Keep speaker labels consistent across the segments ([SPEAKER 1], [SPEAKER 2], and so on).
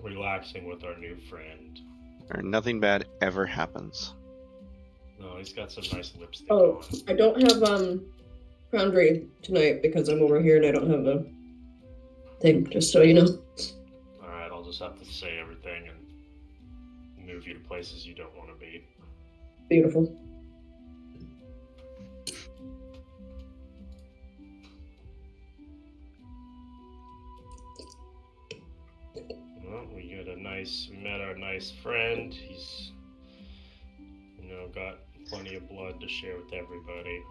[SPEAKER 1] relaxing with our new friend.
[SPEAKER 2] Or nothing bad ever happens.
[SPEAKER 1] No, he's got some nice lipstick
[SPEAKER 3] Oh,
[SPEAKER 1] on.
[SPEAKER 3] I don't have Foundry tonight because I'm over here and I don't have a thing, just so you know.
[SPEAKER 1] Alright, I'll just have to say everything and move you to places you don't want to be.
[SPEAKER 3] Beautiful.
[SPEAKER 1] Well, we met our nice friend. He's, got plenty of blood to share with everybody.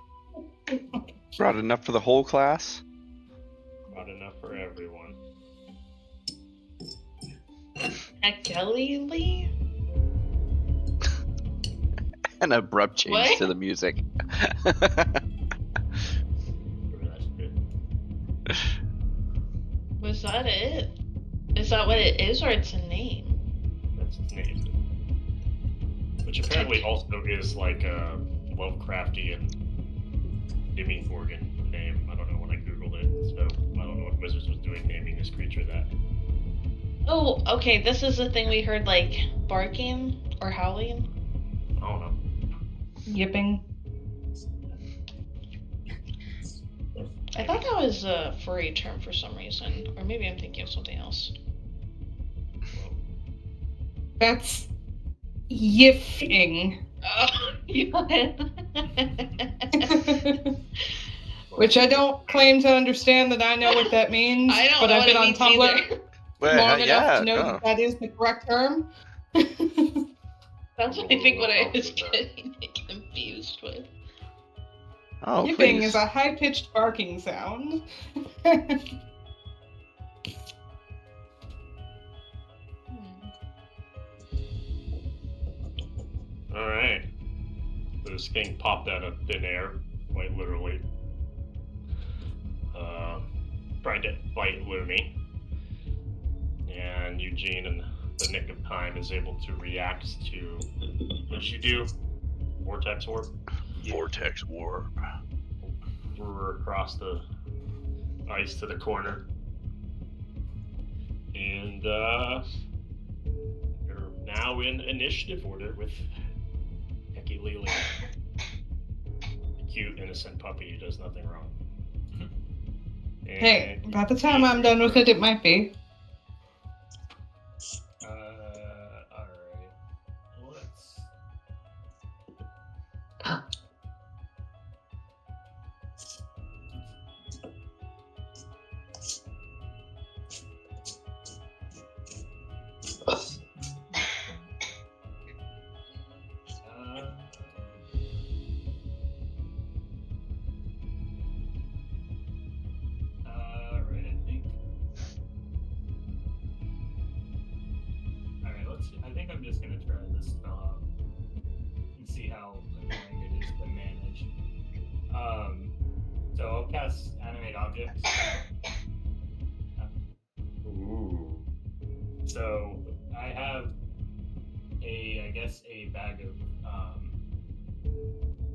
[SPEAKER 2] Brought enough for the whole class?
[SPEAKER 1] Brought enough for everyone.
[SPEAKER 4] Kelly?
[SPEAKER 2] An abrupt change
[SPEAKER 4] What?
[SPEAKER 2] to the music.
[SPEAKER 4] Was that it? Is that what it is, or it's a name?
[SPEAKER 1] That's its name. Which apparently also is like a Lovecraftian Demogorgon name. I don't know when I googled it, so I don't know what Wizards was doing naming this creature that.
[SPEAKER 4] Oh, okay, this is the thing we heard, like, barking or howling?
[SPEAKER 1] I don't know.
[SPEAKER 5] Yipping.
[SPEAKER 4] I thought that was a furry term for some reason, or maybe I'm thinking of something else.
[SPEAKER 5] That's yiffing.
[SPEAKER 4] Oh, yeah.
[SPEAKER 5] Which I don't claim to understand that I know what that means,
[SPEAKER 4] I don't
[SPEAKER 5] but
[SPEAKER 4] know
[SPEAKER 5] I've
[SPEAKER 4] what
[SPEAKER 5] been
[SPEAKER 4] it
[SPEAKER 5] on
[SPEAKER 4] means
[SPEAKER 5] Tumblr
[SPEAKER 4] either.
[SPEAKER 5] long enough
[SPEAKER 2] yeah,
[SPEAKER 5] to know
[SPEAKER 2] no.
[SPEAKER 5] that that is the correct term.
[SPEAKER 4] That's I think what I was getting confused with.
[SPEAKER 2] Oh,
[SPEAKER 5] Yipping
[SPEAKER 2] please.
[SPEAKER 5] is a high-pitched barking sound.
[SPEAKER 1] Alright. So this thing popped out of thin air, quite literally. Tried to fight Lumi. And Eugene, in the nick of time, is able to react to what you do. Vortex Warp.
[SPEAKER 2] Vortex Warp.
[SPEAKER 1] Threw her across the ice to the corner. And you're now in initiative order with Hecky Lily. A cute, innocent puppy who does nothing wrong.
[SPEAKER 5] Hey, by the time I'm done with it, it might be.
[SPEAKER 1] Alright. Let's. Alright, I think. Alright, I think I'm just gonna try this spell out and see how annoying it is to manage. So I'll cast Animate Objects. Ooh.
[SPEAKER 6] So I have I guess a bag of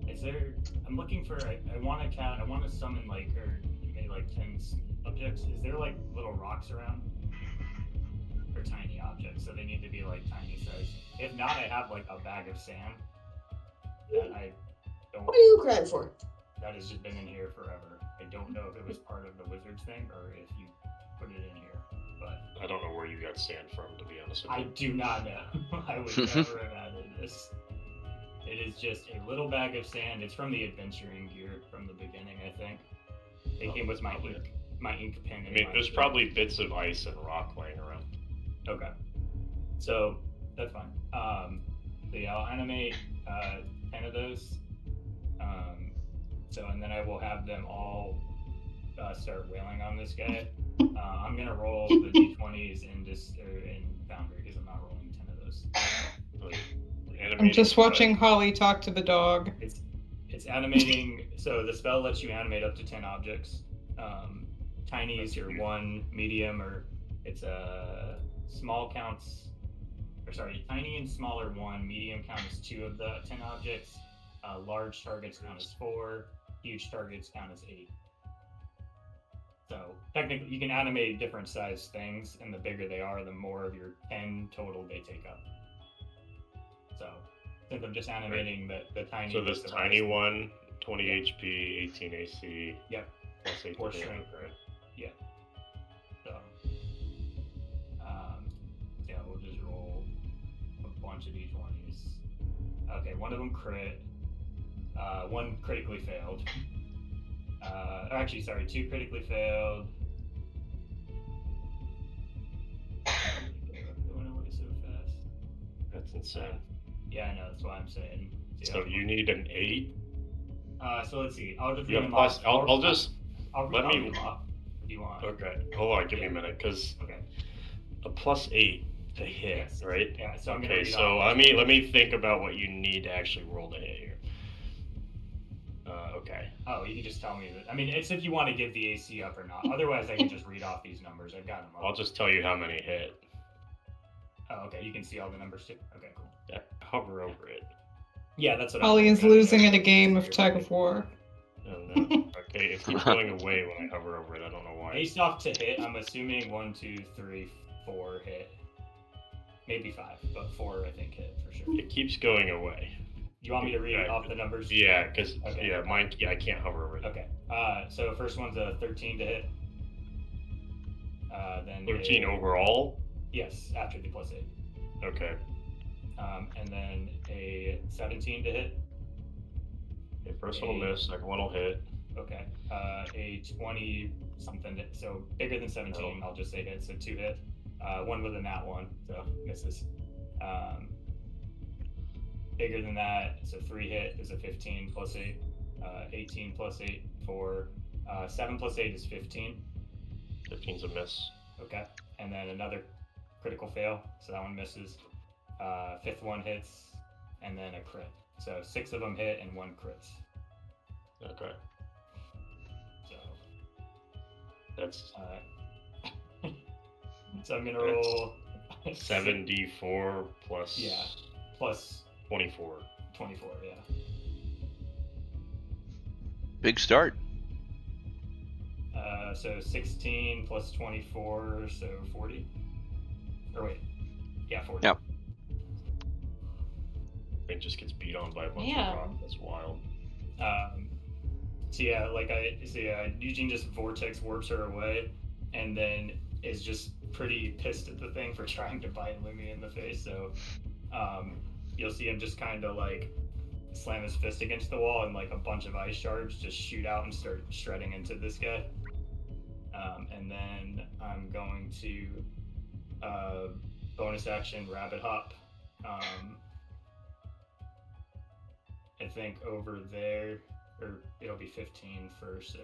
[SPEAKER 6] is there I'm looking for I want to summon like or maybe like 10 objects. Is there like little rocks around? Or tiny objects, so they need to be like tiny size. If not, I have like a bag of sand that I don't
[SPEAKER 3] What are you crying for?
[SPEAKER 6] that has just been in here forever. I don't know if it was part of the wizard's thing or if you put it in here, but
[SPEAKER 1] I don't know where you got sand from, to be honest with
[SPEAKER 6] I
[SPEAKER 1] you.
[SPEAKER 6] do not know. I would never have added this. It is just a little bag of sand. It's from the adventuring gear from the beginning, I think. It came with my ink pen.
[SPEAKER 1] I mean, there's probably bits of ice and rock laying around.
[SPEAKER 6] Okay. So that's fine. So yeah, I'll animate 10 of those. And then I will have them all start wailing on this guy. I'm gonna roll the d20s in Foundry because I'm not rolling 10 of those.
[SPEAKER 5] I'm just watching Holly talk to the dog.
[SPEAKER 6] It's animating. So the spell lets you animate up to 10 objects. Tiny is your 1, medium or it's a small counts. Or sorry, tiny and smaller 1, medium count as 2 of the 10 objects. Large targets count as 4. Huge targets count as 8. So technically, you can animate different size things, and the bigger they are, the more of your 10 total they take up. So since I'm just animating the tiny.
[SPEAKER 1] So this
[SPEAKER 6] bits of
[SPEAKER 1] tiny
[SPEAKER 6] ice-
[SPEAKER 1] one, 20 HP, 18 AC.
[SPEAKER 6] Yep.
[SPEAKER 1] Plus 8
[SPEAKER 6] Or
[SPEAKER 1] to
[SPEAKER 6] shrink.
[SPEAKER 1] hit.
[SPEAKER 6] Yeah. So, yeah, we'll just roll a bunch of d20s. Okay, one of them crit. One critically failed. Actually, sorry, 2 critically failed. Going away so fast.
[SPEAKER 1] That's insane.
[SPEAKER 6] Yeah, I know. That's why I'm saying.
[SPEAKER 1] So you need an 8.
[SPEAKER 6] So let's see. I'll just
[SPEAKER 1] You
[SPEAKER 6] read
[SPEAKER 1] have
[SPEAKER 6] them off.
[SPEAKER 1] plus. I'll just.
[SPEAKER 6] I'll
[SPEAKER 1] let
[SPEAKER 6] read
[SPEAKER 1] me-
[SPEAKER 6] them off if you want.
[SPEAKER 1] Okay. Hold on. Give me a minute, because
[SPEAKER 6] Okay.
[SPEAKER 1] a plus 8 to hit,
[SPEAKER 6] Yes.
[SPEAKER 1] right?
[SPEAKER 6] Yeah. So I'm gonna
[SPEAKER 1] Okay.
[SPEAKER 6] read
[SPEAKER 1] So
[SPEAKER 6] off.
[SPEAKER 1] let me think about what you need to actually roll to hit here. Okay.
[SPEAKER 6] Oh, you can just tell me that. I mean, it's if you want to give the AC up or not. Otherwise, I can just read off these numbers. I've got them up.
[SPEAKER 1] I'll just tell you how many hit.
[SPEAKER 6] Oh, okay. You can see all the numbers too. Okay, cool.
[SPEAKER 1] Yeah, hover over it.
[SPEAKER 6] Yeah, that's what.
[SPEAKER 5] Ollie
[SPEAKER 6] I'm
[SPEAKER 5] is losing at a game of tug of war.
[SPEAKER 1] Oh, no. Okay, it keeps going away when I hover over it. I don't know why.
[SPEAKER 6] Based off to hit, I'm assuming 1, 2, 3, 4 hit. Maybe 5, but 4 I think hit for sure.
[SPEAKER 1] It keeps going away.
[SPEAKER 6] You want me to read off the numbers?
[SPEAKER 1] Yeah, because
[SPEAKER 6] Okay.
[SPEAKER 1] mine. Yeah, I can't hover over it.
[SPEAKER 6] Okay. So first one's a 13 to hit. Then
[SPEAKER 1] 13 overall.
[SPEAKER 6] Yes, after the plus 8.
[SPEAKER 1] Okay.
[SPEAKER 6] And then a 17 to hit.
[SPEAKER 1] Okay, first one will miss. Second one will hit.
[SPEAKER 6] Okay. A 20 something. So bigger than 17. I'll just say hit. So 2 hit. One with a nat 1. So misses. Bigger than that. So 3 hit is a 15 plus 8. 18 plus 8 for 7 plus 8 is 15.
[SPEAKER 1] 15's a miss.
[SPEAKER 6] Okay. And then another critical fail. So that one misses. 5th one hits. And then a crit. So 6 of them hit and 1 crits.
[SPEAKER 1] Okay.
[SPEAKER 6] So
[SPEAKER 1] That's
[SPEAKER 6] so I'm gonna roll
[SPEAKER 1] 7d4 plus.
[SPEAKER 6] Yeah. Plus
[SPEAKER 1] 24.
[SPEAKER 6] 24. Yeah.
[SPEAKER 2] Big start.
[SPEAKER 6] So 16 plus 24, so 40. Or wait. Yeah, 40.
[SPEAKER 2] Yep.
[SPEAKER 1] It just gets beat on by a bunch
[SPEAKER 4] Yeah.
[SPEAKER 1] of rock. That's wild.
[SPEAKER 6] So yeah, Eugene just vortex warps her away, and then is just pretty pissed at the thing for trying to bite Lumi in the face. So, you'll see him just kind of like slam his fist against the wall, and like a bunch of ice shards just shoot out and start shredding into this guy. And then I'm going to bonus action rabbit hop. I think over there, or it'll be 15 first, so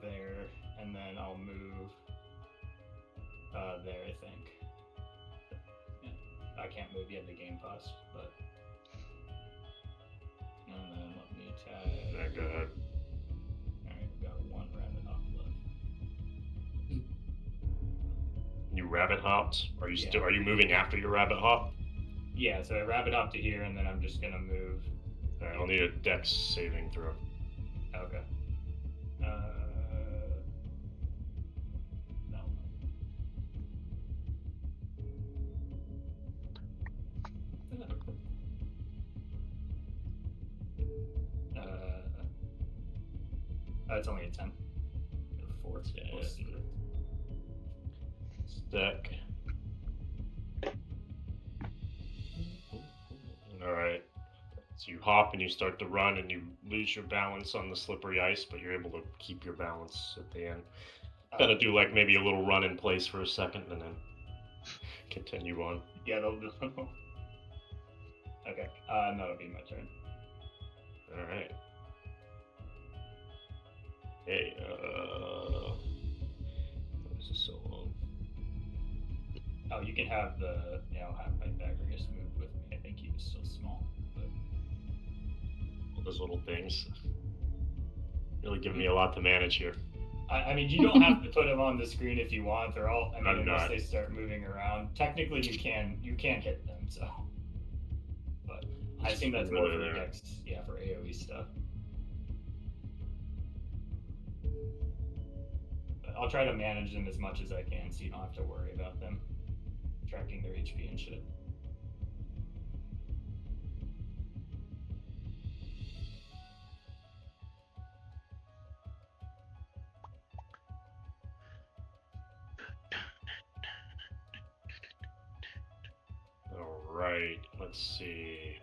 [SPEAKER 6] there, and then I'll move there, I think. Yeah. I can't move yet, the game paused, but. And then let me tag.
[SPEAKER 1] Yeah, go ahead.
[SPEAKER 6] Alright, we've got 1 rabbit hop left.
[SPEAKER 1] You rabbit hopped? Are you
[SPEAKER 6] Yeah.
[SPEAKER 1] still? Are you moving after your rabbit hop?
[SPEAKER 6] Yeah, so I rabbit hop to here, and then I'm just gonna move.
[SPEAKER 1] All right, I'll need a dex saving throw.
[SPEAKER 6] Okay. No. It's only a 10. A 4.
[SPEAKER 1] Yeah.
[SPEAKER 6] Plus 3.
[SPEAKER 1] Deck. All right. So you hop and you start to run and you lose your balance on the slippery ice, but you're able to keep your balance at the end. Gotta do like maybe a little run in place for a second and then continue on.
[SPEAKER 6] Yeah, that'll do. Okay. That'll be my turn.
[SPEAKER 1] All right. Hey, this is so long.
[SPEAKER 6] Oh, you can have the. Yeah, I'll have my Pythagoras move with me. I think he was still small, but.
[SPEAKER 1] All those little things. Really giving me a lot to manage here.
[SPEAKER 6] I mean, you don't have to put them on the screen if you want. They're all. I mean,
[SPEAKER 1] I'm
[SPEAKER 6] unless
[SPEAKER 1] not.
[SPEAKER 6] they start moving around. Technically, you can hit them. So. But I think that's more for
[SPEAKER 1] There.
[SPEAKER 6] next. Yeah, for AOE stuff. I'll try to manage them as much as I can, so you don't have to worry about them tracking their HP and shit.
[SPEAKER 1] Alright, let's see.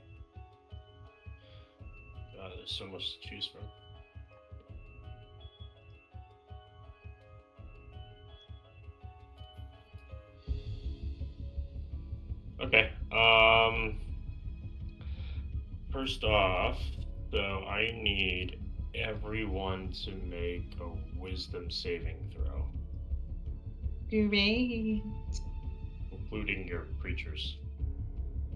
[SPEAKER 1] God, there's so much to choose from. Okay, first off, so I need everyone to make a wisdom saving throw,
[SPEAKER 5] Great.
[SPEAKER 1] including your creatures.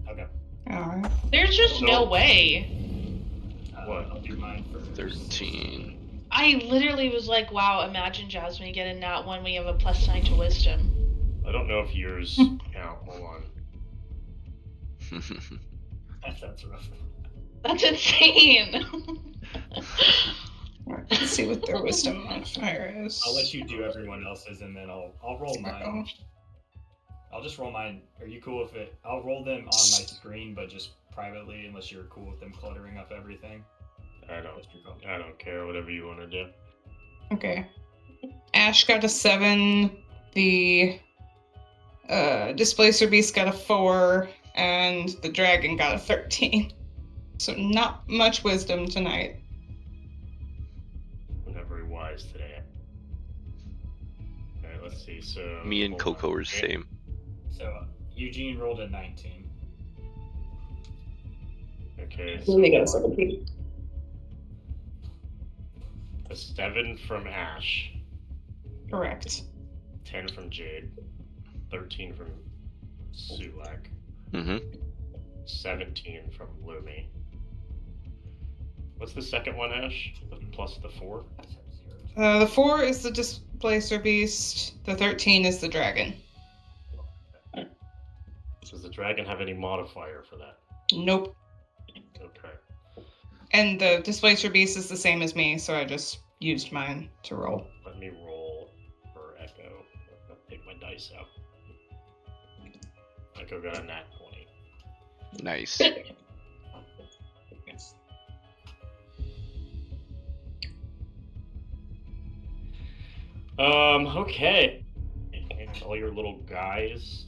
[SPEAKER 6] Okay.
[SPEAKER 5] Alright.
[SPEAKER 4] There's just no way.
[SPEAKER 1] What?
[SPEAKER 6] I'll do mine first.
[SPEAKER 2] 13.
[SPEAKER 4] I literally was like, wow, imagine Jasmine getting that one when you have a +9 to wisdom.
[SPEAKER 1] I don't know if yours count. Hold on.
[SPEAKER 6] That's rough.
[SPEAKER 4] That's insane.
[SPEAKER 5] Alright, let's see what their wisdom modifier is.
[SPEAKER 6] I'll let you do everyone else's, and then I'll roll mine. I'll just roll mine. Are you cool with it? I'll roll them on my screen, but just privately, unless you're cool with them cluttering up everything.
[SPEAKER 1] I don't care. Whatever you want to do.
[SPEAKER 5] Okay. Ash got a 7. The Displacer Beast got a 4. And the dragon got a 13. So not much wisdom tonight.
[SPEAKER 1] I'm not very wise today. Alright, let's see. So
[SPEAKER 2] Me and
[SPEAKER 1] hold on.
[SPEAKER 2] Coco are the
[SPEAKER 1] Okay.
[SPEAKER 2] same.
[SPEAKER 6] So Eugene rolled a 19.
[SPEAKER 1] Okay.
[SPEAKER 3] Then they got a 17.
[SPEAKER 1] A 7 from Ash,
[SPEAKER 5] Correct.
[SPEAKER 1] 10 from Jade, 13 from Sulak,
[SPEAKER 2] Mm-hmm.
[SPEAKER 1] 17 from Lumi. What's the second one, Ash? Plus the 4?
[SPEAKER 5] The 4 is the Displacer Beast. The 13 is the dragon.
[SPEAKER 1] Does the dragon have any modifier for that?
[SPEAKER 5] Nope.
[SPEAKER 1] Okay.
[SPEAKER 5] And the Displacer Beast is the same as me, so I just used mine to roll.
[SPEAKER 1] Let me roll for Echo. I'll take my dice out. Echo got a nat 20.
[SPEAKER 2] Nice.
[SPEAKER 1] Okay. And all your little guys.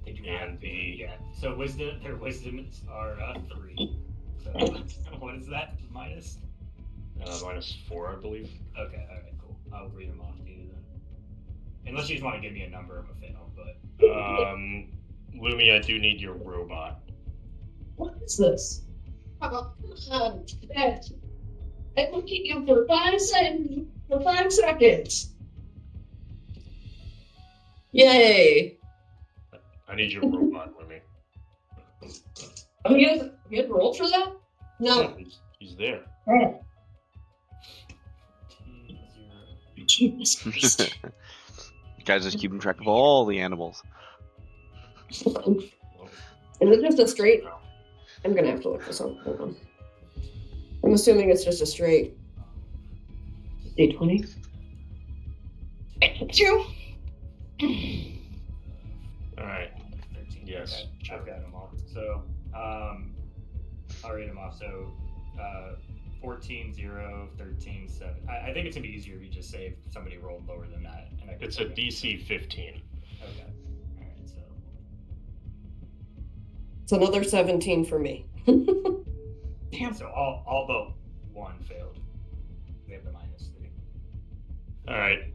[SPEAKER 6] They do
[SPEAKER 1] And
[SPEAKER 6] not-
[SPEAKER 1] the-
[SPEAKER 6] yeah. So their wisdoms are 3. So what is that? Minus?
[SPEAKER 1] -4, I believe.
[SPEAKER 6] Okay, alright, cool. I'll read them off to you then. Unless you just want to give me a number of a fail, but
[SPEAKER 1] Lumi, I do need your robot.
[SPEAKER 3] What is this? Oh, Dad. I look at you for 5 seconds. For 5 seconds. Yay!
[SPEAKER 1] I need your robot, Lumi.
[SPEAKER 3] Oh, you had rolled for that? No.
[SPEAKER 1] He's there.
[SPEAKER 3] Oh,
[SPEAKER 6] 0.
[SPEAKER 3] Jesus Christ.
[SPEAKER 2] Guys just keeping track of all the animals.
[SPEAKER 3] Is it just a straight? I'm gonna have to look this up. Hold on. I'm assuming it's just a straight D20.
[SPEAKER 5] 2.
[SPEAKER 1] Alright.
[SPEAKER 6] 13.
[SPEAKER 1] Yes,
[SPEAKER 6] Okay,
[SPEAKER 1] sure.
[SPEAKER 6] I've got them all. So, I'll read them off. So, 14, 0, 13, 7. I think it's gonna be easier if you just say if somebody rolled lower than that. And I can
[SPEAKER 1] It's a DC 15.
[SPEAKER 6] Okay. Alright, so.
[SPEAKER 3] It's another 17 for me.
[SPEAKER 5] Damn.
[SPEAKER 6] So all but 1 failed. We have the -3.
[SPEAKER 1] Alright.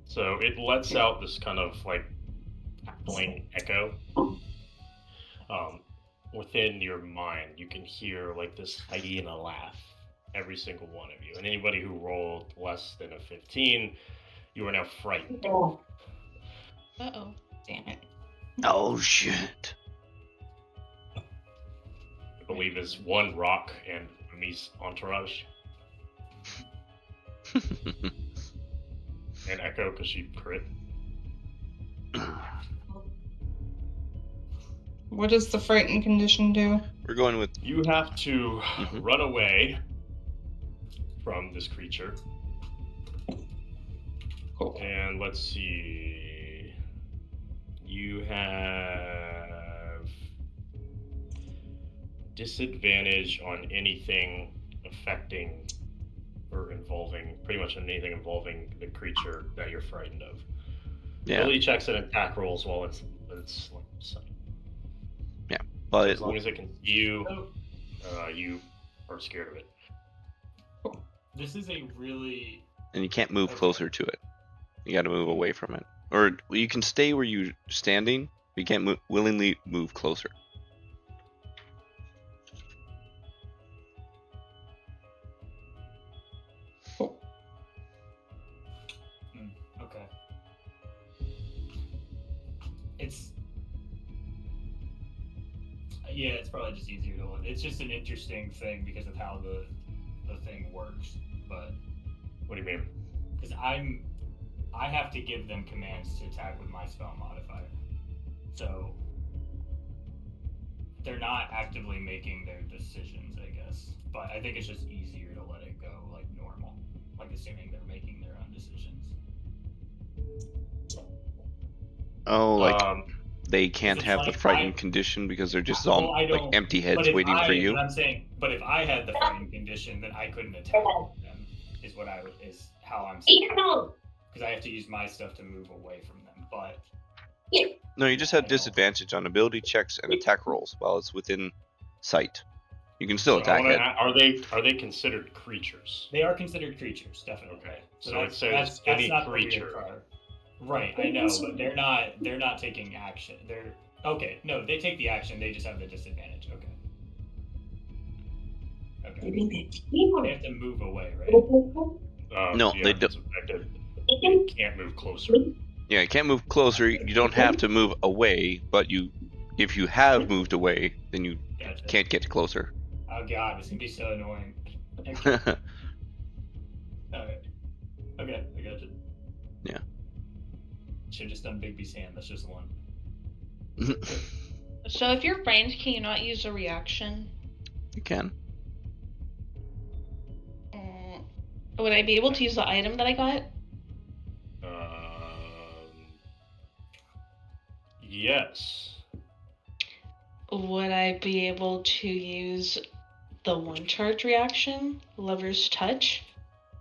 [SPEAKER 1] So it lets out this kind of like cackling echo. Within your mind, you can hear like this hyena laugh, every single one of you. And anybody who rolled less than a 15, you are now frightened.
[SPEAKER 4] Uh-oh.
[SPEAKER 5] Damn it.
[SPEAKER 2] Oh shit.
[SPEAKER 1] I believe is 1 rock and Mi's entourage. And Echo because she crit.
[SPEAKER 5] What does the frightened condition do?
[SPEAKER 2] We're going with
[SPEAKER 1] You have to run away from this creature.
[SPEAKER 5] Cool.
[SPEAKER 1] And let's see. You have disadvantage on anything affecting or involving, pretty much anything involving the creature that you're frightened of.
[SPEAKER 2] Yeah.
[SPEAKER 1] Ability checks and attack rolls while it's sight.
[SPEAKER 2] Well,
[SPEAKER 1] As long as it can see you,
[SPEAKER 6] So,
[SPEAKER 1] you are scared of it.
[SPEAKER 6] this is a really
[SPEAKER 2] and you can't move closer to it. You got to move away from it, or you can stay where you're standing. But you can't willingly move closer.
[SPEAKER 6] okay. It's it's probably just easier to look. It's just an interesting thing because of how the thing works. But
[SPEAKER 1] What do you mean?
[SPEAKER 6] because I have to give them commands to attack with my spell modifier, so they're not actively making their decisions, I guess. But I think it's just easier to let it go like normal, like assuming they're making their own decisions.
[SPEAKER 2] Oh, like they
[SPEAKER 6] Is
[SPEAKER 2] can't
[SPEAKER 6] it
[SPEAKER 2] have the
[SPEAKER 6] like
[SPEAKER 2] frightened condition because they're just on
[SPEAKER 6] I
[SPEAKER 2] like
[SPEAKER 6] don't-
[SPEAKER 2] empty
[SPEAKER 6] But
[SPEAKER 2] heads
[SPEAKER 6] if
[SPEAKER 2] waiting for you.
[SPEAKER 6] But I'm saying, but if I had the frightened condition, then I couldn't attack them. Is what is how I'm saying. Because I have to use my stuff to move away from them. But
[SPEAKER 2] No, you just have disadvantage on ability checks and attack rolls while it's within sight. You can still
[SPEAKER 1] So I
[SPEAKER 2] attack
[SPEAKER 1] wanna
[SPEAKER 2] it.
[SPEAKER 1] are they considered creatures?
[SPEAKER 6] they are considered creatures, definitely.
[SPEAKER 1] Okay.
[SPEAKER 6] So
[SPEAKER 1] So it says any
[SPEAKER 6] not the weird
[SPEAKER 1] creature.
[SPEAKER 6] part. Right, I know, but they're not taking action. They're okay. No, they take the action. They just have the disadvantage. Okay. Okay. They have to move away, right?
[SPEAKER 2] No,
[SPEAKER 1] yeah,
[SPEAKER 2] they
[SPEAKER 1] it's affected. They can't move closer.
[SPEAKER 2] Yeah, you can't move closer. You don't have to move away, but if you have moved away, then you
[SPEAKER 6] Gotcha.
[SPEAKER 2] can't get closer.
[SPEAKER 6] Oh god, this can be so annoying. Okay, alright. Okay, I got you.
[SPEAKER 2] Yeah.
[SPEAKER 6] Should've just done Bigby's hand, that's just one.
[SPEAKER 4] So if you're frightened, can you not use a reaction?
[SPEAKER 2] You can.
[SPEAKER 4] Would I be able to use the item that I got?
[SPEAKER 1] Yes.
[SPEAKER 4] Would I be able to use the one charge reaction, Lover's Touch?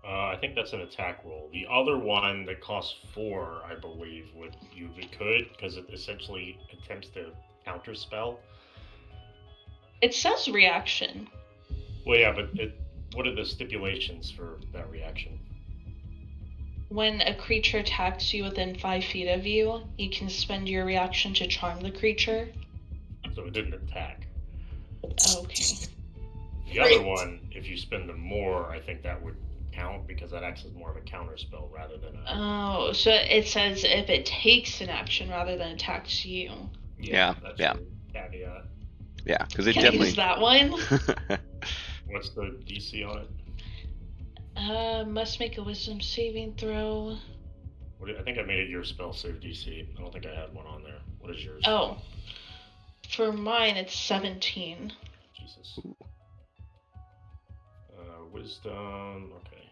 [SPEAKER 1] I think that's an attack roll. The other one that costs 4, I believe, you could, because it essentially attempts to counter spell.
[SPEAKER 4] It says reaction.
[SPEAKER 1] Well, yeah, but what are the stipulations for that reaction?
[SPEAKER 4] When a creature attacks you within 5 feet of you, you can spend your reaction to charm the creature.
[SPEAKER 1] So it didn't attack.
[SPEAKER 4] Okay.
[SPEAKER 1] The other one, if you spend them more, I think that would count because that acts as more of a counter spell rather than a.
[SPEAKER 4] Oh, so it says if it takes an action rather than attacks you.
[SPEAKER 2] Yeah,
[SPEAKER 6] That's
[SPEAKER 2] yeah.
[SPEAKER 6] your caveat.
[SPEAKER 2] Yeah, because it
[SPEAKER 4] Can I
[SPEAKER 2] definitely.
[SPEAKER 4] use that one?
[SPEAKER 1] What's the DC on it?
[SPEAKER 4] Must make a wisdom saving throw.
[SPEAKER 1] I think I made it your spell save DC. I don't think I had one on there. What is yours?
[SPEAKER 4] Oh. For mine, it's 17.
[SPEAKER 1] Jesus. Wisdom. Okay.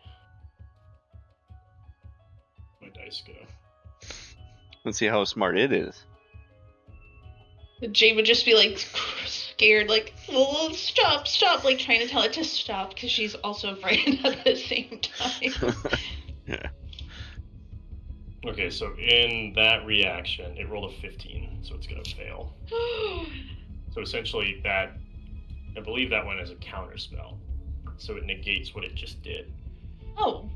[SPEAKER 1] My dice go.
[SPEAKER 2] Let's see how smart it is.
[SPEAKER 4] Jay would just be like scared, like, well, stop, like trying to tell it to stop because she's also frightened at the same time.
[SPEAKER 2] Yeah.
[SPEAKER 1] Okay, so in that reaction, it rolled a 15, so it's gonna fail. So essentially, I believe that one is a counter spell, so it negates what it just did.
[SPEAKER 4] Oh.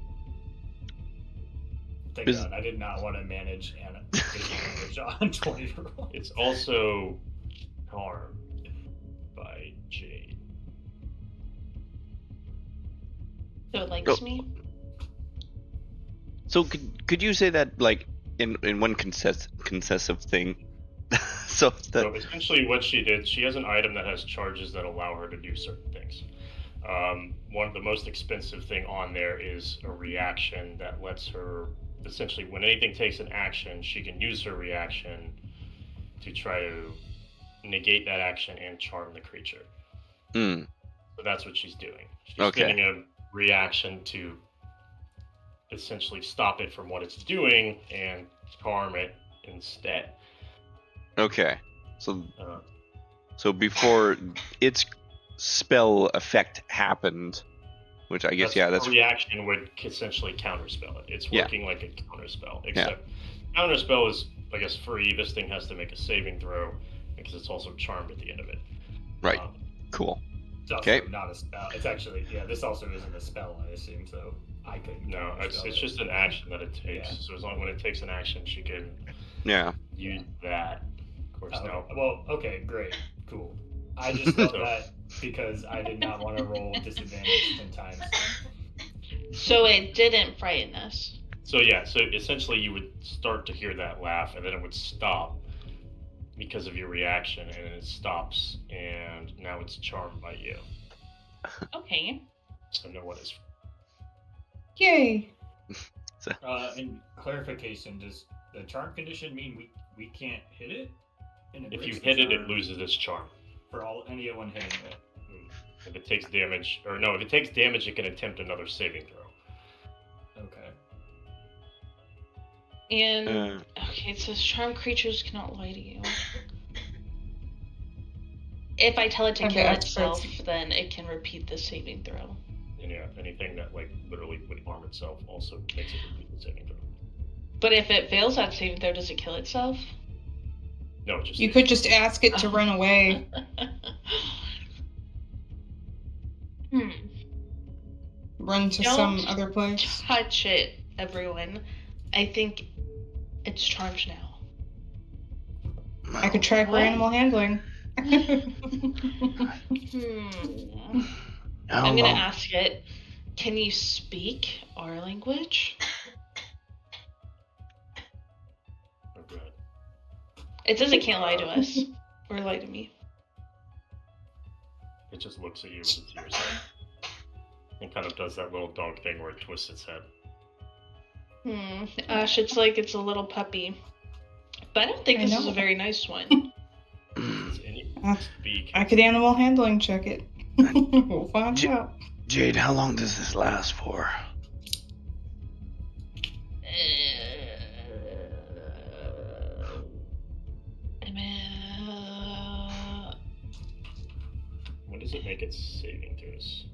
[SPEAKER 6] Thank God, I did not want to manage Anna disadvantage on 20 roll.
[SPEAKER 1] It's also harmed by Jade.
[SPEAKER 4] So it likes me?
[SPEAKER 2] So could you say that like in one concessive thing? So
[SPEAKER 1] Essentially what she did, she has an item that has charges that allow her to do certain things. One of the most expensive thing on there is a reaction that lets her, essentially when anything takes an action, she can use her reaction to try to negate that action and charm the creature.
[SPEAKER 2] Mm.
[SPEAKER 1] So that's what she's doing. She's
[SPEAKER 2] Okay.
[SPEAKER 1] spending reaction to essentially stop it from what it's doing and charm it instead.
[SPEAKER 2] Okay. So
[SPEAKER 1] Uh,
[SPEAKER 2] so before its spell effect happened, which I guess that's
[SPEAKER 1] a reaction would essentially counterspell it. It's
[SPEAKER 2] Yeah.
[SPEAKER 1] working like a counterspell, except counterspell is, I guess, free. This thing has to make a saving throw because it's also charmed at the end of it.
[SPEAKER 2] right. Cool.
[SPEAKER 6] It's also
[SPEAKER 2] Okay.
[SPEAKER 6] not a spell. It's actually, this also isn't a spell, I assume, so I couldn't.
[SPEAKER 1] No, it's
[SPEAKER 6] counterspell it.
[SPEAKER 1] just an action that it takes.
[SPEAKER 6] Yeah.
[SPEAKER 1] So as long when it takes an action, she can
[SPEAKER 2] Yeah.
[SPEAKER 1] use that. Of course, no.
[SPEAKER 6] Well, okay, great, cool. I just felt that because I did not want to roll disadvantage 10 times.
[SPEAKER 4] So it didn't frighten us.
[SPEAKER 1] So yeah, so essentially you would start to hear that laugh, and then it would stop because of your reaction, and it stops, and now it's charmed by you.
[SPEAKER 4] Okay.
[SPEAKER 1] So no one is.
[SPEAKER 5] Yay!
[SPEAKER 6] And clarification: does the charm condition mean we can't hit it? And
[SPEAKER 1] If you
[SPEAKER 6] breaks
[SPEAKER 1] hit
[SPEAKER 6] the
[SPEAKER 1] it, it
[SPEAKER 6] charm
[SPEAKER 1] loses its charm.
[SPEAKER 6] for anyone hitting it.
[SPEAKER 1] If it takes damage, or no, if it takes damage, it can attempt another saving throw.
[SPEAKER 6] Okay.
[SPEAKER 4] And okay, it says charm creatures cannot lie to you. If I tell it to
[SPEAKER 5] Okay,
[SPEAKER 4] kill
[SPEAKER 5] that's
[SPEAKER 4] itself,
[SPEAKER 5] pretty-
[SPEAKER 4] then it can repeat the saving throw.
[SPEAKER 1] And yeah, anything that like literally would harm itself also makes it repeat the saving throw.
[SPEAKER 4] But if it fails that saving throw, does it kill itself?
[SPEAKER 1] No, it just
[SPEAKER 5] You could just ask it to run away. Run to some
[SPEAKER 4] Don't
[SPEAKER 5] other place.
[SPEAKER 4] touch it, everyone. I think it's charged now.
[SPEAKER 5] I could try for
[SPEAKER 4] What?
[SPEAKER 5] animal handling.
[SPEAKER 4] I'm gonna ask it, can you speak our language?
[SPEAKER 1] Oh, good.
[SPEAKER 4] It says it can't lie to us. Or lie to me.
[SPEAKER 1] It just looks at you with its ears up. And kind of does that little dog thing where it twists its head.
[SPEAKER 4] Ash, it's like it's a little puppy. But I don't think
[SPEAKER 5] I
[SPEAKER 4] this is
[SPEAKER 5] know.
[SPEAKER 4] a very nice one.
[SPEAKER 1] Does any speak?
[SPEAKER 5] I could animal handling check it. We'll find out.
[SPEAKER 2] Jade, how long does this last for? When
[SPEAKER 1] does it make its saving throws?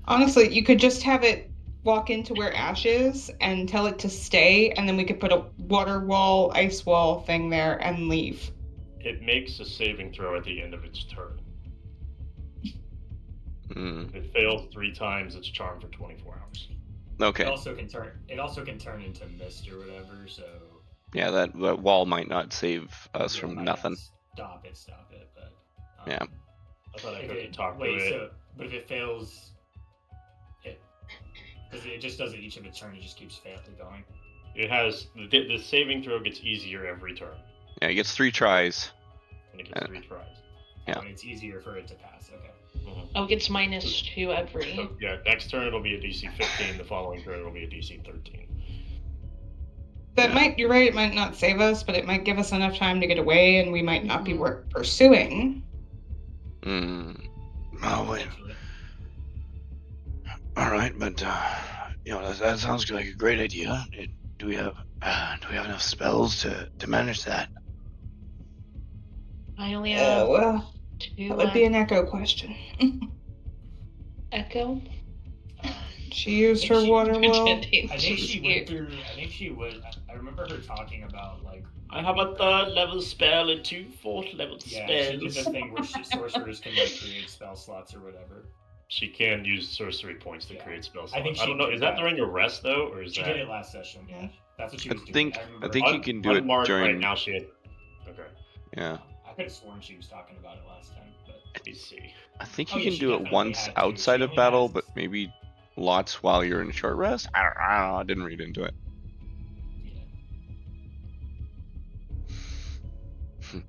[SPEAKER 5] Honestly, you could just have it walk into where Ash is and tell it to stay, and then we could put a water wall, ice wall thing there and leave.
[SPEAKER 1] It makes a saving throw at the end of its turn. If it fails 3 times, it's charmed for 24 hours.
[SPEAKER 2] Okay.
[SPEAKER 6] It also can turn into mist or whatever. So
[SPEAKER 2] Yeah, that wall might not save us
[SPEAKER 6] yeah,
[SPEAKER 2] from
[SPEAKER 6] might
[SPEAKER 2] nothing.
[SPEAKER 6] not Stop it. But
[SPEAKER 2] Yeah.
[SPEAKER 1] I thought I
[SPEAKER 6] if
[SPEAKER 1] could
[SPEAKER 6] it,
[SPEAKER 1] talk to
[SPEAKER 6] wait,
[SPEAKER 1] it.
[SPEAKER 6] so but if it fails, because it just does it each of its turn, it just keeps going.
[SPEAKER 1] It has the saving throw gets easier every turn,
[SPEAKER 2] Yeah, it gets 3 tries.
[SPEAKER 1] and it gets 3 tries.
[SPEAKER 2] Yeah.
[SPEAKER 6] And it's easier for it to pass. Okay.
[SPEAKER 4] Oh, it gets -2 every.
[SPEAKER 1] So, yeah, next turn it'll be a DC 15. The following turn it'll be a DC 13.
[SPEAKER 5] That might, you're right, it might not save us, but it might give us enough time to get away, and we might not be worth pursuing.
[SPEAKER 2] Oh, wait. All right, but that sounds like a great idea. Do we have enough spells to manage that?
[SPEAKER 4] I only have
[SPEAKER 5] Well,
[SPEAKER 4] 2
[SPEAKER 5] that would be an echo question.
[SPEAKER 4] echo.
[SPEAKER 5] She used
[SPEAKER 6] I
[SPEAKER 5] her
[SPEAKER 6] think
[SPEAKER 5] water
[SPEAKER 6] she-
[SPEAKER 5] wall.
[SPEAKER 6] I think she went through. I think she was. I remember her talking about like.
[SPEAKER 1] I have a 3rd level spell and 2 4th level
[SPEAKER 6] Yeah, she did the thing where sorcerers can like create spell slots or whatever.
[SPEAKER 1] She can use sorcery points to
[SPEAKER 6] Yeah.
[SPEAKER 1] create spell
[SPEAKER 6] I
[SPEAKER 1] slots.
[SPEAKER 6] think
[SPEAKER 1] I
[SPEAKER 6] she
[SPEAKER 1] don't know.
[SPEAKER 6] did
[SPEAKER 1] Is that
[SPEAKER 6] that.
[SPEAKER 1] during a rest though, or is
[SPEAKER 6] She
[SPEAKER 1] that?
[SPEAKER 6] did it last session. Yeah, that's what she
[SPEAKER 2] I
[SPEAKER 6] was doing.
[SPEAKER 2] think
[SPEAKER 6] remember.
[SPEAKER 2] you can do it
[SPEAKER 1] Unmarked
[SPEAKER 2] during.
[SPEAKER 1] right now. She had. Okay.
[SPEAKER 2] Yeah,
[SPEAKER 6] I could have sworn she was talking about it last time, but
[SPEAKER 1] Let me see.
[SPEAKER 2] I think
[SPEAKER 6] Oh,
[SPEAKER 2] you
[SPEAKER 6] yeah,
[SPEAKER 2] can
[SPEAKER 6] she
[SPEAKER 2] do it
[SPEAKER 6] definitely
[SPEAKER 2] once
[SPEAKER 6] had to.
[SPEAKER 2] outside
[SPEAKER 6] She
[SPEAKER 2] of
[SPEAKER 6] only
[SPEAKER 2] battle,
[SPEAKER 6] has-
[SPEAKER 2] but maybe lots while you're in short rest. I don't know. I didn't read into it.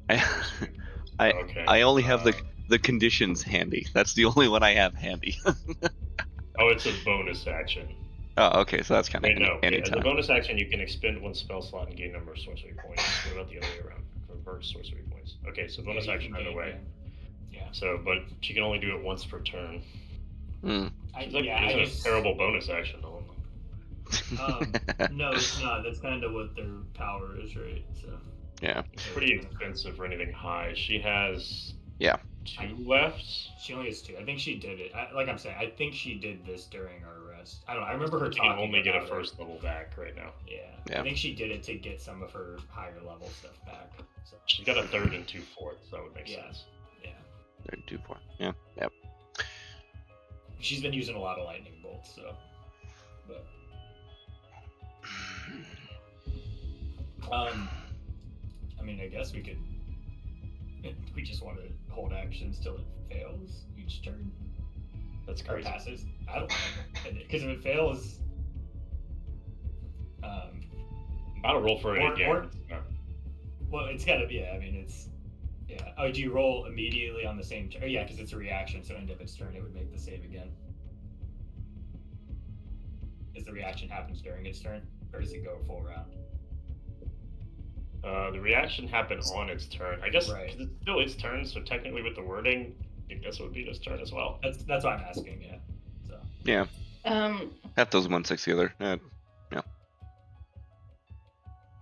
[SPEAKER 6] yeah.
[SPEAKER 1] Okay.
[SPEAKER 2] I only have the conditions handy. That's the only one I have handy.
[SPEAKER 1] Oh, it's a bonus action.
[SPEAKER 2] Oh, okay, so that's kind of
[SPEAKER 1] Wait, no. As a
[SPEAKER 2] anytime.
[SPEAKER 1] bonus action, you can expend 1 spell slot and gain a number of sorcery points. What about the other way around? Reverse sorcery points. Okay, so bonus
[SPEAKER 6] Yeah, you
[SPEAKER 1] action
[SPEAKER 6] can
[SPEAKER 1] either
[SPEAKER 6] gain,
[SPEAKER 1] way.
[SPEAKER 6] Yeah.
[SPEAKER 1] So, but she can only do it once per turn.
[SPEAKER 2] Hmm.
[SPEAKER 1] She's like
[SPEAKER 6] yeah, I
[SPEAKER 1] using a
[SPEAKER 6] guess.
[SPEAKER 1] terrible bonus action though.
[SPEAKER 6] No, it's not. That's kind of what their power is, right? So.
[SPEAKER 2] Yeah.
[SPEAKER 1] It's pretty expensive for anything high. She has
[SPEAKER 2] Yeah.
[SPEAKER 1] 2 left.
[SPEAKER 6] She only has 2. I think she did it. Like I'm saying, I think she did this during our rest. I don't know. I remember her
[SPEAKER 1] She can
[SPEAKER 6] talking.
[SPEAKER 1] only get a
[SPEAKER 6] about it.
[SPEAKER 1] first level back right now.
[SPEAKER 6] Yeah. I think she did it to get some of her higher level stuff back. So.
[SPEAKER 1] She's got a 3rd and 2/4, so that would make sense.
[SPEAKER 6] Yeah.
[SPEAKER 2] 3, 2, 4. Yeah. Yep.
[SPEAKER 6] She's been using a lot of lightning bolts, so. But. I mean, I guess we could. We just want to hold actions till it fails each turn.
[SPEAKER 1] That's
[SPEAKER 6] Or
[SPEAKER 1] crazy.
[SPEAKER 6] passes. I don't know. Because if it fails.
[SPEAKER 1] I'll roll for it
[SPEAKER 6] Or-
[SPEAKER 1] again.
[SPEAKER 6] or-
[SPEAKER 1] No.
[SPEAKER 6] Well, it's gotta be. Yeah, I mean, it's. Yeah. Oh, do you roll immediately on the same turn? Oh, yeah, because it's a reaction, so end of its turn, it would make the save again. Does the reaction happens during its turn, or does it go a full round?
[SPEAKER 1] The reaction happened on its turn. I guess
[SPEAKER 6] Right.
[SPEAKER 1] 'cause it's still its turn, so technically with the wording, I guess it would be its turn as well.
[SPEAKER 6] That's why I'm asking. Yeah. So.
[SPEAKER 2] Yeah.
[SPEAKER 4] Um,
[SPEAKER 2] Half those 1/6 the other.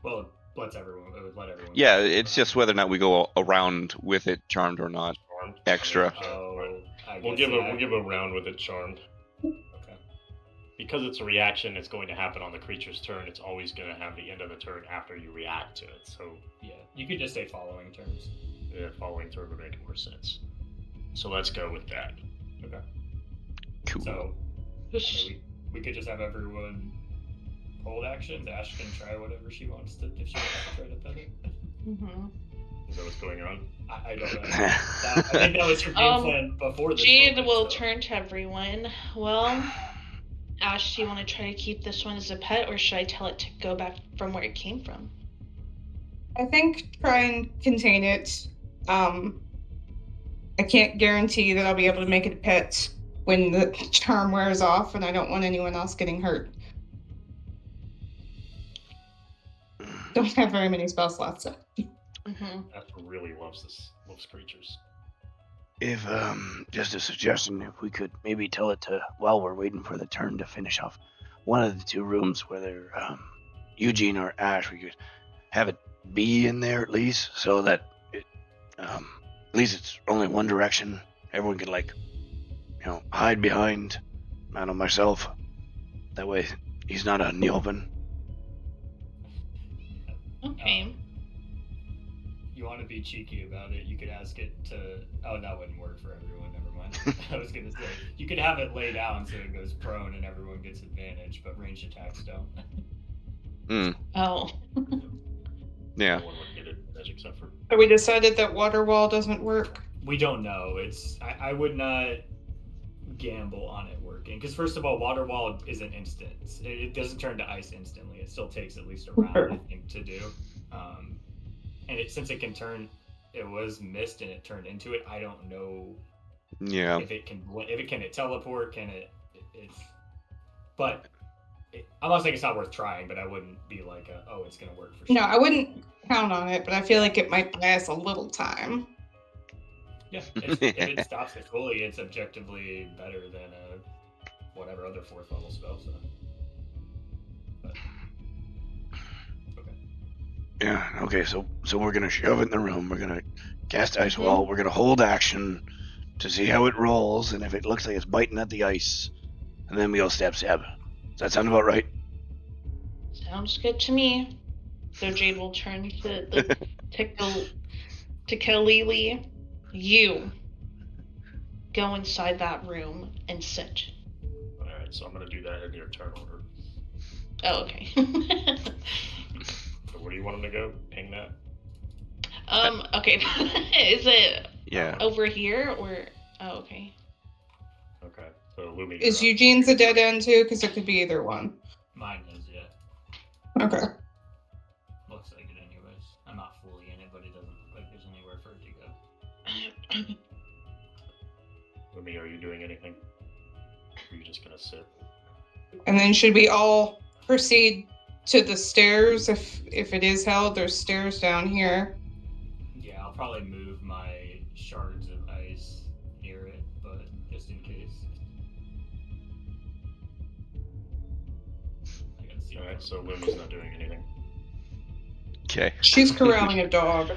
[SPEAKER 6] Well, it lets everyone. It would let everyone.
[SPEAKER 2] Yeah, it's just whether or not we go around with it charmed or not.
[SPEAKER 1] Charmed.
[SPEAKER 2] Extra.
[SPEAKER 6] Oh, I
[SPEAKER 1] We'll
[SPEAKER 6] guess,
[SPEAKER 1] give a round with it charmed.
[SPEAKER 6] Okay.
[SPEAKER 1] Because it's a reaction, it's going to happen on the creature's turn. It's always going to have the end of the turn after you react to it. So
[SPEAKER 6] Yeah, you could just say following turns.
[SPEAKER 1] the following turn would make more sense. So let's go with that.
[SPEAKER 6] Okay.
[SPEAKER 2] Cool.
[SPEAKER 6] So I mean, we could just have everyone hold actions. Ash can try whatever she wants to, if she wants to try to pet it.
[SPEAKER 4] mhm.
[SPEAKER 1] Is that what's going on?
[SPEAKER 6] I don't know. I think that was her game plan before this.
[SPEAKER 4] Jade
[SPEAKER 6] moment,
[SPEAKER 4] will
[SPEAKER 6] so.
[SPEAKER 4] turn to everyone. Well, Ash, do you want to try to keep this one as a pet, or should I tell it to go back from where it came from?
[SPEAKER 5] I think try and contain it. I can't guarantee that I'll be able to make it a pet when the charm wears off, and I don't want anyone else getting hurt. Don't have very many spell slots. So.
[SPEAKER 4] Mm-hmm.
[SPEAKER 1] Ash really loves creatures.
[SPEAKER 7] If, just a suggestion, if we could maybe tell it to, while we're waiting for the turn to finish off one of the 2 rooms, whether, Eugene or Ash, we could have it be in there at least, so that it, at least it's only one direction. Everyone could, like, hide behind, I don't know, myself. That way, he's not out in the open.
[SPEAKER 4] Okay.
[SPEAKER 6] You want to be cheeky about it, you could ask it to. Oh, that wouldn't work for everyone. Never mind. I was gonna say you could have it lay down so it goes prone and everyone gets advantage, but ranged attacks don't.
[SPEAKER 4] Oh.
[SPEAKER 2] Yeah.
[SPEAKER 1] No one would get advantage except for.
[SPEAKER 5] So we decided that water wall doesn't work.
[SPEAKER 6] We don't know. I would not gamble on it working because first of all, water wall isn't instant. It doesn't turn to ice instantly. It still takes at least a round, I think, to do. And since it can turn, it was mist and it turned into it. I don't know
[SPEAKER 2] Yeah.
[SPEAKER 6] if it can teleport. Can it? But I'm not saying it's not worth trying. But I wouldn't be like, it's gonna work for sure.
[SPEAKER 5] No, I wouldn't count on it, but I feel like it might buy us a little time.
[SPEAKER 6] Yeah, if it stops it fully, it's objectively better than whatever other 4th level spell. So. But, okay.
[SPEAKER 7] Yeah, okay, so we're gonna shove it in the room, we're gonna cast Ice Wall, we're gonna hold action to see how it rolls, and if it looks like it's biting at the ice, and then we'll stab. Does that sound about right?
[SPEAKER 4] Sounds good to me. So Jade will turn to the to Kalili. You go inside that room and sit.
[SPEAKER 1] Alright, so I'm going to do that in your turn order.
[SPEAKER 4] Oh, okay.
[SPEAKER 1] So where do you want him to go? Hang that?
[SPEAKER 4] Okay. Is it
[SPEAKER 2] Yeah.
[SPEAKER 4] over here or? Oh, okay.
[SPEAKER 1] Okay, so Lumi.
[SPEAKER 5] Is
[SPEAKER 1] you're up.
[SPEAKER 5] Eugene's a dead end too? Because it could be either one.
[SPEAKER 6] Mine is, yeah.
[SPEAKER 5] Okay.
[SPEAKER 6] Looks like it anyways. I'm not fully in it, but it doesn't look like there's anywhere for it to go.
[SPEAKER 1] Lumi, are you doing anything? Or are you just going to sit?
[SPEAKER 5] And then should we all proceed to the stairs if it is held? There's stairs down here.
[SPEAKER 6] Yeah, I'll probably move my shards of ice near it, but just in case.
[SPEAKER 1] Alright, so Lumi's not doing anything.
[SPEAKER 2] Okay.
[SPEAKER 5] She's corralling a dog.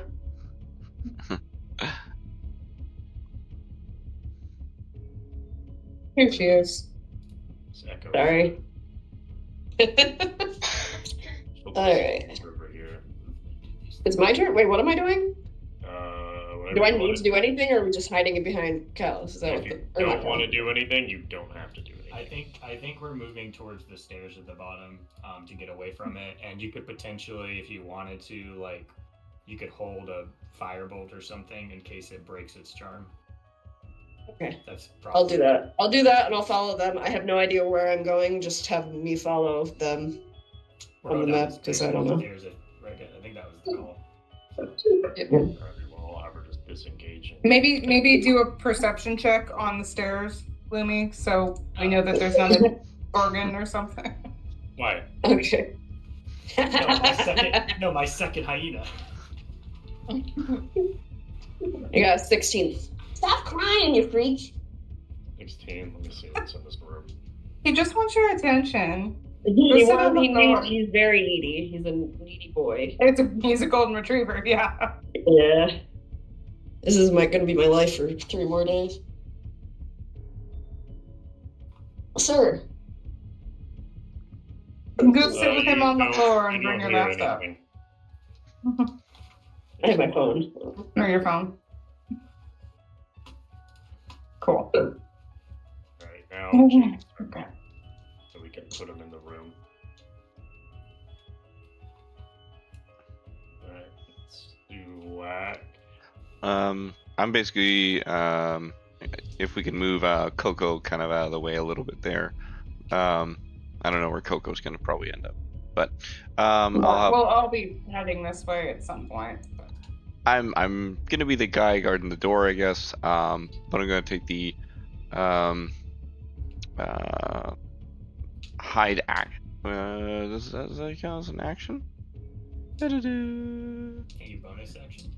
[SPEAKER 5] Here she is.
[SPEAKER 1] It's Echo.
[SPEAKER 3] Sorry.
[SPEAKER 1] She'll
[SPEAKER 3] Alright.
[SPEAKER 1] just over here.
[SPEAKER 3] It's my turn? Wait, what am I doing?
[SPEAKER 1] Whatever
[SPEAKER 3] Do I
[SPEAKER 1] you
[SPEAKER 3] need
[SPEAKER 1] wanna
[SPEAKER 3] to do anything, or are we just hiding it behind Callus? Is that
[SPEAKER 1] If
[SPEAKER 3] what
[SPEAKER 1] you
[SPEAKER 3] or not
[SPEAKER 1] don't want to
[SPEAKER 3] Callus?
[SPEAKER 1] do anything, you don't have to do anything.
[SPEAKER 6] I think we're moving towards the stairs at the bottom to get away from it, and you could potentially, if you wanted to, like, you could hold a firebolt or something in case it breaks its charm.
[SPEAKER 3] Okay.
[SPEAKER 6] That's probably.
[SPEAKER 3] I'll do that. I'll do that, and I'll follow them. I have no idea where I'm going. Just have me follow them
[SPEAKER 6] We're
[SPEAKER 3] on the
[SPEAKER 6] going down
[SPEAKER 3] map, because I
[SPEAKER 6] stairs,
[SPEAKER 3] don't know.
[SPEAKER 6] stairs I think that was the call.
[SPEAKER 3] Yep.
[SPEAKER 1] Alright, well, I'll have her just disengage. And
[SPEAKER 5] Maybe do a perception check on the stairs, Lumi, so we know that there's not an organ or something.
[SPEAKER 1] Why?
[SPEAKER 3] Okay.
[SPEAKER 6] My second hyena.
[SPEAKER 3] I got a 16. Stop crying, you freak.
[SPEAKER 1] 16. Let me see what's in this room.
[SPEAKER 5] He just wants your attention.
[SPEAKER 3] He's very needy. He's a needy boy.
[SPEAKER 5] He's a golden retriever, yeah.
[SPEAKER 3] Yeah. This is gonna be my life for 3 more days. Sir.
[SPEAKER 5] Go sit with him
[SPEAKER 1] you
[SPEAKER 5] on the
[SPEAKER 1] don't-
[SPEAKER 5] floor
[SPEAKER 1] you
[SPEAKER 5] and bring
[SPEAKER 1] don't
[SPEAKER 5] your
[SPEAKER 1] hear
[SPEAKER 5] laptop.
[SPEAKER 1] anything.
[SPEAKER 3] I have my phone.
[SPEAKER 5] Or your phone. Cool.
[SPEAKER 1] Alright, now
[SPEAKER 5] Mhm.
[SPEAKER 1] Jake's turn.
[SPEAKER 5] Okay.
[SPEAKER 1] So we can put him in the room. Alright, let's do whack.
[SPEAKER 2] I'm basically if we can move Coco kind of out of the way a little bit there. I don't know where Coco's gonna probably end up, but
[SPEAKER 5] I'll be heading this way at some point. But...
[SPEAKER 2] I'm gonna be the guy guarding the door, I guess. But I'm gonna take the hide act. Does that count as an action?
[SPEAKER 6] Can you bonus action?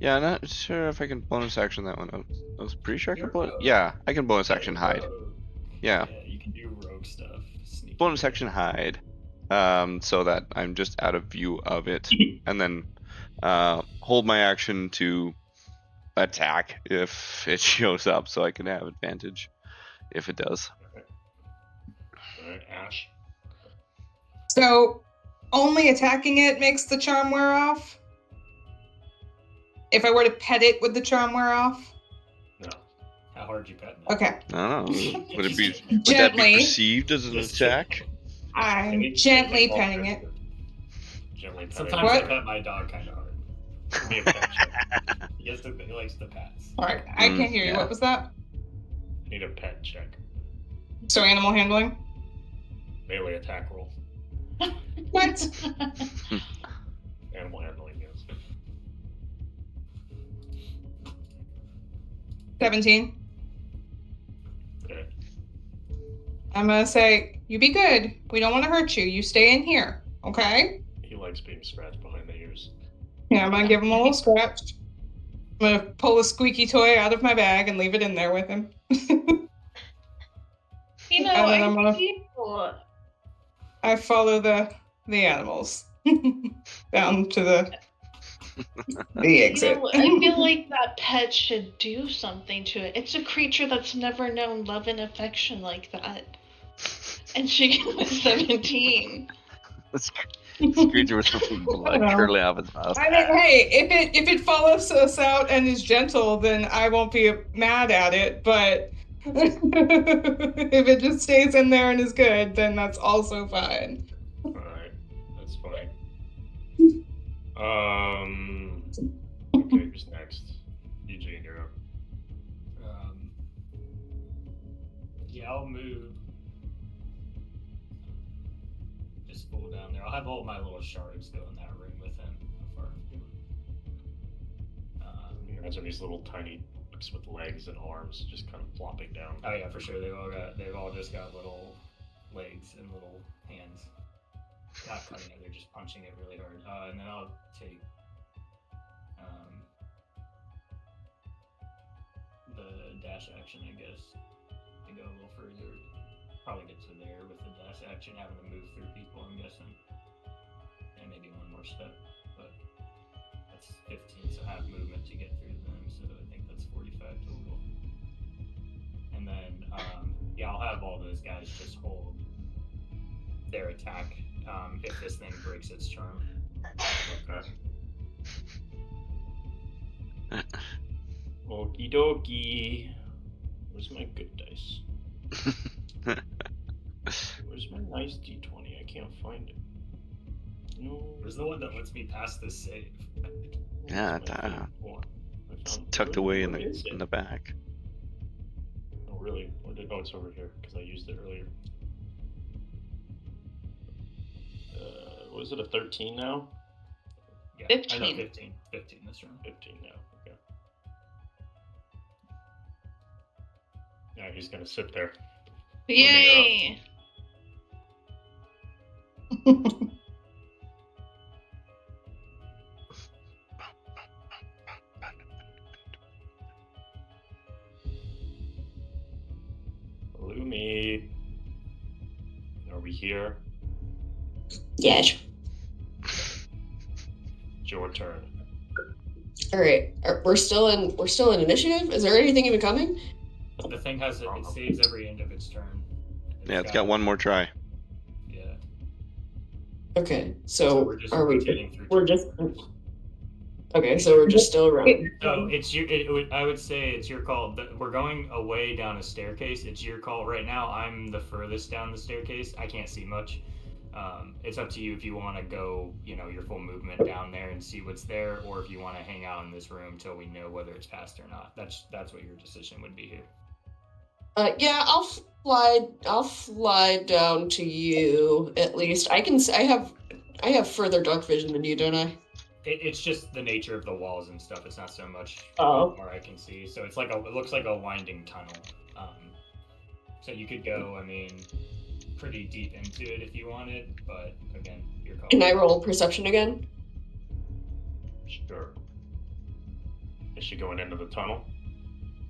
[SPEAKER 2] Yeah, I'm not sure if I can bonus action that one. I was pretty sure I
[SPEAKER 6] You're
[SPEAKER 2] can bonus.
[SPEAKER 6] rogue.
[SPEAKER 2] Yeah, I can bonus action hide.
[SPEAKER 6] Rogue.
[SPEAKER 2] Yeah,
[SPEAKER 6] Yeah, you can do rogue stuff. Sneaky.
[SPEAKER 2] bonus action hide. So that I'm just out of view of it, and then hold my action to attack if it shows up, so I can have advantage if it does.
[SPEAKER 1] Alright, Ash.
[SPEAKER 5] So, only attacking it makes the charm wear off? If I were to pet it, would the charm wear off?
[SPEAKER 1] No.
[SPEAKER 6] How hard you petting it?
[SPEAKER 5] Okay.
[SPEAKER 2] I don't know. Would it be? Would that be
[SPEAKER 5] Gently.
[SPEAKER 2] perceived as an
[SPEAKER 6] Just
[SPEAKER 2] attack?
[SPEAKER 5] I'm gently petting it.
[SPEAKER 1] Gently petting
[SPEAKER 6] Sometimes
[SPEAKER 5] What?
[SPEAKER 6] I pet my dog kind of hard.
[SPEAKER 1] it. Be a pet check.
[SPEAKER 6] He likes the pats.
[SPEAKER 5] Alright, I can't hear you.
[SPEAKER 2] yeah.
[SPEAKER 5] What was that?
[SPEAKER 1] Need a pet check.
[SPEAKER 5] So, animal handling?
[SPEAKER 1] Melee attack roll.
[SPEAKER 5] What?
[SPEAKER 1] Animal handling, yes.
[SPEAKER 5] 17.
[SPEAKER 1] Okay.
[SPEAKER 5] I'm gonna say, you be good. We don't want to hurt you. You stay in here, okay?
[SPEAKER 1] He likes being scratched behind the ears.
[SPEAKER 5] Yeah, I'm gonna give him a little scratch. I'm gonna pull a squeaky toy out of my bag and leave it in there with him.
[SPEAKER 4] You know,
[SPEAKER 5] And then I'm
[SPEAKER 4] I
[SPEAKER 5] gonna-
[SPEAKER 4] feel
[SPEAKER 5] I follow the animals down to the exit.
[SPEAKER 4] I feel like that pet should do something to it. It's a creature that's never known love and affection like that. And she was 17.
[SPEAKER 2] This creature was something blood
[SPEAKER 5] know.
[SPEAKER 2] curling off its mouth.
[SPEAKER 5] I mean, hey, if it follows us out and is gentle, then I won't be mad at it. But if it just stays in there and is good, then that's also fine.
[SPEAKER 1] Alright, that's fine. Okay, who's next? Eugene, you're up.
[SPEAKER 6] Yeah, I'll move. Just full down there. I'll have all my little shards go in that room with him. How far?
[SPEAKER 1] You guys are these little tiny books with legs and arms just kind of flopping down.
[SPEAKER 6] Oh yeah, for sure. They've all just got little legs and little hands. Not cutting it, they're just punching it really hard. And then I'll take the dash action, I guess, to go a little further. Probably get to there with the dash action having to move through people, I'm guessing. And maybe one more step, but that's 15, so half movement to get through them, so I think that's 45 total. And then, yeah, I'll have all those guys just hold their attack if this thing breaks its charm.
[SPEAKER 1] Okay. Okie dokie. Where's my good dice? Where's my nice D20? I can't find it. No.
[SPEAKER 6] Where's the one that lets me pass this save?
[SPEAKER 2] Yeah,
[SPEAKER 1] Where's my favorite one? I
[SPEAKER 2] It's
[SPEAKER 1] found-
[SPEAKER 2] tucked
[SPEAKER 1] where-
[SPEAKER 2] away in
[SPEAKER 1] where
[SPEAKER 2] the
[SPEAKER 1] is it?
[SPEAKER 2] in the back.
[SPEAKER 1] Oh, really? Where did? Oh, it's over here because I used it earlier. Was it a 13 now?
[SPEAKER 6] Yeah,
[SPEAKER 4] 15.
[SPEAKER 6] I know 15. 15 this round.
[SPEAKER 1] 15 now. Okay. Yeah, he's gonna sit there.
[SPEAKER 4] Yay!
[SPEAKER 1] Lumi. Are we here?
[SPEAKER 3] Yes.
[SPEAKER 1] It's your turn.
[SPEAKER 3] All right. We're still in initiative. Is there anything even coming?
[SPEAKER 6] The thing has it saves every end of its turn.
[SPEAKER 2] Yeah, it's got one more try.
[SPEAKER 6] Yeah.
[SPEAKER 3] Okay. So
[SPEAKER 6] we're just
[SPEAKER 3] are we?
[SPEAKER 6] rotating through.
[SPEAKER 3] We're just. Okay, so we're just still around.
[SPEAKER 6] So it's your. I would say it's your call. We're going away down a staircase. It's your call right now. I'm the furthest down the staircase. I can't see much. It's up to you if you want to go, your full movement down there and see what's there, or if you want to hang out in this room till we know whether it's passed or not. That's what your decision would be here.
[SPEAKER 3] Yeah, I'll fly down to you at least. I have further dark vision than you, don't I?
[SPEAKER 6] It's just the nature of the walls and stuff. It's not so much more I can see. So it's it looks like a winding tunnel. So you could go, pretty deep into it if you wanted, but again, your call.
[SPEAKER 3] Can I roll perception again?
[SPEAKER 1] Sure. Is she going into the tunnel?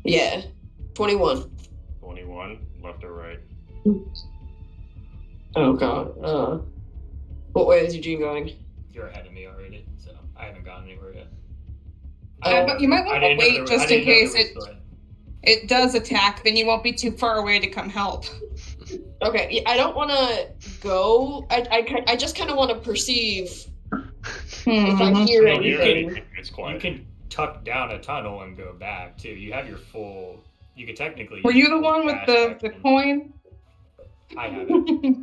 [SPEAKER 3] Yeah. 21.
[SPEAKER 1] 21, left or right?
[SPEAKER 3] Oh god. What way is Eugene going?
[SPEAKER 6] You're ahead of me already, so I haven't gone anywhere yet.
[SPEAKER 5] But you might want to wait just in case it does attack, then you won't be too far away to come help.
[SPEAKER 3] Okay, yeah, I don't want to go. I just kind of want to perceive if I hear
[SPEAKER 1] You don't hear
[SPEAKER 3] anything.
[SPEAKER 1] anything. It's
[SPEAKER 6] You
[SPEAKER 1] quiet.
[SPEAKER 6] can tuck down a tunnel and go back too. You have your full. You could technically.
[SPEAKER 5] Were
[SPEAKER 6] use
[SPEAKER 5] you the
[SPEAKER 6] full
[SPEAKER 5] one with
[SPEAKER 6] dash
[SPEAKER 5] the
[SPEAKER 6] action.
[SPEAKER 5] coin?
[SPEAKER 6] I have it.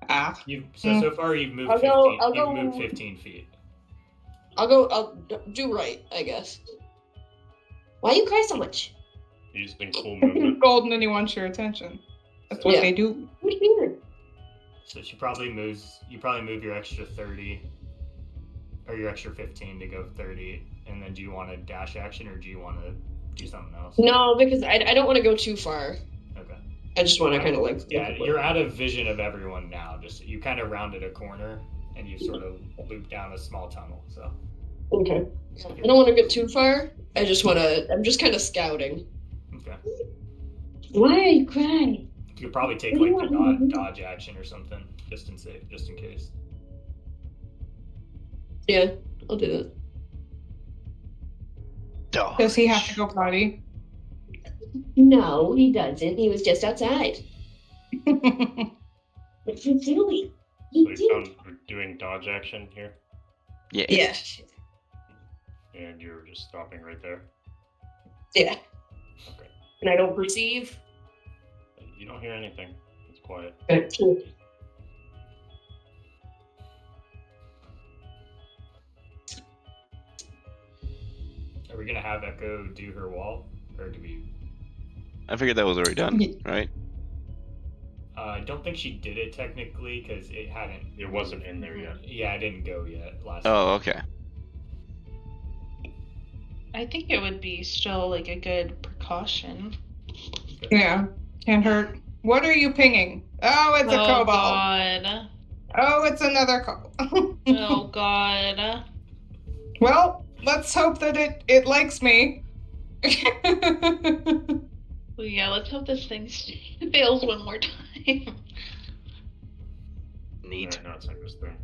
[SPEAKER 5] Ah.
[SPEAKER 6] So far you've moved
[SPEAKER 3] I'll
[SPEAKER 6] 15.
[SPEAKER 3] go- I'll
[SPEAKER 6] you've
[SPEAKER 3] go-
[SPEAKER 6] moved 15 feet.
[SPEAKER 3] I'll do right, I guess. Why you cry so much?
[SPEAKER 1] Using full movement.
[SPEAKER 5] Golden and he wants your attention. That's what
[SPEAKER 3] Yeah.
[SPEAKER 5] they do.
[SPEAKER 3] Weird.
[SPEAKER 6] So she probably moves. You probably move your extra 30, or your extra 15 to go 30. And then do you want a dash action or do you want to do something else?
[SPEAKER 3] No, because I don't want to go too far.
[SPEAKER 6] Okay.
[SPEAKER 3] I just want to kind of like.
[SPEAKER 6] Yeah, you're out of vision of everyone now. Just you kind of rounded a corner and you sort of looped down a small tunnel. So.
[SPEAKER 3] Okay. I don't want to get too far. I just want to. I'm just kind of scouting.
[SPEAKER 6] Okay.
[SPEAKER 3] Why are you crying?
[SPEAKER 6] You could probably take
[SPEAKER 3] What do
[SPEAKER 6] like
[SPEAKER 3] you
[SPEAKER 6] the
[SPEAKER 3] want?
[SPEAKER 6] dodge action or something, just in case.
[SPEAKER 3] Yeah, I'll do that.
[SPEAKER 5] Does he have to go potty?
[SPEAKER 3] No, he doesn't. He was just outside. What's he doing?
[SPEAKER 1] So you found we're doing dodge action here,
[SPEAKER 2] Yeah.
[SPEAKER 3] Yeah.
[SPEAKER 1] and you're just stopping right there.
[SPEAKER 3] Yeah.
[SPEAKER 1] Okay.
[SPEAKER 3] And I don't perceive.
[SPEAKER 1] You don't hear anything. It's quiet.
[SPEAKER 3] Okay, cool.
[SPEAKER 6] Are we gonna have Echo do her wall, or do we?
[SPEAKER 2] I figured that was already done, right?
[SPEAKER 6] I don't think she did it technically because it hadn't.
[SPEAKER 1] It wasn't in there yet.
[SPEAKER 6] Yeah, it didn't go yet last.
[SPEAKER 2] Oh, okay.
[SPEAKER 4] I think it would be still like a good precaution.
[SPEAKER 5] Yeah, can't hurt. What are you pinging? Oh, it's a
[SPEAKER 4] Oh
[SPEAKER 5] kobold.
[SPEAKER 4] god.
[SPEAKER 5] Oh, it's another kobold.
[SPEAKER 4] Oh god.
[SPEAKER 5] Well, let's hope that it likes me.
[SPEAKER 4] Well, yeah, let's hope this thing fails one more time.
[SPEAKER 7] Neat.
[SPEAKER 1] No, it's not this thing.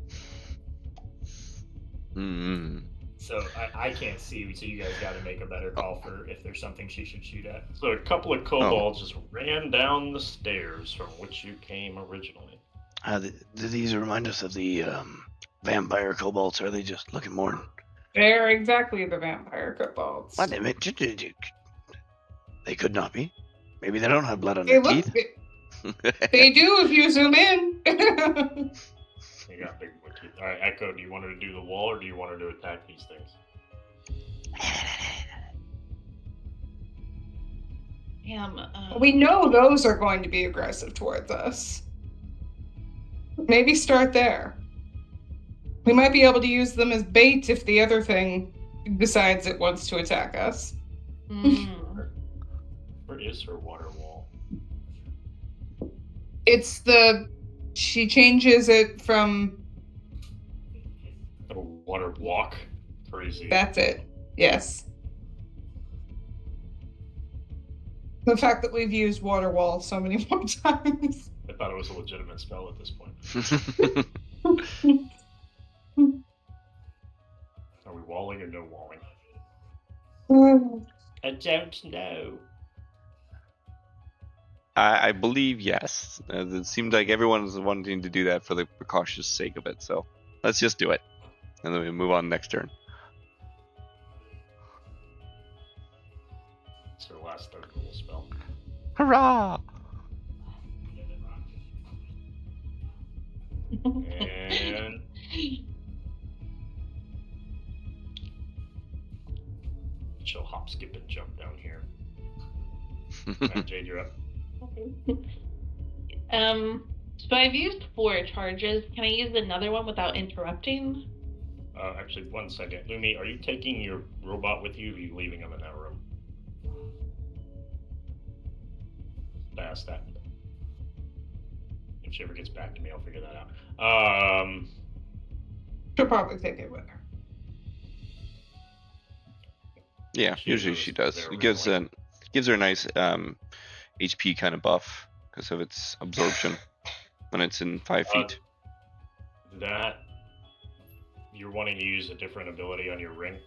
[SPEAKER 2] Mm-hmm.
[SPEAKER 6] So I can't see, so you guys got to make a better call for if there's something she should shoot at.
[SPEAKER 1] So a couple of kobolds just ran down the stairs from which you came originally.
[SPEAKER 7] Do these remind us of the vampire kobolds? Or are they just looking more?
[SPEAKER 5] They're exactly the vampire kobolds.
[SPEAKER 7] What? They could not be. Maybe they don't have blood on
[SPEAKER 5] They
[SPEAKER 7] their
[SPEAKER 5] look.
[SPEAKER 7] teeth.
[SPEAKER 5] They do if you zoom in.
[SPEAKER 1] You got big wood teeth. Alright, Echo, do you want her to do the wall or do you want her to attack these things?
[SPEAKER 5] We know those are going to be aggressive towards us. Maybe start there. We might be able to use them as bait if the other thing decides it wants to attack us.
[SPEAKER 1] Where is her water wall?
[SPEAKER 5] It's she changes it from.
[SPEAKER 1] A water walk? Crazy.
[SPEAKER 5] That's it. Yes. The fact that we've used water wall so many more times.
[SPEAKER 1] I thought it was a legitimate spell at this point. Are we walling or no walling? I don't know.
[SPEAKER 2] I believe yes. It seemed like everyone's wanting to do that for the precautious sake of it, so let's just do it. And then we move on next turn.
[SPEAKER 1] It's her last third level spell.
[SPEAKER 2] Hurrah!
[SPEAKER 1] And she'll hop, skip, and jump down here. Alright, Jade, you're up.
[SPEAKER 4] So I've used 4 charges. Can I use another one without interrupting?
[SPEAKER 1] Actually, 1 second. Lumi, are you taking your robot with you or are you leaving him in that room? Ask that. If she ever gets back to me, I'll figure that out.
[SPEAKER 5] She'll probably take it with her.
[SPEAKER 2] Yeah, usually she does. It gives her a nice HP kind of buff because of its absorption when it's in 5 feet.
[SPEAKER 1] That you're wanting to use a different ability on your ring?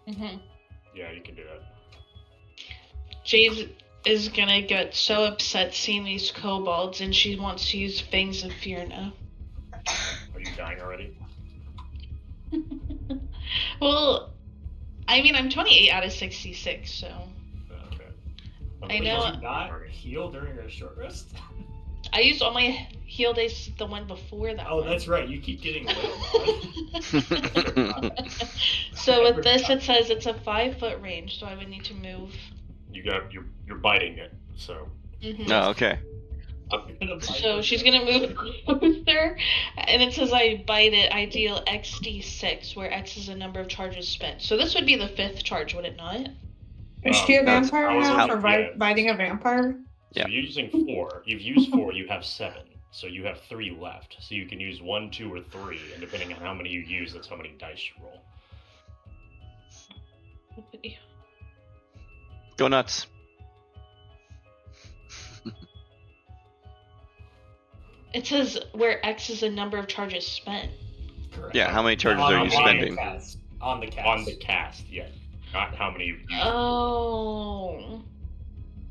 [SPEAKER 4] Mm-hmm.
[SPEAKER 1] Yeah, you can do that.
[SPEAKER 4] Jade is gonna get so upset seeing these kobolds, and she wants to use Fangs of Fear now.
[SPEAKER 1] Are you dying already?
[SPEAKER 4] Well, I mean, I'm 28 out of 66, so.
[SPEAKER 1] Okay.
[SPEAKER 4] I know.
[SPEAKER 6] Did you not heal during a short rest?
[SPEAKER 4] I used all my heal days the one before that.
[SPEAKER 6] Oh, that's right. You keep getting a little mod.
[SPEAKER 4] So with this, it says it's a 5-foot range, so I would need to move.
[SPEAKER 1] You're biting it, so.
[SPEAKER 4] Mm-hmm.
[SPEAKER 2] Oh, okay.
[SPEAKER 4] So she's gonna move closer, and it says I bite it. I deal XD6, where X is the number of charges spent. So this would be the 5th charge, would it not?
[SPEAKER 5] Is she a
[SPEAKER 2] that's-
[SPEAKER 5] vampire now for biting a vampire?
[SPEAKER 1] So you're using 4. You've used 4. You have 7. So you have 3 left. So you can use 1, 2, or 3, and depending on how many you use, that's how many dice you roll.
[SPEAKER 2] Go nuts.
[SPEAKER 4] It says where X is the number of charges spent.
[SPEAKER 6] Correct.
[SPEAKER 2] Yeah, how many charges are you spending?
[SPEAKER 6] On the cast.
[SPEAKER 1] On the cast, yeah. Not how many you've used.
[SPEAKER 4] Oh.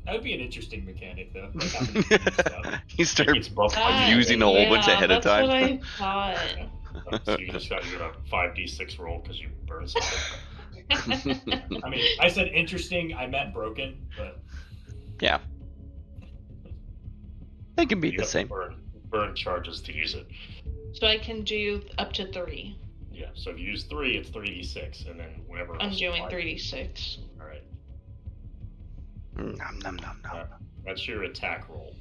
[SPEAKER 6] That would be an interesting mechanic, though. Like how many you use stuff.
[SPEAKER 2] You start
[SPEAKER 1] It's buffed by
[SPEAKER 4] That-
[SPEAKER 2] using a whole bunch ahead of
[SPEAKER 4] that's
[SPEAKER 2] time.
[SPEAKER 4] what I thought.
[SPEAKER 1] So you just got your 5d6 roll because you burned something.
[SPEAKER 6] I mean, I said interesting. I meant broken, but
[SPEAKER 2] Yeah. They can be
[SPEAKER 1] You
[SPEAKER 2] the
[SPEAKER 1] have to
[SPEAKER 2] same.
[SPEAKER 1] burn charges to use it.
[SPEAKER 4] So I can do up to 3.
[SPEAKER 1] Yeah, so if you use 3, it's 3d6, and then whatever
[SPEAKER 4] I'm
[SPEAKER 1] else
[SPEAKER 4] doing
[SPEAKER 1] applies.
[SPEAKER 4] 3d6.
[SPEAKER 1] Alright.
[SPEAKER 7] Nom nom nom nom.
[SPEAKER 1] That's your attack roll.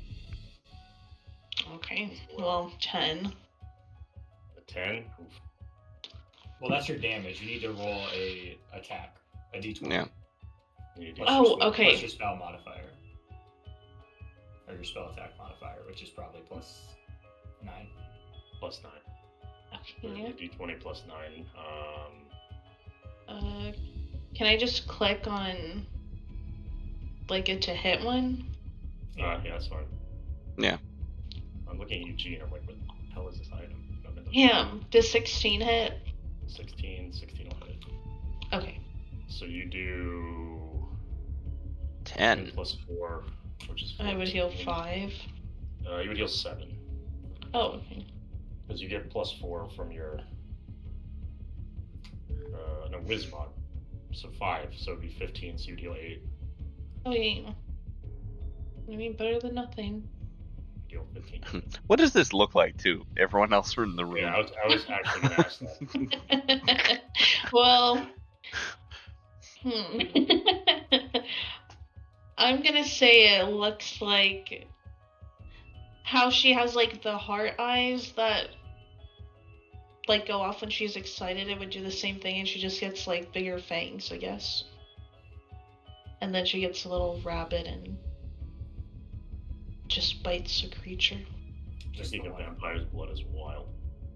[SPEAKER 4] Okay. Well, 10.
[SPEAKER 1] A 10? Oof.
[SPEAKER 6] well, that's your damage. You need to roll a attack, a d20.
[SPEAKER 2] Yeah.
[SPEAKER 1] You need to
[SPEAKER 6] Plus
[SPEAKER 4] Oh,
[SPEAKER 6] your spell-
[SPEAKER 4] okay.
[SPEAKER 6] Plus your spell modifier, or your spell attack modifier, which is probably plus 9.
[SPEAKER 1] plus 9.
[SPEAKER 4] Okay.
[SPEAKER 1] D20 plus 9.
[SPEAKER 4] Can I just click on like it to hit one?
[SPEAKER 1] Yeah, that's fine.
[SPEAKER 2] Yeah.
[SPEAKER 1] I'm looking at Eugene. I'm like, what? hell is this item?
[SPEAKER 4] Damn. Does 16 hit?
[SPEAKER 1] 16 will hit.
[SPEAKER 4] Okay.
[SPEAKER 1] So you do
[SPEAKER 2] 10.
[SPEAKER 1] plus 4, which is 14.
[SPEAKER 4] I would heal 5.
[SPEAKER 1] You would heal 7.
[SPEAKER 4] Oh, okay.
[SPEAKER 1] Because you get plus 4 from your Wismod. So 5, so it'd be 15, so you'd heal 8.
[SPEAKER 4] Oh, yeah. I mean, better than nothing.
[SPEAKER 1] Deal 15.
[SPEAKER 2] What does this look like, too? Everyone else in the room.
[SPEAKER 1] Yeah, I was actually going to ask that.
[SPEAKER 4] Well, I'm gonna say it looks like how she has like the heart eyes that like go off when she's excited. It would do the same thing, and she just gets like bigger fangs, I guess. And then she gets a little rabid and just bites a creature.
[SPEAKER 1] Just think of vampire's blood as wild.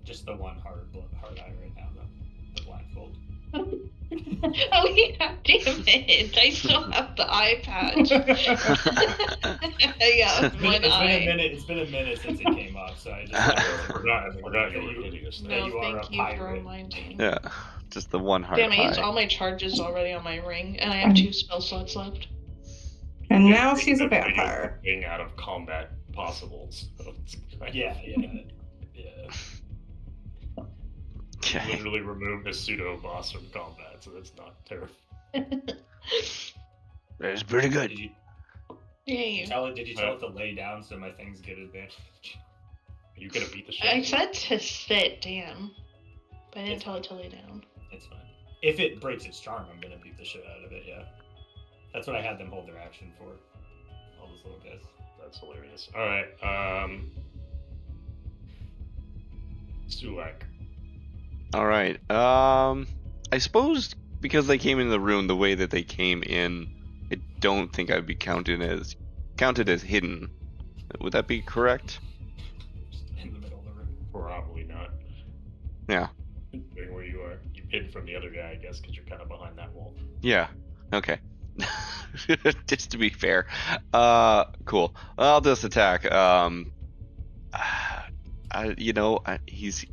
[SPEAKER 6] Just the one hard eye right now, though. The blindfold.
[SPEAKER 4] Oh yeah, damn it! I still have the eye patch. Yeah, one eye.
[SPEAKER 6] It's been a minute since it came up, so I just
[SPEAKER 1] forgot you were hideous.
[SPEAKER 4] No,
[SPEAKER 6] you are
[SPEAKER 4] thank
[SPEAKER 6] a
[SPEAKER 4] you for
[SPEAKER 6] pirate.
[SPEAKER 4] reminding.
[SPEAKER 2] Yeah, just the one heart
[SPEAKER 4] Damn, I used
[SPEAKER 2] pie.
[SPEAKER 4] all my charges already on my ring, and I have 2 spell slots left.
[SPEAKER 5] And now she's a vampire.
[SPEAKER 1] Being out of combat possible. So it's
[SPEAKER 6] Yeah.
[SPEAKER 2] Okay.
[SPEAKER 1] literally removed a pseudo boss from combat, so that's not terrible.
[SPEAKER 7] That's pretty good.
[SPEAKER 6] Did you
[SPEAKER 4] Yay.
[SPEAKER 6] tell it to lay down so my things get advantage?
[SPEAKER 1] You could have beat the shit.
[SPEAKER 4] I said to sit, damn. But I didn't tell it to lay down.
[SPEAKER 6] It's fine. If it breaks its charm, I'm gonna beat the shit out of it, yeah. That's what I had them hold their action for. All those little guys.
[SPEAKER 1] That's hilarious. Alright, Sulak.
[SPEAKER 2] All right. I suppose because they came in the room the way that they came in, I don't think I'd be counted as hidden. Would that be correct?
[SPEAKER 6] In the middle of the room.
[SPEAKER 1] Probably not.
[SPEAKER 2] Yeah.
[SPEAKER 1] Depending where you are. You hid from the other guy, I guess, because you're kind of behind that wall.
[SPEAKER 2] Yeah. Okay. Just to be fair. Cool. I'll just attack. He's.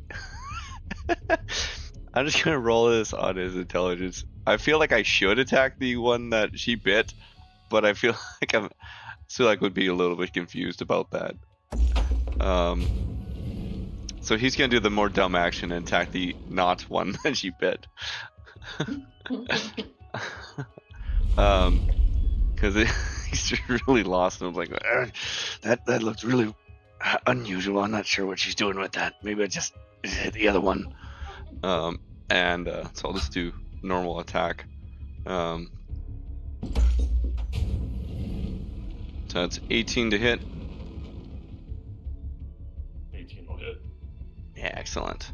[SPEAKER 2] I'm just gonna roll this on his intelligence. I feel like I should attack the one that she bit, but I feel like I would be a little bit confused about that. So he's gonna do the more dumb action and attack the not one that she bit. Because he's just really lost, and I was like,
[SPEAKER 7] That looks really unusual. I'm not sure what she's doing with that. Maybe I just hit the other one.
[SPEAKER 2] so I'll just do normal attack. So that's 18 to hit.
[SPEAKER 1] 18 will hit.
[SPEAKER 2] Yeah, excellent.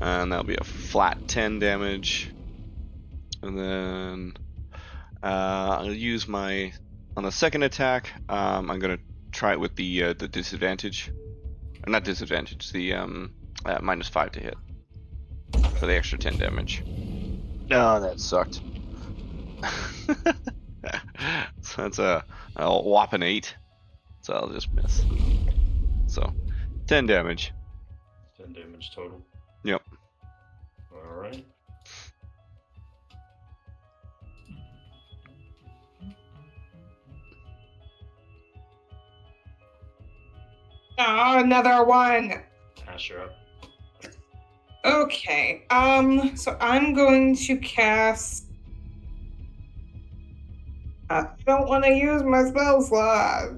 [SPEAKER 2] And that'll be a flat 10 damage. And then I'll use on the second attack. I'm gonna try it with the disadvantage. Or not disadvantage. The -5 to hit for the extra 10 damage.
[SPEAKER 7] No, that sucked.
[SPEAKER 2] So that's a whopping 8. So I'll just miss. So 10 damage.
[SPEAKER 1] 10 damage total.
[SPEAKER 2] Yep.
[SPEAKER 1] Alright.
[SPEAKER 5] Oh, another one.
[SPEAKER 1] Ash, you're up.
[SPEAKER 5] Okay. So I'm going to cast. I don't want to use my spell slot.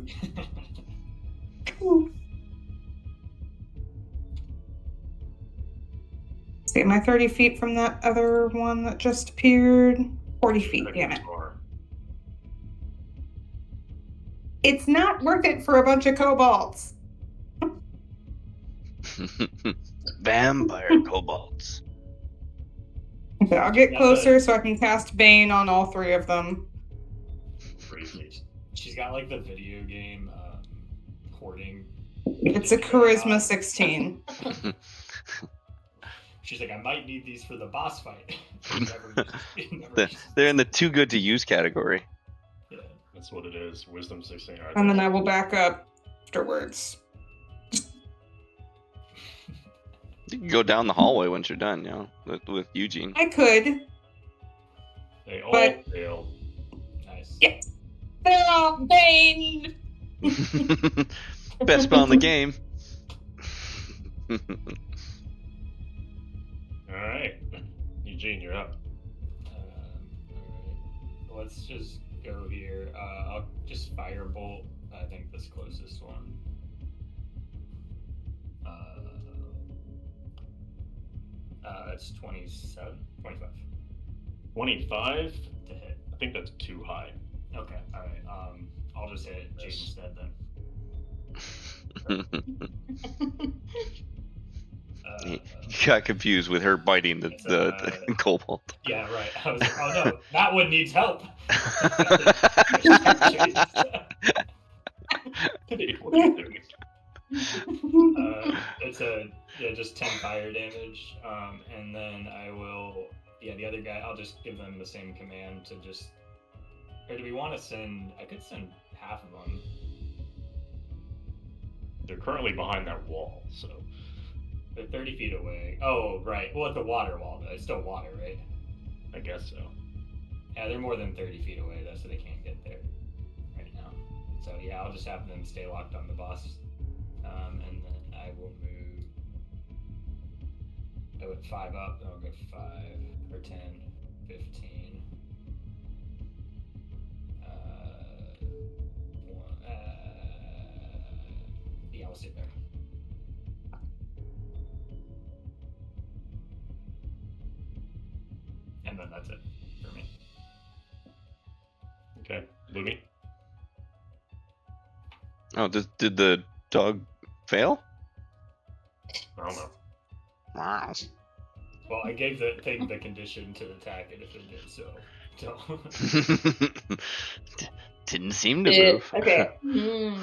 [SPEAKER 5] See, am I 30 feet from that other one that just appeared? 40 feet, damn it. It's not worth it for a bunch of kobolds.
[SPEAKER 7] Vampire kobolds.
[SPEAKER 5] Okay, I'll get
[SPEAKER 6] Yeah,
[SPEAKER 5] closer so I can cast Bane on all 3 of them.
[SPEAKER 1] Crazy.
[SPEAKER 6] She's got like the video game porting.
[SPEAKER 5] It's a charisma 16.
[SPEAKER 6] She's like, I might need these for the boss fight.
[SPEAKER 2] They're in the too good to use category.
[SPEAKER 6] Yeah.
[SPEAKER 1] That's what it is. Wisdom 16.
[SPEAKER 5] And then I will back up afterwards.
[SPEAKER 2] You can go down the hallway once you're done, with Eugene.
[SPEAKER 5] I could.
[SPEAKER 1] They all
[SPEAKER 5] But-
[SPEAKER 1] failed.
[SPEAKER 6] Nice.
[SPEAKER 5] Yeah. SilentKain!
[SPEAKER 2] Best spell in the game.
[SPEAKER 1] Alright. Eugene, you're up.
[SPEAKER 6] Alright. Let's just go here. I'll just firebolt, I think, this closest one. It's 27, 25
[SPEAKER 1] 25?
[SPEAKER 6] to hit.
[SPEAKER 1] I think that's too high.
[SPEAKER 6] Okay, alright. I'll just hit Jade instead then.
[SPEAKER 2] You got confused with her biting the kobold.
[SPEAKER 6] Yeah, right. I was like, oh no, that one needs help. It's just 10 fire damage, and then I will, the other guy, I'll just give them the same command to just, or do we want to send, I could send half of them.
[SPEAKER 1] They're currently behind that wall, so.
[SPEAKER 6] They're 30 feet away. Oh, right. Well, it's a water wall, though. It's still water, right?
[SPEAKER 1] I guess so.
[SPEAKER 6] Yeah, they're more than 30 feet away, though, so they can't get there right now. So, yeah, I'll just have them stay locked on the boss. And then I will move. I went 5 up, then I'll go 5, or 10, 15. Yeah, I'll sit there. And then that's it for me.
[SPEAKER 1] Okay. Lumi?
[SPEAKER 2] Oh, did the dog fail?
[SPEAKER 1] I don't know.
[SPEAKER 2] Wow.
[SPEAKER 6] Well, I gave the thing the condition to attack it if it did so.
[SPEAKER 2] Didn't seem to move.
[SPEAKER 3] Okay.
[SPEAKER 4] Hmm.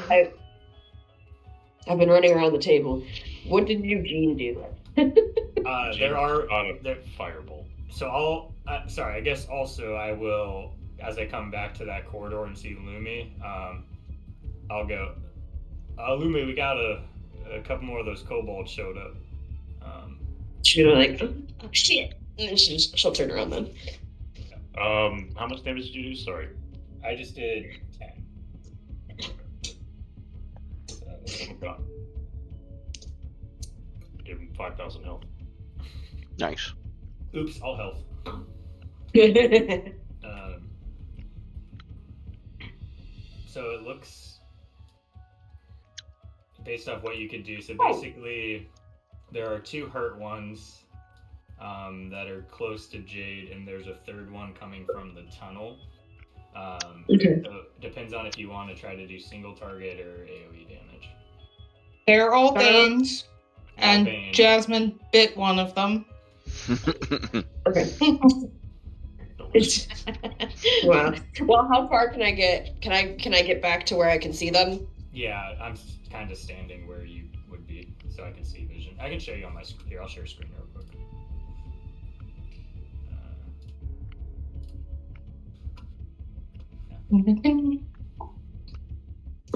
[SPEAKER 3] I've been running around the table. What did Eugene do?
[SPEAKER 6] There are
[SPEAKER 1] on a
[SPEAKER 6] there.
[SPEAKER 1] firebolt.
[SPEAKER 6] So I guess also I will, as I come back to that corridor and see Lumi, I'll go, Lumi, we got a couple more of those kobolds showed up.
[SPEAKER 3] She'll be like, oh shit. And then she'll turn around then.
[SPEAKER 1] How much damage did you do? Sorry.
[SPEAKER 6] I just did 10.
[SPEAKER 1] Oh god. Give him 5,000 health.
[SPEAKER 2] Nice.
[SPEAKER 6] Oops, all health. So it looks, based off what you could do, so basically there are 2 hurt ones that are close to Jade, and there's a third one coming from the tunnel.
[SPEAKER 3] Okay.
[SPEAKER 6] So it depends on if you want to try to do single target or AoE damage.
[SPEAKER 5] They're all Danes, and
[SPEAKER 6] Bane.
[SPEAKER 5] Jasmine bit one of them.
[SPEAKER 3] Okay. Wow. Well, how far can I get? Can I get back to where I can see them?
[SPEAKER 6] Yeah, I'm kind of standing where you would be, so I can see vision. I can show you on my screen. Here, I'll share screen real quick.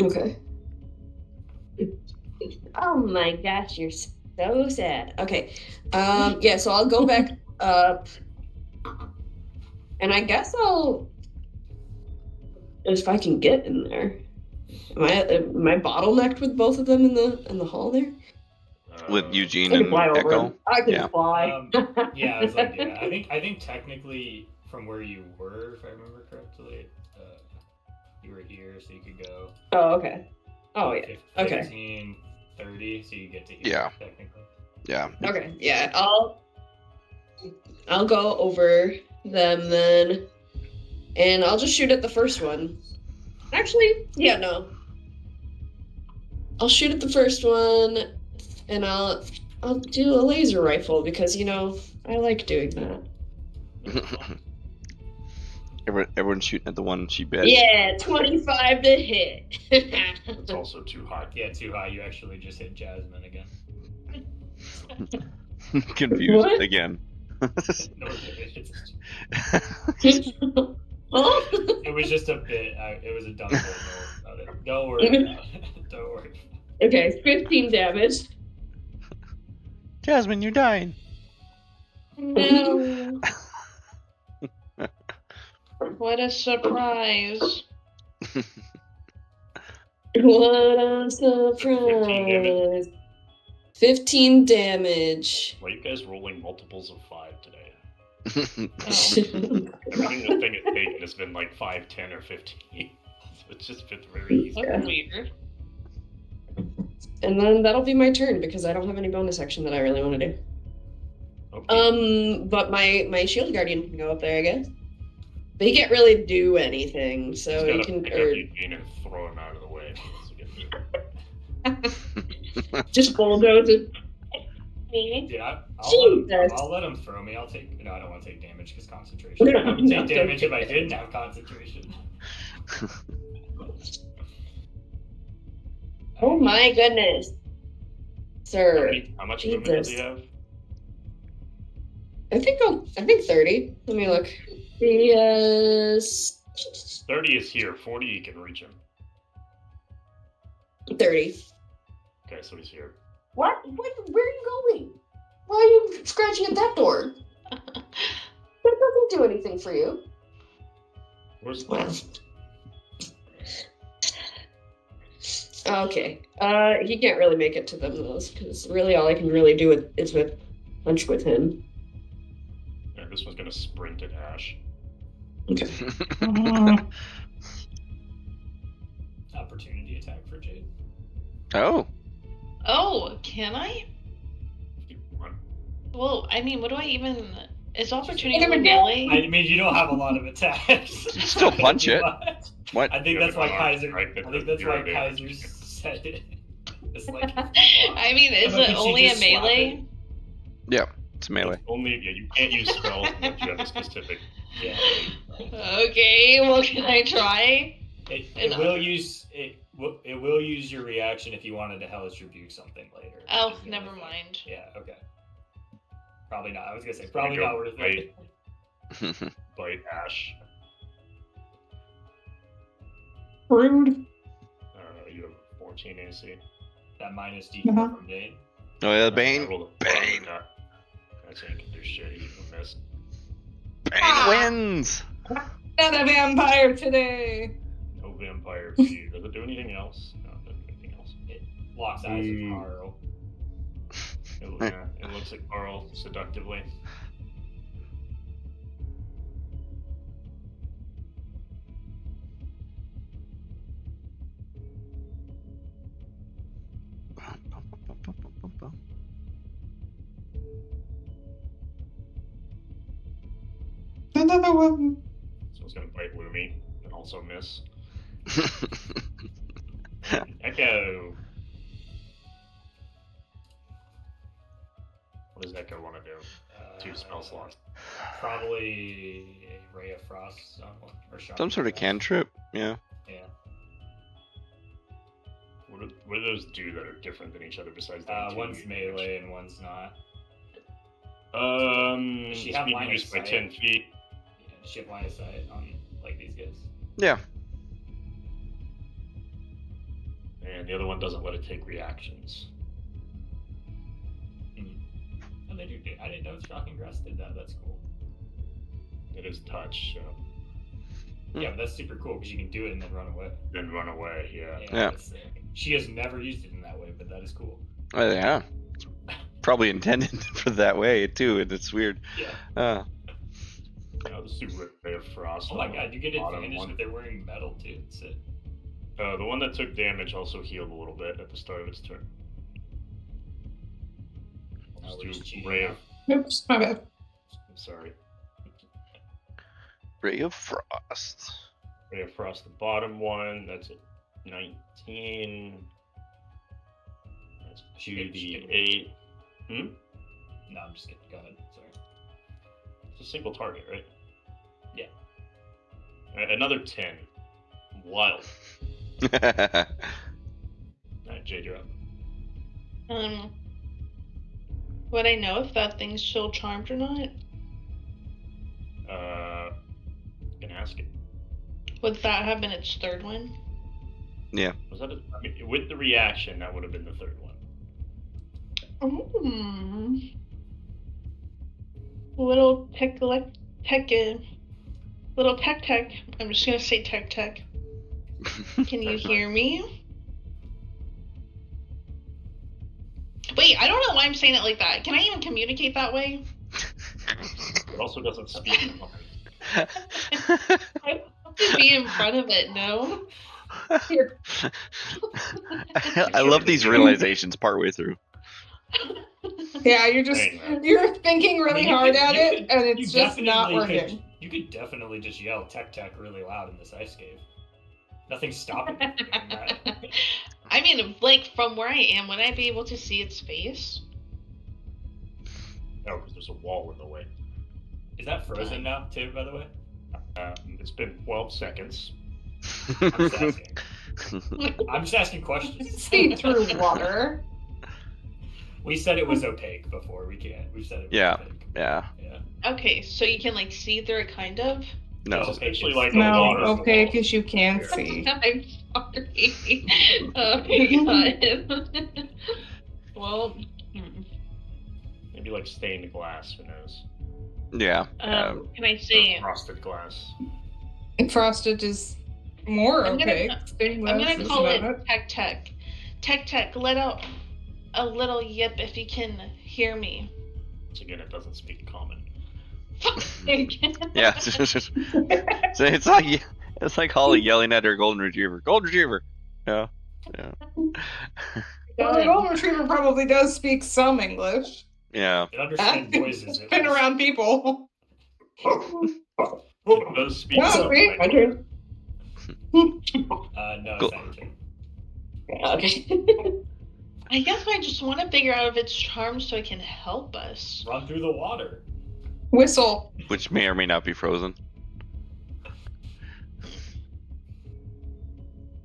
[SPEAKER 3] Okay. Oh my gosh, you're so sad. Okay. Yeah, so I'll go back up. And I guess if I can get in there. Am I bottlenecked with both of them in the hall there?
[SPEAKER 2] With Eugene
[SPEAKER 3] I can
[SPEAKER 2] and
[SPEAKER 3] fly over.
[SPEAKER 2] Echo.
[SPEAKER 3] I can
[SPEAKER 2] Yeah.
[SPEAKER 3] fly.
[SPEAKER 6] Yeah, I was like, yeah. I think technically from where you were, if I remember correctly, you were here, so you could go.
[SPEAKER 3] Oh, okay. Oh, yeah. Okay.
[SPEAKER 6] 15, 30, so you get to here.
[SPEAKER 2] Yeah.
[SPEAKER 6] Technically.
[SPEAKER 2] Yeah.
[SPEAKER 3] Okay, yeah. I'll go over them then, and I'll just shoot at the first one. Actually, yeah, no. I'll shoot at the first one, and I'll do a laser rifle because I like doing that.
[SPEAKER 2] Everyone's shooting at the one she bit.
[SPEAKER 3] Yeah, 25 to hit.
[SPEAKER 1] It's also too high.
[SPEAKER 6] Yeah, too high. You actually just hit Jasmine again.
[SPEAKER 2] Confused
[SPEAKER 3] What?
[SPEAKER 2] again.
[SPEAKER 6] No, it was just a bit. It was a dumb bit. About it. Don't worry about it. Don't worry.
[SPEAKER 3] Okay, 15 damage.
[SPEAKER 2] Jasmine, you're dying.
[SPEAKER 3] No.
[SPEAKER 4] What a surprise.
[SPEAKER 3] What a
[SPEAKER 1] 15 damage.
[SPEAKER 3] surprise. 15 damage.
[SPEAKER 1] Why are you guys rolling multiples of 5 today?
[SPEAKER 4] Oh.
[SPEAKER 1] Everything the thing has taken has been like 5, 10, or 15. So it's just been very easy.
[SPEAKER 4] That's weird.
[SPEAKER 3] And then that'll be my turn because I don't have any bonus action that I really want to do.
[SPEAKER 1] Okay.
[SPEAKER 3] But my shield guardian can go up there, I guess. But he can't really do anything, so
[SPEAKER 1] He's
[SPEAKER 3] he
[SPEAKER 1] gotta
[SPEAKER 3] can
[SPEAKER 1] pick up Eugene and throw him out of the way.
[SPEAKER 3] just bulldoze it.
[SPEAKER 6] Yeah,
[SPEAKER 3] Jesus.
[SPEAKER 6] I'll let him throw me. No, I don't want to take damage because concentration. I would take damage if I didn't have concentration.
[SPEAKER 3] Oh my goodness, sir.
[SPEAKER 1] How much movement does he have?
[SPEAKER 3] I think 30. Let me look. He has
[SPEAKER 1] 30 is here. 40, you can reach him.
[SPEAKER 3] 30.
[SPEAKER 1] Okay, so he's here.
[SPEAKER 3] What? Where are you going? Why are you scratching at that door? That doesn't do anything for you.
[SPEAKER 1] Where's
[SPEAKER 3] Well. Okay. He can't really make it to them those because really all I can really do is with punch with him.
[SPEAKER 1] Yeah, this one's gonna sprint at Ash.
[SPEAKER 3] Okay.
[SPEAKER 6] Opportunity attack for Jade.
[SPEAKER 2] Oh.
[SPEAKER 4] Oh, can I?
[SPEAKER 1] If you want.
[SPEAKER 4] Well, I mean, what do I even... Is opportunity
[SPEAKER 5] Hit him
[SPEAKER 4] only
[SPEAKER 5] again.
[SPEAKER 4] melee?
[SPEAKER 6] I mean, you don't have a lot of attacks.
[SPEAKER 2] Still punch it. What?
[SPEAKER 6] I think
[SPEAKER 1] You
[SPEAKER 6] that's why
[SPEAKER 1] have an
[SPEAKER 6] Kaiser.
[SPEAKER 1] arm, right,
[SPEAKER 6] I
[SPEAKER 1] that
[SPEAKER 6] think
[SPEAKER 1] does
[SPEAKER 6] that's why
[SPEAKER 1] 0 damage.
[SPEAKER 6] Kaiser said it. It's like.
[SPEAKER 4] I mean, is
[SPEAKER 6] But
[SPEAKER 4] it
[SPEAKER 6] could she
[SPEAKER 4] only a
[SPEAKER 6] just slap
[SPEAKER 4] melee?
[SPEAKER 2] Yeah, it's melee.
[SPEAKER 1] You can't use spells unless you have a specific.
[SPEAKER 6] Yeah.
[SPEAKER 4] Okay, well, can I try?
[SPEAKER 6] It will use it. It will use your reaction if you wanted to Hellish Rebuke something later.
[SPEAKER 4] Oh,
[SPEAKER 6] is the only
[SPEAKER 4] never
[SPEAKER 6] thing.
[SPEAKER 4] mind.
[SPEAKER 6] Yeah. Okay. Probably not. I was gonna say
[SPEAKER 1] It's
[SPEAKER 6] probably
[SPEAKER 1] gonna
[SPEAKER 6] not
[SPEAKER 1] go
[SPEAKER 6] worth it.
[SPEAKER 1] right. Bite Ash.
[SPEAKER 3] Rude.
[SPEAKER 1] You have 14 AC.
[SPEAKER 6] That minus D4
[SPEAKER 5] Uh-huh.
[SPEAKER 6] from Dane.
[SPEAKER 2] Oh yeah,
[SPEAKER 1] I
[SPEAKER 2] Bane.
[SPEAKER 1] rolled a
[SPEAKER 2] Bane.
[SPEAKER 1] That's ain't gonna do shit. You can miss.
[SPEAKER 2] Bane wins.
[SPEAKER 5] Not a vampire today.
[SPEAKER 1] No vampire for you. Does it do anything else? No, it doesn't do anything else.
[SPEAKER 6] It locks eyes with Carl.
[SPEAKER 1] It looks at Carl seductively.
[SPEAKER 5] Another one.
[SPEAKER 1] So it's gonna bite Lumi and also miss. Echo. What does Echo want to do? 2 spell slots.
[SPEAKER 6] Probably a Ray of Frost or Shocking
[SPEAKER 2] Some sort of
[SPEAKER 6] Grasp.
[SPEAKER 2] cantrip. Yeah.
[SPEAKER 6] Yeah.
[SPEAKER 1] What do those do that are different than each other besides that?
[SPEAKER 6] One's melee and one's not.
[SPEAKER 1] Does
[SPEAKER 6] she have
[SPEAKER 1] speed
[SPEAKER 6] line of
[SPEAKER 1] reduced by
[SPEAKER 6] sight?
[SPEAKER 1] 10 feet.
[SPEAKER 6] Yeah, does she have line of sight on like these guys?
[SPEAKER 2] Yeah.
[SPEAKER 1] And the other one doesn't let it take reactions.
[SPEAKER 6] And they do. I didn't know Shocking Grass did that. That's cool.
[SPEAKER 1] It is touch, so
[SPEAKER 6] Yeah, but that's super cool because you can do it and then run away.
[SPEAKER 1] then run away. Yeah.
[SPEAKER 2] Yeah.
[SPEAKER 6] That's sick. She has never used it in that way, but that is cool.
[SPEAKER 2] Oh, yeah. It's probably intended for that way too, and it's weird.
[SPEAKER 6] Yeah.
[SPEAKER 1] Now the super ray of frost.
[SPEAKER 6] Oh my
[SPEAKER 1] on the
[SPEAKER 6] god, you get
[SPEAKER 1] bottom
[SPEAKER 6] advantage
[SPEAKER 1] one.
[SPEAKER 6] if they're wearing metal too. It's it.
[SPEAKER 1] The one that took damage also healed a little bit at the start of its turn. I'll
[SPEAKER 6] we're
[SPEAKER 1] just
[SPEAKER 6] just
[SPEAKER 1] do
[SPEAKER 6] cheating
[SPEAKER 1] ray
[SPEAKER 6] now.
[SPEAKER 1] of.
[SPEAKER 5] Oops, my bad.
[SPEAKER 1] I'm sorry.
[SPEAKER 2] Ray of Frost.
[SPEAKER 1] Ray of frost, the bottom one. That's a 19. That's
[SPEAKER 6] She get- she get-
[SPEAKER 1] 2d8.
[SPEAKER 6] No, I'm just kidding. Go ahead. Sorry.
[SPEAKER 1] It's a single target, right?
[SPEAKER 6] Yeah.
[SPEAKER 1] Alright, another 10. Wild. Alright, Jade, you're up.
[SPEAKER 4] Would I know if that thing's still charmed or not?
[SPEAKER 1] You can ask it.
[SPEAKER 4] Would that have been its third one?
[SPEAKER 2] Yeah.
[SPEAKER 1] Was that I mean, with the reaction, that would have been the third one.
[SPEAKER 4] Mm. Little little tech. I'm just gonna say tech. Can you hear me? Wait, I don't know why I'm saying it like that. Can I even communicate that way?
[SPEAKER 1] It also doesn't speak common.
[SPEAKER 4] I have to be in front of it, no?
[SPEAKER 2] I love these realizations partway through.
[SPEAKER 5] Yeah, you're thinking really hard at
[SPEAKER 6] You
[SPEAKER 5] it,
[SPEAKER 6] could-
[SPEAKER 5] and
[SPEAKER 6] you
[SPEAKER 5] it's just not
[SPEAKER 6] definitely
[SPEAKER 5] working.
[SPEAKER 6] You could definitely just yell tech really loud in this ice cave. Nothing's stopping you from doing that.
[SPEAKER 4] I mean, like, from where I am, would I be able to see its face?
[SPEAKER 1] No, because there's a wall in the way.
[SPEAKER 6] Is that frozen now, too, by the way?
[SPEAKER 1] It's been 12 seconds.
[SPEAKER 6] I'm just asking. I'm just asking questions.
[SPEAKER 5] See through water.
[SPEAKER 6] We said it was opaque before. We can't. We said it was
[SPEAKER 2] Yeah.
[SPEAKER 6] opaque.
[SPEAKER 2] Yeah.
[SPEAKER 6] Yeah.
[SPEAKER 4] Okay, so you can, like, see through it, kind of?
[SPEAKER 2] No.
[SPEAKER 1] It's essentially like a
[SPEAKER 5] No,
[SPEAKER 1] water
[SPEAKER 5] opaque
[SPEAKER 1] wall.
[SPEAKER 5] as you can see.
[SPEAKER 4] I'm sorry. Oh my god. Well,
[SPEAKER 1] Maybe like stained glass, who knows?
[SPEAKER 2] Yeah.
[SPEAKER 4] can I say...
[SPEAKER 1] Frosted glass.
[SPEAKER 5] Frosted is more
[SPEAKER 4] I'm gonna-
[SPEAKER 5] opaque. Stainless
[SPEAKER 4] I'm gonna
[SPEAKER 5] is
[SPEAKER 4] call it
[SPEAKER 5] not.
[SPEAKER 4] tech. Tech, let out a little yip if you can hear me.
[SPEAKER 1] Once again, it doesn't speak common.
[SPEAKER 2] Yeah. So it's like Holly yelling at her golden retriever. Golden retriever. Yeah. Yeah.
[SPEAKER 5] Well, the golden retriever probably does speak some English.
[SPEAKER 6] It
[SPEAKER 2] Yeah.
[SPEAKER 6] understands voices.
[SPEAKER 5] It's
[SPEAKER 6] at
[SPEAKER 5] been
[SPEAKER 6] least.
[SPEAKER 5] around people.
[SPEAKER 1] It does speak
[SPEAKER 3] No,
[SPEAKER 1] some
[SPEAKER 3] wait, my
[SPEAKER 1] language.
[SPEAKER 3] turn.
[SPEAKER 6] No,
[SPEAKER 2] Go-
[SPEAKER 6] it's not your turn.
[SPEAKER 3] Okay.
[SPEAKER 4] I guess I just want to figure out if it's charmed so it can help us.
[SPEAKER 6] Run through the water.
[SPEAKER 5] Whistle.
[SPEAKER 2] Which may or may not be frozen.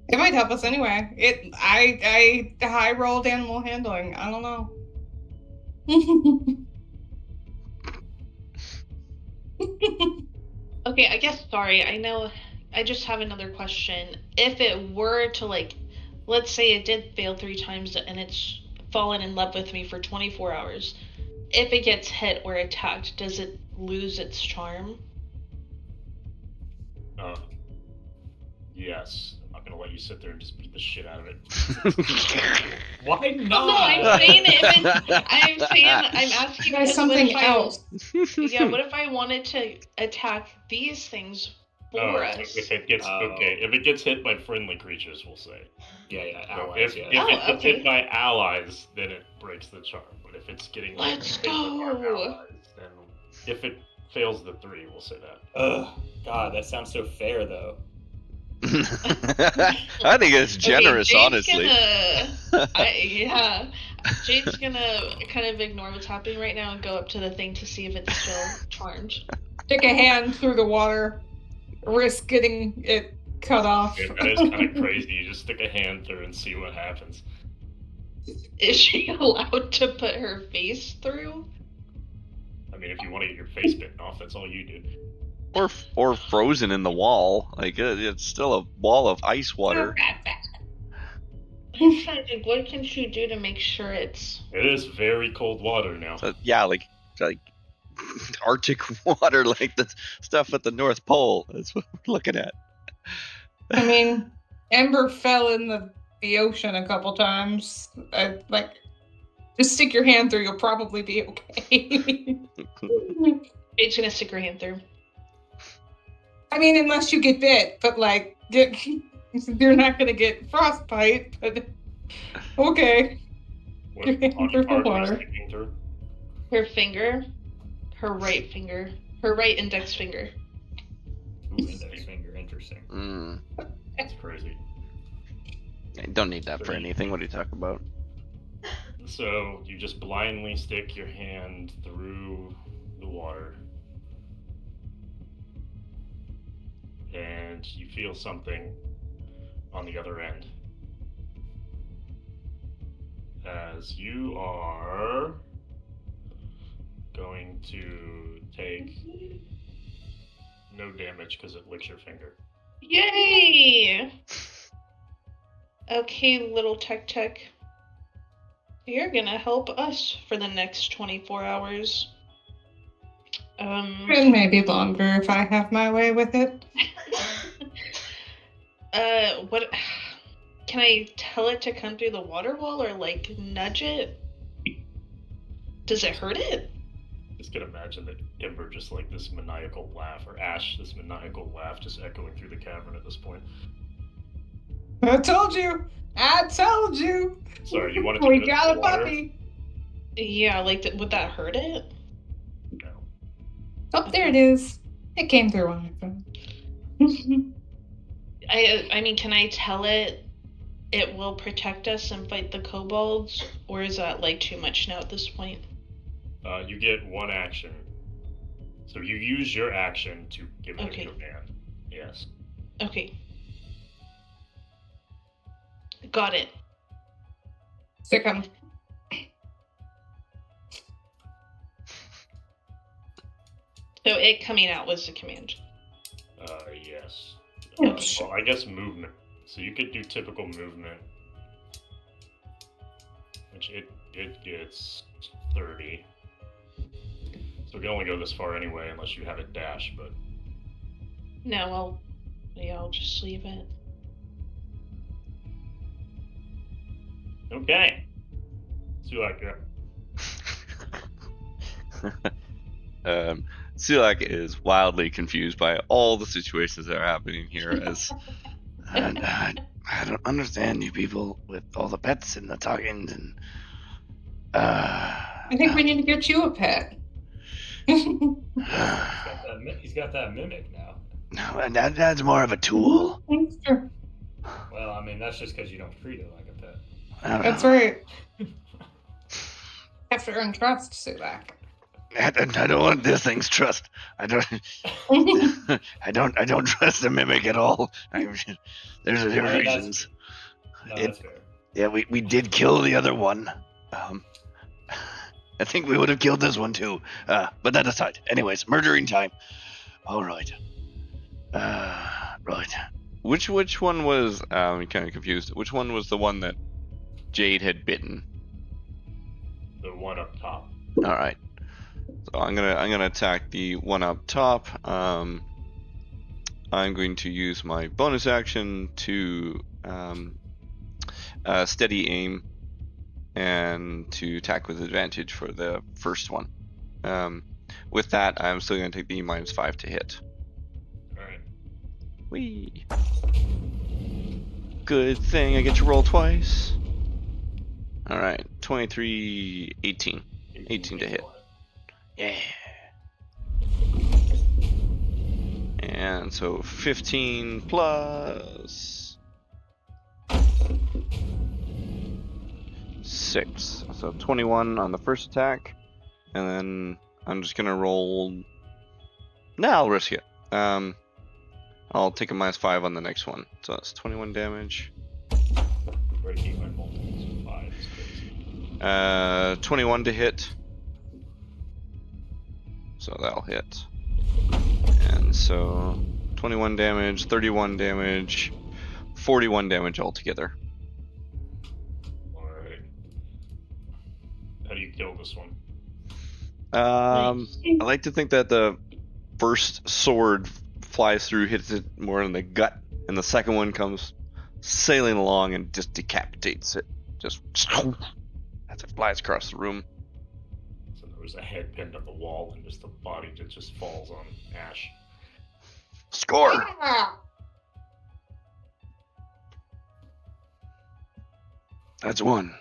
[SPEAKER 5] It might help us anyway. I high rolled animal handling. I don't know.
[SPEAKER 4] Okay, I guess, sorry, I know, I just have another question. If it were to, like, let's say it did fail 3 times and it's fallen in love with me for 24 hours, if it gets hit or attacked, does it lose its charm?
[SPEAKER 1] Yes. I'm not gonna let you sit there and just beat the shit out of it.
[SPEAKER 6] Why
[SPEAKER 4] No,
[SPEAKER 6] not?
[SPEAKER 4] no, I'm saying I'm asking
[SPEAKER 5] Try
[SPEAKER 4] because
[SPEAKER 5] something
[SPEAKER 4] what if
[SPEAKER 5] else.
[SPEAKER 4] Yeah, what if I wanted to attack these things for us?
[SPEAKER 1] If it gets okay, if it gets hit by friendly creatures, we'll say.
[SPEAKER 6] Yeah,
[SPEAKER 1] No,
[SPEAKER 6] allies,
[SPEAKER 1] if
[SPEAKER 6] yeah.
[SPEAKER 1] it gets
[SPEAKER 4] okay.
[SPEAKER 1] hit by allies, then it breaks the charm. But if it's getting
[SPEAKER 4] Let's
[SPEAKER 1] hit with our
[SPEAKER 4] go.
[SPEAKER 1] allies, then if it fails the 3, we'll say that.
[SPEAKER 6] Ugh, God, that sounds so fair, though.
[SPEAKER 2] I think it's generous,
[SPEAKER 4] Jade's
[SPEAKER 2] honestly.
[SPEAKER 4] Yeah. Jade's gonna kind of ignore what's happening right now and go up to the thing to see if it's still charmed.
[SPEAKER 5] Stick a hand through the water. Risk getting it cut off.
[SPEAKER 1] Yeah, that is kind of crazy. You just stick a hand through and see what happens.
[SPEAKER 4] Is she allowed to put her face through?
[SPEAKER 1] I mean, if you want to get your face bitten off, that's all you do.
[SPEAKER 2] Or frozen in the wall. Like it's still a wall of ice water.
[SPEAKER 4] I'm trying to think, what can she do to make sure it's...
[SPEAKER 1] It is very cold water now.
[SPEAKER 2] So, yeah, like Arctic water, like the stuff at the North Pole. That's what we're looking at.
[SPEAKER 5] I mean, Ember fell in the ocean a couple times. Just stick your hand through, you'll probably be okay.
[SPEAKER 4] Jade's gonna stick her hand through.
[SPEAKER 5] I mean, unless you get bit, but you're not gonna get frostbite. But okay.
[SPEAKER 1] What
[SPEAKER 5] Your hand
[SPEAKER 1] part
[SPEAKER 5] through the
[SPEAKER 1] are you
[SPEAKER 5] water.
[SPEAKER 1] sticking through?
[SPEAKER 4] Her finger. Her right finger. Her right index finger.
[SPEAKER 6] Ooh, index finger, interesting.
[SPEAKER 1] That's crazy.
[SPEAKER 2] I don't need that for anything. What are you talking about?
[SPEAKER 1] So you just blindly stick your hand through the water. And you feel something on the other end. As you are going to take no damage because it licks your finger.
[SPEAKER 4] Yay! Okay, little tech. You're gonna help us for the next 24 hours.
[SPEAKER 5] And maybe longer if I have my way with it.
[SPEAKER 4] What? Can I tell it to come through the water wall or like nudge it? Does it hurt it?
[SPEAKER 1] Just can imagine that Ember just like this maniacal laugh, or Ash, this maniacal laugh just echoing through the cavern at this point.
[SPEAKER 5] I told you! I told you!
[SPEAKER 1] Sorry, you wanted to
[SPEAKER 5] We
[SPEAKER 1] get
[SPEAKER 5] got
[SPEAKER 1] into
[SPEAKER 5] a
[SPEAKER 1] the water?
[SPEAKER 5] puppy!
[SPEAKER 4] Yeah, like, would that hurt it?
[SPEAKER 1] No.
[SPEAKER 5] Oh, there it is. It came through on my phone.
[SPEAKER 4] I mean, can I tell it will protect us and fight the kobolds? Or is that, like, too much now at this point?
[SPEAKER 1] You get one action. So you use your action to give it
[SPEAKER 4] Okay.
[SPEAKER 1] a command. Yes.
[SPEAKER 4] Okay. Got it.
[SPEAKER 5] Sick 'em.
[SPEAKER 4] So it coming out was the command.
[SPEAKER 1] Yes.
[SPEAKER 5] Oh,
[SPEAKER 1] Well, I guess movement. So you could do typical movement. Which it gets 30. So we can only go this far anyway, unless you have it dash, but...
[SPEAKER 4] No, I'll just leave it.
[SPEAKER 1] Okay. Sulak,
[SPEAKER 2] Sulak is wildly confused by all the situations that are happening here as
[SPEAKER 7] And I don't understand you people with all the pets and the talking and.
[SPEAKER 5] I think we need to get you a pet.
[SPEAKER 6] He's got that mimic now.
[SPEAKER 7] No, and that's more of a tool.
[SPEAKER 5] Thanks for-
[SPEAKER 6] Well, I mean, that's just because you don't treat it like a pet.
[SPEAKER 7] I don't
[SPEAKER 5] That's
[SPEAKER 7] know.
[SPEAKER 5] right. Have to earn trust, Sulak.
[SPEAKER 7] I don't want this thing's trust. I don't trust the mimic at all. There's
[SPEAKER 6] I mean,
[SPEAKER 7] reasons.
[SPEAKER 6] that's fair.
[SPEAKER 7] Yeah, we did kill the other one. I think we would have killed this one too. But that aside. Anyways, murdering time. All right. Right.
[SPEAKER 2] which one was I'm kind of confused. Which one was the one that Jade had bitten?
[SPEAKER 1] the one up top.
[SPEAKER 2] All right. So I'm gonna attack the one up top. I'm going to use my bonus action to steady aim and to attack with advantage for the first one. With that, I'm still going to take the -5 to hit.
[SPEAKER 1] Alright.
[SPEAKER 2] Whee! Good thing I get to roll twice. Alright, 23, 18. 18 to hit.
[SPEAKER 7] Yeah.
[SPEAKER 2] And so 15 plus 6. So 21 on the first attack. And then I'm just gonna roll. Nah, I'll risk it. I'll take a -5 on the next one. So that's 21 damage.
[SPEAKER 1] Where to keep my multiples of 5 is crazy.
[SPEAKER 2] 21 to hit. So that'll hit. And so 21 damage, 31 damage, 41 damage altogether.
[SPEAKER 1] Alright. How do you kill this one?
[SPEAKER 2] I like to think that the first sword flies through, hits it more in the gut, and the second one comes sailing along and just decapitates it. Just as it flies across the room.
[SPEAKER 1] So there was a head pinned on the wall, and just the body that just falls on Ash.
[SPEAKER 2] Score!
[SPEAKER 7] That's one.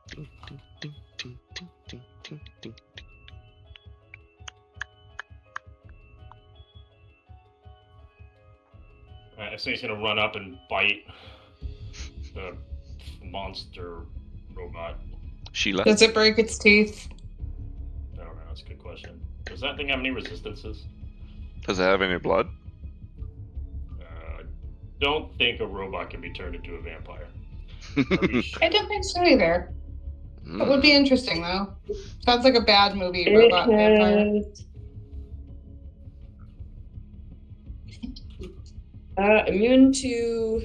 [SPEAKER 2] Ding, ding, ding, ding, ding, ding, ding, ding.
[SPEAKER 1] Alright, so he's gonna run up and bite the monster robot.
[SPEAKER 2] Sheila.
[SPEAKER 5] Does it break its teeth?
[SPEAKER 1] I don't know, that's a good question. Does that thing have any resistances?
[SPEAKER 2] Does it have any blood?
[SPEAKER 1] Don't think a robot can be turned into a vampire. Are we sure?
[SPEAKER 5] I don't think so either. It would be interesting though. Sounds like a bad movie, robot vampire.
[SPEAKER 3] Immune to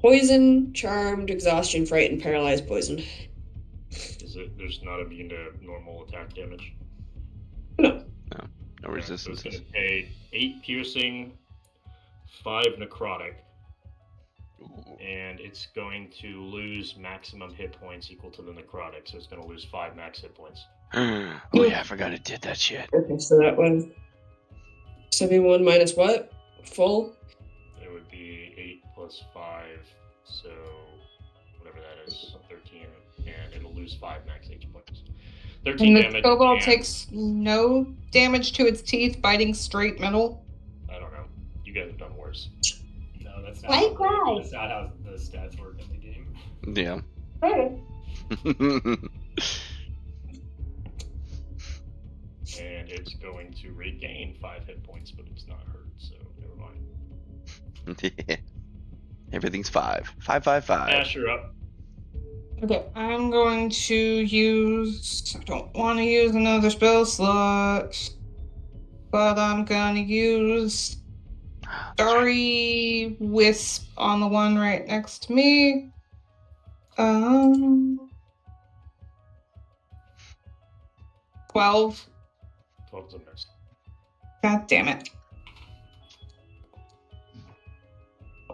[SPEAKER 3] Poison, charmed, exhaustion, fright, and paralyzed poison.
[SPEAKER 1] There's not immune to normal attack damage?
[SPEAKER 3] No.
[SPEAKER 2] No
[SPEAKER 1] So it's
[SPEAKER 2] resistances.
[SPEAKER 1] going to take 8 piercing, 5 necrotic,
[SPEAKER 2] Ooh.
[SPEAKER 1] and it's going to lose maximum hit points equal to the necrotic, so it's going to lose 5 max hit points.
[SPEAKER 7] Oh yeah, I forgot it did that shit.
[SPEAKER 3] Okay, so that was 71 minus what? Full?
[SPEAKER 1] It would be 8 plus 5, so whatever that is, 13, and it'll lose 5 max HP points. 13
[SPEAKER 5] And the
[SPEAKER 1] damage.
[SPEAKER 5] kobold
[SPEAKER 1] and-
[SPEAKER 5] takes no damage to its teeth, biting straight metal.
[SPEAKER 1] I don't know. You guys have done worse.
[SPEAKER 6] No, that's not.
[SPEAKER 5] Like
[SPEAKER 6] how,
[SPEAKER 5] that.
[SPEAKER 6] that's not how the stats work in the game.
[SPEAKER 2] Yeah.
[SPEAKER 1] And it's going to regain 5 hit points, but it's not hurt, so never mind.
[SPEAKER 2] Everything's 5. 5, 5, 5.
[SPEAKER 1] Ash, you're up.
[SPEAKER 5] Okay, I'm going to use. I don't want to use another spell slot, but I'm gonna use Starry Wisp on the one right next to me. 12.
[SPEAKER 1] 12's a miss.
[SPEAKER 5] God damn it.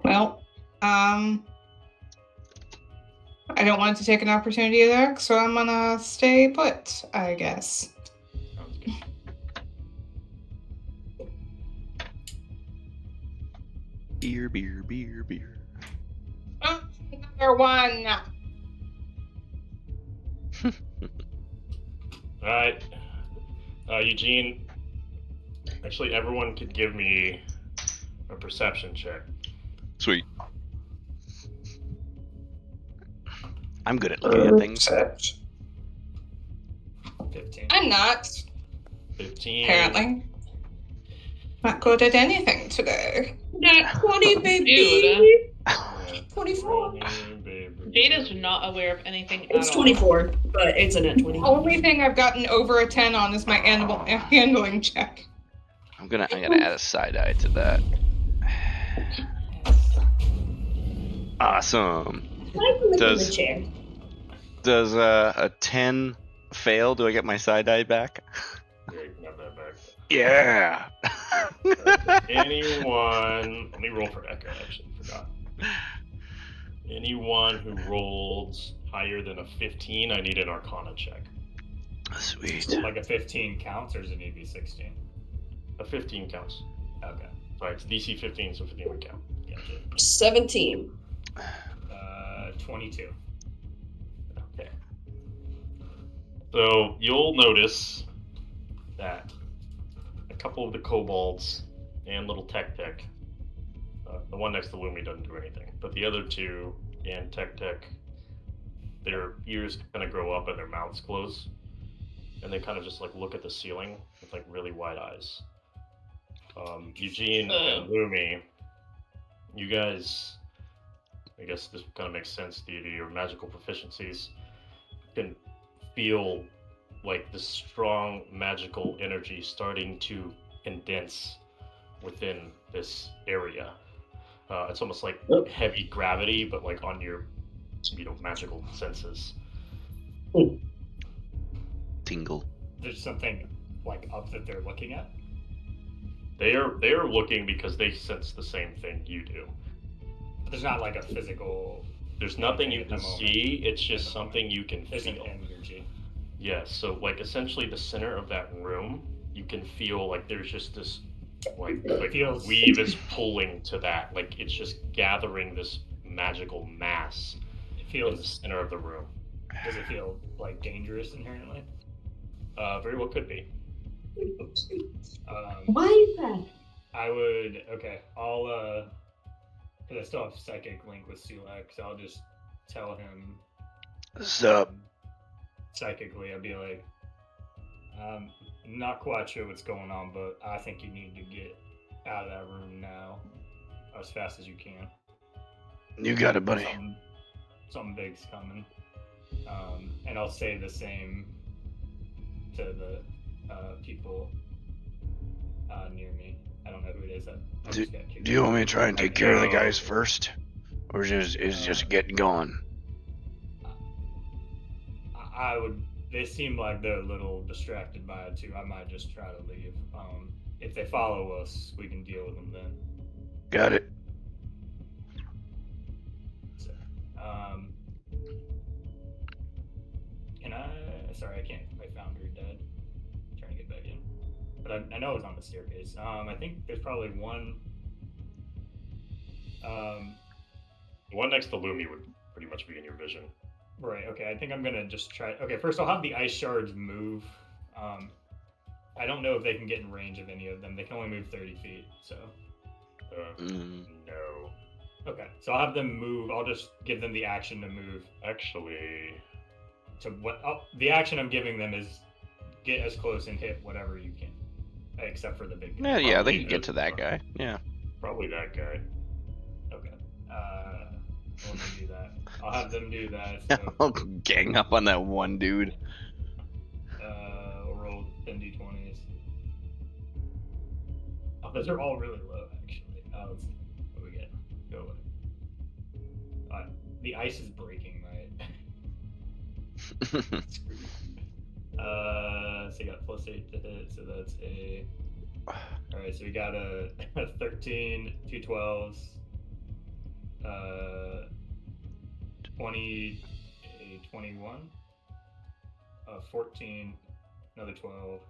[SPEAKER 5] Well, I don't want to take an opportunity attack, so I'm gonna stay put, I guess.
[SPEAKER 1] Sounds good.
[SPEAKER 2] Beer, beer, beer, beer.
[SPEAKER 5] Another one.
[SPEAKER 1] Alright. Eugene. Actually, everyone could give me a perception check.
[SPEAKER 2] Sweet. I'm good at looking at things.
[SPEAKER 6] 15.
[SPEAKER 5] I'm not,
[SPEAKER 1] 15.
[SPEAKER 5] apparently. Not good at anything today.
[SPEAKER 3] Nat 20, baby!
[SPEAKER 4] Dude,
[SPEAKER 3] 24.
[SPEAKER 4] Jada's not aware of anything
[SPEAKER 3] It's
[SPEAKER 4] at all.
[SPEAKER 3] 24, but it's a net 20.
[SPEAKER 5] The only thing I've gotten over a 10 on is my handling check.
[SPEAKER 2] I'm gonna add a side eye to that. Awesome. Does does a 10 fail? Do I get my side eye back?
[SPEAKER 1] Yeah, you can have that back.
[SPEAKER 2] Yeah.
[SPEAKER 1] Anyone, let me roll for Echo, actually, forgot. Anyone who rolled higher than a 15, I need an Arcana check.
[SPEAKER 2] Sweet.
[SPEAKER 6] Like a 15 counts, or does it need to be 16?
[SPEAKER 1] A 15 counts.
[SPEAKER 6] Okay.
[SPEAKER 1] Right, it's DC 15, so 15 would count.
[SPEAKER 6] Gotcha.
[SPEAKER 3] 17.
[SPEAKER 6] 22.
[SPEAKER 1] Okay. So you'll notice that a couple of the kobolds and little Tech, the one next to Lumi doesn't do anything, but the other two and Tech, their ears kind of grow up and their mouths close, and they kind of just like look at the ceiling with like really wide eyes. Eugene and Lumi, you guys, I guess this kind of makes sense due to your magical proficiencies, can feel like the strong magical energy starting to condense within this area. It's almost like heavy gravity, but like on your, magical senses.
[SPEAKER 2] Tingle.
[SPEAKER 6] There's something like up that they're looking at.
[SPEAKER 1] They are looking because they sense the same thing you do.
[SPEAKER 6] But there's not like a physical.
[SPEAKER 1] There's nothing you
[SPEAKER 6] at the
[SPEAKER 1] can
[SPEAKER 6] moment.
[SPEAKER 1] see. It's just something you can
[SPEAKER 6] There's an
[SPEAKER 1] feel.
[SPEAKER 6] energy.
[SPEAKER 1] Yes. So like essentially the center of that room, you can feel like there's just this like
[SPEAKER 6] Feels-
[SPEAKER 1] weave is pulling to that. Like it's just gathering this magical mass
[SPEAKER 6] It
[SPEAKER 1] in the
[SPEAKER 6] feels.
[SPEAKER 1] center of the room.
[SPEAKER 6] Does it feel like dangerous inherently?
[SPEAKER 1] Very well could be.
[SPEAKER 3] Why is that?
[SPEAKER 6] I would. Okay, I'll. Because I still have psychic link with Sulek, so I'll just tell him
[SPEAKER 7] Sup?
[SPEAKER 6] psychically. I'll be like, I'm not quite sure what's going on, but I think you need to get out of that room now, as fast as you can.
[SPEAKER 7] You got it, buddy.
[SPEAKER 6] Something big's coming. And I'll say the same to the people near me. I don't know who it is. I just got kicked
[SPEAKER 7] Do you
[SPEAKER 6] out.
[SPEAKER 7] want me to try and take care of the guys first? or is just getting going?
[SPEAKER 6] I would. They seem like they're a little distracted by it too. I might just try to leave. If they follow us, we can deal with them then.
[SPEAKER 7] Got it.
[SPEAKER 6] So, can I? Sorry, I can't. My Foundry dead. Trying to get back in, but I know it was on the staircase. I think there's probably one.
[SPEAKER 1] The one next to Lumi would pretty much be in your vision.
[SPEAKER 6] Right. Okay. I think I'm gonna just try. Okay. First, I'll have the ice shards move. I don't know if they can get in range of any of them. They can only move 30 feet. So.
[SPEAKER 1] No.
[SPEAKER 6] Okay. So I'll have them move. I'll just give them the action to move.
[SPEAKER 1] Actually.
[SPEAKER 6] To what? Oh, the action I'm giving them is get as close and hit whatever you can, except for the big guy.
[SPEAKER 2] Yeah, they can get to that guy. Yeah.
[SPEAKER 1] Probably that guy.
[SPEAKER 6] Okay. Let me do that. I'll have them do that. So,
[SPEAKER 2] I'll gang up on that one dude.
[SPEAKER 6] we'll roll 10d20s. Oh, those are all really low, actually. Let's see what we get. Go away. The ice is breaking my. So you got +8 to hit, so that's a. Alright, so we got a 13, 2 12s, 20, a 21, 14, another 12.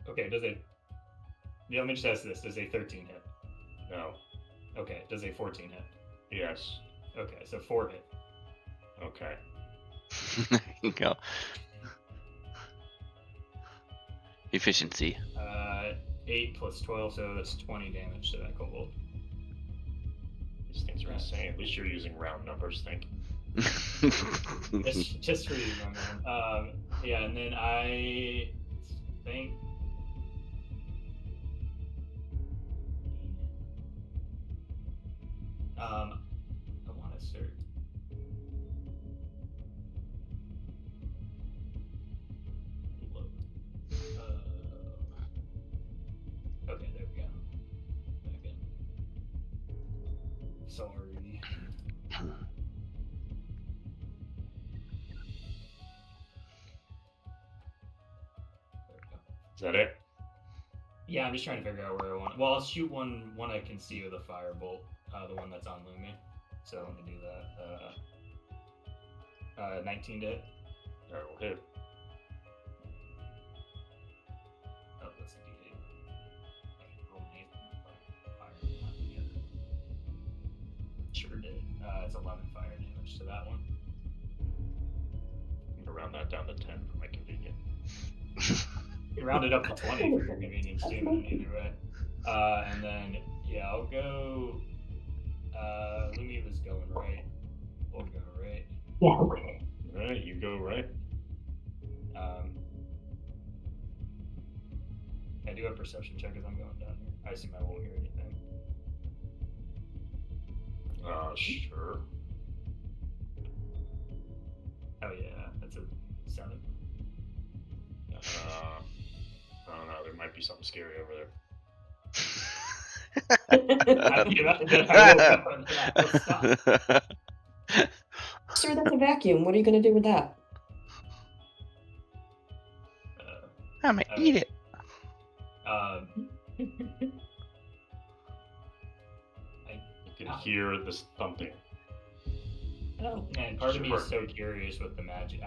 [SPEAKER 6] Okay, does it. Yeah, let me just ask this: does a 13 hit?
[SPEAKER 1] No.
[SPEAKER 6] Okay, does a 14 hit?
[SPEAKER 1] Yes.
[SPEAKER 6] Okay, so 4 hit.
[SPEAKER 1] Okay.
[SPEAKER 2] There you go. Efficiency.
[SPEAKER 6] 8 plus 12, so that's 20 damage to that kobold.
[SPEAKER 1] These things are insane. At least you're using round numbers, think.
[SPEAKER 6] Just for you, my man. Yeah, and then I think. I want to start. Okay, there we go. Back in. Sorry.
[SPEAKER 1] Is that it?
[SPEAKER 6] Yeah, I'm just trying to figure out where I want. Well, I'll shoot one I can see with a firebolt, the one that's on Lumi. So let me do that. 19 to hit.
[SPEAKER 1] That'll hit.
[SPEAKER 6] Oh, that's a D8. Roll an 8. Fire not together. Sure did. It's 11 fire damage to that one.
[SPEAKER 1] I'm gonna round that down to 10 for my convenience.
[SPEAKER 6] You round it up to 20 for your convenience too, man, either way. And then, yeah, I'll go. Lumi was going right. We'll go right.
[SPEAKER 3] Yeah.
[SPEAKER 1] Alright, you go right.
[SPEAKER 6] I do a perception check as I'm going down here. I assume I won't hear anything.
[SPEAKER 1] Sure.
[SPEAKER 6] Oh yeah, that's a 7.
[SPEAKER 1] I don't know, there might be something scary over there.
[SPEAKER 3] Sir, that's a vacuum. What are you going to do with that?
[SPEAKER 2] I'm gonna eat it.
[SPEAKER 1] You can hear this thumping.
[SPEAKER 6] Oh, man, part of me is so curious with the magic.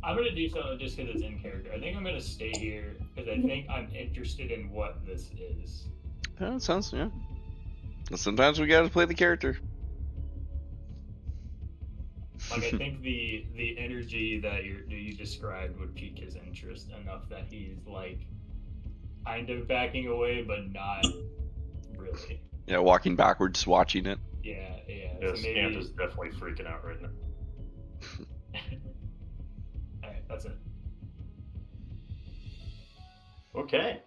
[SPEAKER 6] I'm gonna do something just because it's in character. I think I'm gonna stay here because I think I'm interested in what this is.
[SPEAKER 2] That sounds, yeah. Sometimes we gotta play the character.
[SPEAKER 6] Like, I think the energy that you described would pique his interest enough that he's like kind of backing away, but not really.
[SPEAKER 2] Yeah, walking backwards, watching it.
[SPEAKER 6] Yeah.
[SPEAKER 1] Yeah,
[SPEAKER 6] So maybe...
[SPEAKER 1] Scant is definitely freaking out right now.
[SPEAKER 6] Alright, that's it.
[SPEAKER 1] Okay.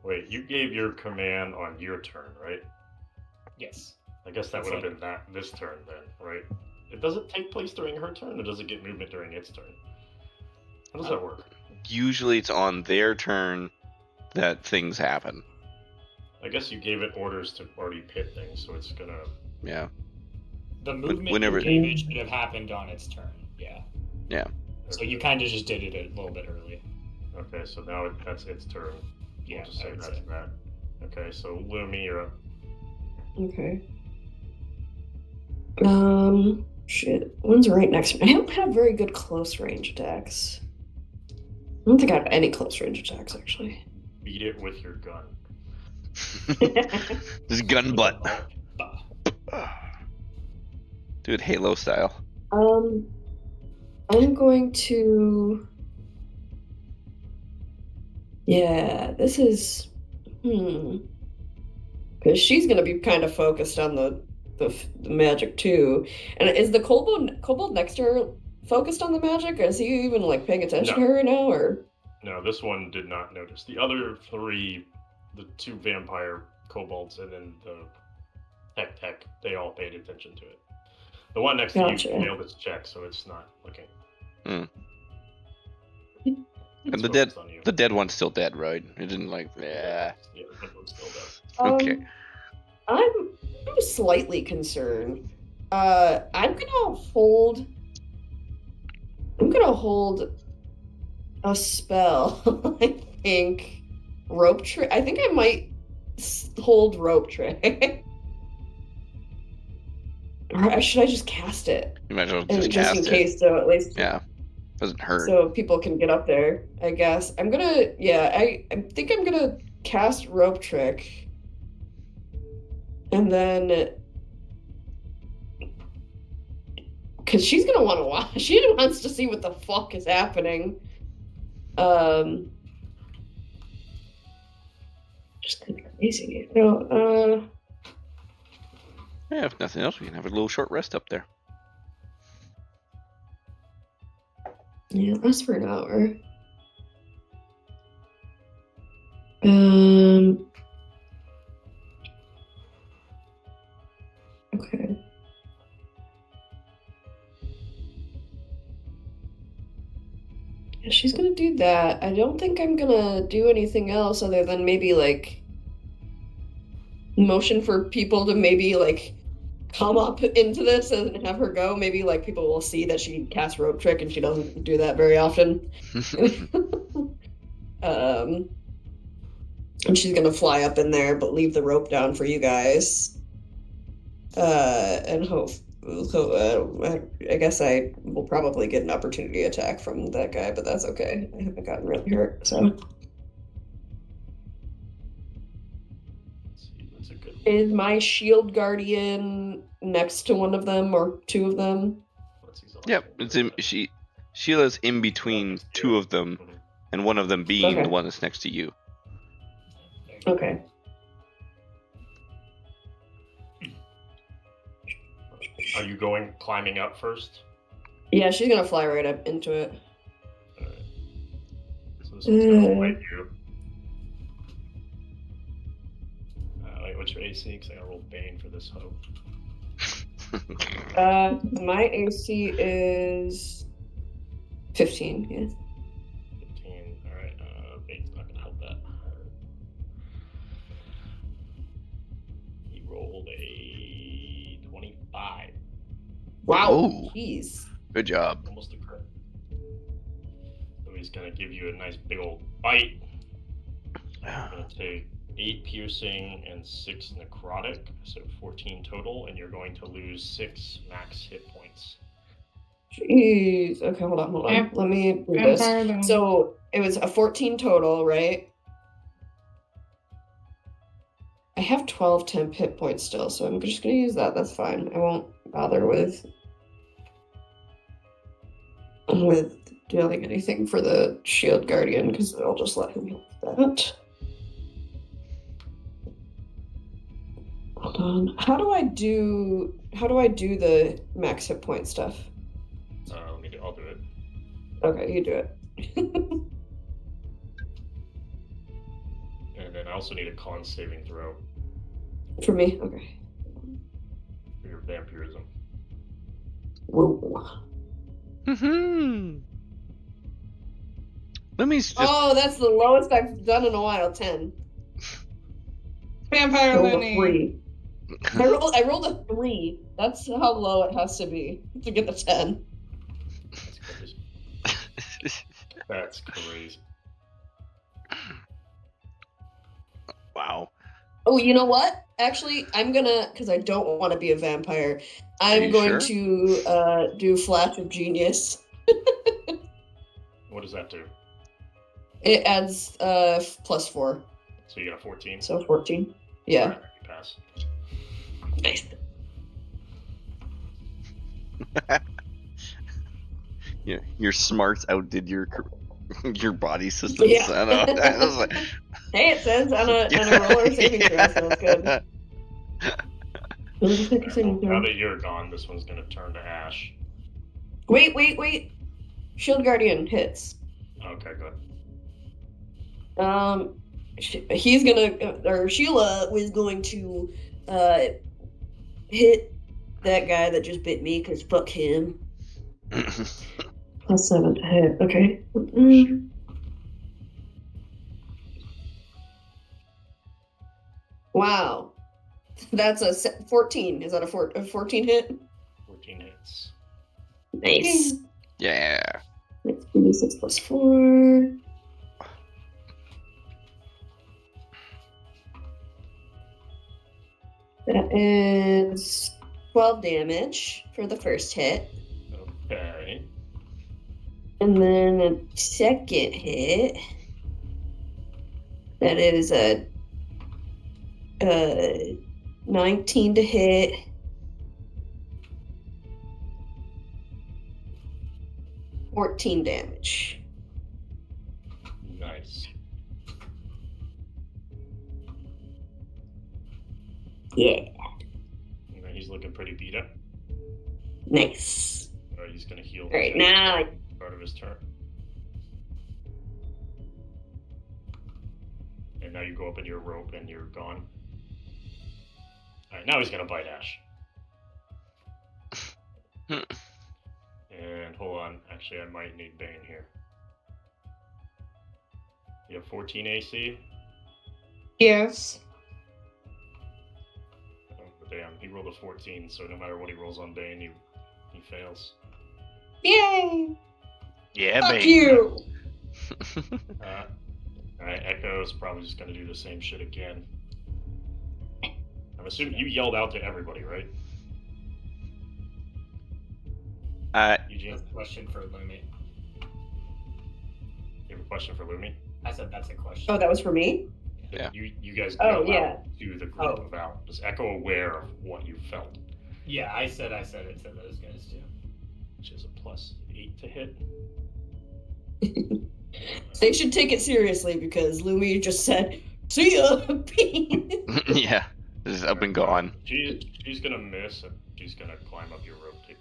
[SPEAKER 1] Wait, you gave your command on your turn, right?
[SPEAKER 6] Yes.
[SPEAKER 1] I guess that would have been this turn then, right? Does it take place during her turn, or does it get movement during its turn? How does that work?
[SPEAKER 2] usually it's on their turn that things happen.
[SPEAKER 1] I guess you gave it orders to already pit things, so it's gonna.
[SPEAKER 2] Yeah.
[SPEAKER 6] The movement
[SPEAKER 2] whenever-
[SPEAKER 6] you gave it should have happened on its turn. Yeah.
[SPEAKER 2] Yeah.
[SPEAKER 6] So you kind of just did it a little bit early.
[SPEAKER 1] Okay, so now that's its turn.
[SPEAKER 6] Yeah,
[SPEAKER 1] We'll just
[SPEAKER 6] I
[SPEAKER 1] say
[SPEAKER 6] would
[SPEAKER 1] that's
[SPEAKER 6] say.
[SPEAKER 1] that. Okay, so Lumi, you're up.
[SPEAKER 3] Okay. Shit. One's right next to me. I don't have very good close range attacks. I don't think I have any close range attacks, actually.
[SPEAKER 1] Beat it with your gun.
[SPEAKER 2] This gun butt. Do it Halo style.
[SPEAKER 3] I'm going to. Yeah, this is. Because she's gonna be kind of focused on the magic too. And is the kobold next to her focused on the magic? Or is he even like paying attention
[SPEAKER 1] No.
[SPEAKER 3] to her right now? Or
[SPEAKER 1] No, this one did not notice. The other three, the two vampire kobolds and then the tech, they all paid attention to it. The one next to
[SPEAKER 3] Gotcha.
[SPEAKER 1] you failed its check, so it's not looking.
[SPEAKER 2] And
[SPEAKER 1] It's
[SPEAKER 2] the dead,
[SPEAKER 1] focused on you.
[SPEAKER 2] the dead one's still dead, right? It didn't like.
[SPEAKER 1] Yeah, the dead one's still dead.
[SPEAKER 2] Okay.
[SPEAKER 3] I'm slightly concerned. I'm gonna hold a spell. I think rope trick. I think I might hold rope trick. Or should I just cast it?
[SPEAKER 2] You might as well
[SPEAKER 3] And
[SPEAKER 2] just
[SPEAKER 3] just
[SPEAKER 2] cast
[SPEAKER 3] in
[SPEAKER 2] it.
[SPEAKER 3] case, so at least
[SPEAKER 2] Yeah. Doesn't hurt.
[SPEAKER 3] so people can get up there. I guess I'm gonna. Yeah, I think I'm gonna cast rope trick, and then because she's gonna want to watch. She wants to see what the fuck is happening. Just crazy. No.
[SPEAKER 2] Yeah, if nothing else, we can have a little short rest up there.
[SPEAKER 3] Yeah, that's for an hour. Okay. Yeah, she's gonna do that. I don't think I'm gonna do anything else other than maybe like motion for people to maybe like come up into this and have her go. Maybe like people will see that she casts rope trick and she doesn't do that very often. And she's gonna fly up in there but leave the rope down for you guys. And hope I guess I will probably get an opportunity attack from that guy, but that's okay. I haven't gotten really hurt, so.
[SPEAKER 1] Let's see, that's a good one.
[SPEAKER 3] Is my shield guardian next to one of them or two of them?
[SPEAKER 1] Let's exhaust
[SPEAKER 2] Yep,
[SPEAKER 1] it.
[SPEAKER 2] it's in. Sheila's in between two of them,
[SPEAKER 1] Mhm.
[SPEAKER 2] and one of them being
[SPEAKER 3] Okay.
[SPEAKER 2] the one that's next to you.
[SPEAKER 3] Okay.
[SPEAKER 1] Are you climbing up first?
[SPEAKER 3] Yeah, she's gonna fly right up into it.
[SPEAKER 1] Alright. So this one's gonna bite you. Wait, what's your AC? Because I gotta roll Bane for this hoe.
[SPEAKER 3] My AC is 15. Yeah.
[SPEAKER 1] 15. Alright, Bane's not gonna help that. He rolled a 25.
[SPEAKER 3] Wow.
[SPEAKER 2] Oh.
[SPEAKER 3] Jeez.
[SPEAKER 2] Good job.
[SPEAKER 1] Almost a crit. So he's gonna give you a nice big old bite. You're gonna take 8 piercing and 6 necrotic, so 14 total, and you're going to lose 6 max hit points.
[SPEAKER 3] Jeez. Okay, hold on.
[SPEAKER 5] Yeah.
[SPEAKER 3] Let me do
[SPEAKER 5] Vampire
[SPEAKER 3] this.
[SPEAKER 5] then.
[SPEAKER 3] So it was a 14 total, right? I have 12 temp hit points still, so I'm just gonna use that. That's fine. I won't bother with doing anything for the shield guardian because I'll just let him have that. Hold on. How do I do the max hit point stuff?
[SPEAKER 1] I'll do it.
[SPEAKER 3] Okay, you do it.
[SPEAKER 1] And then I also need a con saving throw
[SPEAKER 3] For me? Okay.
[SPEAKER 1] for your vampirism.
[SPEAKER 3] Whoa.
[SPEAKER 2] Lumi's just
[SPEAKER 3] Oh, that's the lowest I've done in a while. 10.
[SPEAKER 5] Vampire
[SPEAKER 3] I rolled a
[SPEAKER 5] Looney.
[SPEAKER 3] 3. I rolled a 3. That's how low it has to be to get the 10.
[SPEAKER 1] That's crazy. That's crazy.
[SPEAKER 2] wow.
[SPEAKER 3] Oh, you know what? Actually, I'm gonna, because I don't want to be a vampire, I'm
[SPEAKER 2] you
[SPEAKER 3] going
[SPEAKER 2] sure?
[SPEAKER 3] to do Flash of Genius.
[SPEAKER 1] What does that do?
[SPEAKER 3] It adds +4,
[SPEAKER 1] So you got a 14?
[SPEAKER 3] so 14. Yeah.
[SPEAKER 1] Alright, you pass.
[SPEAKER 3] Nice.
[SPEAKER 2] Yeah, your smarts outdid your body systems.
[SPEAKER 3] Yeah.
[SPEAKER 2] I know. I was like,
[SPEAKER 3] Hey, it says on a roller saving throw, so it's good. Just make a
[SPEAKER 1] Alright,
[SPEAKER 3] saving
[SPEAKER 1] well,
[SPEAKER 3] throw.
[SPEAKER 1] now that you're gone, this one's gonna turn to ash.
[SPEAKER 3] Wait. Shield Guardian hits.
[SPEAKER 1] Okay, good.
[SPEAKER 3] He's gonna, or Sheila was going to, hit that guy that just bit me, because fuck him. +7 to hit. Okay. Wow. That's a 14. Is that a 14 hit?
[SPEAKER 1] 14 hits.
[SPEAKER 3] Nice.
[SPEAKER 2] yeah.
[SPEAKER 3] Let's do 6 + 4. That is 12 damage for the first hit.
[SPEAKER 1] Okay.
[SPEAKER 3] And then a second hit. That is a 19 to hit. $14 damage.
[SPEAKER 1] Nice.
[SPEAKER 3] Yeah.
[SPEAKER 1] He's looking pretty beat up.
[SPEAKER 3] Nice.
[SPEAKER 1] He's gonna heal.
[SPEAKER 3] All right, now
[SPEAKER 1] Part of his turn. And now you go up into your rope and you're gone. Alright, now he's gonna bite Ash. And hold on, actually I might need Bane here. You have 14 AC?
[SPEAKER 5] Yes.
[SPEAKER 1] Oh, damn, he rolled a 14, so no matter what he rolls on Bane, he fails.
[SPEAKER 5] Yay!
[SPEAKER 7] Yeah,
[SPEAKER 5] Fuck
[SPEAKER 7] baby.
[SPEAKER 5] you!
[SPEAKER 1] Alright, Echo's probably just gonna do the same shit again. I'm assuming you yelled out to everybody, right? Eugene,
[SPEAKER 6] That's a question for Lumi.
[SPEAKER 1] you have a question for Lumi?
[SPEAKER 6] I said that's a question.
[SPEAKER 3] Oh, that was for me?
[SPEAKER 2] Yeah.
[SPEAKER 1] You guys
[SPEAKER 3] Oh,
[SPEAKER 1] yell
[SPEAKER 3] yeah.
[SPEAKER 1] out to the group about. Is Echo aware of what you felt?
[SPEAKER 6] Yeah, I said it to those guys too.
[SPEAKER 1] Which is a +8 to hit.
[SPEAKER 3] They should take it seriously because Lumi just said, "See ya."
[SPEAKER 2] yeah. Just up and gone.
[SPEAKER 1] She's gonna miss and she's gonna climb up your rope too.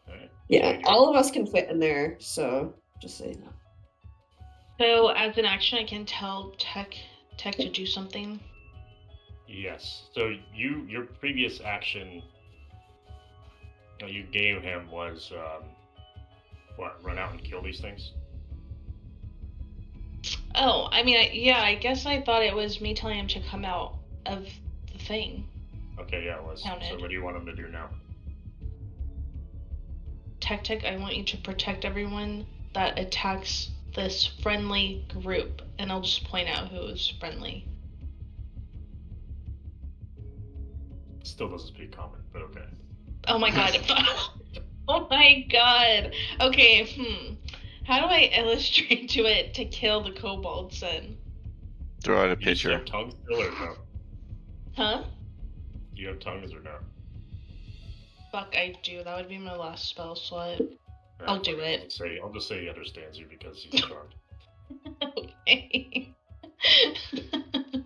[SPEAKER 1] Alright.
[SPEAKER 3] Yeah, all of us can fit in there, so just so you know.
[SPEAKER 4] So as an action, I can tell Tech to do something.
[SPEAKER 1] Yes. So your previous action you gave him was what? Run out and kill these things.
[SPEAKER 4] Oh, I mean, I guess I thought it was me telling him to come out of the thing.
[SPEAKER 1] Okay, yeah, it was.
[SPEAKER 4] Counted.
[SPEAKER 1] So what do you want him to do now?
[SPEAKER 4] Tech, I want you to protect everyone that attacks this friendly group, and I'll just point out who is friendly.
[SPEAKER 1] Still doesn't speak common, but okay.
[SPEAKER 4] Oh my god. Oh my god. Okay, How do I illustrate to it to kill the kobolds then?
[SPEAKER 2] Throw out a
[SPEAKER 1] Do you still
[SPEAKER 2] picture.
[SPEAKER 1] have tongues still or no?
[SPEAKER 4] Huh?
[SPEAKER 1] Do you have tongues or no?
[SPEAKER 4] Fuck, I do. That would be my last spell slot.
[SPEAKER 1] Alright,
[SPEAKER 4] I'll do it.
[SPEAKER 1] I'll just say he understands you because he's charmed.
[SPEAKER 4] Okay.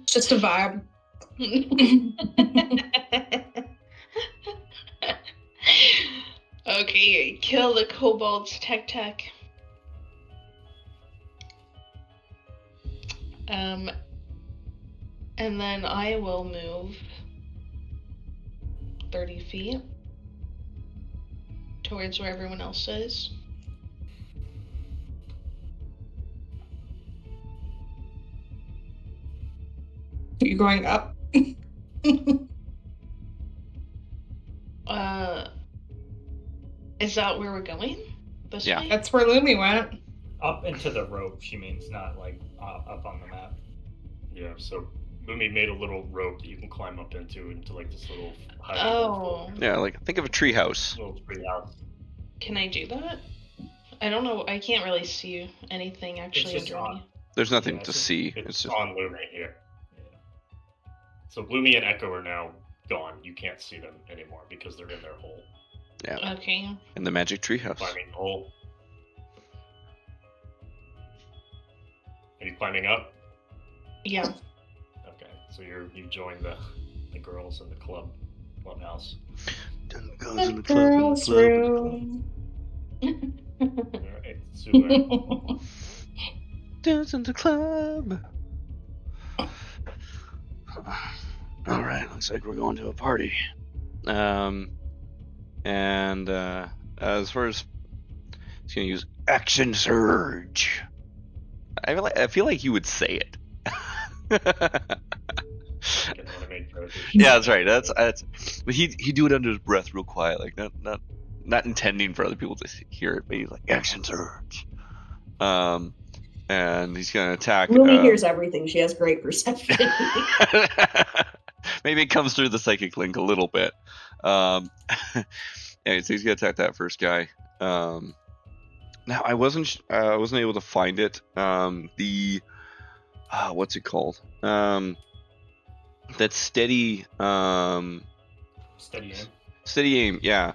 [SPEAKER 5] Just a vibe.
[SPEAKER 4] Okay, kill the kobolds, Tech. And then I will move 30 feet towards where everyone else is.
[SPEAKER 5] Are you going up?
[SPEAKER 4] Is that where we're going? This
[SPEAKER 2] Yeah.
[SPEAKER 4] way?
[SPEAKER 5] That's where Lumi went.
[SPEAKER 6] Up into the rope, she means, not like up on the map.
[SPEAKER 1] Yeah, so Lumi made a little rope that you can climb up into like this little hut.
[SPEAKER 4] Oh.
[SPEAKER 2] Yeah, like think of a treehouse.
[SPEAKER 1] Little tree house.
[SPEAKER 4] Can I do that? I don't know. I can't really see anything actually
[SPEAKER 6] just
[SPEAKER 4] under
[SPEAKER 6] on.
[SPEAKER 4] me.
[SPEAKER 2] There's nothing
[SPEAKER 6] Yeah,
[SPEAKER 2] to
[SPEAKER 6] it's just-
[SPEAKER 2] see.
[SPEAKER 1] It's
[SPEAKER 2] It's just
[SPEAKER 1] on Lumi here.
[SPEAKER 6] Yeah.
[SPEAKER 1] So Lumi and Echo are now gone. You can't see them anymore because they're in their hole.
[SPEAKER 4] Okay.
[SPEAKER 2] in the magic treehouse.
[SPEAKER 1] Climbing the hole. Are you climbing up?
[SPEAKER 4] Yeah.
[SPEAKER 1] Okay, so you join the girls in the clubhouse.
[SPEAKER 2] Goes in the
[SPEAKER 5] Girls'
[SPEAKER 2] club.
[SPEAKER 5] room.
[SPEAKER 1] Alright, Sue.
[SPEAKER 2] Dance in the club.
[SPEAKER 7] All right, looks like we're going to a party.
[SPEAKER 2] And as far as he's gonna use,
[SPEAKER 7] Action surge.
[SPEAKER 2] I feel like you would say it.
[SPEAKER 1] Didn't want to make joke.
[SPEAKER 2] Yeah, that's right. That's but he do it under his breath, real quiet, like not intending for other people to hear it, but he's like action surge. And he's gonna attack.
[SPEAKER 3] Lumi hears everything. She has great perception.
[SPEAKER 2] Maybe it comes through the psychic link a little bit. Anyway, so he's gonna attack that first guy. Now I wasn't able to find it. What's it called? That steady
[SPEAKER 6] Steady aim.
[SPEAKER 2] steady aim. Yeah.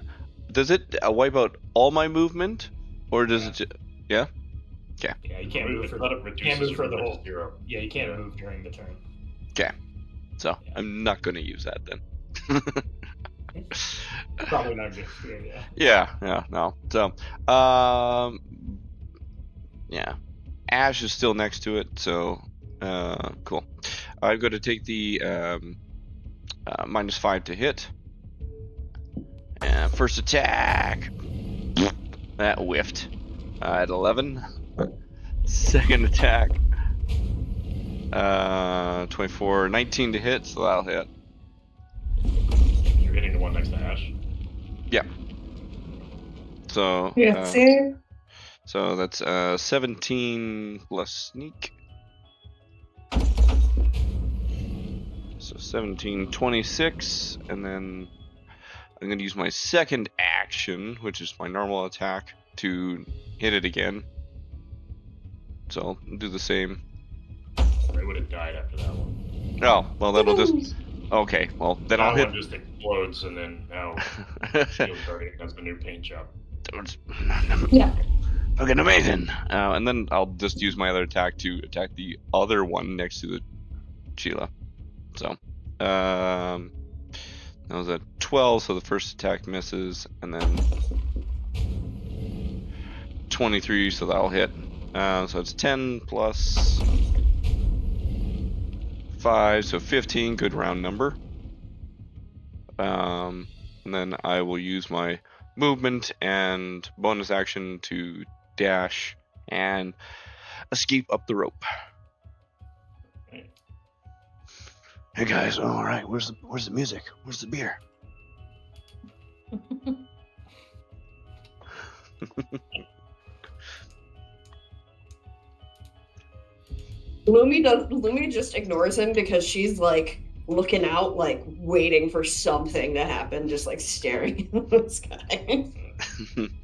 [SPEAKER 2] Does it wipe out all my movement, or does it? Yeah.
[SPEAKER 6] Yeah, you can't move for
[SPEAKER 1] Let it
[SPEAKER 6] the
[SPEAKER 1] reduce
[SPEAKER 6] can't move
[SPEAKER 1] your
[SPEAKER 6] for the
[SPEAKER 1] movement
[SPEAKER 6] whole.
[SPEAKER 1] to 0.
[SPEAKER 6] Yeah, you can't
[SPEAKER 1] Yeah.
[SPEAKER 6] move during the turn.
[SPEAKER 2] So
[SPEAKER 6] Yeah.
[SPEAKER 2] I'm not gonna use that then.
[SPEAKER 6] Probably not good. Yeah.
[SPEAKER 2] Yeah, no. So, yeah. Ash is still next to it, so, cool. I'm going to take the -5 to hit. First attack. That whiffed. At 11. Second attack. 24, 19 to hit, so that'll hit.
[SPEAKER 1] You're hitting the one next to Ash.
[SPEAKER 2] So,
[SPEAKER 5] Yeah, see?
[SPEAKER 2] so that's 17 plus sneak. So 17, 26, and then I'm going to use my second action, which is my normal attack, to hit it again. So I'll do the same.
[SPEAKER 1] I would have died after that one.
[SPEAKER 2] Oh, well, that'll just. Okay, well, then
[SPEAKER 1] That
[SPEAKER 2] I'll hit.
[SPEAKER 1] one just explodes, and then now Shield Guardian has the new paint job.
[SPEAKER 5] Yeah.
[SPEAKER 7] Fucking amazing.
[SPEAKER 2] And then I'll just use my other attack to attack the other one next to the Sheila. So, that was a 12, so the first attack misses, and then 23, so that'll hit. So it's 10 plus 5, so 15, good round number. And then I will use my movement and bonus action to dash and escape up the rope.
[SPEAKER 7] Hey guys, all right. Where's the music? Where's the beer?
[SPEAKER 3] Lumi just ignores him because she's like looking out, like waiting for something to happen, just like staring at the sky.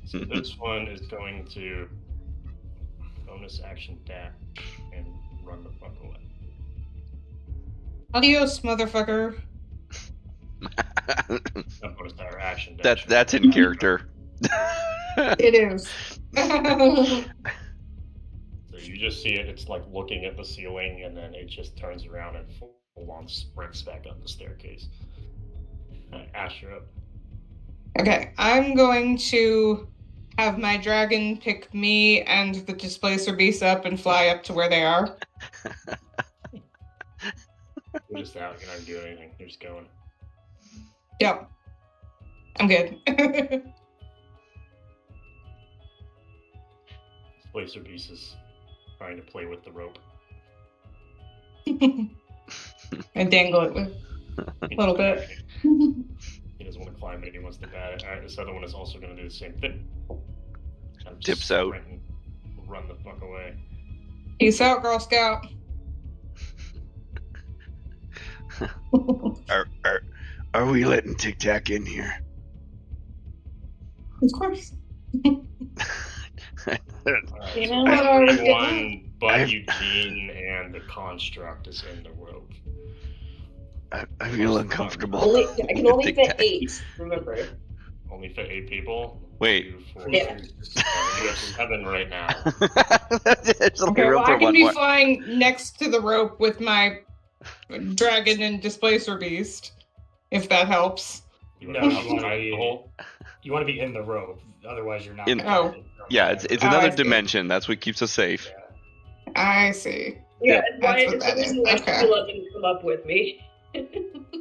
[SPEAKER 1] So this one is going to bonus action dash and run the fuck away.
[SPEAKER 5] Adios, motherfucker.
[SPEAKER 1] Not bonus or action dash.
[SPEAKER 2] That's in character.
[SPEAKER 5] It is.
[SPEAKER 1] So you just see it, it's like looking at the ceiling, and then it just turns around and full on sprints back up the staircase. Ash, you're up.
[SPEAKER 5] Okay, I'm going to have my dragon pick me and the displacer beast up and fly up to where they are.
[SPEAKER 1] You're just out, you're not doing anything, you're just going.
[SPEAKER 5] Yep. I'm good.
[SPEAKER 1] Displacer Beast is trying to play with the rope.
[SPEAKER 5] And dangle it with a little bit.
[SPEAKER 1] He doesn't want to climb it. He wants to bat it. All right, this other one is also going to do the same thing. Kind of
[SPEAKER 2] Dips out.
[SPEAKER 1] sprint and run the fuck away.
[SPEAKER 5] Peace out, Girl Scout.
[SPEAKER 7] Are we letting Tic Tac in here?
[SPEAKER 5] Of course.
[SPEAKER 1] All right,
[SPEAKER 4] You
[SPEAKER 1] so
[SPEAKER 4] know what, Arthur?
[SPEAKER 1] everyone but Eugene and the construct is in the rope.
[SPEAKER 7] I feel uncomfortable.
[SPEAKER 3] I can only fit
[SPEAKER 2] Tic-tac.
[SPEAKER 3] 8, remember.
[SPEAKER 1] Only fit 8 people.
[SPEAKER 2] Wait.
[SPEAKER 1] 2, 4,
[SPEAKER 3] Yeah.
[SPEAKER 1] 6, 7. You have 7 right now.
[SPEAKER 2] It's only
[SPEAKER 5] Okay,
[SPEAKER 2] room
[SPEAKER 5] well,
[SPEAKER 2] for
[SPEAKER 5] I can
[SPEAKER 2] one
[SPEAKER 5] be
[SPEAKER 2] more.
[SPEAKER 5] flying next to the rope with my dragon and displacer beast, if that helps.
[SPEAKER 1] You
[SPEAKER 6] No,
[SPEAKER 1] want
[SPEAKER 6] you
[SPEAKER 1] to
[SPEAKER 6] wanna
[SPEAKER 1] outside
[SPEAKER 6] be-
[SPEAKER 1] the hole?
[SPEAKER 6] You want to be in the rope, otherwise you're not.
[SPEAKER 2] In-
[SPEAKER 6] gonna
[SPEAKER 5] Oh.
[SPEAKER 6] get thrown
[SPEAKER 2] Yeah,
[SPEAKER 6] back.
[SPEAKER 2] it's
[SPEAKER 5] Oh,
[SPEAKER 2] another
[SPEAKER 5] I see.
[SPEAKER 2] dimension. That's what keeps us safe.
[SPEAKER 5] I see.
[SPEAKER 3] Yeah, and why
[SPEAKER 5] That's what
[SPEAKER 3] it's
[SPEAKER 5] that
[SPEAKER 3] the
[SPEAKER 5] is.
[SPEAKER 3] reason why
[SPEAKER 5] Okay.
[SPEAKER 3] Sheila didn't come up with me.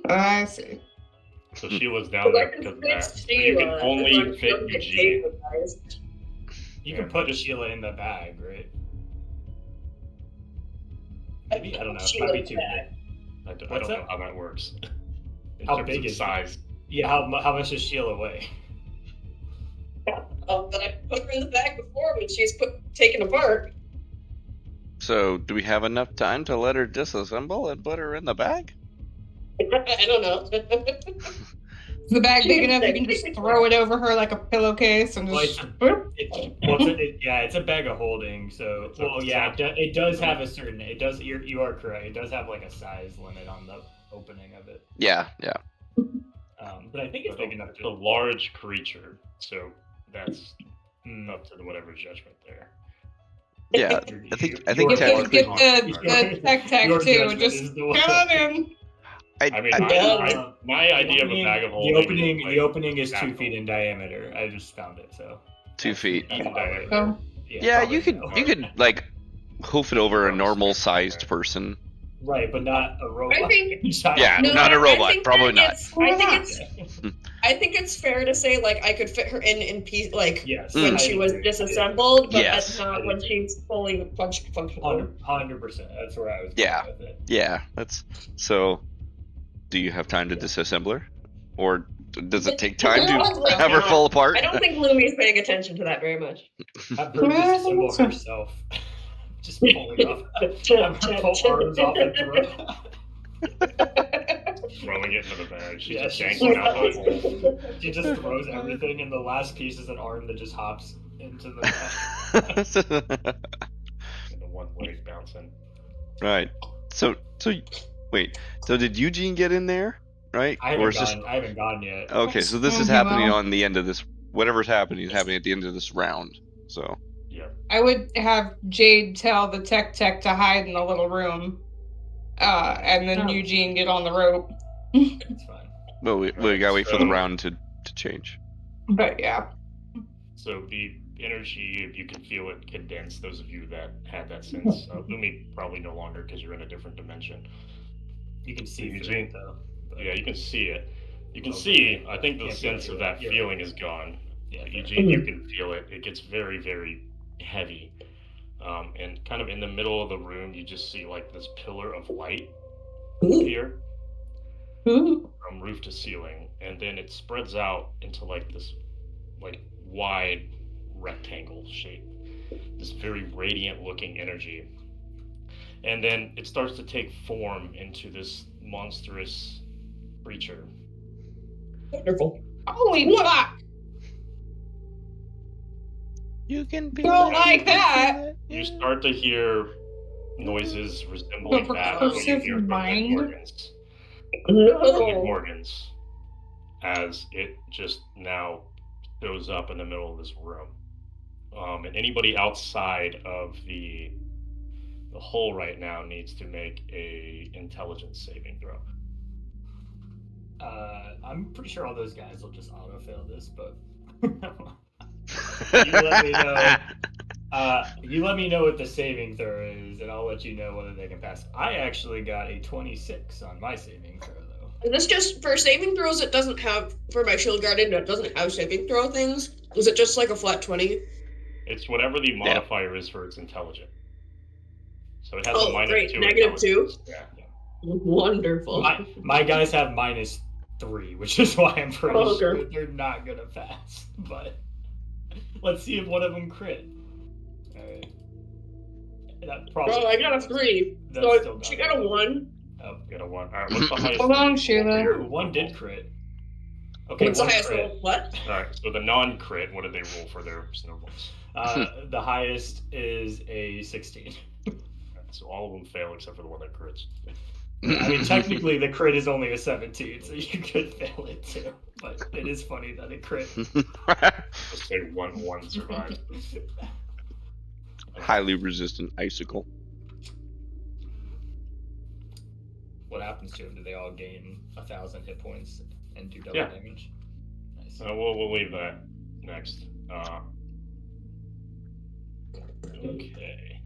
[SPEAKER 5] I see.
[SPEAKER 1] So Sheila's down there because of that. But you can only fit Eugene.
[SPEAKER 6] You can put Sheila in the bag, right? Maybe I don't know. It might be too big.
[SPEAKER 1] I don't
[SPEAKER 6] What's
[SPEAKER 1] know
[SPEAKER 6] that?
[SPEAKER 1] how that works. In
[SPEAKER 6] How
[SPEAKER 1] terms
[SPEAKER 6] big
[SPEAKER 1] of
[SPEAKER 6] is
[SPEAKER 1] size?
[SPEAKER 6] Yeah, how much does Sheila weigh?
[SPEAKER 3] But I put her in the bag before when she's taken apart.
[SPEAKER 2] So, do we have enough time to let her disassemble and put her in the bag?
[SPEAKER 3] I don't know.
[SPEAKER 5] Is the bag big enough you can just throw it over her like a pillowcase and
[SPEAKER 6] Well,
[SPEAKER 5] just...
[SPEAKER 6] It's a bag of holding. So, well, yeah, it does have a certain. It does. You are correct. It does have like a size limit on the opening of it.
[SPEAKER 2] Yeah.
[SPEAKER 6] But I think it's big enough
[SPEAKER 1] It's a
[SPEAKER 6] to.
[SPEAKER 1] large creature, so that's up to whatever judgment there.
[SPEAKER 2] Yeah. I think
[SPEAKER 6] Your
[SPEAKER 5] Get
[SPEAKER 2] technically.
[SPEAKER 5] the tech
[SPEAKER 6] Your
[SPEAKER 5] too,
[SPEAKER 6] judgment
[SPEAKER 5] just
[SPEAKER 6] is the one.
[SPEAKER 5] get on in.
[SPEAKER 1] I mean,
[SPEAKER 3] I-
[SPEAKER 1] my idea of a bag of holding.
[SPEAKER 6] The opening is 2
[SPEAKER 1] exactly.
[SPEAKER 6] feet in diameter. I just found it. So
[SPEAKER 2] 2 feet.
[SPEAKER 1] In diameter.
[SPEAKER 5] So,
[SPEAKER 2] Yeah,
[SPEAKER 6] probably
[SPEAKER 2] you could like hoof it over a normal sized person.
[SPEAKER 6] Right, but not a robot.
[SPEAKER 3] I think-
[SPEAKER 2] Yeah,
[SPEAKER 3] No,
[SPEAKER 2] not a
[SPEAKER 3] I
[SPEAKER 2] robot.
[SPEAKER 3] think
[SPEAKER 2] Probably
[SPEAKER 3] that
[SPEAKER 2] not.
[SPEAKER 3] I think it's fair to say like I could fit her in piece like
[SPEAKER 6] Yes.
[SPEAKER 3] when
[SPEAKER 2] Mm.
[SPEAKER 3] she was disassembled, but
[SPEAKER 2] Yes.
[SPEAKER 3] that's not when she's fully functional.
[SPEAKER 6] 100%. That's where I was.
[SPEAKER 2] Yeah.
[SPEAKER 6] Going with it.
[SPEAKER 2] Yeah, that's so. Do you have time to disassemble her, or does it take time to
[SPEAKER 3] Probably
[SPEAKER 2] have her
[SPEAKER 3] not.
[SPEAKER 2] fall apart?
[SPEAKER 3] I don't think Lumi's paying attention to that very much.
[SPEAKER 6] Have her disassemble herself. Just pulling off. Have her pull arms off and throw.
[SPEAKER 1] Throwing it into the bag. She's
[SPEAKER 6] Yeah,
[SPEAKER 1] just
[SPEAKER 6] she's-
[SPEAKER 1] dangling out the hole.
[SPEAKER 6] She just throws everything, and the last piece is an arm that just hops into the bag.
[SPEAKER 1] And the one leg bouncing.
[SPEAKER 2] Right. So wait. So did Eugene get in there? Right?
[SPEAKER 6] I haven't gone yet.
[SPEAKER 2] Okay. So this is
[SPEAKER 5] Oh,
[SPEAKER 2] happening
[SPEAKER 5] well.
[SPEAKER 2] on the end of this. Whatever's happening is happening at the end of this round. So.
[SPEAKER 1] Yeah.
[SPEAKER 5] I would have Jade tell the tech to hide in the little room, and then
[SPEAKER 3] Oh.
[SPEAKER 5] Eugene get on the rope.
[SPEAKER 6] It's fine.
[SPEAKER 2] Well, we gotta wait for the round to change.
[SPEAKER 5] But yeah.
[SPEAKER 1] So the energy, you can feel it condense. Those of you that had that sense, Lumi probably no longer because you're in a different dimension.
[SPEAKER 6] You can see
[SPEAKER 1] Eugene.
[SPEAKER 6] through it, though. But-
[SPEAKER 1] Yeah, you can see it. You can
[SPEAKER 6] Okay.
[SPEAKER 1] see. I think the
[SPEAKER 6] Yeah,
[SPEAKER 1] sense
[SPEAKER 6] yeah,
[SPEAKER 1] of that
[SPEAKER 6] yeah.
[SPEAKER 1] feeling is gone.
[SPEAKER 6] Yeah, fair.
[SPEAKER 1] Eugene, you can feel it. It gets very, very heavy. And kind of in the middle of the room, you just see like this pillar of light appear from roof to ceiling, and then it spreads out into like this like wide rectangle shape, this very radiant looking energy, and then it starts to take form into this monstrous creature.
[SPEAKER 3] Wonderful.
[SPEAKER 5] Holy fuck!
[SPEAKER 2] You can be.
[SPEAKER 5] Don't like that.
[SPEAKER 1] You start to hear noises resembling
[SPEAKER 5] The
[SPEAKER 1] that when you
[SPEAKER 5] recursive
[SPEAKER 1] hear from the
[SPEAKER 5] mind?
[SPEAKER 1] Morgans. From the
[SPEAKER 3] No.
[SPEAKER 1] Morgans, as it just now shows up in the middle of this room. And anybody outside of the hole right now needs to make a intelligence saving throw.
[SPEAKER 6] I'm pretty sure all those guys will just auto fail this, but you let me know. You let me know what the saving throw is, and I'll let you know whether they can pass. I actually got a 26 on my saving throw, though.
[SPEAKER 3] Is this just for saving throws? It doesn't have for my shield guardian. It doesn't have saving throw things. Was it just like a flat 20?
[SPEAKER 1] It's whatever the modifier is for its intelligent. So it has a
[SPEAKER 3] Oh,
[SPEAKER 1] -2
[SPEAKER 3] great. -2?
[SPEAKER 1] intelligence. Yeah.
[SPEAKER 3] Wonderful.
[SPEAKER 6] My guys have -3, which is why I'm pretty
[SPEAKER 3] Oh, okay.
[SPEAKER 6] sure they're not gonna pass. But let's see if one of them crit. Alright. That probably.
[SPEAKER 3] Oh, I got a 3.
[SPEAKER 6] That's
[SPEAKER 3] So
[SPEAKER 6] still
[SPEAKER 3] she
[SPEAKER 6] not
[SPEAKER 3] got a
[SPEAKER 6] right.
[SPEAKER 3] 1.
[SPEAKER 1] Oh, got a 1. Alright, what's the highest?
[SPEAKER 5] Hold on,
[SPEAKER 1] roll
[SPEAKER 5] Sheila.
[SPEAKER 1] here?
[SPEAKER 6] Ooh, one did crit. Okay,
[SPEAKER 3] What's the
[SPEAKER 6] one
[SPEAKER 3] highest
[SPEAKER 6] crit.
[SPEAKER 3] roll? What?
[SPEAKER 1] Alright, so the non-crit, what did they roll for their snowballs?
[SPEAKER 6] The highest is a 16.
[SPEAKER 1] So all of them fail except for the one that crits.
[SPEAKER 6] I mean, technically, the crit is only a 17, so you could fail it too. But it is funny that it crit.
[SPEAKER 1] Let's say one survived.
[SPEAKER 2] Highly resistant icicle.
[SPEAKER 6] What happens to them? Do they all gain 1,000 hit points and do double
[SPEAKER 1] Yeah.
[SPEAKER 6] damage? Nice.
[SPEAKER 1] We'll leave that next. Okay.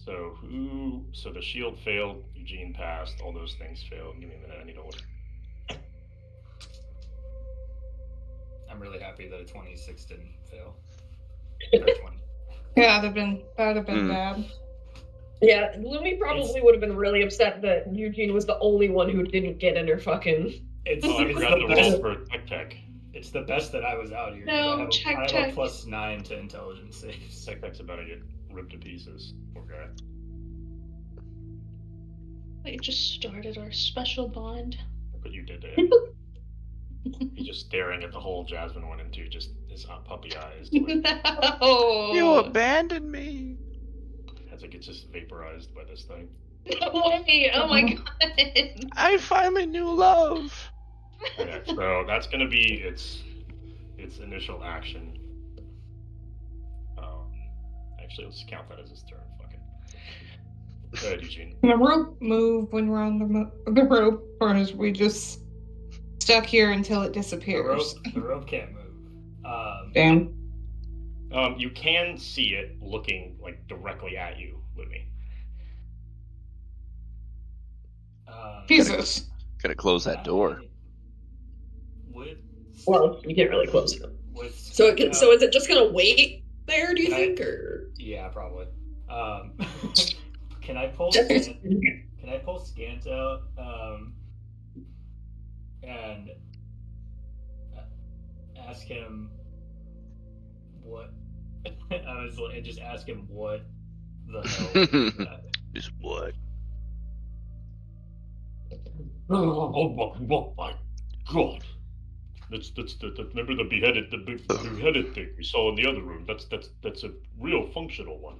[SPEAKER 1] So the shield failed, Eugene passed, all those things failed. Give me a minute, I need to look.
[SPEAKER 6] I'm really happy that a 26 didn't fail. Or 20.
[SPEAKER 5] Yeah, that'd have been
[SPEAKER 2] Mm.
[SPEAKER 5] bad.
[SPEAKER 3] Yeah, Lumi probably would have been really upset that Eugene was the only one who didn't get in her fucking.
[SPEAKER 6] It's,
[SPEAKER 1] Oh, I
[SPEAKER 6] it's,
[SPEAKER 1] forgot
[SPEAKER 6] the
[SPEAKER 1] to
[SPEAKER 6] best,
[SPEAKER 1] roll for Tech.
[SPEAKER 6] it's the best that I was out here. 'cause
[SPEAKER 4] No,
[SPEAKER 6] I have
[SPEAKER 4] check.
[SPEAKER 6] a +9 to intelligence saves.
[SPEAKER 1] Tech's about to get ripped to pieces. Poor guy.
[SPEAKER 4] We just started our special bond.
[SPEAKER 1] Look what you did to him. He's just staring at the hole Jasmine went into, just his puppy eyes. Like,
[SPEAKER 4] No.
[SPEAKER 2] You abandoned me.
[SPEAKER 1] as it gets just vaporized by this thing.
[SPEAKER 4] No way. Oh my god.
[SPEAKER 2] I find my new love.
[SPEAKER 1] Yeah, so that's gonna be its initial action. Actually, let's count that as his turn. Fuck it. Go ahead, Eugene.
[SPEAKER 5] Can the rope move when we're on the rope, or is we just stuck here until it disappears?
[SPEAKER 6] The rope can't move.
[SPEAKER 5] Damn.
[SPEAKER 1] You can see it looking like directly at you, Lumi.
[SPEAKER 5] Jesus.
[SPEAKER 2] Gotta close that door.
[SPEAKER 6] With,
[SPEAKER 3] Well, you can't really close it.
[SPEAKER 6] with,
[SPEAKER 3] So is it just gonna wait there? Do you
[SPEAKER 6] Can I-
[SPEAKER 3] think, or?
[SPEAKER 6] Yeah, probably. Can I pull
[SPEAKER 3] Just-
[SPEAKER 6] Scant out and ask him what? Just ask him what the hell is that?
[SPEAKER 2] Just what?
[SPEAKER 1] Oh my god! That's remember the beheaded thing we saw in the other room. That's a real functional one.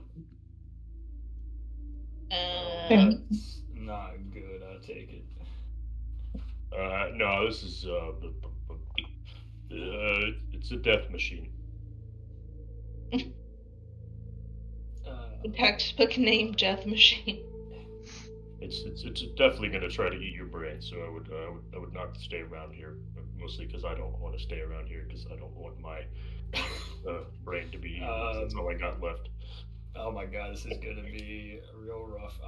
[SPEAKER 6] That's not good. I take it.
[SPEAKER 1] No, this is it's a death machine.
[SPEAKER 4] The textbook name Death Machine.
[SPEAKER 1] It's definitely gonna try to eat your brain. So I would not stay around here. Mostly because I don't want to stay around here because I don't want my brain to be eaten. That's all I got left.
[SPEAKER 6] Oh my god, this is gonna be real rough.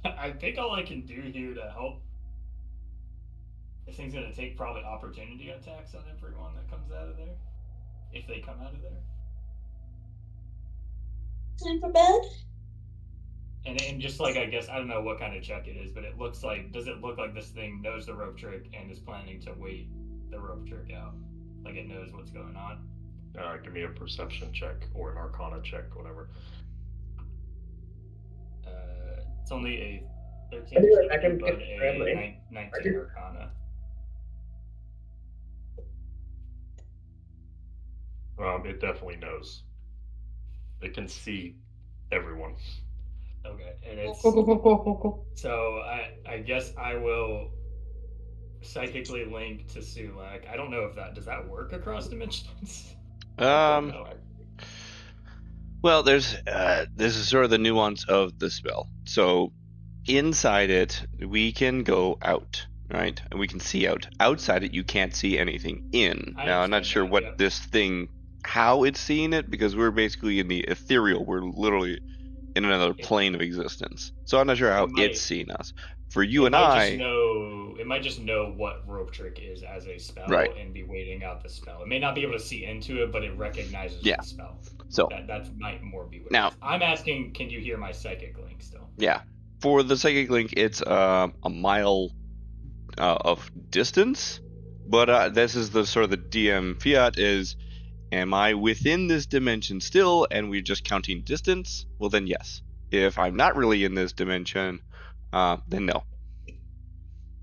[SPEAKER 6] I think all I can do here to help. This thing's gonna take probably opportunity attacks on everyone that comes out of there, if they come out of there.
[SPEAKER 3] Time for bed?
[SPEAKER 6] And just like, I guess, I don't know what kind of check it is, but it looks like, does it look like this thing knows the rope trick and is planning to wait the rope trick out? Like it knows what's going on?
[SPEAKER 1] Give me a perception check or an arcana check, whatever.
[SPEAKER 6] It's only a 13,
[SPEAKER 3] I do it, I can
[SPEAKER 6] but
[SPEAKER 3] get
[SPEAKER 6] a
[SPEAKER 3] friendly.
[SPEAKER 6] 19 arcana.
[SPEAKER 1] It definitely knows. It can see everyone.
[SPEAKER 6] Okay, and it's...
[SPEAKER 5] Cool.
[SPEAKER 6] So I guess I will psychically link to Sulak. I don't know if does that work across dimensions?
[SPEAKER 2] Well, this is sort of the nuance of the spell. So inside it, we can go out, right? And we can see out. Outside it, you can't see anything in.
[SPEAKER 6] I
[SPEAKER 2] Now, I'm not
[SPEAKER 6] understand
[SPEAKER 2] sure
[SPEAKER 6] that,
[SPEAKER 2] what
[SPEAKER 6] yep.
[SPEAKER 2] this thing, how it's seeing it, because we're basically in the ethereal. We're literally in another
[SPEAKER 6] Yeah.
[SPEAKER 2] plane of existence. So I'm not sure how
[SPEAKER 6] It might-
[SPEAKER 2] it's seeing us. for you and
[SPEAKER 6] It might just know what rope trick is as a spell,
[SPEAKER 2] Right.
[SPEAKER 6] and be waiting out the spell. It may not be able to see into it, but it recognizes
[SPEAKER 2] Yeah.
[SPEAKER 6] the spell.
[SPEAKER 2] So
[SPEAKER 6] that might more be what
[SPEAKER 2] now
[SPEAKER 6] it is. I'm asking, can you hear my psychic link still?
[SPEAKER 2] yeah, for the psychic link, it's a mile of distance, but this is the sort of the DM fiat is, am I within this dimension still, and we're just counting distance? Well, then yes. If I'm not really in this dimension, then no.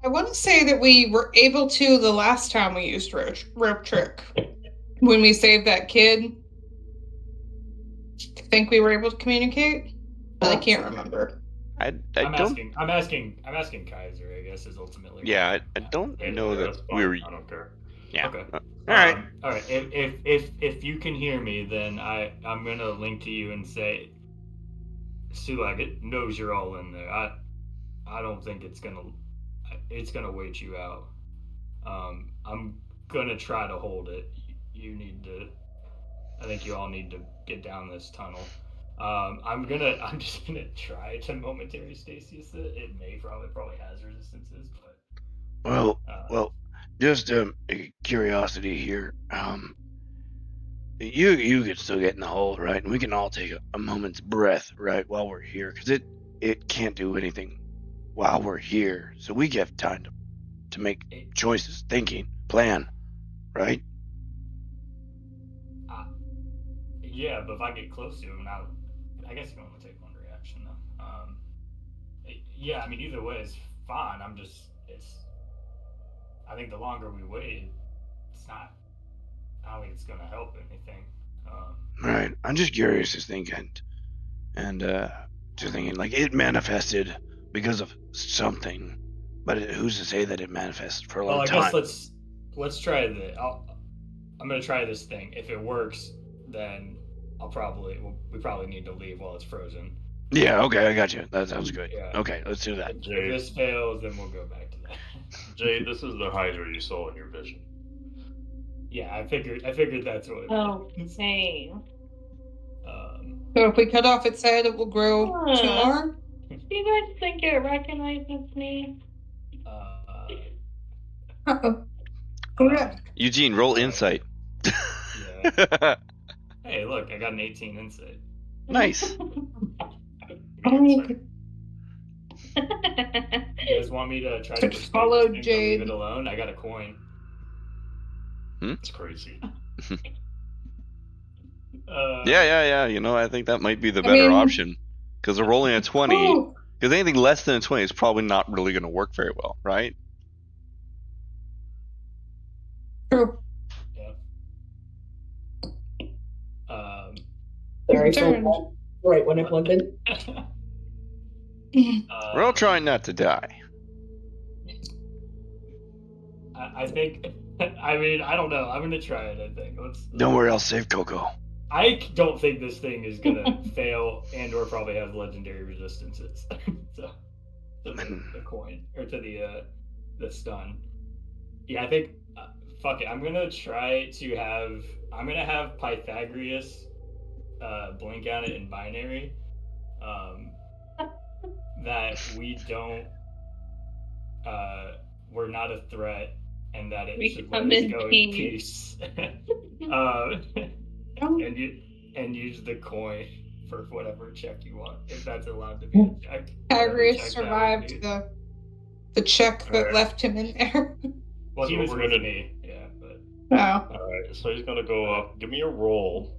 [SPEAKER 5] I want to say that we were able to the last time we used rope trick. When we saved that kid. I think we were able to communicate, but I can't remember.
[SPEAKER 6] I'm asking Kaiser, I guess, is ultimately.
[SPEAKER 2] Yeah, I don't know that we were.
[SPEAKER 1] I don't care.
[SPEAKER 2] Yeah.
[SPEAKER 6] Okay.
[SPEAKER 2] All right.
[SPEAKER 6] All right. If you can hear me, then I'm gonna link to you and say, Sulak, it knows you're all in there. I don't think it's gonna wait you out. I'm gonna try to hold it. I think you all need to get down this tunnel. I'm just gonna try to momentary stasis it. It probably has resistances, but
[SPEAKER 7] Well, just a curiosity here. You could still get in the hole, right? And we can all take a moment's breath, right, while we're here, because it can't do anything while we're here. So we get time to make choices, thinking, plan, right?
[SPEAKER 6] Yeah, but if I get close to him, I guess you can only take one reaction though. Yeah, I mean either way is fine. I think the longer we wait, I don't think it's gonna help anything.
[SPEAKER 7] Right. I'm just curious to think and just thinking like it manifested because of something, but who's to say that it manifested for a long time?
[SPEAKER 6] Well, I guess let's try I'm gonna try this thing. If it works, then we probably need to leave while it's frozen.
[SPEAKER 7] Yeah, okay, I got you. That sounds good.
[SPEAKER 6] Yeah.
[SPEAKER 7] Okay, let's do that.
[SPEAKER 6] If this fails, then we'll go back to that.
[SPEAKER 1] Jade, this is the Hydra you saw in your vision.
[SPEAKER 6] Yeah, I figured that's what it
[SPEAKER 4] Oh,
[SPEAKER 6] was.
[SPEAKER 4] hey.
[SPEAKER 5] So if we cut off its head, it will grow some more?
[SPEAKER 4] Do you guys think it recognizes me?
[SPEAKER 5] Uh-oh. Correct.
[SPEAKER 2] Eugene, roll insight.
[SPEAKER 6] Yeah. Hey, look, I got an 18 insight.
[SPEAKER 2] Nice.
[SPEAKER 6] You guys want me to try to
[SPEAKER 5] Follow
[SPEAKER 6] leave
[SPEAKER 5] Jade.
[SPEAKER 6] it alone? I got a coin.
[SPEAKER 1] It's crazy.
[SPEAKER 2] Yeah. I think that might be the better option because they're rolling a 20. Because anything less than a 20 is probably not really going to work very well, right?
[SPEAKER 5] True.
[SPEAKER 3] Sorry,
[SPEAKER 5] Turned.
[SPEAKER 3] right when I plugged in.
[SPEAKER 2] We're all trying not to die.
[SPEAKER 6] I think. I mean, I don't know. I'm gonna try it. I think.
[SPEAKER 7] Don't worry, I'll save Coco.
[SPEAKER 6] I don't think this thing is gonna fail, or probably have legendary resistances. So, to the coin or to the stun. Yeah, I think. Fuck it. I'm gonna have Pythagoras blink on it in binary. That we're not a threat, and that it should let us go in peace. And use the coin for whatever check you want, if that's allowed to be a check.
[SPEAKER 5] Pythagoras survived the check that left him in there.
[SPEAKER 6] Well, he
[SPEAKER 1] So
[SPEAKER 6] was
[SPEAKER 1] we're
[SPEAKER 6] with
[SPEAKER 1] gonna-
[SPEAKER 6] me, yeah, but
[SPEAKER 5] Oh.
[SPEAKER 1] Alright, so he's gonna go up. Give me a roll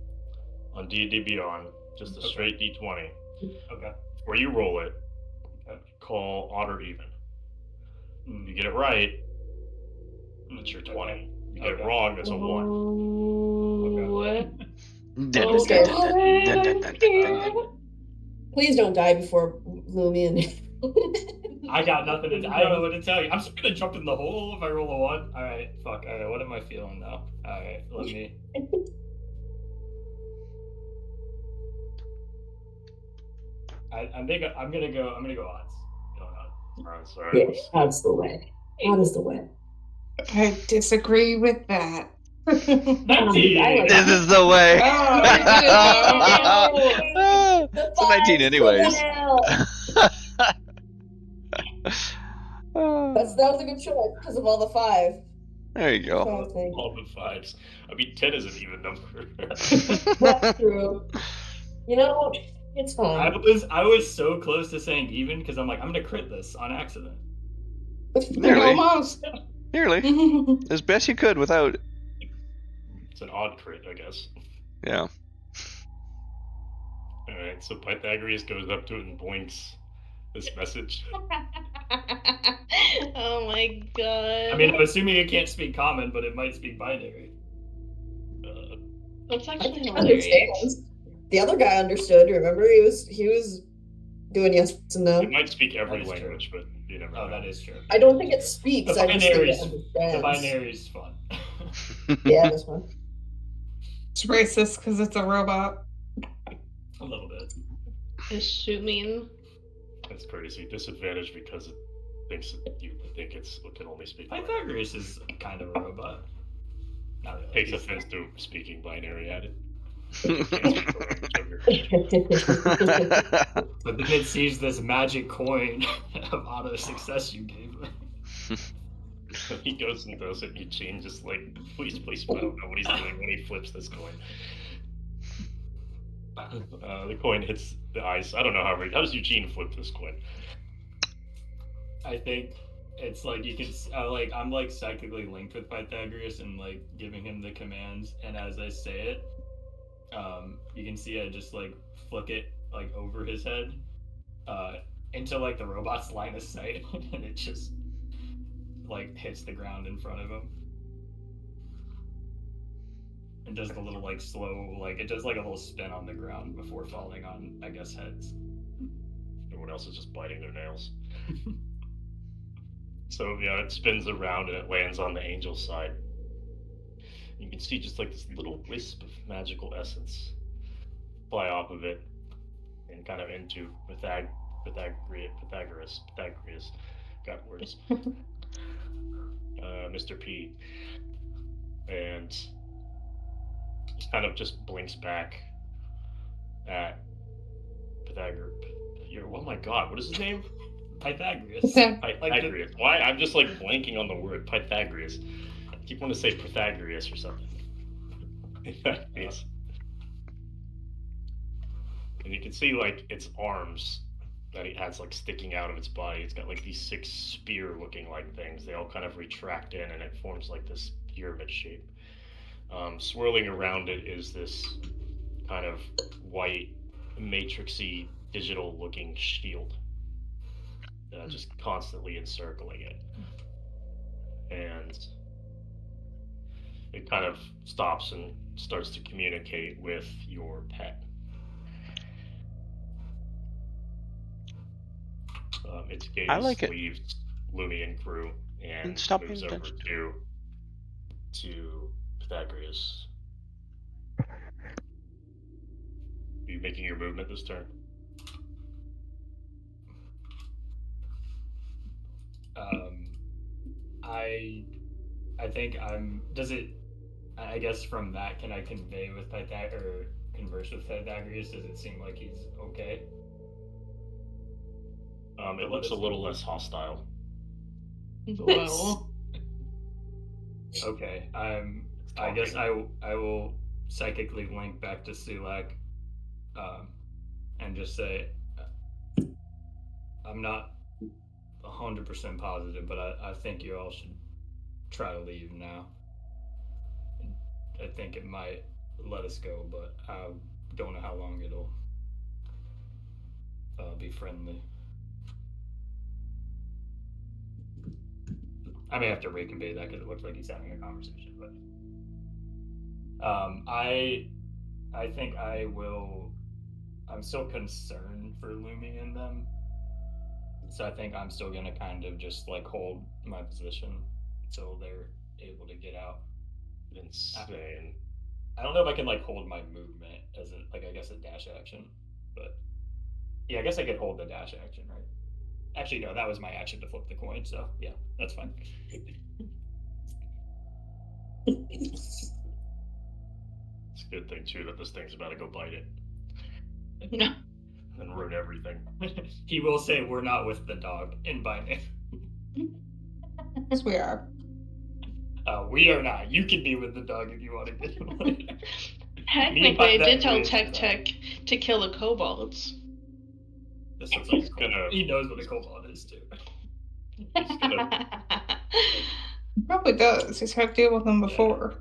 [SPEAKER 1] on D&D Beyond. Just a
[SPEAKER 6] Okay.
[SPEAKER 1] straight D20.
[SPEAKER 6] okay.
[SPEAKER 1] Where you roll it,
[SPEAKER 6] Okay.
[SPEAKER 1] call odd or even. You get it right, it's your 20. You get it
[SPEAKER 6] Okay.
[SPEAKER 1] wrong, it's a 1.
[SPEAKER 3] Please don't die before Lumion.
[SPEAKER 6] I got nothing I don't know what to tell you. I'm just gonna jump in the hole if I roll a 1. Alright, fuck. Alright, what am I feeling now? Alright, let me. I'm gonna go odds. Going on.
[SPEAKER 1] Alright, sorry.
[SPEAKER 3] Yeah, that's the way. That is the way.
[SPEAKER 5] I disagree with that.
[SPEAKER 3] I like
[SPEAKER 2] This is the way. It's a 19 anyways.
[SPEAKER 3] that was a good choice because of all the 5.
[SPEAKER 2] There you go.
[SPEAKER 3] So I think.
[SPEAKER 1] All the 5s. I mean, 10 is an even number.
[SPEAKER 3] That's true. You know, it's fine.
[SPEAKER 6] I was so close to saying even because I'm like, I'm gonna crit this on accident.
[SPEAKER 2] Nearly.
[SPEAKER 5] Almost.
[SPEAKER 2] Nearly. As best you could without.
[SPEAKER 1] It's an odd crit, I guess.
[SPEAKER 2] Yeah.
[SPEAKER 1] Alright, so Pythagoras goes up to it and blinks this message.
[SPEAKER 4] Oh my god.
[SPEAKER 6] I mean, I'm assuming it can't speak common, but it might speak binary.
[SPEAKER 4] That's
[SPEAKER 3] I
[SPEAKER 4] actually
[SPEAKER 3] think he
[SPEAKER 4] hilarious.
[SPEAKER 3] understands. The other guy understood. Remember, he was doing yes and no.
[SPEAKER 1] It might speak every
[SPEAKER 6] That is true.
[SPEAKER 1] language, but you never know.
[SPEAKER 6] Oh, that is true.
[SPEAKER 3] I don't think it speaks.
[SPEAKER 6] The
[SPEAKER 3] I just think it
[SPEAKER 6] binary's
[SPEAKER 3] understands.
[SPEAKER 6] the binary's fun.
[SPEAKER 3] Yeah, this one.
[SPEAKER 5] It's racist because it's a robot.
[SPEAKER 6] A little bit.
[SPEAKER 4] Assuming.
[SPEAKER 1] That's crazy. Disadvantage because it thinks it can only speak binary.
[SPEAKER 6] Pythagoras is kind of a robot. Not really.
[SPEAKER 1] Takes offense to speaking binary at it.
[SPEAKER 6] But then it sees this magic coin of auto success you gave him.
[SPEAKER 1] He goes and does it, and Eugene just like, please, I don't know what he's doing when he flips this coin. The coin hits the ice. I don't know how does Eugene flip this coin?
[SPEAKER 6] I think it's like you can I'm like psychically linked with Pythagoras and like giving him the commands, and as I say it, you can see I just like flick it like over his head into like the robot's line of sight, and it just like hits the ground in front of him. And does the little like slow, like it does like a little spin on the ground before falling on, I guess, heads.
[SPEAKER 1] Everyone else is just biting their nails. So yeah, it spins around and it lands on the angel's side. You can see just like this little wisp of magical essence fly off of it and kind of into Pythagoras. Got words. Mr. P. And he kind of just blinks back at Pythagoras. Oh my god, what is his name?
[SPEAKER 6] Pythagoras.
[SPEAKER 1] Pythagoras. Why? I'm just like blanking on the word Pythagoras. I keep wanting to say Pythagoras or something. Pythagoras. And you can see like its arms that it has like sticking out of its body. It's got like these 6 spear-looking like things. They all kind of retract in, and it forms like this pyramid shape. Swirling around it is this kind of white, matrixy, digital-looking shield, just constantly encircling it. And it kind of stops and starts to communicate with your pet. Its gaze leaves Lumi and crew and moves over to Pythagoras. Are you making your movement this turn?
[SPEAKER 6] I think I guess from that, can I convey with Pythagoras or converse with Pythagoras? Does it seem like he's okay?
[SPEAKER 1] It looks a little less hostile.
[SPEAKER 4] Whoa.
[SPEAKER 6] Okay. I guess I will psychically link back to Sulak, and just say, I'm not 100% positive, but I think you all should try to leave now. I think it might let us go, but I don't know how long it'll be friendly. I may have to reconvey that because it looks like he's having a conversation, but I think I will. I'm still concerned for Lumi and them, so I think I'm still gonna kind of just like hold my position until they're able to get out.
[SPEAKER 1] Insane.
[SPEAKER 6] I don't know if I can like hold my movement as a I guess a dash action, but yeah, I guess I could hold the dash action, right? Actually, no, that was my action to flip the coin, so yeah, that's fine.
[SPEAKER 1] It's a good thing too that this thing's about to go bite it.
[SPEAKER 4] No.
[SPEAKER 1] And ruin everything.
[SPEAKER 6] He will say we're not with the dog in binary.
[SPEAKER 5] Yes, we are.
[SPEAKER 6] We are not. You can be with the dog if you want to get away.
[SPEAKER 4] Technically, I did tell
[SPEAKER 6] Tech
[SPEAKER 4] Tech to kill the kobolds.
[SPEAKER 6] This looks like
[SPEAKER 1] He's gonna-
[SPEAKER 6] he knows what a kobold is too.
[SPEAKER 1] He's gonna
[SPEAKER 5] He probably does. He's had to deal with them before.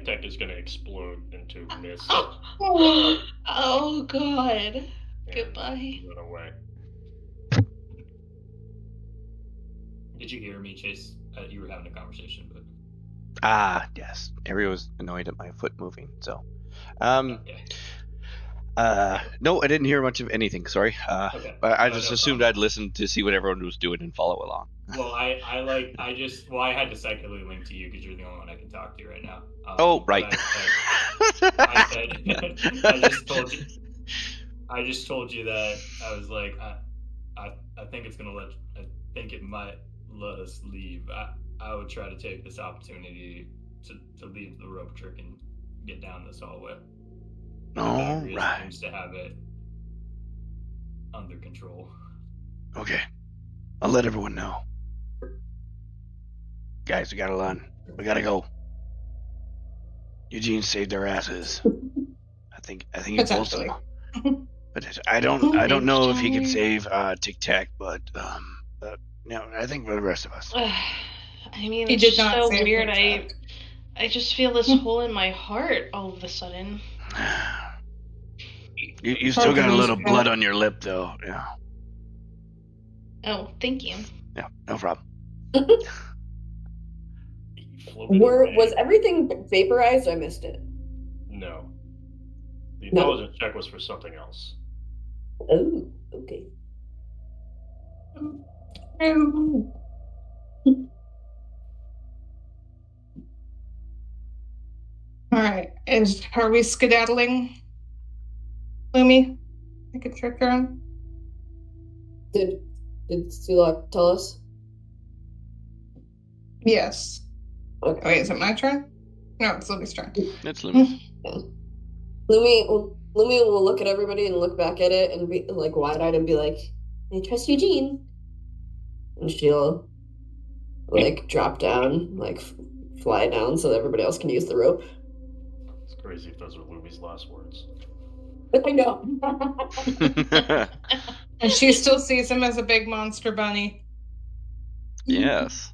[SPEAKER 1] Tech is gonna explode into mist
[SPEAKER 4] Oh God!
[SPEAKER 1] and
[SPEAKER 4] Goodbye.
[SPEAKER 1] run away.
[SPEAKER 6] Did you hear me, Chase? You were having a conversation, but
[SPEAKER 2] Yes. Ari was annoyed at my foot moving, so.
[SPEAKER 6] okay.
[SPEAKER 2] No, I didn't hear much of anything. Sorry.
[SPEAKER 6] Okay.
[SPEAKER 2] I
[SPEAKER 6] No,
[SPEAKER 2] just
[SPEAKER 6] no
[SPEAKER 2] assumed
[SPEAKER 6] problem.
[SPEAKER 2] I'd listen to see what everyone was doing and follow along.
[SPEAKER 6] Well, I had to psychically link to you because you're the only one I can talk to right now.
[SPEAKER 2] Oh,
[SPEAKER 6] but
[SPEAKER 2] right.
[SPEAKER 6] I said, I just told you that I was like, I think it might let us leave. I would try to take this opportunity to leave the rope trick and get down this hallway.
[SPEAKER 2] All
[SPEAKER 6] Agrius
[SPEAKER 2] right.
[SPEAKER 6] seems to have it under control.
[SPEAKER 7] Okay. I'll let everyone know. Guys, we gotta run. We gotta go. Eugene saved our asses. I think he pulls them. But I don't know if he can save Tic Tac, but no, I think for the rest of us.
[SPEAKER 4] I mean,
[SPEAKER 5] He
[SPEAKER 4] it's
[SPEAKER 5] did
[SPEAKER 4] just
[SPEAKER 5] not
[SPEAKER 4] so
[SPEAKER 5] save
[SPEAKER 4] weird.
[SPEAKER 5] Tic
[SPEAKER 4] I just feel this hole in my heart all of a sudden.
[SPEAKER 7] You still got a little blood on your lip, though. Yeah.
[SPEAKER 4] Oh, thank you.
[SPEAKER 7] Yeah, no problem.
[SPEAKER 3] Was everything vaporized? I missed it.
[SPEAKER 1] No. The
[SPEAKER 3] No.
[SPEAKER 1] intelligence check was for something else.
[SPEAKER 3] Oh, okay.
[SPEAKER 5] Alright, are we skedaddling? Lumi? Take a trick around?
[SPEAKER 3] Did Sulak tell us?
[SPEAKER 5] Yes.
[SPEAKER 3] Okay.
[SPEAKER 5] Wait, is it my turn? No, it's Lumi's turn.
[SPEAKER 2] It's Lumi.
[SPEAKER 3] Lumi will look at everybody and look back at it and be like wide-eyed and be like, I trust Eugene. And she'll like drop down, like fly down so that everybody else can use the rope.
[SPEAKER 1] It's crazy if those are Lumi's last words.
[SPEAKER 3] I know.
[SPEAKER 5] And she still sees him as a big monster bunny.
[SPEAKER 2] Yes.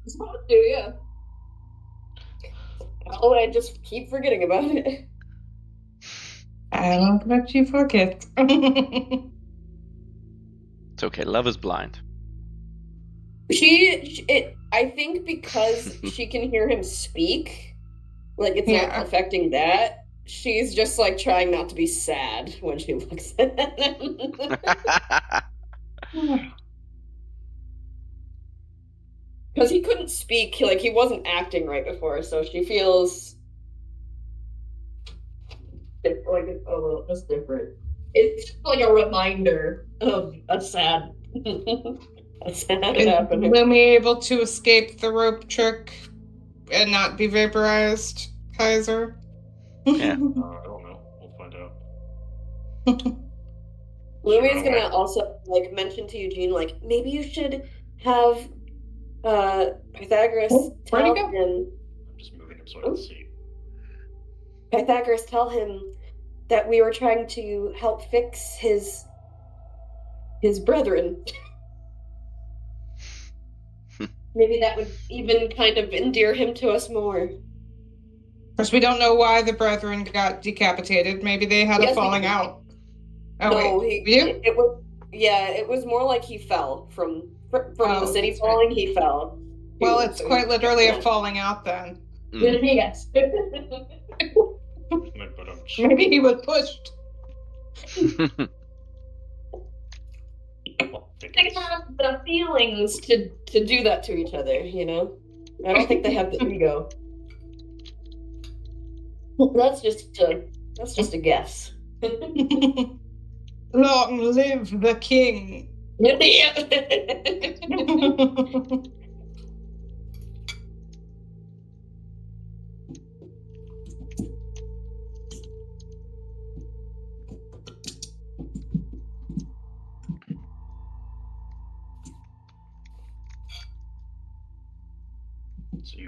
[SPEAKER 3] It's supposed to, yeah. Oh, I just keep forgetting about it.
[SPEAKER 5] I don't let you forget.
[SPEAKER 2] It's okay. Love is blind.
[SPEAKER 3] I think because she can hear him speak, like it's not affecting that. She's just like trying not to be sad when she looks at him. Because he couldn't speak, like he wasn't acting right before, so she feels like it's a little just different. It's just like a reminder of a sad happening.
[SPEAKER 5] Lumi able to escape the rope trick and not be vaporized, Kaiser?
[SPEAKER 2] Yeah.
[SPEAKER 1] I don't know. We'll find out.
[SPEAKER 3] Lumi's gonna also like mention to Eugene, like, maybe you should have Pythagoras tell him.
[SPEAKER 1] I'm just moving him so I can see.
[SPEAKER 3] Pythagoras tell him that we were trying to help fix his brethren. Maybe that would even kind of endear him to us more.
[SPEAKER 5] Of course, we don't know why the brethren got decapitated. Maybe they had a falling out. Oh,
[SPEAKER 3] no,
[SPEAKER 5] wait.
[SPEAKER 3] It was more like he fell from the city falling. Right. He fell.
[SPEAKER 5] Well, it's quite literally a falling out then.
[SPEAKER 3] Yes.
[SPEAKER 5] Maybe he was pushed.
[SPEAKER 3] They have the feelings to do that to each other, you know? I don't think they have the ego. That's just a guess.
[SPEAKER 5] Long live the king.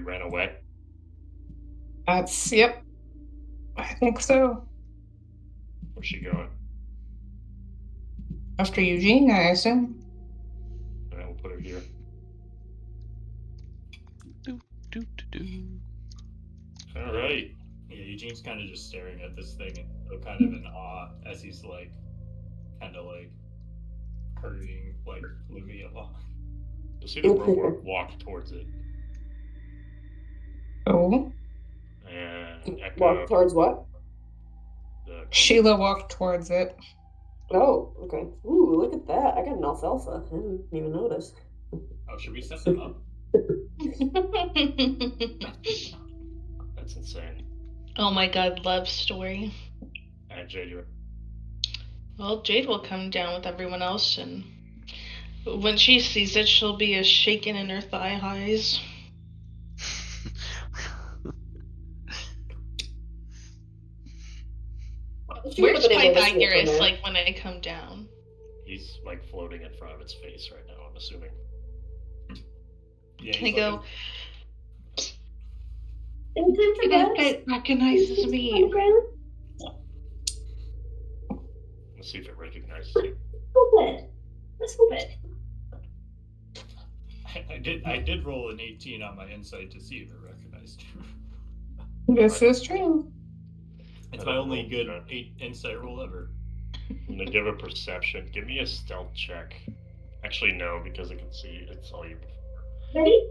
[SPEAKER 1] ran away?
[SPEAKER 5] Yep. I think so.
[SPEAKER 1] Where's she going?
[SPEAKER 5] After Eugene, I assume.
[SPEAKER 1] Alright, we'll put her here. Alright.
[SPEAKER 6] Yeah, Eugene's kind of just staring at this thing and so kind of in awe as he's like, kind of like hurrying like Louis along.
[SPEAKER 1] You'll see the robot walk towards it.
[SPEAKER 5] Oh.
[SPEAKER 1] And
[SPEAKER 3] Walk towards what?
[SPEAKER 5] Sheila walked towards it.
[SPEAKER 3] Oh, okay. Ooh, look at that. I got an alfalfa. I didn't even notice.
[SPEAKER 6] Oh, should we set them up?
[SPEAKER 1] That's insane.
[SPEAKER 4] Oh my god, love story.
[SPEAKER 1] And Jade, you're...
[SPEAKER 4] Well, Jade will come down with everyone else, and when she sees it, she'll be as shaken in her thigh highs. Where's Pythagoras, like, when I come down?
[SPEAKER 1] He's, like, floating in front of its face right now, I'm assuming.
[SPEAKER 6] Yeah,
[SPEAKER 4] Can I go...
[SPEAKER 3] It
[SPEAKER 4] recognizes me.
[SPEAKER 1] Let's see if it recognizes you.
[SPEAKER 3] Let's hope it.
[SPEAKER 6] I did roll an 18 on my insight to see if it recognized you.
[SPEAKER 5] This is true.
[SPEAKER 6] It's my only good 8 insight roll ever.
[SPEAKER 1] I'm gonna give a perception. Give me a stealth check. Actually, no, because I can see it saw you before.
[SPEAKER 3] Ready?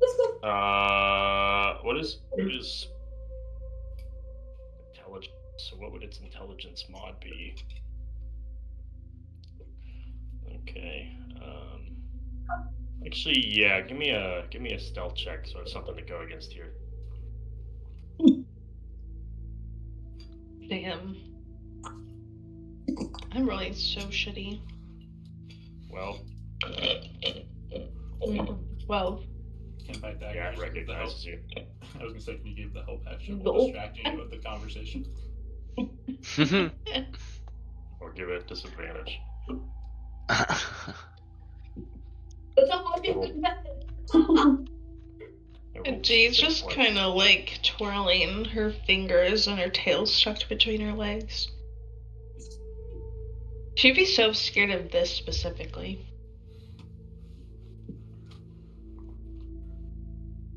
[SPEAKER 3] Let's go.
[SPEAKER 1] What is intelligence? So what would its intelligence mod be? Okay. Actually, yeah. Give me a stealth check, so it's something to go against here.
[SPEAKER 4] Damn. I'm rolling so shitty.
[SPEAKER 1] Well.
[SPEAKER 4] 12.
[SPEAKER 6] Can fight that.
[SPEAKER 1] Yeah, it recognizes you.
[SPEAKER 6] I was gonna say, can you give the help action
[SPEAKER 4] No.
[SPEAKER 6] while distracting you with the conversation?
[SPEAKER 1] Or give it disadvantage.
[SPEAKER 4] And Jade's just kind of like twirling her fingers and her tail stuck between her legs. She'd be so scared of this specifically.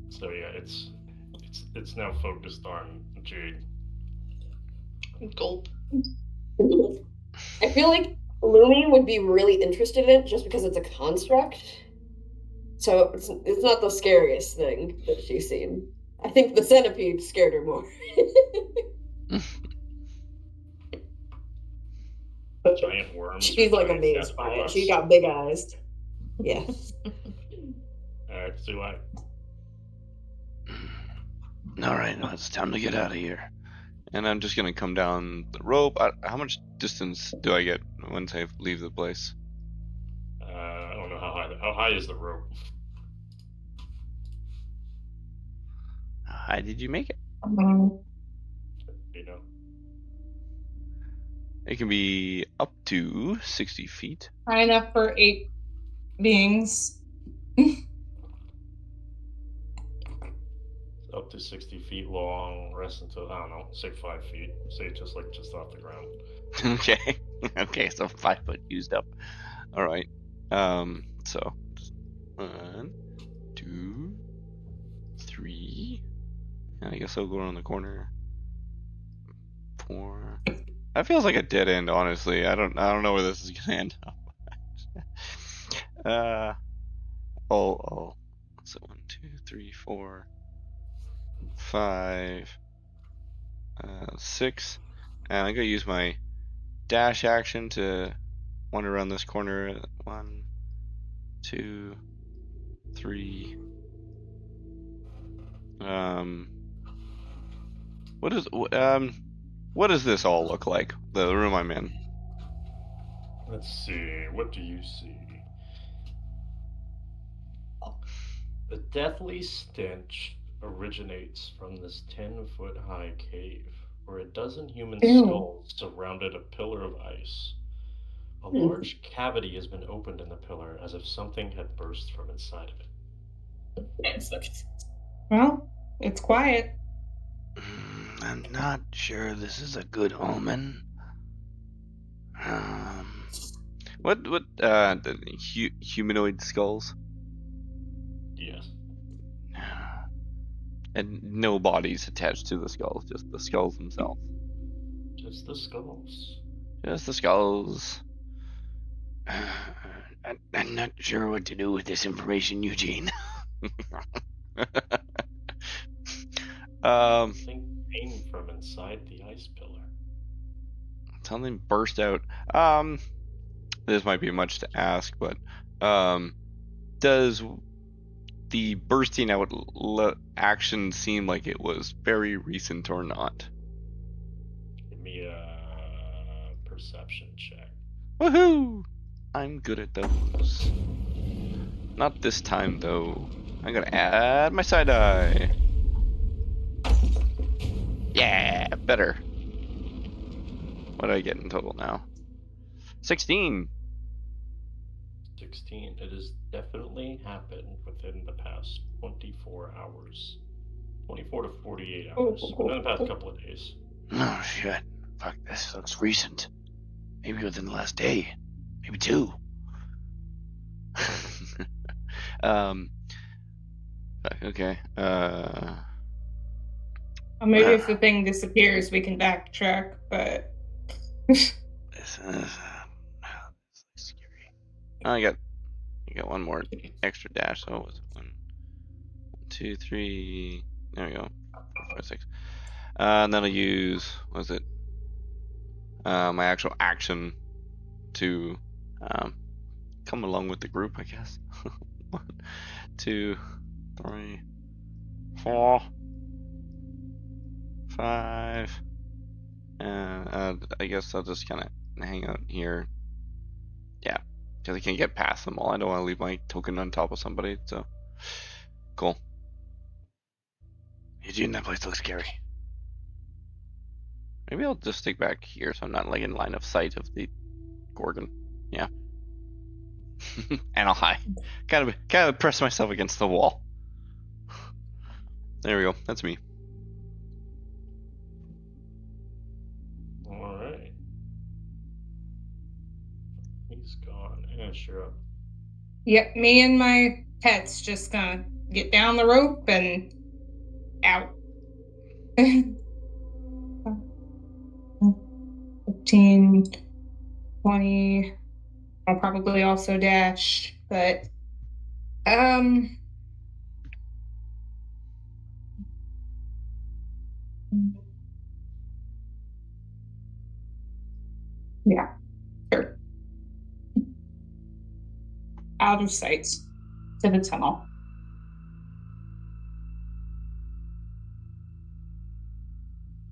[SPEAKER 1] So yeah, it's now focused on Jade.
[SPEAKER 4] Gulp.
[SPEAKER 3] I feel like Lumi would be really interested in it just because it's a construct. So it's not the scariest thing that she's seen. I think the centipede scared her more.
[SPEAKER 1] Giant worms.
[SPEAKER 3] She's like amazed by it. She got big eyes. Yeah.
[SPEAKER 1] Alright, so what?
[SPEAKER 2] Alright, now it's time to get out of here. And I'm just gonna come down the rope. How much distance do I get once I leave the place?
[SPEAKER 1] I don't know how high is the rope?
[SPEAKER 2] How high did you make it?
[SPEAKER 1] You know.
[SPEAKER 2] It can be up to 60 feet.
[SPEAKER 5] High enough for 8 beings.
[SPEAKER 1] Up to 60 feet long, rest until, I don't know, say 5 feet. Say just off the ground.
[SPEAKER 2] Okay. Okay, so 5 foot used up. Alright. So 1, 2, 3. And I guess I'll go around the corner. 4. That feels like a dead end, honestly. I don't know where this is gonna end up. So 1, 2, 3, 4, 5, 6, and I'm gonna use my dash action to wander around this corner. 1, 2, 3. What does this all look like? The room I'm in.
[SPEAKER 1] Let's see. What do you see? The deathly stench originates from this 10-foot-high cave, where a dozen human skulls surrounded a pillar of ice. A large cavity has been opened in the pillar, as if something had burst from inside of it.
[SPEAKER 5] Well, it's quiet.
[SPEAKER 7] I'm not sure this is a good omen.
[SPEAKER 2] What the humanoid skulls
[SPEAKER 1] Yes.
[SPEAKER 2] and no bodies attached to the skulls, just the skulls themselves.
[SPEAKER 1] Just the skulls.
[SPEAKER 2] Just the skulls.
[SPEAKER 7] I'm not sure what to do with this information, Eugene.
[SPEAKER 1] Something came from inside the ice pillar.
[SPEAKER 2] Something burst out. This might be much to ask, but does the bursting out action seem like it was very recent or not?
[SPEAKER 1] Give me a perception check.
[SPEAKER 2] Woohoo! I'm good at those. Not this time though. I'm gonna add my side eye. Yeah, better. What do I get in total now? 16.
[SPEAKER 1] 16. It has definitely happened within the past 24 hours. 24 to 48 hours. Within the past couple of days.
[SPEAKER 7] Oh shit. Fuck, this looks recent. Maybe within the last day. Maybe 2.
[SPEAKER 2] Okay.
[SPEAKER 5] Or maybe if the thing disappears, we can backtrack, but.
[SPEAKER 7] This looks scary.
[SPEAKER 2] I got one more extra dash. So it was 1, 2, 3. There we go. 4, 5, 6. And then I'll use my actual action to come along with the group, I guess. 1, 2, 3, 4, 5. And I guess I'll just kind of hang out here. Yeah, because I can't get past them all. I don't want to leave my token on top of somebody. So cool.
[SPEAKER 7] Eugene, that place looks scary.
[SPEAKER 2] Maybe I'll just stick back here so I'm not like in line of sight of the Gorgon. Yeah. And I'll hide. Kind of press myself against the wall. There we go. That's me.
[SPEAKER 1] Alright. He's gone. And sure up.
[SPEAKER 5] Yep, me and my pets just gonna get down the rope and out. 15, 20. I'll probably also dash, but yeah, sure. Out of sight to the tunnel.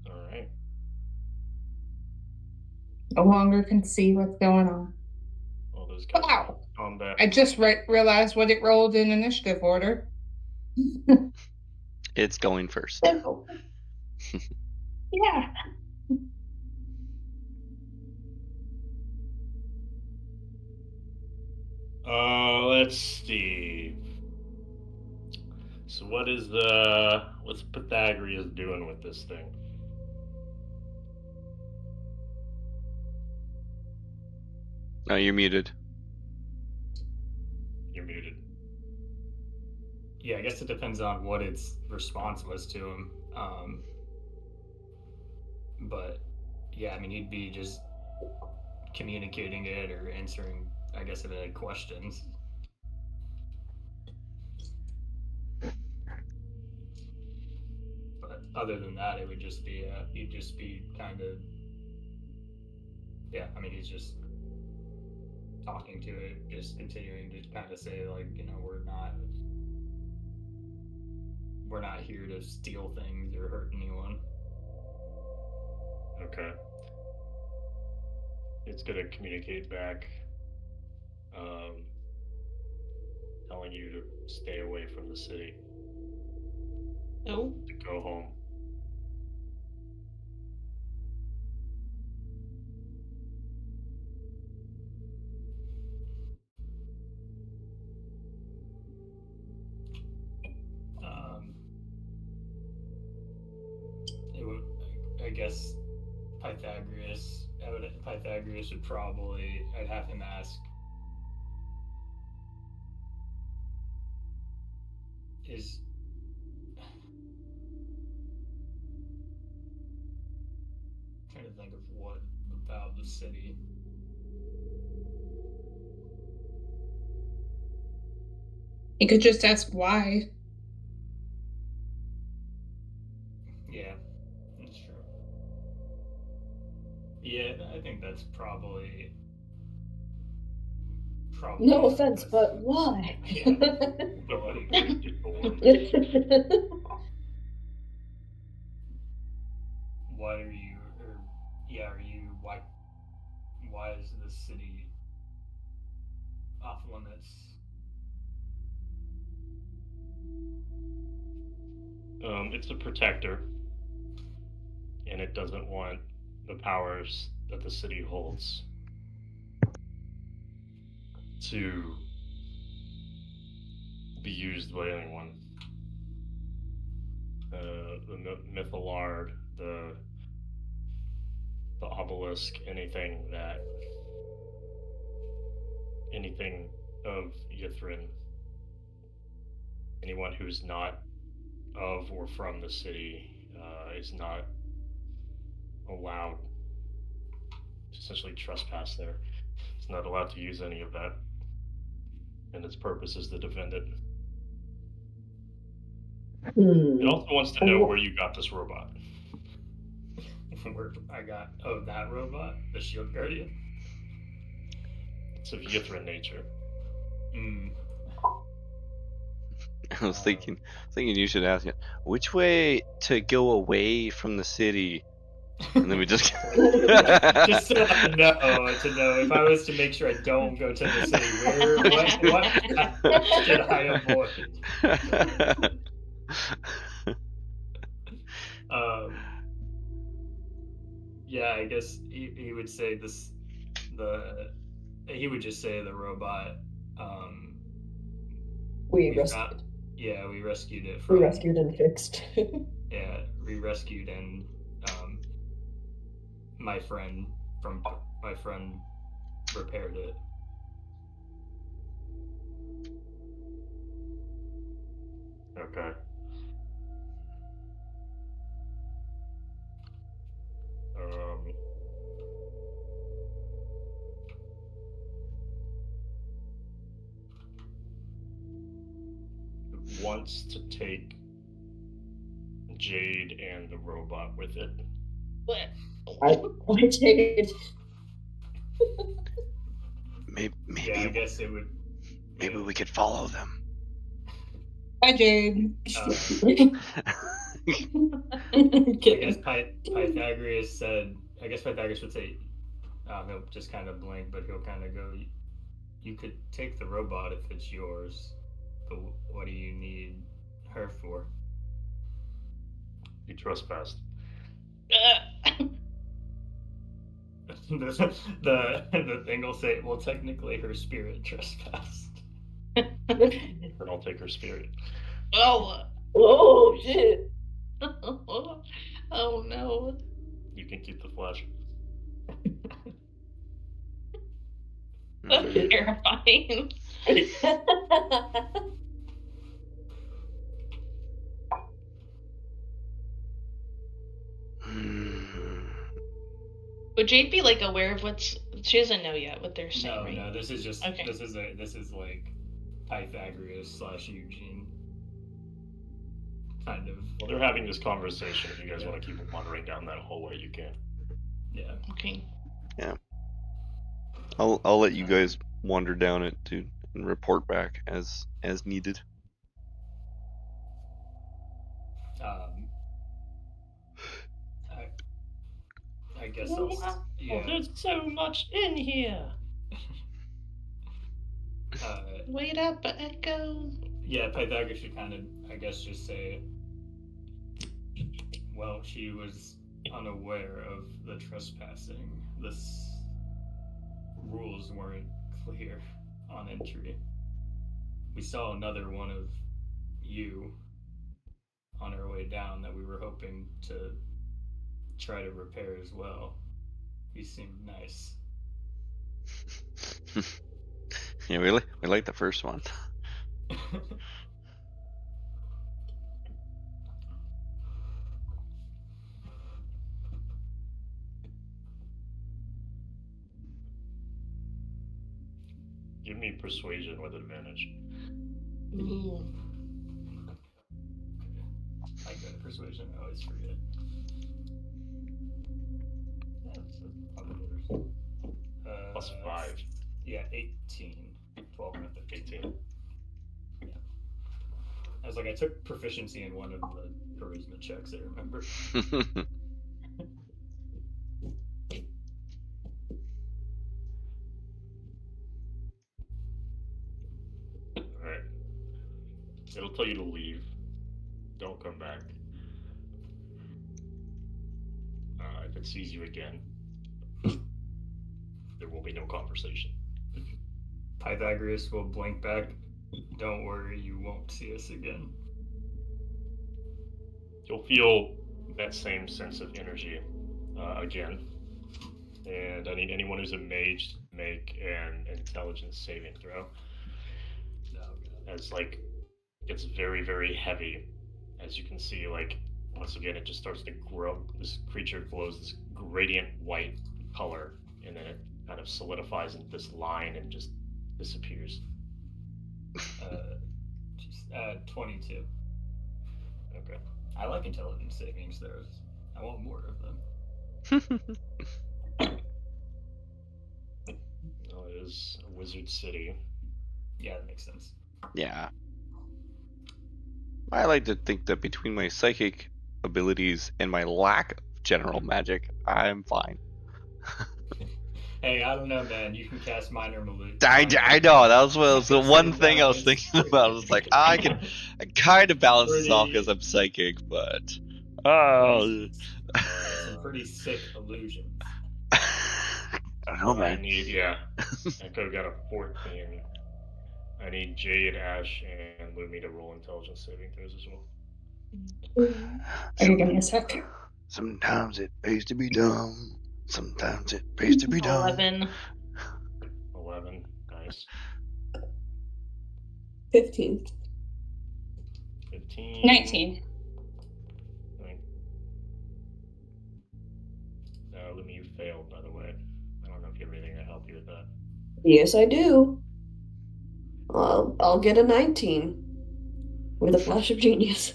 [SPEAKER 1] Alright.
[SPEAKER 5] No longer can see what's going on.
[SPEAKER 1] All those guys
[SPEAKER 5] Wow.
[SPEAKER 1] are in combat.
[SPEAKER 5] I just realized what it rolled in initiative order.
[SPEAKER 2] It's going first.
[SPEAKER 5] Yeah.
[SPEAKER 1] Let's see. So what's Pythagoras doing with this thing?
[SPEAKER 2] No, you're muted.
[SPEAKER 1] You're muted.
[SPEAKER 6] Yeah, I guess it depends on what its response was to him. But yeah, I mean, he'd be just communicating it or answering, I guess, if it had questions. But other than that, it would just be, he'd just be kind of, yeah, I mean, he's just talking to it, just continuing to kind of say, like, you know, we're not here to steal things or hurt anyone.
[SPEAKER 1] Okay. It's gonna communicate back, telling you to stay away from the city,
[SPEAKER 4] Oh,
[SPEAKER 1] to go home.
[SPEAKER 6] guess Pythagoras would probably, I'd have him ask, trying to think of what about the city.
[SPEAKER 5] You could just ask why.
[SPEAKER 6] Yeah, that's true. Yeah, I think that's probably.
[SPEAKER 3] No offense, but why?
[SPEAKER 6] Yeah.
[SPEAKER 1] But
[SPEAKER 6] Like, what are you, why is the city off limits?
[SPEAKER 1] It's a protector, and it doesn't want the powers that the city holds to be used by anyone. The Mythalard, the obelisk, anything of Yithrin, anyone who's not of or from the city is not allowed to essentially trespass there. It's not allowed to use any of that, and its purpose is to defend it. It also wants to know where you got this robot.
[SPEAKER 6] Where I got that robot, the Shield Guardian.
[SPEAKER 1] It's of Yithrin nature.
[SPEAKER 2] I was thinking you should ask it, which way to go away from the city? And then we just
[SPEAKER 6] just so I know if I was to make sure I don't go to the city, what should I avoid? Yeah, I guess he would say he would just say the robot.
[SPEAKER 3] We rescued.
[SPEAKER 6] We rescued it.
[SPEAKER 3] We rescued and fixed.
[SPEAKER 6] Yeah, we rescued and my friend repaired it.
[SPEAKER 1] Okay. Wants to take Jade and the robot with it.
[SPEAKER 3] I Jade.
[SPEAKER 2] Maybe.
[SPEAKER 6] Yeah, I guess it would.
[SPEAKER 2] Maybe we could follow them.
[SPEAKER 5] Hi, Jade.
[SPEAKER 6] I guess Pythagoras said. I guess Pythagoras would say. He'll just kind of blink, but he'll kind of go. You could take the robot if it's yours, but what do you need her for?
[SPEAKER 1] You trespassed.
[SPEAKER 6] The thing will say, well, technically her spirit trespassed.
[SPEAKER 1] Then I'll take her spirit.
[SPEAKER 3] Oh shit.
[SPEAKER 4] Oh no.
[SPEAKER 1] You can keep the flesh.
[SPEAKER 4] That's terrifying. Would Jade be like aware of she doesn't know yet what they're saying, right?
[SPEAKER 6] No, this is just
[SPEAKER 4] okay.
[SPEAKER 6] This is like Pythagoras / Eugene. Kind of.
[SPEAKER 1] Well, they're having this conversation. If you guys want to keep wandering down that hallway, you can.
[SPEAKER 6] Yeah.
[SPEAKER 4] Okay.
[SPEAKER 2] Yeah. I'll let you guys wander down it too and report back as needed.
[SPEAKER 6] I guess
[SPEAKER 1] there's so much in here.
[SPEAKER 4] Wait up, Echo.
[SPEAKER 6] Yeah, Pythagoras should kind of, I guess, just say, well, she was unaware of the trespassing. The rules weren't clear on entry. We saw another one of you on our way down that we were hoping to try to repair as well. He seemed nice.
[SPEAKER 2] Yeah, we like the first one.
[SPEAKER 1] Give me persuasion with advantage.
[SPEAKER 4] Ooh.
[SPEAKER 6] I go to persuasion. I always forget. Yeah, so probably worse.
[SPEAKER 1] Plus 5.
[SPEAKER 6] Yeah, 18. 12 and a 15.
[SPEAKER 1] 18.
[SPEAKER 6] I was like, I took proficiency in one of the charisma checks, I remember.
[SPEAKER 1] Alright. It'll tell you to leave. Don't come back. If it sees you again, there will be no conversation.
[SPEAKER 6] Pythagoras will blink back. Don't worry, you won't see us again.
[SPEAKER 1] You'll feel that same sense of energy again. And I need anyone who's a mage to make an intelligence saving throw. As like it's very, very heavy. As you can see, like once again it just starts to grow. This creature glows this gradient white color, and then it kind of solidifies into this line and just disappears.
[SPEAKER 6] 22.
[SPEAKER 1] Okay.
[SPEAKER 6] I like intelligence savings throws. I want more of them.
[SPEAKER 1] Well, it is a wizard city.
[SPEAKER 6] Yeah, that makes sense.
[SPEAKER 2] Yeah. I like to think that between my psychic abilities and my lack of general magic, I'm fine.
[SPEAKER 6] Hey, I don't know, man. You can cast minor illusion.
[SPEAKER 2] I know, that was the one thing I was thinking about. I was like, I kind of balance this off because I'm psychic, but
[SPEAKER 6] Some pretty sick illusions.
[SPEAKER 7] I don't know,
[SPEAKER 1] I
[SPEAKER 7] man.
[SPEAKER 1] need, yeah. Echo got a 14. I need Jade, Ash, and Lumi to roll intelligence saving throws as well.
[SPEAKER 3] Okay, give me a sec.
[SPEAKER 7] Sometimes it pays to be dumb. Sometimes it pays to be dumb.
[SPEAKER 4] 11.
[SPEAKER 1] 11. Nice.
[SPEAKER 3] 15.
[SPEAKER 1] 15.
[SPEAKER 5] 19.
[SPEAKER 1] Lumi, you failed, by the way. I don't know if you have anything to help you with that.
[SPEAKER 3] Yes, I do. I'll get a 19 with a flash of genius.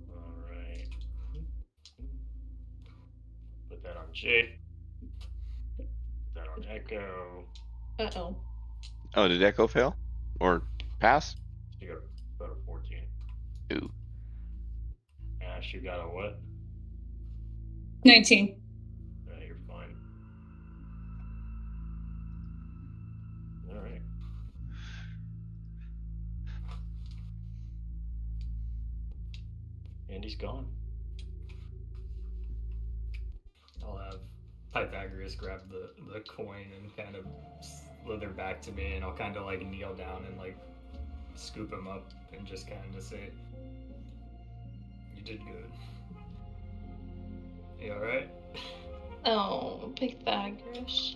[SPEAKER 1] Alright. Put that on Jade. Put that on Echo.
[SPEAKER 4] Uh-oh.
[SPEAKER 2] Oh, did Echo fail? Or pass?
[SPEAKER 1] You got about a 14.
[SPEAKER 2] Ooh.
[SPEAKER 1] Ash, you got a what?
[SPEAKER 5] 19.
[SPEAKER 1] Yeah, you're fine. Alright. Andy's gone.
[SPEAKER 6] I'll have Pythagoras grab the coin and kind of slither back to me, and I'll kind of like kneel down and like scoop him up and just kind of say, "You did good. You all right?"
[SPEAKER 4] Oh, Pythagoras.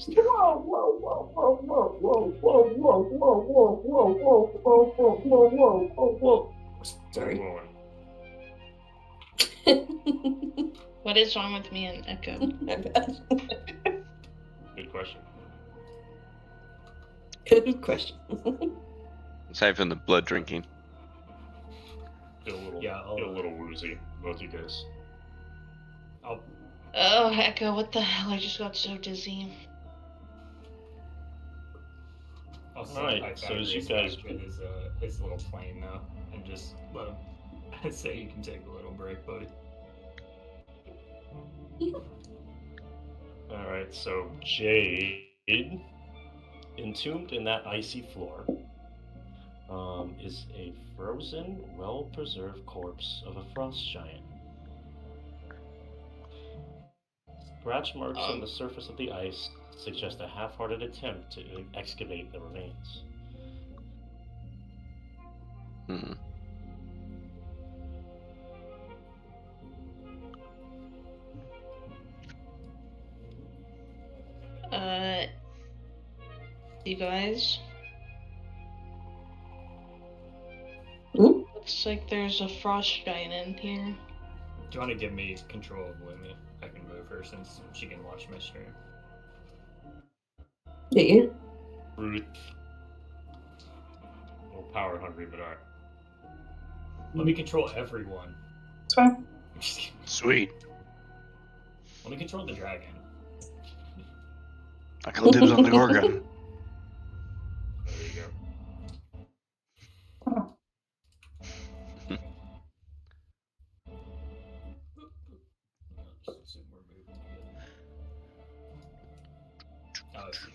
[SPEAKER 3] Whoa, whoa, whoa, whoa, whoa, whoa, whoa, whoa, whoa, whoa, whoa, whoa, whoa, whoa, whoa, whoa, whoa, whoa. Sorry.
[SPEAKER 4] What is wrong with me and Echo?
[SPEAKER 3] My bad.
[SPEAKER 1] Good question.
[SPEAKER 3] Good question.
[SPEAKER 2] Aside from the blood drinking.
[SPEAKER 1] Feel a little,
[SPEAKER 6] Yeah,
[SPEAKER 1] feel a little woozy, both you guys.
[SPEAKER 6] I'll
[SPEAKER 4] Oh, Echo, what the hell? I just got so dizzy.
[SPEAKER 6] send
[SPEAKER 1] Alright, so as you
[SPEAKER 6] Pythagoras
[SPEAKER 1] guys-
[SPEAKER 6] back to his little plane now, and just let him say you can take a little break, buddy.
[SPEAKER 1] Alright, so Jade, entombed in that icy floor, is a frozen, well-preserved corpse of a frost giant. Scratch marks on the surface of the ice suggest a half-hearted attempt to excavate the remains.
[SPEAKER 2] Hmm.
[SPEAKER 4] You guys?
[SPEAKER 3] Hmm?
[SPEAKER 4] Looks like there's a frost giant in here.
[SPEAKER 6] Do you want to give me control of Wimmy? I can move her since she can watch my stream.
[SPEAKER 3] Yeah.
[SPEAKER 1] Ruth. A little power hungry, but alright.
[SPEAKER 6] Let me control everyone.
[SPEAKER 5] It's fine.
[SPEAKER 7] Sweet.
[SPEAKER 6] Let me control the dragon.
[SPEAKER 7] I call dibs on the Gorgon.
[SPEAKER 1] There you go.
[SPEAKER 6] Oh, I see.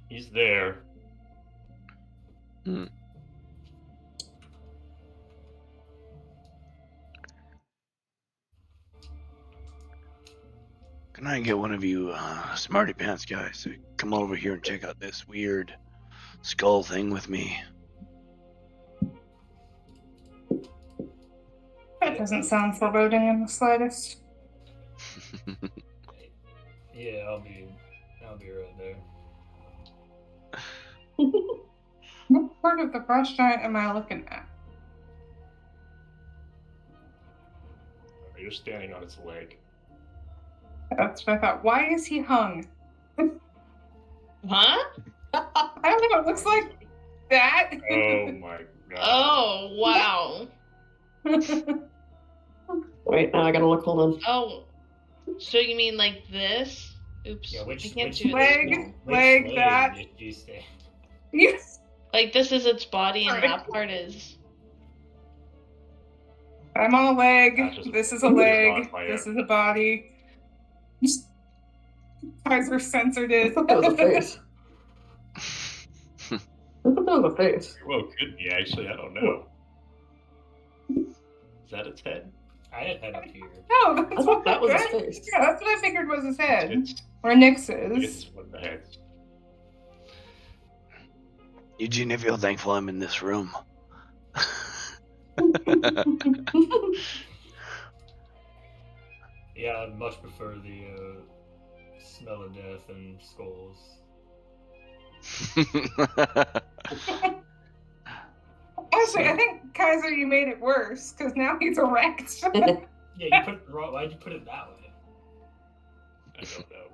[SPEAKER 1] He's there.
[SPEAKER 2] Hmm.
[SPEAKER 7] Can I get one of you smarty pants guys to come over here and check out this weird skull thing with me?
[SPEAKER 5] That doesn't sound foreboding in the slightest.
[SPEAKER 6] Yeah, I'll be right there.
[SPEAKER 5] What part of the frost giant am I looking at?
[SPEAKER 1] You're standing on its leg.
[SPEAKER 5] That's what I thought. Why is he hung?
[SPEAKER 4] Huh?
[SPEAKER 5] I don't know. It looks like that.
[SPEAKER 1] Oh my god.
[SPEAKER 4] Oh, wow.
[SPEAKER 3] Wait, now I gotta look. Hold on.
[SPEAKER 4] Oh. So you mean like this? Oops.
[SPEAKER 6] Yeah, which
[SPEAKER 4] I can't
[SPEAKER 6] which
[SPEAKER 4] do
[SPEAKER 5] leg?
[SPEAKER 4] this.
[SPEAKER 5] Leg, that.
[SPEAKER 6] did you say?
[SPEAKER 5] Yes.
[SPEAKER 4] Like this is its body and
[SPEAKER 5] Sorry.
[SPEAKER 4] that part is...
[SPEAKER 5] I'm on a leg.
[SPEAKER 1] Gotcha.
[SPEAKER 5] This is a
[SPEAKER 1] You're
[SPEAKER 5] leg.
[SPEAKER 1] not by
[SPEAKER 5] This
[SPEAKER 1] a-
[SPEAKER 5] is a body. Kaiser censored it.
[SPEAKER 3] I thought that was a face. I thought that was a face.
[SPEAKER 1] Well, could be actually. I don't know. Is that its head?
[SPEAKER 6] I had head up here.
[SPEAKER 5] No,
[SPEAKER 3] I
[SPEAKER 5] that's
[SPEAKER 3] thought
[SPEAKER 5] what
[SPEAKER 3] that was his
[SPEAKER 5] right?
[SPEAKER 3] face.
[SPEAKER 5] Yeah, that's what I figured was his head.
[SPEAKER 1] It's
[SPEAKER 5] Or Nix's.
[SPEAKER 1] it's one of the heads.
[SPEAKER 7] Eugene, I feel thankful I'm in this room.
[SPEAKER 6] Yeah, I'd much prefer the smell of death and skulls.
[SPEAKER 5] Actually, I think Kaiser, you made it worse because now he's erect.
[SPEAKER 6] Yeah, you put it wrong. Why'd you put it that way?
[SPEAKER 1] I don't know.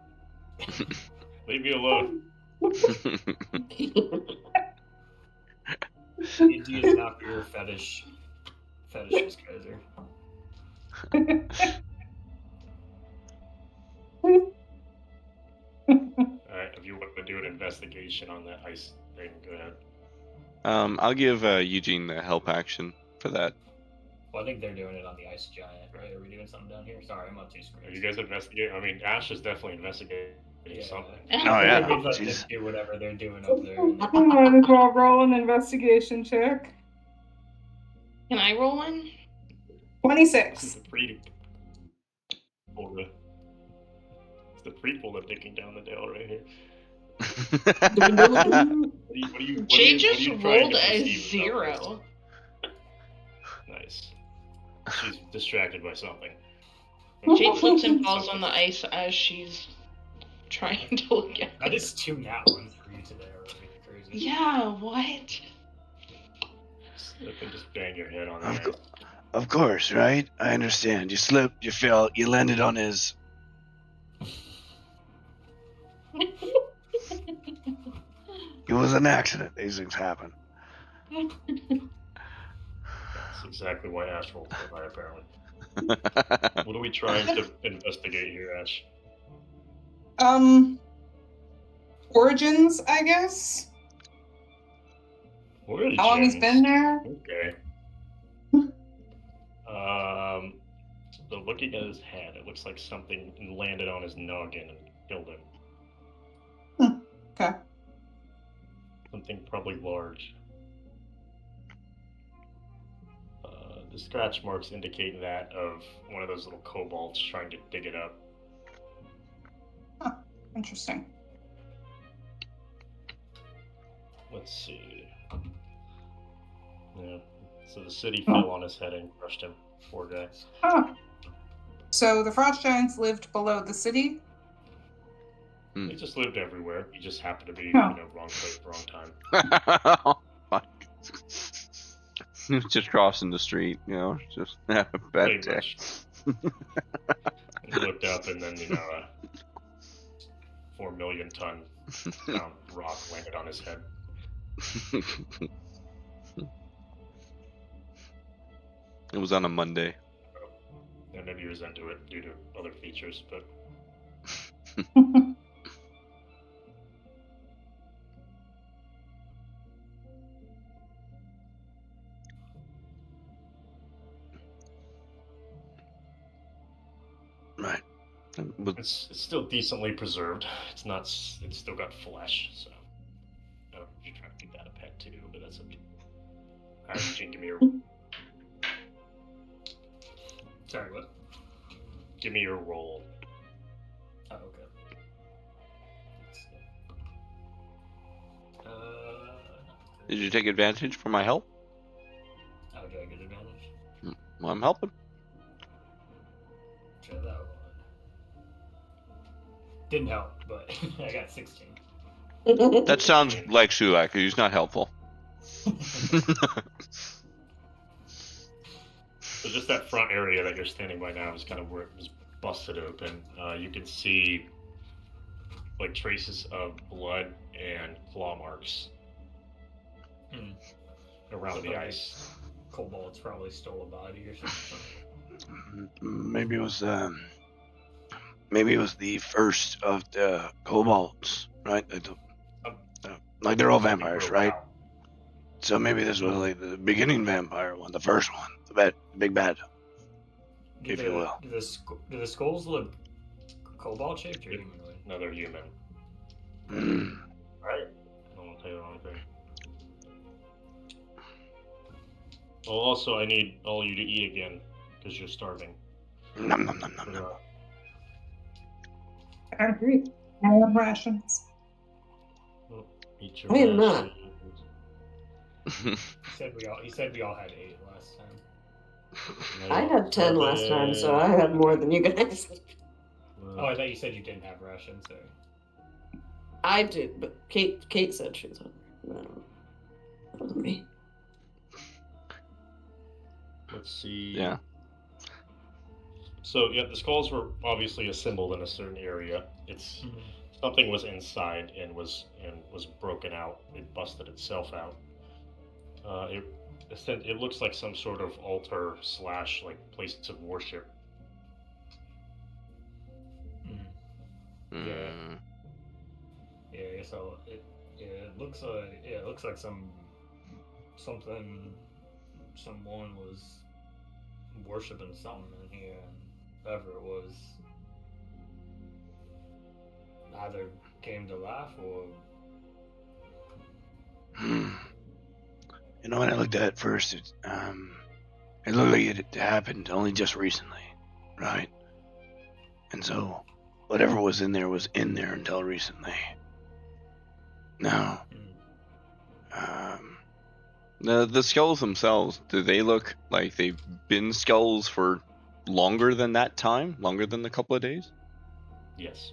[SPEAKER 1] Leave me alone.
[SPEAKER 6] D&D is not for your fetishes, Kaiser.
[SPEAKER 1] Alright, if you want to do an investigation on that ice thing, go ahead.
[SPEAKER 2] I'll give Eugene the help action for that.
[SPEAKER 6] Well, I think they're doing it on the ice giant, right? Are we doing something down here? Sorry, I'm on two screens.
[SPEAKER 1] Are you guys investigating? I mean, Ash is definitely investigating something.
[SPEAKER 7] Oh, yeah.
[SPEAKER 6] Maybe let them
[SPEAKER 7] Jeez.
[SPEAKER 6] do whatever they're doing up there.
[SPEAKER 5] Might as well roll an investigation check.
[SPEAKER 4] Can I roll one?
[SPEAKER 1] This is
[SPEAKER 5] 26.
[SPEAKER 1] the prequel. It's the prequel to Digging Down the Dale right here.
[SPEAKER 4] Jay just
[SPEAKER 1] trying
[SPEAKER 4] rolled
[SPEAKER 1] to
[SPEAKER 4] a
[SPEAKER 1] perceive about
[SPEAKER 4] 0.
[SPEAKER 1] this? Nice. She's distracted by something.
[SPEAKER 4] Jade slips and falls on the ice as she's trying to look at
[SPEAKER 6] That
[SPEAKER 4] it.
[SPEAKER 6] is 2 nat ones for you today already. Crazy.
[SPEAKER 4] Yeah, what?
[SPEAKER 1] Slip and just bang your head on the
[SPEAKER 7] Of,
[SPEAKER 1] ice.
[SPEAKER 7] co- of course, right? I understand. You slipped, you fell, you landed on his. It was an accident. These things happen.
[SPEAKER 1] That's exactly why Ash rolled so high, apparently. What are we trying to investigate here, Ash?
[SPEAKER 5] Origins, I guess.
[SPEAKER 1] Origins.
[SPEAKER 5] How long he's been there?
[SPEAKER 1] Okay. So looking at his head, it looks like something landed on his noggin and killed him.
[SPEAKER 5] Okay.
[SPEAKER 1] Something probably large. The scratch marks indicate that of one of those little kobolds trying to dig it up.
[SPEAKER 5] Interesting.
[SPEAKER 1] Let's see. Yeah. So the city fell on his head and crushed him. Poor guy.
[SPEAKER 5] Huh. So the frost giants lived below the city?
[SPEAKER 1] He just lived everywhere. He just happened to be,
[SPEAKER 5] Huh.
[SPEAKER 1] wrong place, wrong time.
[SPEAKER 2] Fuck. Just crossing the street, just have a bad
[SPEAKER 1] Pretty
[SPEAKER 2] day.
[SPEAKER 1] much. He looked up and then, a 4 million ton rock landed on his head.
[SPEAKER 2] It was on a Monday.
[SPEAKER 1] Yeah, maybe he was into it due to other features, but
[SPEAKER 2] Right. But
[SPEAKER 1] it's still decently preserved. It's still got flesh, so I don't know if you're trying to keep that a pet too, but that's up to you. Alright, Eugene, give me your
[SPEAKER 6] Sorry, what?
[SPEAKER 1] give me your roll.
[SPEAKER 6] Oh, okay. Let's see.
[SPEAKER 2] did you take advantage for my help?
[SPEAKER 6] Oh, do I get advantage?
[SPEAKER 2] Well, I'm helping.
[SPEAKER 6] Try that one. Didn't help, but I got 16.
[SPEAKER 2] That sounds like Sulak. He's not helpful.
[SPEAKER 1] So just that front area that you're standing by now is kind of where it was busted open. You can see like traces of blood and claw marks around the ice.
[SPEAKER 6] Kobolds probably stole a body or something.
[SPEAKER 7] Maybe it was the first of the kobolds, right? Like they're all vampires, right? So maybe this was like the beginning vampire one, the first one, the big bad, if you will.
[SPEAKER 6] Do the skulls look kobold shaped or humanoid?
[SPEAKER 1] Another human. Right. I don't want to tell you the wrong thing. Well, also, I need all you to eat again because you're starving.
[SPEAKER 7] Nom nom nom nom nom.
[SPEAKER 5] I agree. I have rations.
[SPEAKER 1] Eat your
[SPEAKER 3] I am not.
[SPEAKER 1] rations.
[SPEAKER 6] He said we all had 8 last time.
[SPEAKER 3] I had 10 last time, so I had more than you guys.
[SPEAKER 6] Oh, I thought you said you didn't have rations. Sorry.
[SPEAKER 3] I did, but Kate said she was hungry. I don't know. That wasn't me.
[SPEAKER 1] Let's see.
[SPEAKER 2] Yeah.
[SPEAKER 1] So yeah, the skulls were obviously assembled in a certain area. It's something was inside and was broken out. It busted itself out. It looks like some sort of altar / like place of worship.
[SPEAKER 6] Yeah. Yeah. So it looks like something someone was worshiping something in here, and whoever it was either came to life or.
[SPEAKER 7] You know, when I looked at it first, it looked like it happened only just recently, right? And so, whatever was in there until recently. Now,
[SPEAKER 2] The skulls themselves, do they look like they've been skulls for longer than that time? Longer than a couple of days?
[SPEAKER 1] Yes.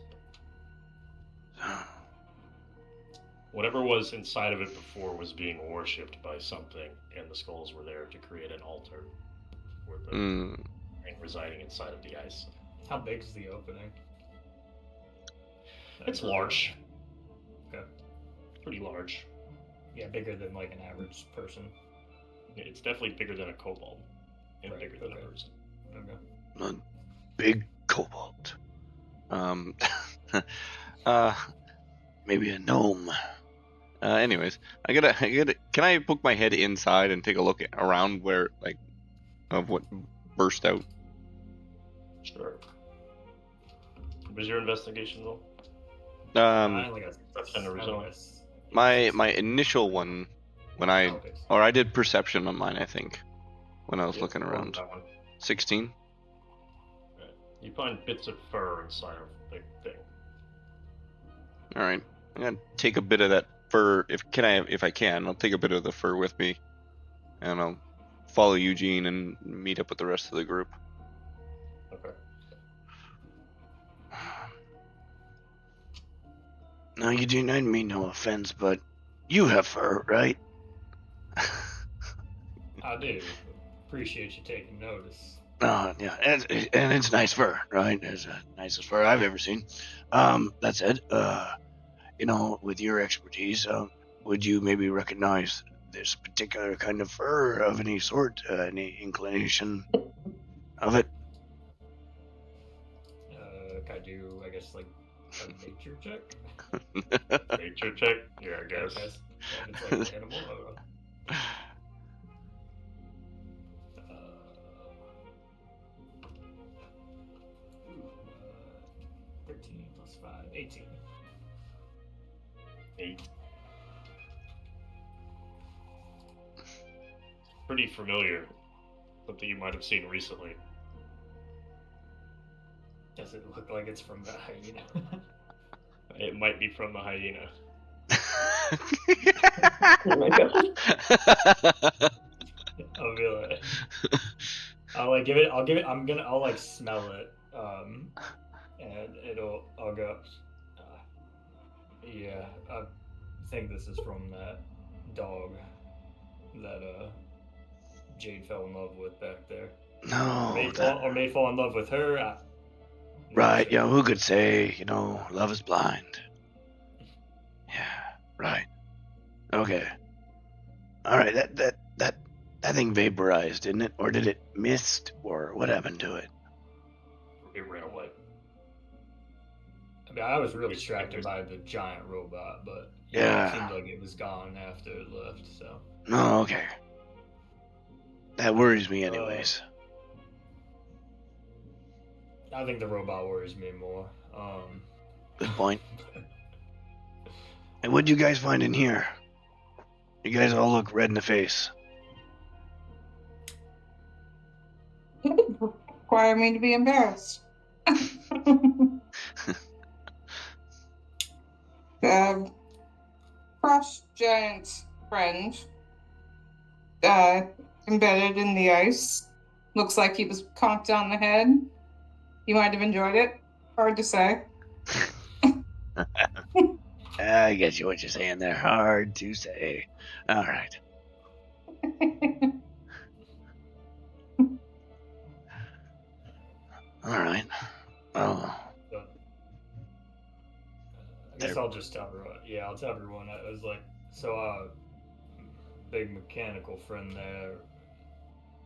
[SPEAKER 1] Whatever was inside of it before was being worshipped by something, and the skulls were there to create an altar for the thing residing inside of the ice.
[SPEAKER 6] How big is the opening?
[SPEAKER 1] It's large.
[SPEAKER 6] Okay.
[SPEAKER 1] Pretty large.
[SPEAKER 6] Yeah, bigger than like an average person.
[SPEAKER 1] It's definitely bigger than a kobold, and
[SPEAKER 6] Right,
[SPEAKER 1] bigger than
[SPEAKER 6] okay.
[SPEAKER 1] a person.
[SPEAKER 6] Okay.
[SPEAKER 7] a big cobalt. Maybe a gnome.
[SPEAKER 2] Anyways, I gotta. Can I poke my head inside and take a look around where, like, of what burst out?
[SPEAKER 1] Sure. What was your investigation roll?
[SPEAKER 6] I only got
[SPEAKER 1] Perception or result?
[SPEAKER 2] My initial one, when I did perception on mine, I think, when I was looking around. 16.
[SPEAKER 1] Right. You find bits of fur inside of the thing.
[SPEAKER 2] All right, I'm gonna take a bit of that fur. If I can, I'll take a bit of the fur with me, and I'll follow Eugene and meet up with the rest of the group.
[SPEAKER 1] Okay.
[SPEAKER 7] Now, Eugene, I mean no offense, but you have fur, right?
[SPEAKER 6] I do. Appreciate you taking notice.
[SPEAKER 7] Yeah, and it's nice fur, right? It's the nicest fur I've ever seen. That said, with your expertise, would you maybe recognize this particular kind of fur of any sort? Any inclination of it?
[SPEAKER 6] Can I do, I guess, like a nature check?
[SPEAKER 1] Nature check? Yeah, I guess.
[SPEAKER 6] If it's like an animal. I don't know. 13 plus 5, 18.
[SPEAKER 1] 8. Pretty familiar. Something you might have seen recently.
[SPEAKER 6] Does it look like it's from the hyena?
[SPEAKER 1] It might be from the hyena.
[SPEAKER 3] Oh my god.
[SPEAKER 6] I'll be like, I'll give it. I'll like smell it, and I'll go. Yeah, I think this is from that dog that Jade fell in love with back there.
[SPEAKER 7] No.
[SPEAKER 6] Or may fall in love with her.
[SPEAKER 7] Right,
[SPEAKER 6] sure.
[SPEAKER 7] who could say, love is blind? Yeah, right. Okay. Alright, that thing vaporized, didn't it? Or did it mist? Or what happened to it?
[SPEAKER 1] It ran away.
[SPEAKER 6] I mean, I was really distracted by the giant robot, but
[SPEAKER 7] Yeah.
[SPEAKER 6] it seemed like it was gone after it left, so.
[SPEAKER 7] Oh, okay. That worries me anyways.
[SPEAKER 6] I think the robot worries me more.
[SPEAKER 7] Good point. And what'd you guys find in here? You guys all look red in the face.
[SPEAKER 5] Require me to be embarrassed. Frost giant friend, embedded in the ice. Looks like he was conked on the head. You might have enjoyed it. Hard to say.
[SPEAKER 7] I get you what you're saying there. Hard to say. All right. All right. Oh.
[SPEAKER 6] I guess I'll just tell everyone. Yeah, I'll tell everyone. I was like, big mechanical friend there.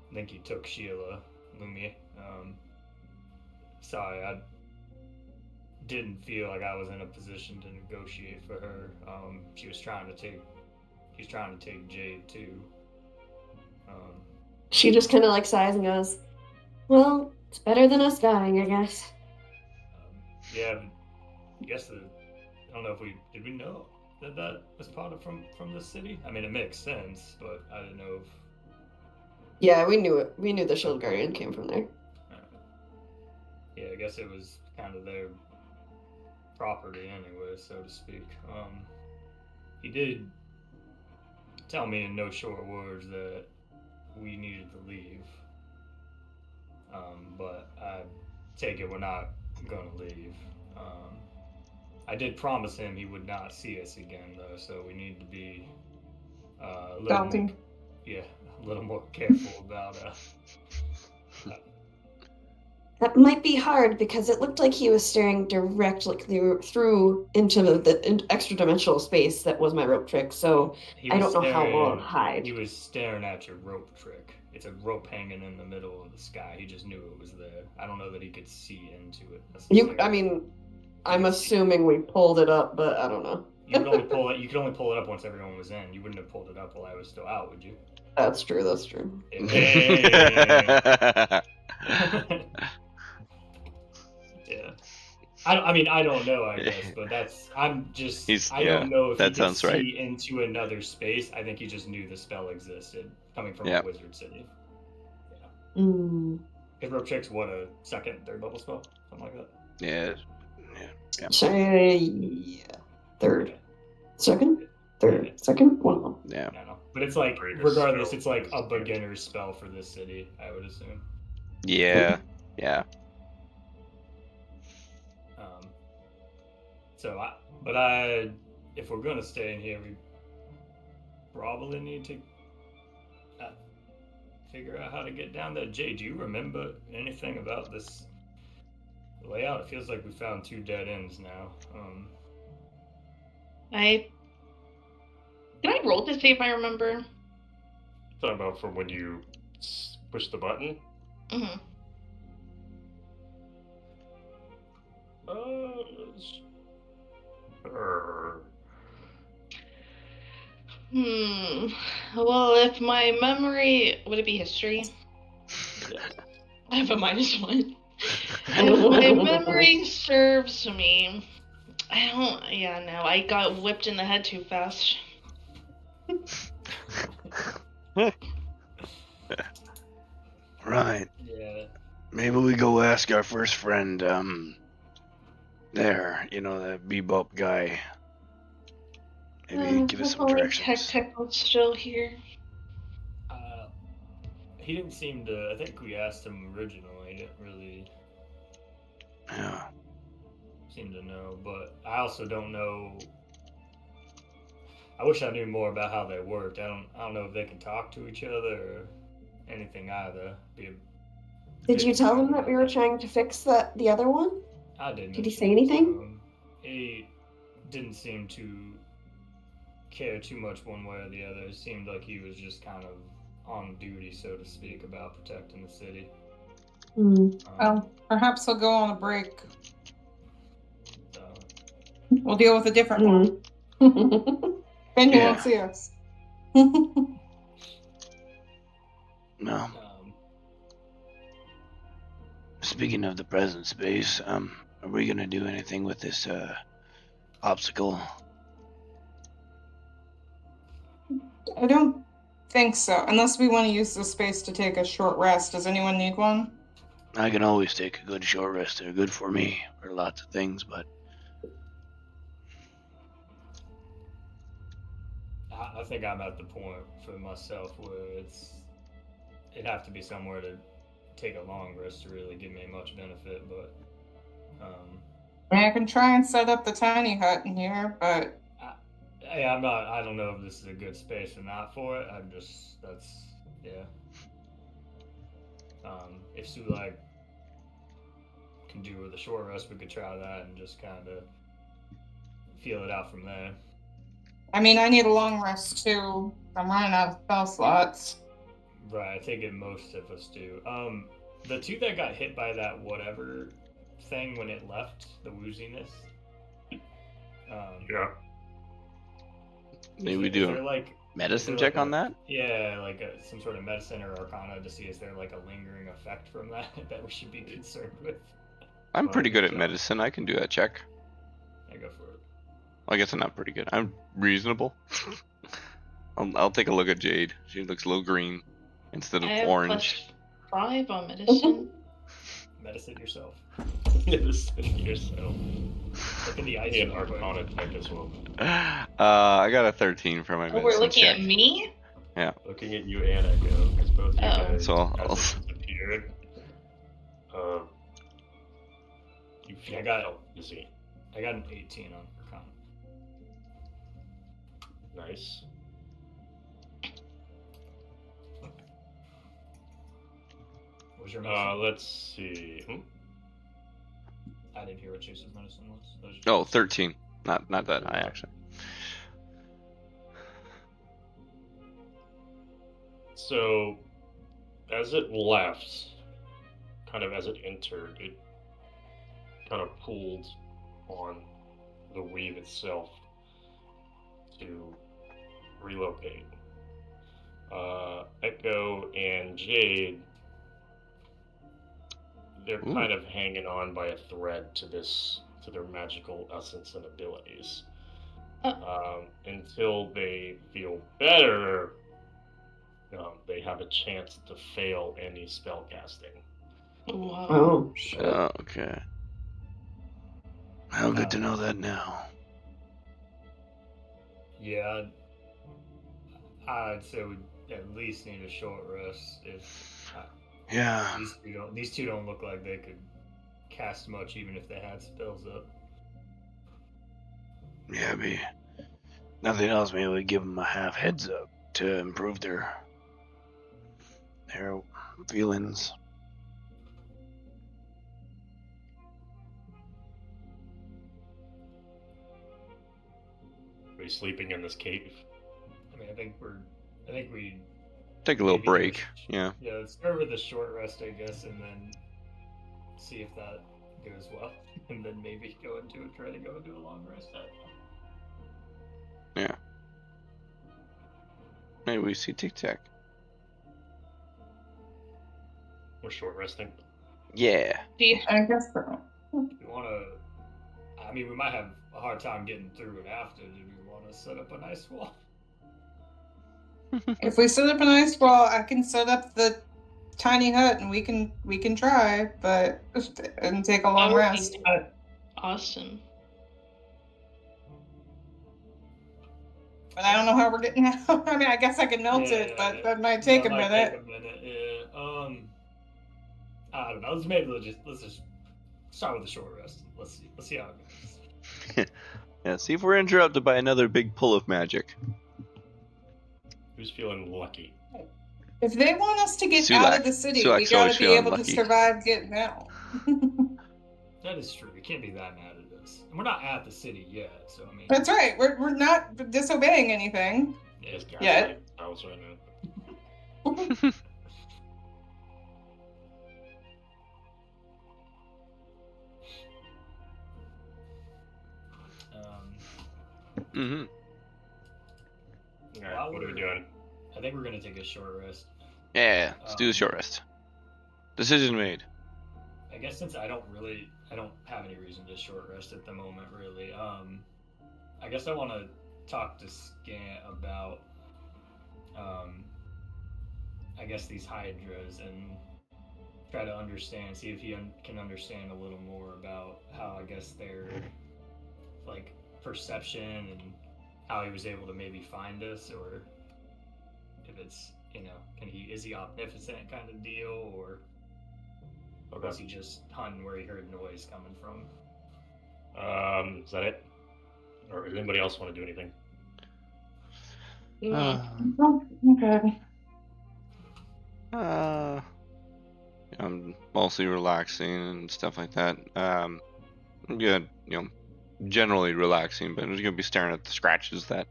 [SPEAKER 6] I think he took Sheila, Lumi. Sorry, I didn't feel like I was in a position to negotiate for her. She was trying to take Jade too.
[SPEAKER 3] She just kind of like sighs and goes, well, it's better than us dying, I guess.
[SPEAKER 6] Yeah, I guess I don't know if did we know that was part of from the city? I mean, it makes sense, but I didn't know if.
[SPEAKER 3] Yeah, we knew it. We knew the Shield Guardian came from there.
[SPEAKER 6] Yeah, I guess it was kind of their property anyway, so to speak. He did tell me in no short words that we needed to leave. But I take it we're not going to leave. I did promise him he would not see us again, though, so we need to be a little more careful about
[SPEAKER 3] That might be hard because it looked like he was staring directly through into the extra-dimensional space that was my rope trick, so I don't know how we'll hide.
[SPEAKER 6] He was staring at your rope trick. It's a rope hanging in the middle of the sky. He just knew it was there. I don't know that he could see into it necessarily.
[SPEAKER 3] I'm assuming we pulled it up, but I don't know.
[SPEAKER 6] You could only pull it up once everyone was in. You wouldn't have pulled it up while I was still out, would you?
[SPEAKER 3] That's true.
[SPEAKER 6] Yeah. Yeah. I don't know, I guess, but I don't know if he could see into another space. I think he just knew the spell existed, coming from a wizard city.
[SPEAKER 3] Yeah.
[SPEAKER 6] Because rope trick's what, a second, third level spell? Something like that?
[SPEAKER 7] Yeah.
[SPEAKER 3] Yeah. Third. Second? Third, second? Well,
[SPEAKER 2] Yeah.
[SPEAKER 6] I don't know. But it's like,
[SPEAKER 1] Greatest
[SPEAKER 6] regardless,
[SPEAKER 1] spell
[SPEAKER 6] it's like
[SPEAKER 1] is
[SPEAKER 6] a
[SPEAKER 1] cantrip.
[SPEAKER 6] beginner's spell for this city, I would assume.
[SPEAKER 2] Yeah. Yeah.
[SPEAKER 6] If we're gonna stay in here, we probably need to figure out how to get down there. Jay, do you remember anything about this layout? It feels like we found 2 dead ends now.
[SPEAKER 4] Can I roll to see if I remember?
[SPEAKER 1] Talking about from when you push the button.
[SPEAKER 4] Mm-hmm.
[SPEAKER 1] Sure.
[SPEAKER 4] Well, if my memory would it be history?
[SPEAKER 1] Yeah.
[SPEAKER 4] I have a -1. If my memory serves me, I don't. Yeah, no, I got whipped in the head too fast.
[SPEAKER 7] Right.
[SPEAKER 6] Yeah.
[SPEAKER 7] Maybe we go ask our first friend, there, the bebop guy. Maybe give us some
[SPEAKER 4] Hopefully
[SPEAKER 7] directions.
[SPEAKER 4] Tech was still here.
[SPEAKER 6] He didn't seem to. I think we asked him originally. He didn't really
[SPEAKER 7] Yeah.
[SPEAKER 6] seem to know, but I also don't know. I wish I knew more about how they worked. I don't know if they can talk to each other or anything either.
[SPEAKER 3] did you tell him that we were trying to fix the other one?
[SPEAKER 6] I didn't.
[SPEAKER 3] Did he say anything?
[SPEAKER 6] He didn't seem to care too much one way or the other. It seemed like he was just kind of on duty, so to speak, about protecting the city.
[SPEAKER 5] Well, perhaps he'll go on a break.
[SPEAKER 6] So,
[SPEAKER 5] We'll deal with a different one. Then you won't see us.
[SPEAKER 7] No. Speaking of the present space, are we gonna do anything with this obstacle?
[SPEAKER 5] I don't think so, unless we want to use the space to take a short rest. Does anyone need one?
[SPEAKER 7] I can always take a good short rest. They're good for me for lots of things, but
[SPEAKER 6] I think I'm at the point for myself where it'd have to be somewhere to take a long rest to really give me much benefit, but
[SPEAKER 5] I mean, I can try and set up the tiny hut in here, but
[SPEAKER 6] I don't know if this is a good space or not for it. If Sulak can do with a short rest, we could try that and just kind of feel it out from there.
[SPEAKER 5] I mean, I need a long rest too. I'm running out of spell slots.
[SPEAKER 6] Right, I take it most of us do. The 2 that got hit by that whatever thing when it left, the wooziness.
[SPEAKER 1] Yeah.
[SPEAKER 2] Maybe we do
[SPEAKER 6] there like
[SPEAKER 2] medicine check on that?
[SPEAKER 6] Yeah, like some sort of medicine or arcana to see is there like a lingering effect from that that we should be concerned with.
[SPEAKER 2] I'm pretty good at medicine. I can do that check.
[SPEAKER 6] Yeah, go for it.
[SPEAKER 2] I guess I'm not pretty good. I'm reasonable. I'll take a look at Jade. She looks a little green instead of
[SPEAKER 4] I have
[SPEAKER 2] orange.
[SPEAKER 4] +5 on medicine.
[SPEAKER 6] Medicine yourself.
[SPEAKER 1] Medicine yourself.
[SPEAKER 6] Look in the ice.
[SPEAKER 1] And arcana check as well.
[SPEAKER 2] I got a 13 for my medicine
[SPEAKER 4] We're looking
[SPEAKER 2] check.
[SPEAKER 4] at me?
[SPEAKER 2] Yeah.
[SPEAKER 1] Looking at you and Echo, because both you guys
[SPEAKER 2] So
[SPEAKER 1] as
[SPEAKER 2] I'll-
[SPEAKER 1] it disappeared. You feel dizzy.
[SPEAKER 6] I got an 18 on arcana.
[SPEAKER 1] Nice.
[SPEAKER 6] What was your medicine?
[SPEAKER 1] Let's see.
[SPEAKER 6] I didn't hear what Chase's medicine was.
[SPEAKER 2] Oh, 13. Not that high, actually.
[SPEAKER 1] So, as it left, kind of as it entered, it kind of pulled on the weave itself to relocate. Echo and Jade, they're
[SPEAKER 2] Ooh.
[SPEAKER 1] kind of hanging on by a thread to their magical essence and abilities. Until they feel better, they have a chance to fail any spell casting.
[SPEAKER 4] Wow.
[SPEAKER 3] Oh, shit.
[SPEAKER 2] Okay.
[SPEAKER 7] Well, good to know that now.
[SPEAKER 6] Yeah, I'd say we at least need a short rest. If
[SPEAKER 2] Yeah.
[SPEAKER 6] these two don't look like they could cast much, even if they had spells up.
[SPEAKER 7] Yeah, be nothing else. Maybe we give them a half heads up to improve their feelings.
[SPEAKER 1] Are we sleeping in this cave?
[SPEAKER 6] I mean, I think we
[SPEAKER 2] Take a little
[SPEAKER 6] maybe do
[SPEAKER 2] break. Yeah.
[SPEAKER 6] Yeah, let's start with a short rest, I guess, and then see if that goes well, and then maybe try to go into a long rest.
[SPEAKER 2] Yeah. Maybe we see Tic Tac.
[SPEAKER 1] We're short resting.
[SPEAKER 2] Yeah.
[SPEAKER 5] I guess so.
[SPEAKER 6] We want to. I mean, we might have a hard time getting through it after. Do we want to set up an ice wall?
[SPEAKER 5] If we set up an ice wall, I can set up the tiny hut, and we can try, but and take a long rest. But
[SPEAKER 4] Awesome.
[SPEAKER 5] I don't know how we're getting out. I mean, I guess I can melt it, but that might take a minute.
[SPEAKER 6] Take a minute. Yeah. I don't know. Let's just start with a short rest. Let's see how it goes.
[SPEAKER 2] Yeah. See if we're interrupted by another big pull of magic.
[SPEAKER 1] Who's feeling lucky?
[SPEAKER 5] If they want us to get
[SPEAKER 2] Sulak.
[SPEAKER 5] out of the city, we
[SPEAKER 2] Sulak's
[SPEAKER 5] gotta
[SPEAKER 2] always
[SPEAKER 5] be
[SPEAKER 2] feeling
[SPEAKER 5] able to
[SPEAKER 2] lucky.
[SPEAKER 5] survive getting out.
[SPEAKER 6] That is true. We can't be that mad at us, and we're not at the city yet. So I mean,
[SPEAKER 5] That's right. We're not disobeying anything.
[SPEAKER 1] Just
[SPEAKER 5] Yeah.
[SPEAKER 1] gaslight house right now.
[SPEAKER 2] Mm-hmm.
[SPEAKER 1] Alright, what are we doing?
[SPEAKER 6] I think we're gonna take a short rest.
[SPEAKER 2] Yeah. Let's do the short rest. Decision made.
[SPEAKER 6] I guess since I don't have any reason to short rest at the moment, really. I guess I want to talk to Scant about, I guess these hydras and try to understand, see if he can understand a little more about how I guess their like perception and how he was able to maybe find us, or if it's is he omnipotent kind of deal, or was he just hunting where he heard noise coming from?
[SPEAKER 1] Is that it? Or does anybody else want to do anything?
[SPEAKER 5] Okay.
[SPEAKER 2] I'm mostly relaxing and stuff like that. I'm good, generally relaxing, but I'm just gonna be staring at the scratches that,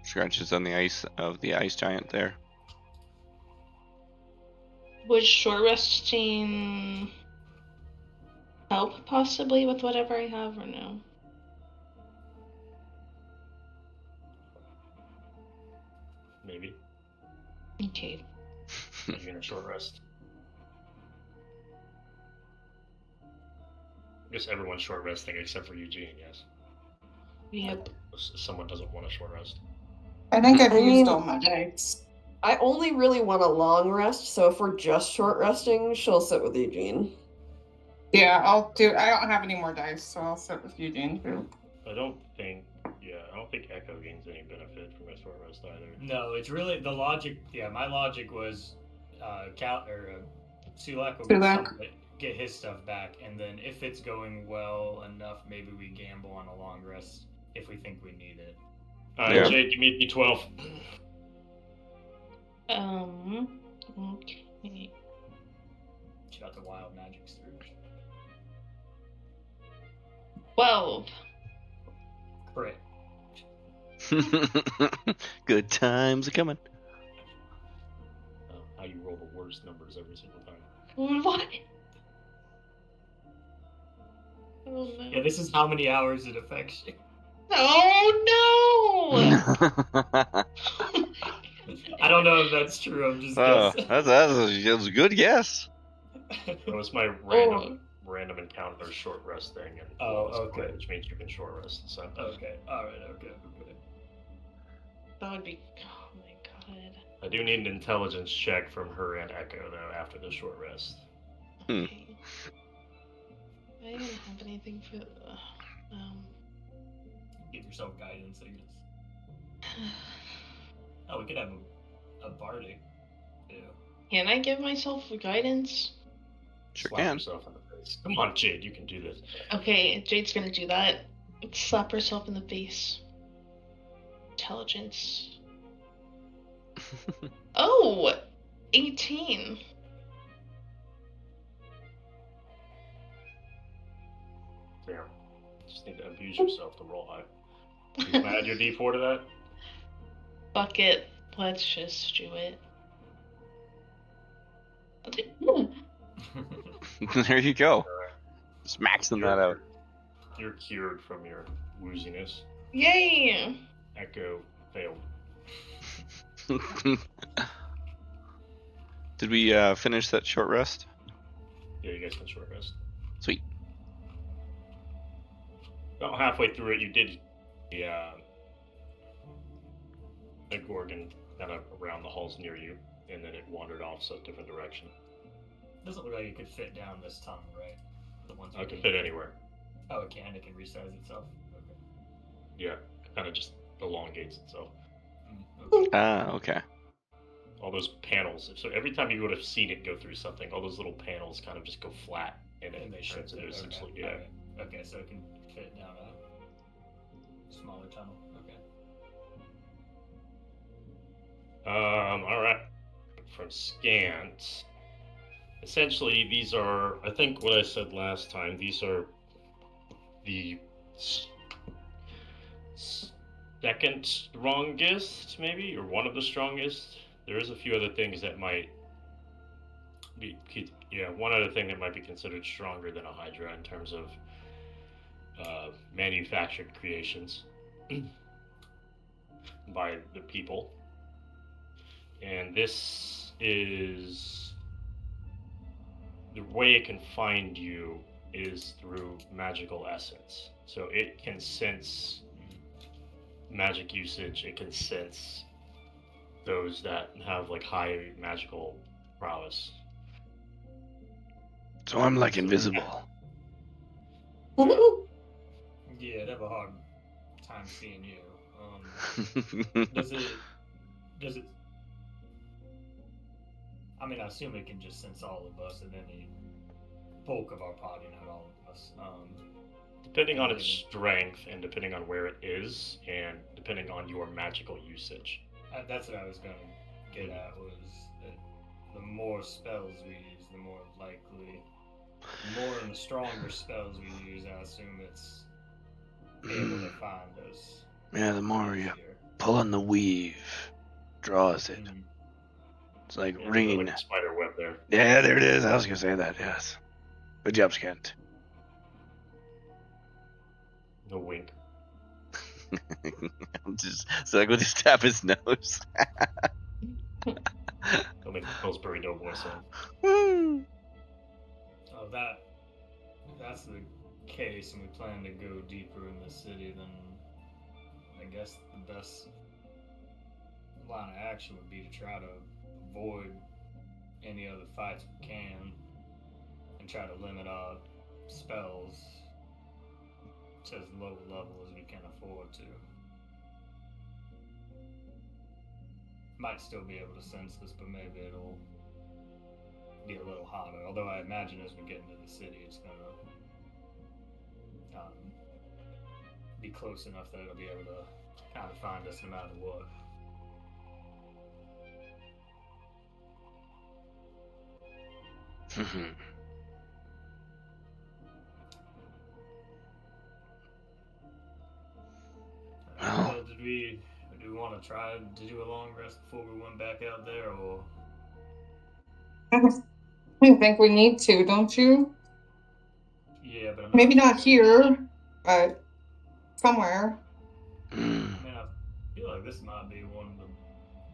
[SPEAKER 2] scratches on the ice of the ice giant there.
[SPEAKER 4] Would short resting help possibly with whatever I have, or no?
[SPEAKER 1] Maybe.
[SPEAKER 4] Okay.
[SPEAKER 1] You're gonna short rest. I guess everyone's short resting except for Eugene, yes.
[SPEAKER 4] Yep.
[SPEAKER 1] Someone doesn't want a short rest.
[SPEAKER 5] I think I've
[SPEAKER 3] I
[SPEAKER 5] used
[SPEAKER 3] mean-
[SPEAKER 5] all my dice.
[SPEAKER 3] I only really want a long rest, so if we're just short resting, she'll sit with Eugene.
[SPEAKER 5] Yeah, I'll do. I don't have any more dice, so I'll sit with Eugene too.
[SPEAKER 1] I don't think Echo gains any benefit from a short rest either.
[SPEAKER 6] No, it's really the logic. Yeah, my logic was, Sulak will
[SPEAKER 5] Sulak.
[SPEAKER 6] get his stuff back, and then if it's going well enough, maybe we gamble on a long rest if we think we need it.
[SPEAKER 2] Yeah.
[SPEAKER 1] Jake, give me D12.
[SPEAKER 4] Okay.
[SPEAKER 6] Shout out the wild magic surge.
[SPEAKER 4] 12.
[SPEAKER 6] Crit.
[SPEAKER 2] Good times are coming.
[SPEAKER 1] How you roll the worst numbers every single time.
[SPEAKER 4] What? Oh no.
[SPEAKER 6] Yeah, this is how many hours it affects you.
[SPEAKER 4] Oh no!
[SPEAKER 6] I don't know if that's true. I'm just
[SPEAKER 2] Oh,
[SPEAKER 6] guessing.
[SPEAKER 2] that's a good guess.
[SPEAKER 1] That was my random encounter short rest thing, and
[SPEAKER 6] okay.
[SPEAKER 1] which means you can short rest. So
[SPEAKER 6] Okay. All right. Okay.
[SPEAKER 4] That would be. Oh my god.
[SPEAKER 1] I do need an intelligence check from her and Echo though after the short rest.
[SPEAKER 4] Okay. I didn't have anything for.
[SPEAKER 6] Give yourself guidance, I guess. Oh, we could have a bardic. Yeah.
[SPEAKER 4] Can I give myself guidance?
[SPEAKER 2] Sure
[SPEAKER 1] Slap
[SPEAKER 2] can.
[SPEAKER 1] yourself in the face. Come on, Jade, you can do this.
[SPEAKER 4] Okay, Jade's gonna do that. Slap herself in the face. Intelligence. Oh! 18.
[SPEAKER 1] Damn. Just need to abuse yourself to roll high. You want to add your D4 to that?
[SPEAKER 4] Fuck it. Let's just do it.
[SPEAKER 2] There you go.
[SPEAKER 1] Alright.
[SPEAKER 2] Just maxing that out.
[SPEAKER 1] You're cured from your wooziness.
[SPEAKER 4] Yay!
[SPEAKER 1] Echo failed.
[SPEAKER 2] Did we finish that short rest?
[SPEAKER 1] Yeah, you guys can short rest.
[SPEAKER 2] Sweet.
[SPEAKER 1] About halfway through it, you did a Gorgon kind of around the halls near you, and then it wandered off a different direction.
[SPEAKER 6] Doesn't look like it could fit down this tunnel, right? The ones
[SPEAKER 1] It can fit anywhere.
[SPEAKER 6] Oh, it can. It can resize itself. Okay.
[SPEAKER 1] Yeah, kind of just elongates itself.
[SPEAKER 6] Okay.
[SPEAKER 2] Ah, okay.
[SPEAKER 1] All those panels. So every time you would have seen it go through something, all those little panels kind of just go flat, and
[SPEAKER 6] And they
[SPEAKER 1] it
[SPEAKER 6] shift
[SPEAKER 1] turns
[SPEAKER 6] it.
[SPEAKER 1] into essentially, yeah.
[SPEAKER 6] Alright. Okay, so it can fit down a smaller tunnel. Okay.
[SPEAKER 1] All right. From Scant. Essentially, these are, I think what I said last time, these are the second strongest, maybe, or one of the strongest. There is a few other things that might be, one other thing that might be considered stronger than a Hydra in terms of manufactured creations by the people. And this is the way it can find you is through magical essence. So it can sense magic usage. It can sense those that have like high magical prowess.
[SPEAKER 7] So I'm like invisible.
[SPEAKER 6] Yeah, I'd have a hard time seeing you. Does it? I mean, I assume it can just sense all of us and any bulk of our party, not all of us.
[SPEAKER 1] Depending on its strength and depending on where it is and depending on your magical usage.
[SPEAKER 6] That's what I was going to get at, was that the more spells we use, the more likely, the more and the stronger spells we use, I assume it's able to find us.
[SPEAKER 7] Yeah, the more you
[SPEAKER 6] easier.
[SPEAKER 7] pull on the weave, draws it.
[SPEAKER 6] Mhm.
[SPEAKER 7] It's like
[SPEAKER 1] Yeah,
[SPEAKER 7] ringing.
[SPEAKER 1] like a spider web there.
[SPEAKER 7] Yeah, there it is. I was gonna say that. Yes. Good job, Scant.
[SPEAKER 1] No wink.
[SPEAKER 2] I'm just so I go to tap his nose.
[SPEAKER 1] Don't make the Pillsbury Doughboy sound.
[SPEAKER 2] Woo.
[SPEAKER 6] Oh, if that's the case, and we plan to go deeper in the city, then I guess the best line of action would be to try to avoid any other fights we can, and try to limit our spells to as low a level as we can afford to. Might still be able to sense this, but maybe it'll be a little harder. Although I imagine as we get into the city, it's gonna be close enough that it'll be able to kind of find us no matter what.
[SPEAKER 7] Well,
[SPEAKER 6] Do we want to try to do a long rest before we went back out there, or?
[SPEAKER 5] I think we need to, don't you?
[SPEAKER 6] Yeah, but I'm
[SPEAKER 5] Maybe not
[SPEAKER 6] sure.
[SPEAKER 5] here, but somewhere.
[SPEAKER 6] I mean, I feel like this might be one of the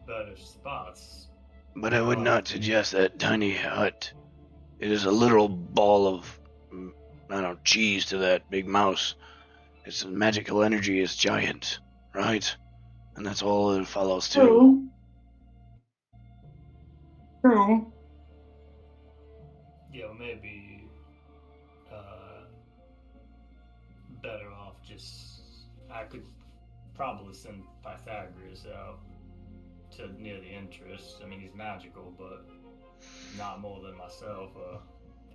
[SPEAKER 6] better spots.
[SPEAKER 7] But I would not suggest that tiny hut. It is a literal ball of, I don't know, cheese to that big mouse. Its magical energy is giant, right? And that's all it follows too.
[SPEAKER 5] True. True.
[SPEAKER 6] Yeah, maybe better off just. I could probably send Pythagoras out to near the entrance. I mean, he's magical, but not more than myself or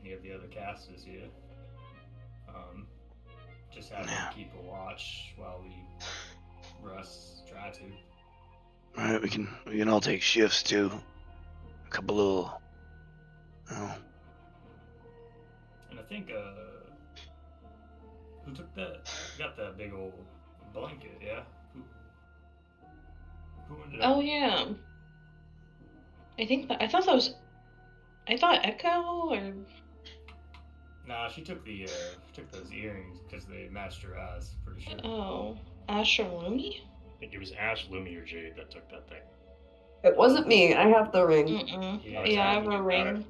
[SPEAKER 6] any of the other casters here. Just have him keep a watch while we rest. Try to.
[SPEAKER 7] All right, we can all take shifts too. A couple little. Oh,
[SPEAKER 6] And I think who took that? Got that big old blanket? Yeah. Who ended up?
[SPEAKER 4] Oh yeah. I thought that was. I thought Echo or.
[SPEAKER 6] Nah, she took those earrings because they matched her eyes. Pretty sure.
[SPEAKER 4] Oh, Asher Lumi?
[SPEAKER 1] I think it was Ash, Lumi, or Jade that took that thing.
[SPEAKER 3] It wasn't me. I have the ring.
[SPEAKER 4] Mm-mm.
[SPEAKER 6] Yeah,
[SPEAKER 4] Yeah, I have
[SPEAKER 6] exactly.
[SPEAKER 4] a ring.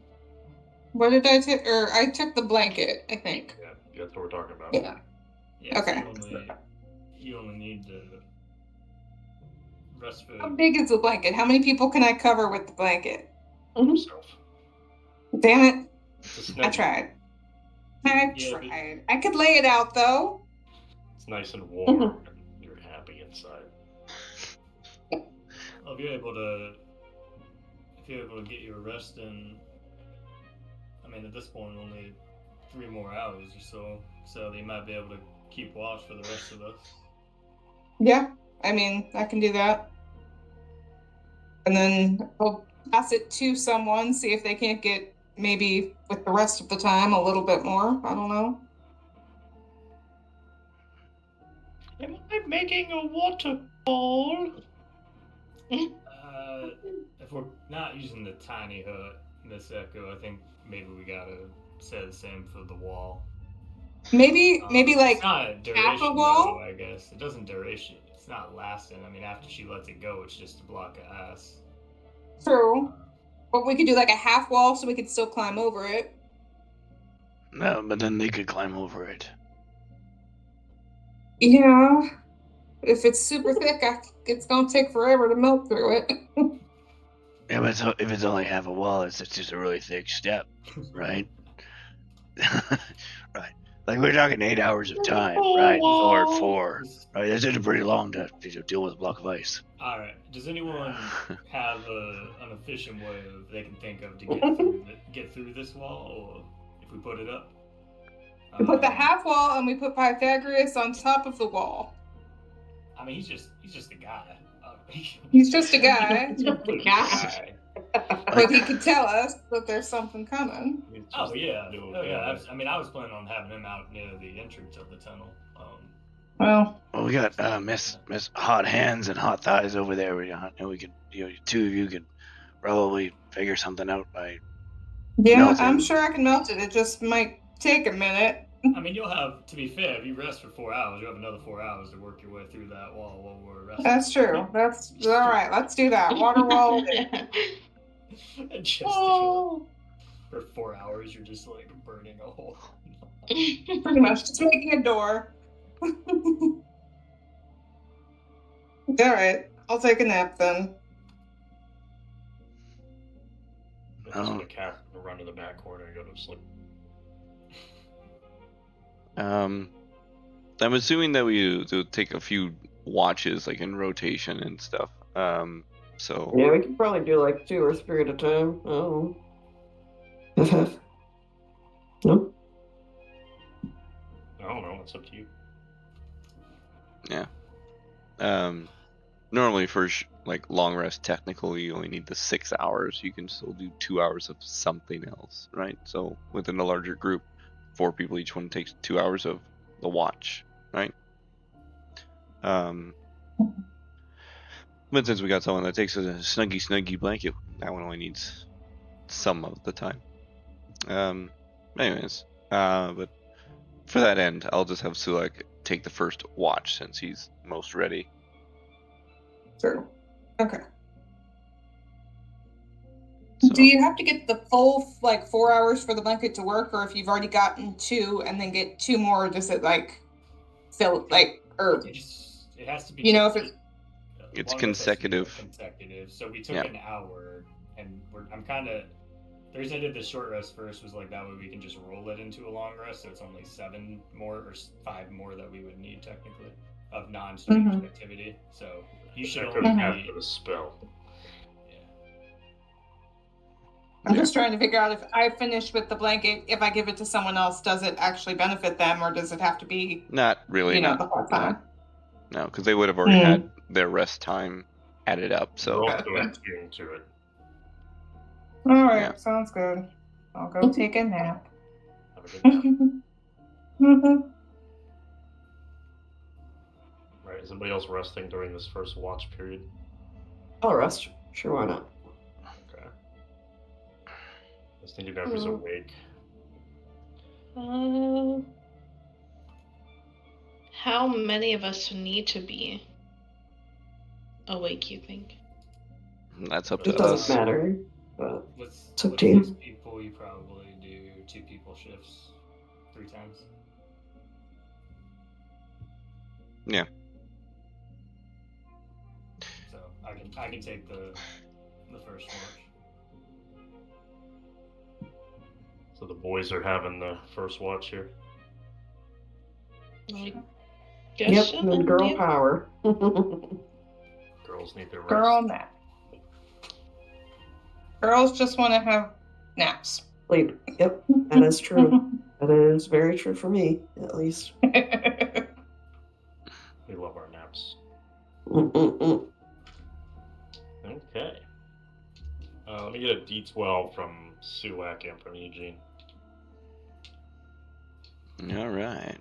[SPEAKER 5] What did I take? Or I took the blanket, I think.
[SPEAKER 1] Yeah, that's what we're talking about.
[SPEAKER 5] Yeah.
[SPEAKER 6] Yeah,
[SPEAKER 5] Okay.
[SPEAKER 6] So you only need the rest for.
[SPEAKER 5] How big is the blanket? How many people can I cover with the blanket?
[SPEAKER 1] Yourself.
[SPEAKER 5] Damn it.
[SPEAKER 1] It's a
[SPEAKER 5] I
[SPEAKER 1] snuggie.
[SPEAKER 5] tried.
[SPEAKER 6] Yeah, but-
[SPEAKER 5] I could lay it out though.
[SPEAKER 1] It's nice and warm. And you're happy inside.
[SPEAKER 6] Well, if you're able to get your rest in, I mean, at this point, only 3 more hours or so they might be able to keep watch for the rest of us.
[SPEAKER 5] Yeah, I mean, I can do that. And then I'll pass it to someone, see if they can't get maybe with the rest of the time a little bit more. I don't know.
[SPEAKER 1] Am I making a waterfall?
[SPEAKER 6] If we're not using the tiny hut, Miss Echo, I think maybe we gotta say the same for the wall.
[SPEAKER 5] Maybe like
[SPEAKER 6] it's not duration,
[SPEAKER 5] half a wall?
[SPEAKER 6] though, I guess. It doesn't duration. It's not lasting. I mean, after she lets it go, it's just a block of ice.
[SPEAKER 5] true. But we could do like a half wall so we could still climb over it.
[SPEAKER 7] no, but then they could climb over it.
[SPEAKER 5] Yeah. If it's super thick, it's gonna take forever to melt through it.
[SPEAKER 7] Yeah, but if it's only half a wall, it's just a really thick step, right? Right. Like we're talking 8 hours of time, right? Or 4, right? That's just a pretty long to deal with a block of ice.
[SPEAKER 6] All right. Does anyone have an efficient way they can think of to get through this wall, or if we put it up?
[SPEAKER 5] We put the half wall and we put Pythagoras on top of the wall.
[SPEAKER 6] I mean, he's just a guy.
[SPEAKER 5] He's just a guy,
[SPEAKER 1] Guy.
[SPEAKER 5] but he could tell us that there's something coming.
[SPEAKER 1] It's
[SPEAKER 6] Oh
[SPEAKER 1] just
[SPEAKER 6] yeah,
[SPEAKER 1] a little
[SPEAKER 6] oh yeah.
[SPEAKER 1] guy.
[SPEAKER 6] I mean, I was planning on having him out near the entrance of the tunnel.
[SPEAKER 5] Well,
[SPEAKER 7] Well, we got Miss Hot Hands and Hot Thighs over there. We could, 2 of you could probably figure something out by.
[SPEAKER 5] yeah,
[SPEAKER 7] Melt it.
[SPEAKER 5] I'm sure I can melt it. It just might take a minute.
[SPEAKER 6] I mean, you'll have, to be fair, if you rest for 4 hours, you'll have another 4 hours to work your way through that wall while we're resting.
[SPEAKER 5] That's true. That's all right. Let's do that. Water wall.
[SPEAKER 6] And just
[SPEAKER 5] Oh.
[SPEAKER 6] for 4 hours, you're just like burning a hole.
[SPEAKER 5] Pretty much just making a door. All right. I'll take a nap then.
[SPEAKER 1] That's when the cat will run to the back corner and go to sleep.
[SPEAKER 2] I'm assuming that we do take a few watches, like in rotation and stuff. So
[SPEAKER 3] Yeah, we could probably do like 2 or 3 at a time. Oh. Half. No?
[SPEAKER 1] I don't know. It's up to you.
[SPEAKER 2] normally for like long rest, technically you only need the 6 hours. You can still do 2 hours of something else, right? So within a larger group, 4 people, each one takes 2 hours of the watch, right? But since we got someone that takes a snuggy blanket, that one only needs some of the time. Anyways, but for that end, I'll just have Sulak take the first watch since he's most ready.
[SPEAKER 5] True. Okay.
[SPEAKER 2] So,
[SPEAKER 5] Do you have to get the full 4 hours for the blanket to work, or if you've already gotten 2 and then get 2 more, does it fill or
[SPEAKER 6] It has to be.
[SPEAKER 5] if it's
[SPEAKER 2] It's
[SPEAKER 6] long rest has to be
[SPEAKER 2] consecutive.
[SPEAKER 6] Consecutive. So we took
[SPEAKER 2] Yeah.
[SPEAKER 6] an hour, and I'm kind of. The reason I did the short rest first was that way we can just roll it into a long rest, so it's only 7 more or 5 more that we would need technically. of non-strange
[SPEAKER 5] Mhm.
[SPEAKER 6] activity. So you should
[SPEAKER 1] That
[SPEAKER 6] only
[SPEAKER 1] could
[SPEAKER 6] be.
[SPEAKER 1] after the spell.
[SPEAKER 6] Yeah.
[SPEAKER 5] I'm just trying to figure out if I finish with the blanket, if I give it to someone else, does it actually benefit them, or does it have to be,
[SPEAKER 2] Not really.
[SPEAKER 5] the whole time?
[SPEAKER 2] No, because they would have already had their rest time added up.
[SPEAKER 1] You're
[SPEAKER 2] So
[SPEAKER 1] also attuned to it.
[SPEAKER 5] All right,
[SPEAKER 2] Yeah.
[SPEAKER 5] sounds good. I'll go take a nap.
[SPEAKER 1] Have a good nap. Right, is anybody else resting during this first watch period?
[SPEAKER 3] I'll rest. Sure, why not?
[SPEAKER 1] Okay. I was thinking who's awake.
[SPEAKER 4] How many of us need to be awake, you think?
[SPEAKER 2] that's up
[SPEAKER 3] It
[SPEAKER 2] to
[SPEAKER 3] doesn't
[SPEAKER 2] us.
[SPEAKER 3] matter. But
[SPEAKER 6] With
[SPEAKER 3] It's up to you.
[SPEAKER 6] 6 people, you probably do 2 people shifts 3 times.
[SPEAKER 2] Yeah.
[SPEAKER 6] So I can take the first watch.
[SPEAKER 1] So the boys are having the first watch here.
[SPEAKER 4] I
[SPEAKER 3] yep,
[SPEAKER 4] guess so,
[SPEAKER 3] and then girl
[SPEAKER 4] yeah.
[SPEAKER 3] power.
[SPEAKER 1] Girls need their rest.
[SPEAKER 5] Girl nap. Girls just want to have naps.
[SPEAKER 3] Sleep. Yep, that is true. That is very true for me, at least.
[SPEAKER 1] We love our naps.
[SPEAKER 3] Mm-mm-mm.
[SPEAKER 1] Okay. Let me get a D12 from Sulak and from Eugene.
[SPEAKER 2] All right.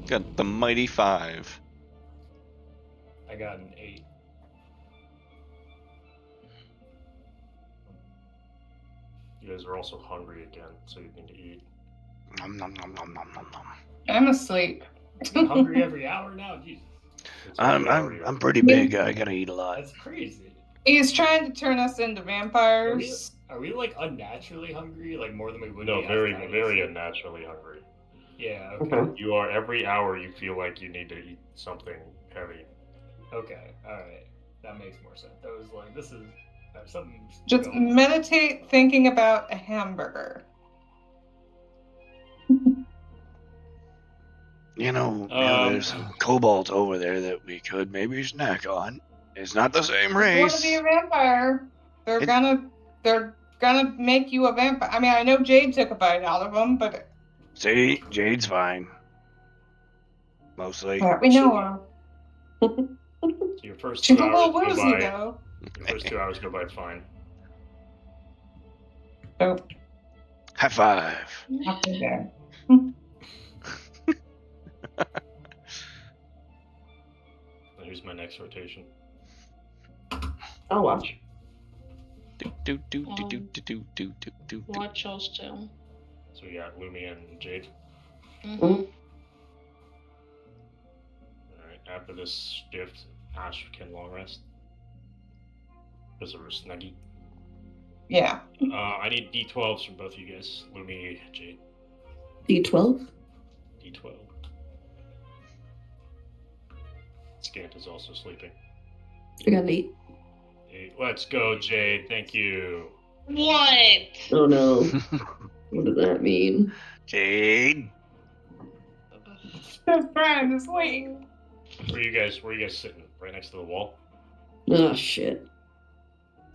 [SPEAKER 2] Got the mighty 5.
[SPEAKER 6] I got an 8.
[SPEAKER 1] You guys are also hungry again, so you need to eat.
[SPEAKER 2] Nom, nom, nom, nom, nom, nom, nom.
[SPEAKER 5] I'm asleep.
[SPEAKER 6] I'm hungry every hour now. Jesus,
[SPEAKER 1] It's every hour you-
[SPEAKER 7] I'm pretty big. I gotta eat a lot.
[SPEAKER 6] that's crazy.
[SPEAKER 5] He's trying to turn us into vampires.
[SPEAKER 6] Are we like unnaturally hungry, like more than we would?
[SPEAKER 1] No,
[SPEAKER 6] be
[SPEAKER 1] very,
[SPEAKER 6] outside?
[SPEAKER 1] very unnaturally hungry.
[SPEAKER 6] Yeah. Okay.
[SPEAKER 3] Okay.
[SPEAKER 1] You are every hour you feel like you need to eat something heavy.
[SPEAKER 6] Okay. All right. That makes more sense. I was like, this is something.
[SPEAKER 5] Just meditate thinking about a hamburger.
[SPEAKER 7] There's some kobolds over there that we could maybe snack on. It's not the same
[SPEAKER 5] If you want to
[SPEAKER 7] race.
[SPEAKER 5] be a vampire, they're gonna make you a vampire. I mean, I know Jade took a bite out of them, but
[SPEAKER 7] See, Jade's fine. Mostly.
[SPEAKER 5] that we know of.
[SPEAKER 1] So your first
[SPEAKER 5] She's
[SPEAKER 1] 2
[SPEAKER 5] a
[SPEAKER 1] hours
[SPEAKER 5] little
[SPEAKER 1] go
[SPEAKER 5] woozy
[SPEAKER 1] by.
[SPEAKER 5] though.
[SPEAKER 1] Your first 2 hours go by fine.
[SPEAKER 5] So
[SPEAKER 7] High 5.
[SPEAKER 5] after that.
[SPEAKER 1] Here's my next rotation.
[SPEAKER 3] I'll watch.
[SPEAKER 2] Do, do, do, do, do, do, do, do, do, do.
[SPEAKER 4] Watch also.
[SPEAKER 1] So we got Lumi and Jade.
[SPEAKER 4] Mhm.
[SPEAKER 1] Alright, after this shift, Ash can long rest. Because of her snuggie.
[SPEAKER 5] Yeah.
[SPEAKER 1] I need D12s from both of you guys. Lumi, Jade.
[SPEAKER 3] D12?
[SPEAKER 1] D12. Scant is also sleeping.
[SPEAKER 3] I got an 8.
[SPEAKER 1] 8. Let's go, Jade. Thank you.
[SPEAKER 4] What?
[SPEAKER 3] Oh no. What does that mean?
[SPEAKER 7] Jade.
[SPEAKER 5] His friend is asleep.
[SPEAKER 1] Where are you guys sitting? Right next to the wall?
[SPEAKER 3] Oh shit.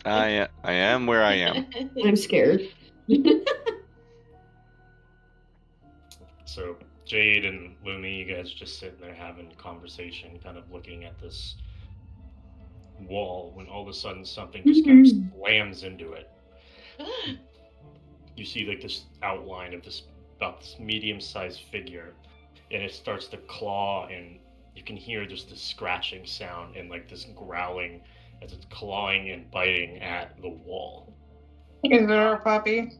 [SPEAKER 2] I am where I am.
[SPEAKER 3] I'm scared.
[SPEAKER 1] So Jade and Lumi, you guys just sitting there having a conversation, kind of looking at this wall, when all of a sudden something just kind of slams into it. You see like this outline of this medium-sized figure, and it starts to claw, and you can hear just this scratching sound and like this growling as it's clawing and biting at the wall,
[SPEAKER 5] Is there a puppy?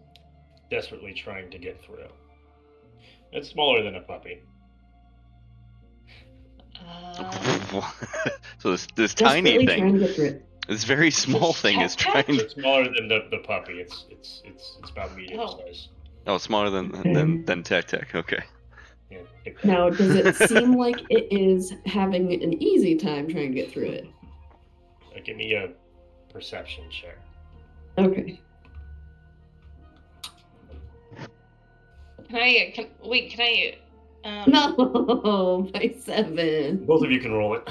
[SPEAKER 1] desperately trying to get through. It's smaller than a puppy.
[SPEAKER 2] So this tiny
[SPEAKER 3] Desperately
[SPEAKER 2] thing,
[SPEAKER 3] trying to get through it.
[SPEAKER 2] this very small thing is trying.
[SPEAKER 1] It's smaller than the puppy. It's about medium
[SPEAKER 4] Oh.
[SPEAKER 1] size.
[SPEAKER 2] Oh, smaller than Tech. Okay.
[SPEAKER 1] Yeah, take that.
[SPEAKER 3] Now, does it seem like it is having an easy time trying to get through it?
[SPEAKER 1] Give me a perception check.
[SPEAKER 3] Okay.
[SPEAKER 4] Can I?
[SPEAKER 3] No, by 7.
[SPEAKER 1] Both of you can roll it,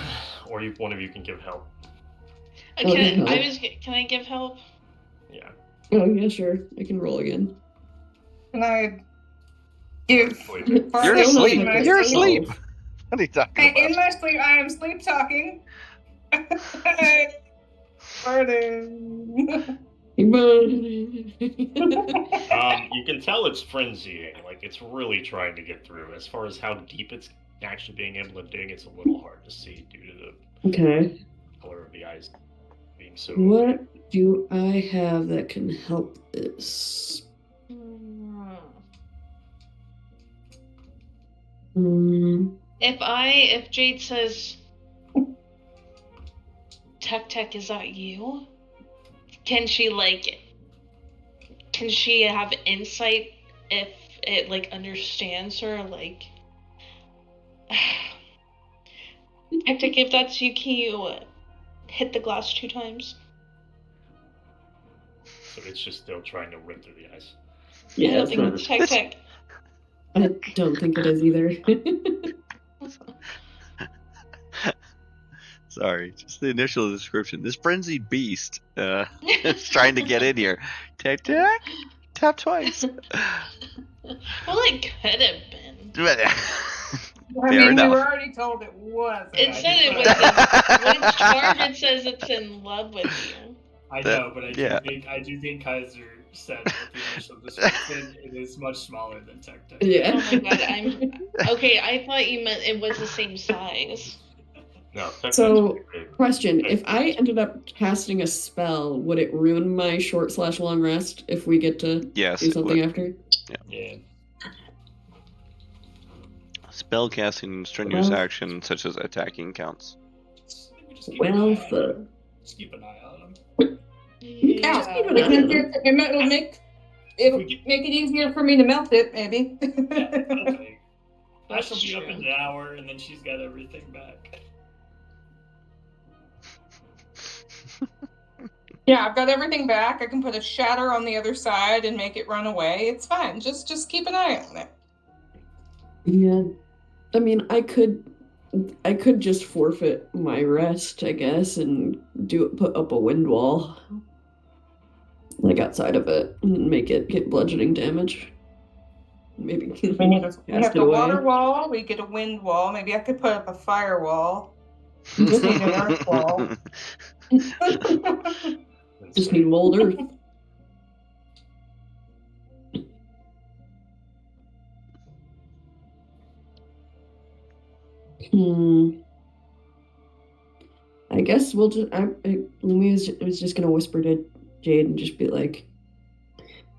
[SPEAKER 1] or one of you can give help.
[SPEAKER 3] Okay, help.
[SPEAKER 4] Can I give help?
[SPEAKER 1] Yeah.
[SPEAKER 3] Oh, yeah, sure. I can roll again.
[SPEAKER 5] Can I give
[SPEAKER 1] Sleeping.
[SPEAKER 5] part
[SPEAKER 2] You're
[SPEAKER 5] of
[SPEAKER 2] asleep.
[SPEAKER 5] in my
[SPEAKER 2] You're
[SPEAKER 5] sleep?
[SPEAKER 2] asleep. What are you talking about?
[SPEAKER 5] In my sleep, I am sleep talking. Pardon.
[SPEAKER 1] You can tell it's frenzying. Like it's really trying to get through. As far as how deep it's actually being able to dig, it's a little hard to see due to the
[SPEAKER 3] Okay.
[SPEAKER 1] color of the eyes being so.
[SPEAKER 3] What do I have that can help this?
[SPEAKER 4] If Jade says, Tech, is that you? Can she have insight if it understands her? Tech, if that's you, can you hit the glass 2 times?
[SPEAKER 1] So it's just still trying to rip through the ice.
[SPEAKER 3] Yeah,
[SPEAKER 4] I don't
[SPEAKER 3] it's
[SPEAKER 4] think
[SPEAKER 3] not.
[SPEAKER 4] it's Tech.
[SPEAKER 3] I don't think it is either.
[SPEAKER 2] Sorry, just the initial description. This frenzied beast is trying to get in here. Tap, tap twice.
[SPEAKER 4] Well, it could have been.
[SPEAKER 5] I
[SPEAKER 2] Fair
[SPEAKER 5] mean, we
[SPEAKER 2] enough.
[SPEAKER 5] were already told it wasn't.
[SPEAKER 4] It said it was when it's charmed, it says it's in love with you.
[SPEAKER 6] I know, but
[SPEAKER 2] yeah.
[SPEAKER 6] I do think Kaiser said with the initial description it is much smaller than Tech.
[SPEAKER 3] Yeah.
[SPEAKER 4] Oh my god, okay. I thought you meant it was the same size.
[SPEAKER 1] No. Tech
[SPEAKER 3] So,
[SPEAKER 1] is big.
[SPEAKER 3] question: if I ended up casting a spell, would it ruin my short/long rest if we get to
[SPEAKER 2] Yes,
[SPEAKER 3] do something after?
[SPEAKER 6] Yeah.
[SPEAKER 2] Spell casting and strenuous action such as attacking counts.
[SPEAKER 3] Well,
[SPEAKER 6] Just keep an eye on him.
[SPEAKER 3] Yeah. Just keep an eye on him.
[SPEAKER 5] It'll make it easier for me to melt it, maybe.
[SPEAKER 6] Yeah, okay. Ash will
[SPEAKER 4] That's
[SPEAKER 6] be up
[SPEAKER 4] true.
[SPEAKER 6] in an hour, and then she's got everything back.
[SPEAKER 5] Yeah, I've got everything back. I can put a shatter on the other side and make it run away. It's fine. Just keep an eye on it.
[SPEAKER 3] Yeah. I mean, I could just forfeit my rest, I guess, and put up a wind wall, like outside of it, and make it get bludgeoning damage. Maybe
[SPEAKER 5] We have the
[SPEAKER 3] away.
[SPEAKER 5] water wall. We get a wind wall. Maybe I could put up a fire wall. Just need an earth wall.
[SPEAKER 3] Just need mold earth. I guess we'll just. Lumi was just gonna whisper to Jade and just be like,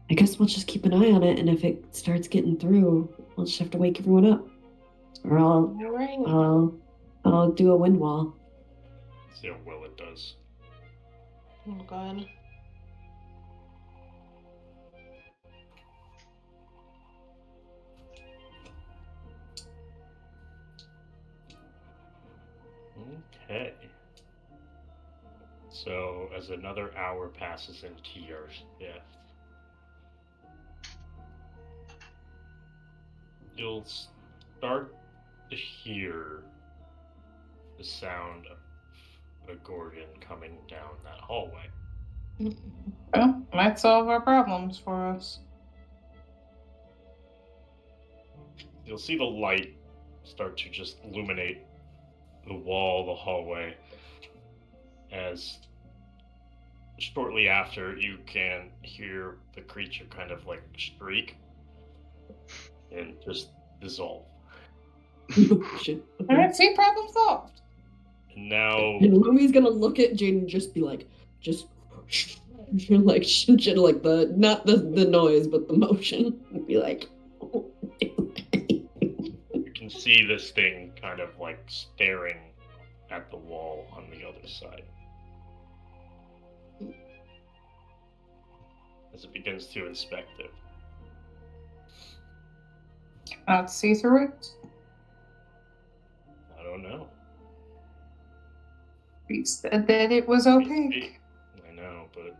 [SPEAKER 3] "I guess we'll just keep an eye on it, and if it starts getting through, we'll just have to wake everyone up, or I'll do a wind wall."
[SPEAKER 1] See how well it does.
[SPEAKER 4] Oh god.
[SPEAKER 1] Okay. So as another hour passes into your shift, you'll start to hear the sound of a Gorgon coming down that hallway.
[SPEAKER 5] Well, might solve our problems for us.
[SPEAKER 1] You'll see the light start to just illuminate the wall, the hallway, as shortly after you can hear the creature kind of like shriek and just dissolve.
[SPEAKER 3] Shit.
[SPEAKER 5] Alright, see, problem solved.
[SPEAKER 1] And now
[SPEAKER 3] And Lumi's gonna look at Jade and just be like, like the not the noise, but the motion. And be like,
[SPEAKER 1] you can see this thing kind of like staring at the wall on the other side. As it begins to inspect it.
[SPEAKER 5] Not see through it.
[SPEAKER 1] I don't know.
[SPEAKER 5] We said that it was opaque.
[SPEAKER 1] I know, but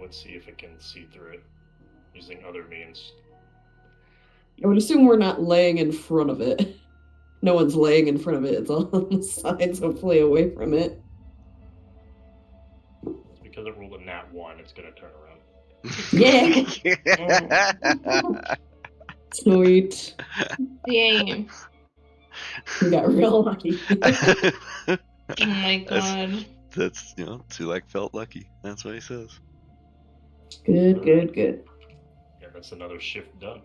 [SPEAKER 1] let's see if it can see through it using other means.
[SPEAKER 3] I would assume we're not laying in front of it. No one's laying in front of it. It's all on the sides, hopefully away from it.
[SPEAKER 1] It's because it rolled a nat 1, it's gonna turn around.
[SPEAKER 3] Yeah. Sweet.
[SPEAKER 4] Dang.
[SPEAKER 3] We got real lucky.
[SPEAKER 4] Oh my god.
[SPEAKER 2] That's Sulek felt lucky. That's what he says.
[SPEAKER 3] Good.
[SPEAKER 1] Yeah, that's another shift done.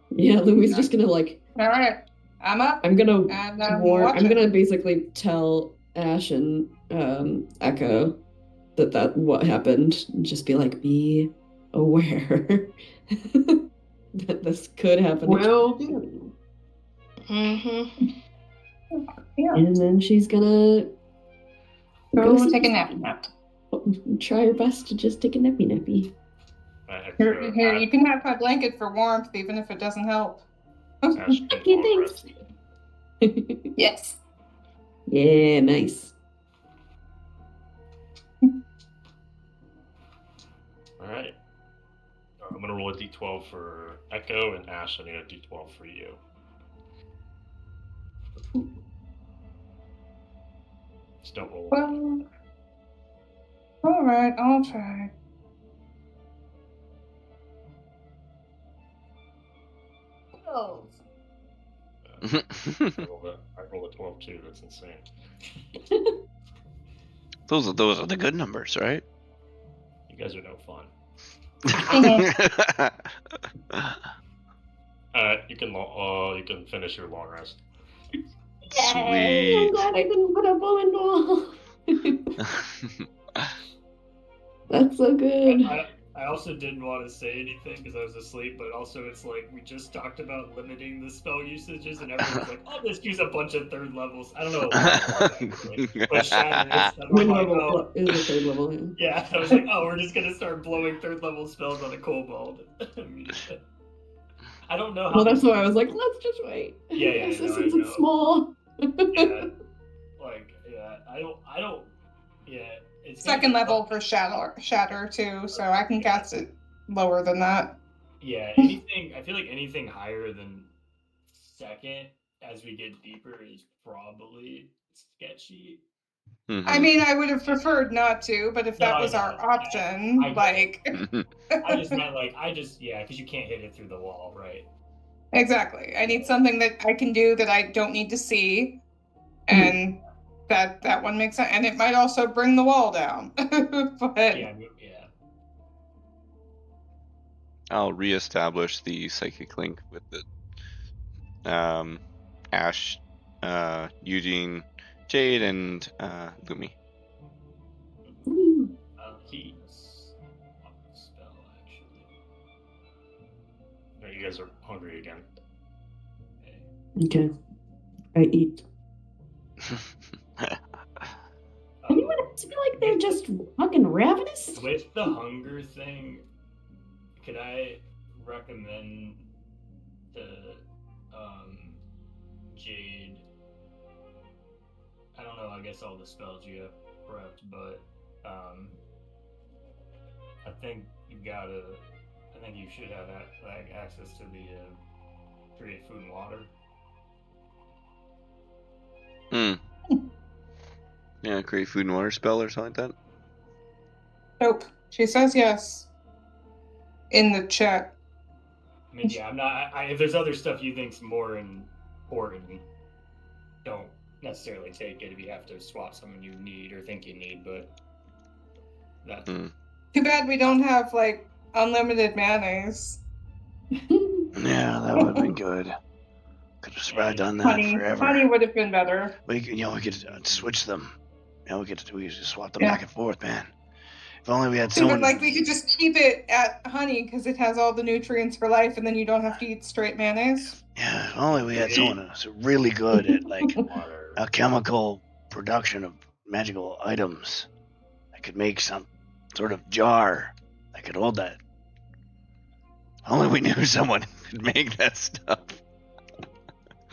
[SPEAKER 3] Yeah, Louie's just gonna like.
[SPEAKER 5] All right, I'm up.
[SPEAKER 3] I'm gonna
[SPEAKER 5] And I'm
[SPEAKER 3] warn. I'm
[SPEAKER 5] watching.
[SPEAKER 3] gonna basically tell Ash and Echo that what happened. And just be like, be aware that this could happen.
[SPEAKER 5] Will do.
[SPEAKER 4] Mm-hmm.
[SPEAKER 5] Yeah.
[SPEAKER 3] And then she's gonna
[SPEAKER 5] Go
[SPEAKER 3] sit
[SPEAKER 5] take a
[SPEAKER 3] down.
[SPEAKER 5] nap.
[SPEAKER 3] Try her best to just take a nappy.
[SPEAKER 5] Here, you can have my blanket for warmth, even if it doesn't help.
[SPEAKER 1] Ash can
[SPEAKER 3] Okay,
[SPEAKER 1] long
[SPEAKER 3] thanks.
[SPEAKER 1] rest.
[SPEAKER 5] Yes.
[SPEAKER 3] Yeah, nice.
[SPEAKER 1] Alright. I'm gonna roll a d12 for Echo, and Ash, I need a d12 for you. Just don't roll.
[SPEAKER 5] Well, all right, I'll try. Oh.
[SPEAKER 1] I rolled a 12 too, that's insane.
[SPEAKER 2] Those are the good numbers, right?
[SPEAKER 1] You guys are no fun. You can finish your long rest.
[SPEAKER 3] Yay,
[SPEAKER 2] Sweet.
[SPEAKER 3] I'm glad I didn't put up a window. That's so good.
[SPEAKER 6] I also didn't want to say anything because I was asleep, but also it's like we just talked about limiting the spell usages, and everyone's like, "Oh, let's use a bunch of third levels." I don't know. But Shatter is. I'm
[SPEAKER 3] Wind
[SPEAKER 6] like,
[SPEAKER 3] level
[SPEAKER 6] oh,
[SPEAKER 3] is a third level. Yeah.
[SPEAKER 6] yeah, I was like, "Oh, we're just gonna start blowing third level spells on a kobold." I don't know how.
[SPEAKER 3] Well, that's why I was like, let's just wait.
[SPEAKER 6] Yeah,
[SPEAKER 3] This
[SPEAKER 6] no, I
[SPEAKER 3] isn't
[SPEAKER 6] know.
[SPEAKER 3] small.
[SPEAKER 6] Yeah, I don't. Yeah, it's
[SPEAKER 5] Second level for shatter too, so I can cast it lower than that.
[SPEAKER 6] Yeah, anything. I feel like anything higher than second, as we get deeper, is probably sketchy.
[SPEAKER 5] I mean, I would have preferred not to, but if that was our option,
[SPEAKER 6] I just meant because you can't hit it through the wall, right?
[SPEAKER 5] Exactly. I need something that I can do that I don't need to see, and that one makes sense. And it might also bring the wall down. But
[SPEAKER 6] yeah.
[SPEAKER 2] I'll reestablish the psychic link with the Ash, Eugene, Jade, and Lumi.
[SPEAKER 6] Spell actually.
[SPEAKER 1] You guys are hungry again.
[SPEAKER 3] Okay. I eat. Anyone else feel like they're just fucking ravenous?
[SPEAKER 6] With the hunger thing, could I recommend to Jade? I don't know. I guess all the spells you have prepped, but I think you should have access to the create food and water.
[SPEAKER 2] Yeah, create food and water spell or something like that.
[SPEAKER 5] Nope. She says yes. In the chat.
[SPEAKER 6] I mean, yeah, I'm not. If there's other stuff you think's more important, don't necessarily take it if you have to swap someone you need or think you need. But that.
[SPEAKER 5] Too bad we don't have unlimited mayonnaise.
[SPEAKER 7] Yeah, that would have been good. Could have done that forever.
[SPEAKER 5] Honey would have been better.
[SPEAKER 7] We could switch them. We could just swap them back and forth, man. If only we had someone.
[SPEAKER 5] But we could just keep it at honey because it has all the nutrients for life, and then you don't have to eat straight mayonnaise.
[SPEAKER 7] Yeah, if only we had someone who's really good at alchemical production of magical items. I could make some sort of jar that could hold that. Only we knew someone who could make that stuff.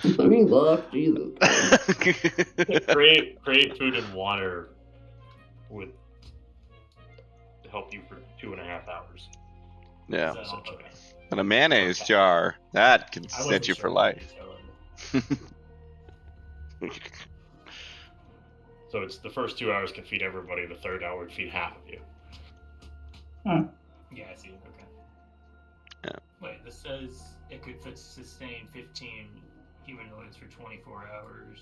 [SPEAKER 3] Let me look, Jesus.
[SPEAKER 1] create food and water would help you for 2.5 hours.
[SPEAKER 2] Yeah. And a mayonnaise jar, that can
[SPEAKER 6] I
[SPEAKER 2] set
[SPEAKER 6] wasn't
[SPEAKER 2] you
[SPEAKER 6] sure
[SPEAKER 2] for
[SPEAKER 6] what
[SPEAKER 2] life.
[SPEAKER 6] you were telling me.
[SPEAKER 1] So it's the first 2 hours can feed everybody. The third hour would feed half of you.
[SPEAKER 6] Yeah, I see. Okay.
[SPEAKER 2] Yeah.
[SPEAKER 6] Wait, this says it could sustain 15 humanoids for 24 hours.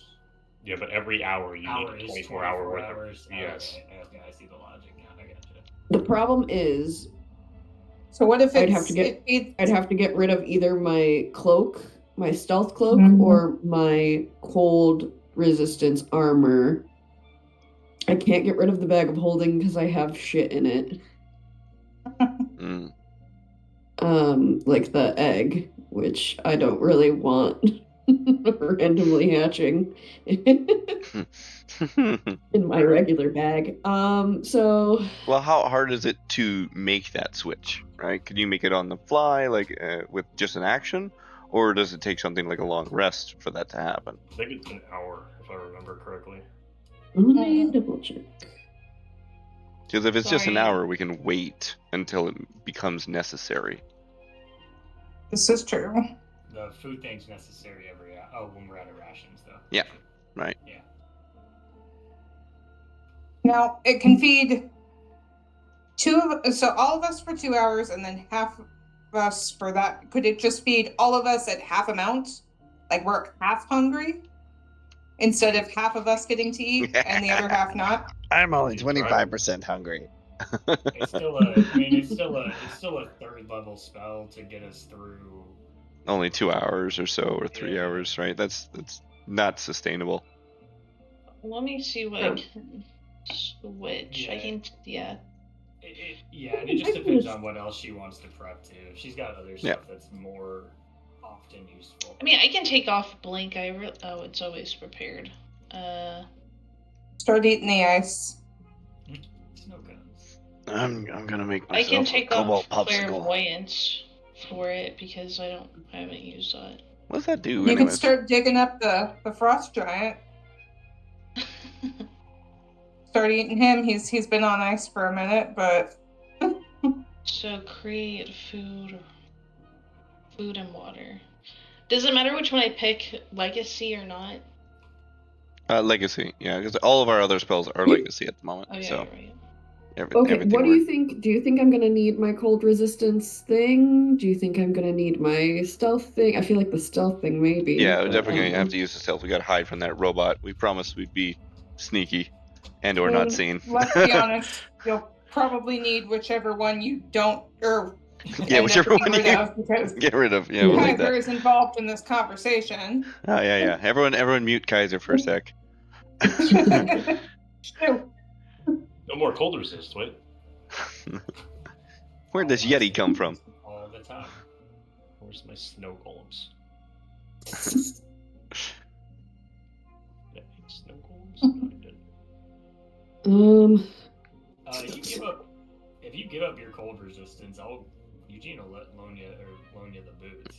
[SPEAKER 1] Yeah, but every hour you
[SPEAKER 6] Hour
[SPEAKER 1] need a
[SPEAKER 6] is
[SPEAKER 1] 24-hour worth
[SPEAKER 6] hours.
[SPEAKER 1] of. Yes.
[SPEAKER 6] Okay, I see the logic now. I gotcha.
[SPEAKER 3] The problem is
[SPEAKER 5] So what if
[SPEAKER 3] I'd
[SPEAKER 5] it's
[SPEAKER 3] have to get
[SPEAKER 5] it,
[SPEAKER 3] I'd have to get rid of either my cloak, my stealth cloak,
[SPEAKER 5] Mhm.
[SPEAKER 3] or my cold resistance armor. I can't get rid of the bag of holding because I have shit in it.
[SPEAKER 2] Mm.
[SPEAKER 3] Like the egg, which I don't really want randomly hatching in my regular bag. So
[SPEAKER 2] Well, how hard is it to make that switch, right? Can you make it on the fly, like with just an action? Or does it take something like a long rest for that to happen?
[SPEAKER 1] I think it's an hour, if I remember correctly.
[SPEAKER 3] let me double check.
[SPEAKER 2] Because if it's just an
[SPEAKER 4] Sorry.
[SPEAKER 2] hour, we can wait until it becomes necessary.
[SPEAKER 5] this is true.
[SPEAKER 6] The food thing's necessary every hour. Oh, when we're out of rations, though.
[SPEAKER 2] Yeah. Right.
[SPEAKER 6] Yeah.
[SPEAKER 5] Now it can feed so all of us for 2 hours, and then half of us for that. Could it just feed all of us at half amount? Like we're half hungry instead of half of us getting to eat and the other half not?
[SPEAKER 7] I'm only
[SPEAKER 1] You tried.
[SPEAKER 7] 25% hungry.
[SPEAKER 6] It's still it's still a third level spell to get us through.
[SPEAKER 2] Only 2 hours or so, or 3
[SPEAKER 6] Yeah.
[SPEAKER 2] hours, right? That's not sustainable.
[SPEAKER 4] Let me see what I can switch. I
[SPEAKER 6] Yeah.
[SPEAKER 4] can, yeah.
[SPEAKER 6] And it just depends on what else she wants to prep too. If she's got other
[SPEAKER 2] Yeah.
[SPEAKER 6] stuff that's more often useful.
[SPEAKER 4] I mean, I can take off blink. Oh, it's always prepared.
[SPEAKER 5] Start eating the ice.
[SPEAKER 6] Snow guns.
[SPEAKER 7] I'm gonna make
[SPEAKER 4] I can
[SPEAKER 7] myself a
[SPEAKER 4] take
[SPEAKER 7] cobalt
[SPEAKER 4] off
[SPEAKER 7] popsicle.
[SPEAKER 4] clairvoyance for it because I haven't used that.
[SPEAKER 2] What does that do,
[SPEAKER 5] You can
[SPEAKER 2] anyways?
[SPEAKER 5] start digging up the frost giant. Start eating him. He's been on ice for a minute, but
[SPEAKER 4] So create food and water. Does it matter which one I pick, legacy or not?
[SPEAKER 2] Legacy, yeah, because all of our other spells are
[SPEAKER 3] You-
[SPEAKER 2] legacy at the moment.
[SPEAKER 4] Oh yeah,
[SPEAKER 2] So
[SPEAKER 4] you're right.
[SPEAKER 3] Okay,
[SPEAKER 2] everything
[SPEAKER 3] what do
[SPEAKER 2] we're-
[SPEAKER 3] you think? Do you think I'm gonna need my cold resistance thing? Do you think I'm gonna need my stealth thing? I feel like the stealth thing maybe.
[SPEAKER 2] Yeah, we're
[SPEAKER 3] but
[SPEAKER 2] definitely
[SPEAKER 3] I
[SPEAKER 2] gonna
[SPEAKER 3] don't
[SPEAKER 2] have
[SPEAKER 3] know.
[SPEAKER 2] to use the stealth. We gotta hide from that robot. We promised we'd be sneaky, and or not seen.
[SPEAKER 5] let's be honest. You'll probably need whichever one you don't or
[SPEAKER 2] Yeah,
[SPEAKER 5] end
[SPEAKER 2] whichever
[SPEAKER 5] up getting
[SPEAKER 2] one
[SPEAKER 5] rid
[SPEAKER 2] you
[SPEAKER 5] of because
[SPEAKER 2] get rid of. Yeah, we'll
[SPEAKER 3] Yeah.
[SPEAKER 2] leave
[SPEAKER 5] Kaiser
[SPEAKER 2] that.
[SPEAKER 5] is involved in this conversation.
[SPEAKER 2] Oh yeah. Everyone mute Kaiser for a sec.
[SPEAKER 5] Shoot.
[SPEAKER 1] No more cold resist, wait.
[SPEAKER 2] Where'd this Yeti come from?
[SPEAKER 6] All the time.
[SPEAKER 1] Where's my snow golems? Yeah, snow golems? No, I didn't.
[SPEAKER 6] You give up. If you give up your cold resistance, Eugene will loan you the boots.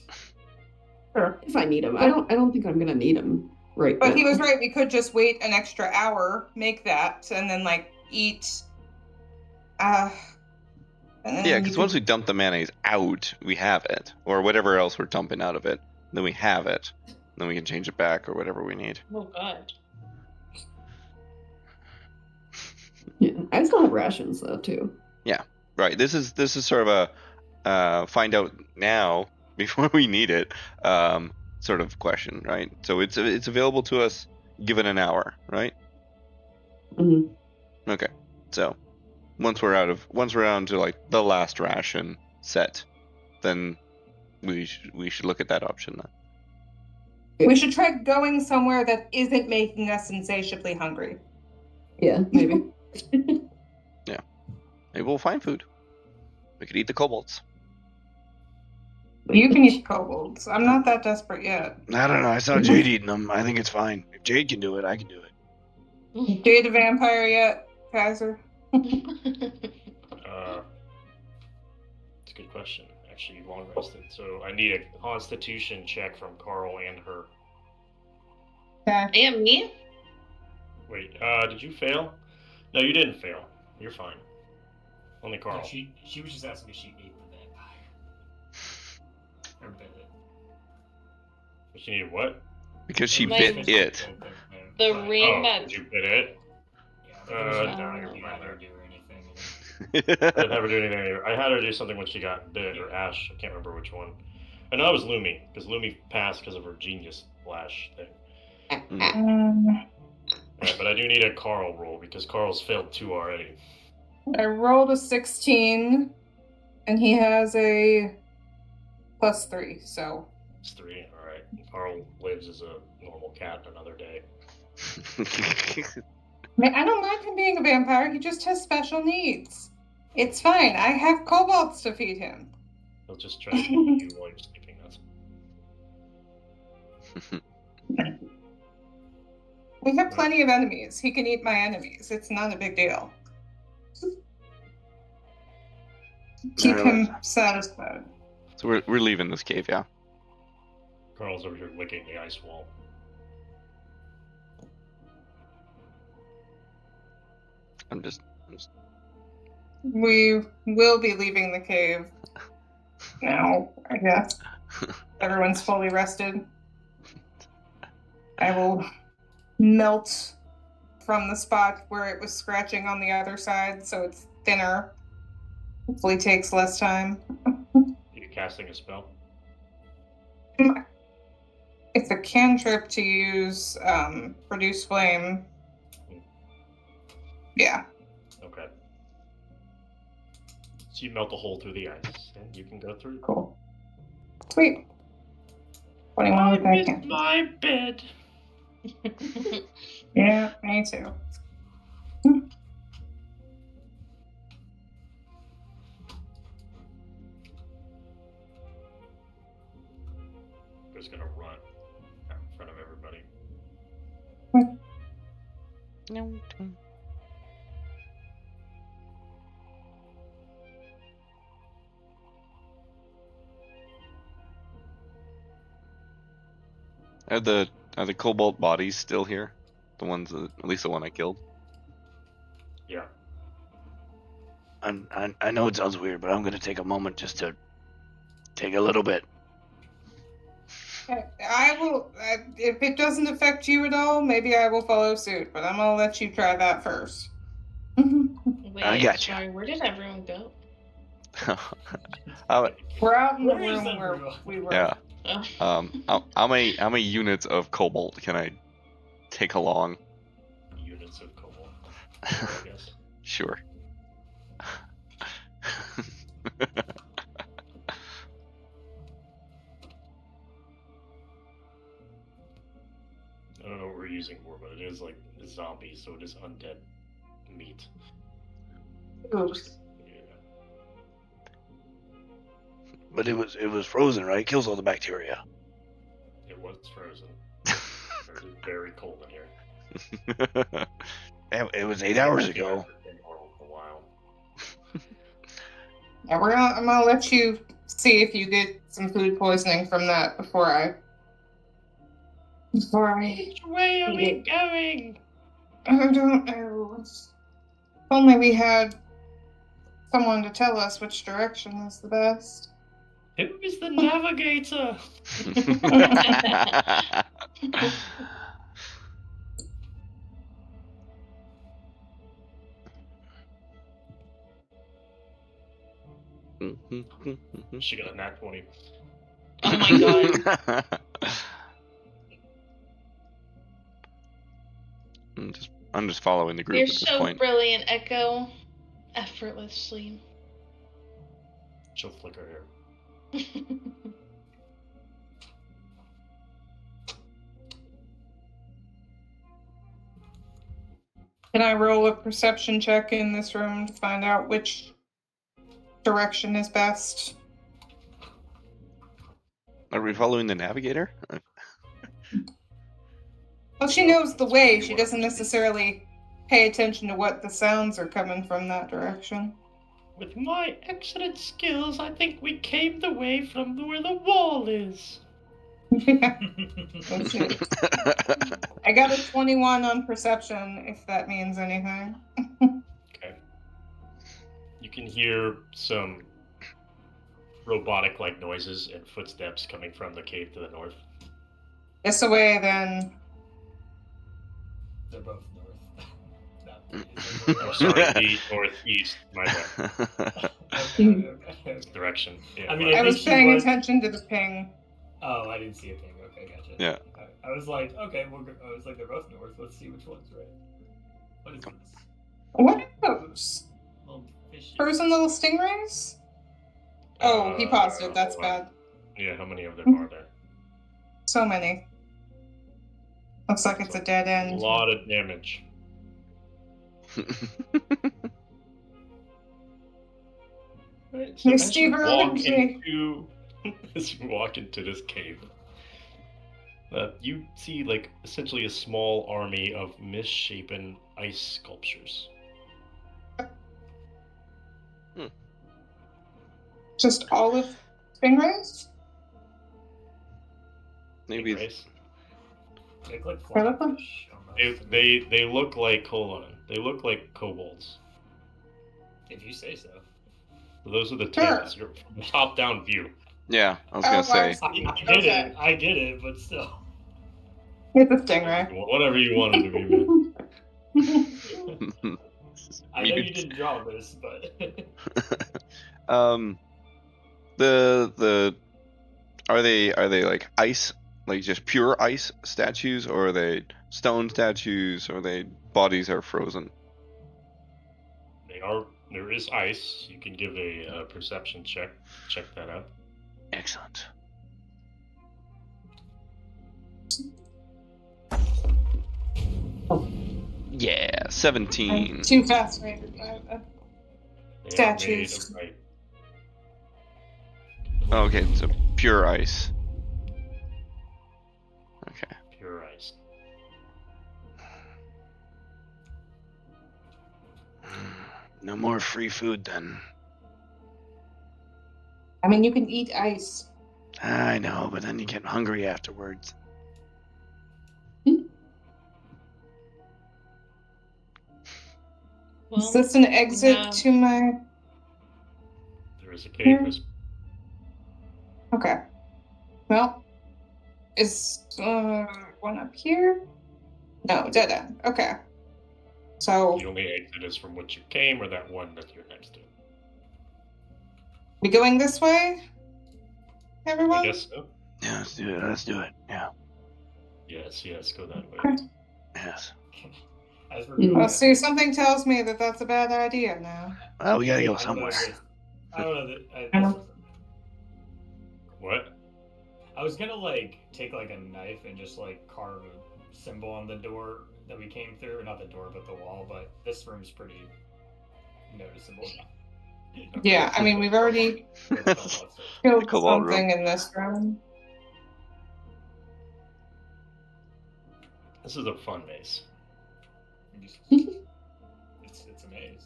[SPEAKER 5] Sure.
[SPEAKER 3] If I need them, I don't think I'm gonna need them right
[SPEAKER 5] But
[SPEAKER 3] now.
[SPEAKER 5] he was right. We could just wait an extra hour, make that, and then like eat. And then
[SPEAKER 2] Yeah,
[SPEAKER 5] you
[SPEAKER 2] because
[SPEAKER 5] could-
[SPEAKER 2] once we dump the mayonnaise out, we have it, or whatever else we're dumping out of it. Then we have it. Then we can change it back or whatever we need.
[SPEAKER 4] Oh god.
[SPEAKER 3] Yeah, I still have rations though too.
[SPEAKER 2] Right. This is sort of a find out now before we need it sort of question, right? So it's available to us given an hour, right?
[SPEAKER 3] Mhm.
[SPEAKER 2] Okay. So once we're down to like the last ration set, then we should look at that option then.
[SPEAKER 5] we should try going somewhere that isn't making us insatiably hungry.
[SPEAKER 3] Yeah, maybe.
[SPEAKER 2] Maybe we'll find food. We could eat the kobolds.
[SPEAKER 5] You can eat kobolds. I'm not that desperate yet.
[SPEAKER 7] I don't know. I saw Jade eating them. I think it's fine. If Jade can do it, I can do it.
[SPEAKER 5] Jade a vampire yet, Kaiser?
[SPEAKER 1] It's a good question. Actually, long rested. So I need a constitution check from Carl and her.
[SPEAKER 5] Okay.
[SPEAKER 4] And me?
[SPEAKER 1] Wait, did you fail? No, you didn't fail. You're fine. Only Carl.
[SPEAKER 6] She was just asking if she ate the vampire.
[SPEAKER 1] She needed what?
[SPEAKER 2] Because she
[SPEAKER 4] My-
[SPEAKER 2] bit it.
[SPEAKER 4] The
[SPEAKER 6] But-
[SPEAKER 4] ring
[SPEAKER 1] Oh,
[SPEAKER 4] that.
[SPEAKER 1] did you bit it?
[SPEAKER 6] Yeah, but there was
[SPEAKER 1] No,
[SPEAKER 6] nothing
[SPEAKER 1] you're
[SPEAKER 6] we
[SPEAKER 1] fine
[SPEAKER 6] had her
[SPEAKER 1] there.
[SPEAKER 6] do or anything.
[SPEAKER 1] I didn't have her do anything either. I had her do something when she got bit, or Ash. I can't remember which one. I know it was Lumi, because Lumi passed because of her genius flash thing. Alright, but I do need a Carl roll, because Carl's failed 2 already.
[SPEAKER 5] I rolled a 16, and he has a +3, so.
[SPEAKER 1] It's 3, alright. Carl lives as a normal cat another day.
[SPEAKER 5] I don't mind him being a vampire, he just has special needs. It's fine, I have kobolds to feed him.
[SPEAKER 1] He'll just try to eat you while you're sleeping. That's
[SPEAKER 5] We have plenty of enemies. He can eat my enemies. It's not a big deal. Keep him satisfied.
[SPEAKER 2] So we're leaving this cave, yeah.
[SPEAKER 1] Carl's over here licking the ice wall.
[SPEAKER 2] I'm just
[SPEAKER 5] We will be leaving the cave now, I guess. Everyone's fully rested. I will melt from the spot where it was scratching on the other side, so it's thinner. Hopefully takes less time.
[SPEAKER 1] Are you casting a spell?
[SPEAKER 5] It's a cantrip to use produce flame. Yeah.
[SPEAKER 1] Okay. So you melt a hole through the ice, and you can go through.
[SPEAKER 5] Cool. Sweet. 21 with that cantrip.
[SPEAKER 1] my bed.
[SPEAKER 5] Yeah, me too.
[SPEAKER 1] Just gonna run out in front of everybody.
[SPEAKER 2] Are the cobalt bodies still here? The ones that, at least the one I killed.
[SPEAKER 1] Yeah.
[SPEAKER 7] I know it sounds weird, but I'm gonna take a moment just to take a little bit.
[SPEAKER 5] I will, if it doesn't affect you at all, maybe I will follow suit, but I'm gonna let you try that first.
[SPEAKER 4] Wait,
[SPEAKER 7] I gotcha.
[SPEAKER 4] sorry, where did everyone go?
[SPEAKER 5] We're out in the
[SPEAKER 6] Where is
[SPEAKER 5] room where
[SPEAKER 6] everyone?
[SPEAKER 5] we were.
[SPEAKER 2] Yeah.
[SPEAKER 4] Oh.
[SPEAKER 2] How many units of cobalt can I take along?
[SPEAKER 1] Units of cobalt, I guess.
[SPEAKER 2] Sure.
[SPEAKER 1] I don't know what we're using for, but it is like zombies, so it is undead meat.
[SPEAKER 5] Oops.
[SPEAKER 1] Yeah.
[SPEAKER 7] But it was frozen, right? Kills all the bacteria.
[SPEAKER 1] It was frozen. It was very cold in here.
[SPEAKER 7] It was 8 hours ago.
[SPEAKER 1] It's been for a while.
[SPEAKER 5] Yeah, I'm gonna let you see if you get some food poisoning from that before I.
[SPEAKER 1] Which way are we
[SPEAKER 5] eat it.
[SPEAKER 1] going?
[SPEAKER 5] I don't know. If only we had someone to tell us which direction is the best.
[SPEAKER 1] Who is the navigator? She got a nat 20.
[SPEAKER 4] Oh my god.
[SPEAKER 2] I'm just following the group
[SPEAKER 4] You're
[SPEAKER 2] at this
[SPEAKER 4] so
[SPEAKER 2] point.
[SPEAKER 4] brilliant, Echo. Effortlessly.
[SPEAKER 1] She'll flick her hair.
[SPEAKER 5] Can I roll a perception check in this room to find out which direction is best?
[SPEAKER 2] Are we following the navigator?
[SPEAKER 5] Well, she knows the way. She doesn't necessarily pay attention to what the sounds are coming from that direction.
[SPEAKER 1] With my excellent skills, I think we came the way from where the wall is.
[SPEAKER 5] Yeah. That's it. I got a 21 on perception, if that means anything.
[SPEAKER 1] Okay. You can hear some robotic-like noises and footsteps coming from the cave to the north.
[SPEAKER 5] This away, then.
[SPEAKER 6] They're both north.
[SPEAKER 1] Oh, sorry, the northeast. My bad.
[SPEAKER 6] Okay.
[SPEAKER 1] Direction. Yeah,
[SPEAKER 6] I mean,
[SPEAKER 1] my
[SPEAKER 5] I
[SPEAKER 6] think
[SPEAKER 5] was
[SPEAKER 6] she
[SPEAKER 5] paying
[SPEAKER 6] was-
[SPEAKER 5] attention to the ping.
[SPEAKER 6] Oh, I didn't see a ping. Okay, gotcha.
[SPEAKER 2] Yeah.
[SPEAKER 6] I was like, okay, we'll go. I was like, they're both north. Let's see which one's right. What is this?
[SPEAKER 5] What are those?
[SPEAKER 6] Little fishes.
[SPEAKER 5] Frozen little stingrays? Oh, he paused it. That's
[SPEAKER 1] hold on.
[SPEAKER 5] bad.
[SPEAKER 1] Yeah, how many of them are there?
[SPEAKER 5] So many. Looks like it's a dead
[SPEAKER 1] A
[SPEAKER 5] end.
[SPEAKER 1] lot of damage. Right, so
[SPEAKER 5] Hey,
[SPEAKER 1] as
[SPEAKER 5] Steve
[SPEAKER 1] you
[SPEAKER 5] Irwin,
[SPEAKER 1] walk
[SPEAKER 5] Jake.
[SPEAKER 1] into as you walk into this cave, you see like essentially a small army of misshapen ice sculptures.
[SPEAKER 5] Just olive stingrays?
[SPEAKER 2] Maybe
[SPEAKER 1] Stingrays.
[SPEAKER 6] They look like
[SPEAKER 5] They look like-
[SPEAKER 6] fish almost.
[SPEAKER 1] They look like They look like kobolds.
[SPEAKER 6] If you say so.
[SPEAKER 1] Those are the
[SPEAKER 5] Sure.
[SPEAKER 1] tails. You're from the top-down view.
[SPEAKER 2] Yeah, I was
[SPEAKER 5] Oh,
[SPEAKER 2] gonna say.
[SPEAKER 6] I get it, but still.
[SPEAKER 5] It's a stingray.
[SPEAKER 1] Whatever you want it to be, man.
[SPEAKER 6] I know you didn't draw this, but
[SPEAKER 2] the are they like ice, like just pure ice statues, or are they stone statues, or they bodies are frozen?
[SPEAKER 1] There is ice. You can give a perception check. Check that out.
[SPEAKER 7] Excellent.
[SPEAKER 2] Yeah, 17.
[SPEAKER 5] I'm too fascinated by the
[SPEAKER 1] They are made
[SPEAKER 5] Statues.
[SPEAKER 1] of ice.
[SPEAKER 2] Okay, so pure ice. Okay.
[SPEAKER 1] Pure ice.
[SPEAKER 7] No more free food then.
[SPEAKER 5] I mean, you can eat ice.
[SPEAKER 7] I know, but then you get hungry afterwards.
[SPEAKER 4] Well,
[SPEAKER 5] Is this an exit
[SPEAKER 4] no.
[SPEAKER 5] to my...
[SPEAKER 1] There is a cave. This
[SPEAKER 5] Okay. Well, is one up here? No, dead end. Okay. So,
[SPEAKER 1] the only exit is from which you came, or that one that you're next to.
[SPEAKER 5] we going this way? Everyone?
[SPEAKER 1] I guess so.
[SPEAKER 7] Yeah, let's do it. Let's do it. Yeah.
[SPEAKER 1] Yes, go that way.
[SPEAKER 5] Okay.
[SPEAKER 7] Yes.
[SPEAKER 6] as we're
[SPEAKER 3] Mm.
[SPEAKER 6] going,
[SPEAKER 5] Well, see, something tells me that that's a bad idea now.
[SPEAKER 7] Well, we gotta go
[SPEAKER 6] I don't know
[SPEAKER 7] somewhere.
[SPEAKER 6] this- I don't know that.
[SPEAKER 5] I know.
[SPEAKER 1] What?
[SPEAKER 6] I was gonna like take like a knife and just like carve a symbol on the door that we came through, not the door but the wall. But this room's pretty noticeable.
[SPEAKER 5] Yeah, I mean, we've already killed
[SPEAKER 2] Cobalt room.
[SPEAKER 5] something in this room.
[SPEAKER 1] This is a fun maze.
[SPEAKER 6] It's a maze.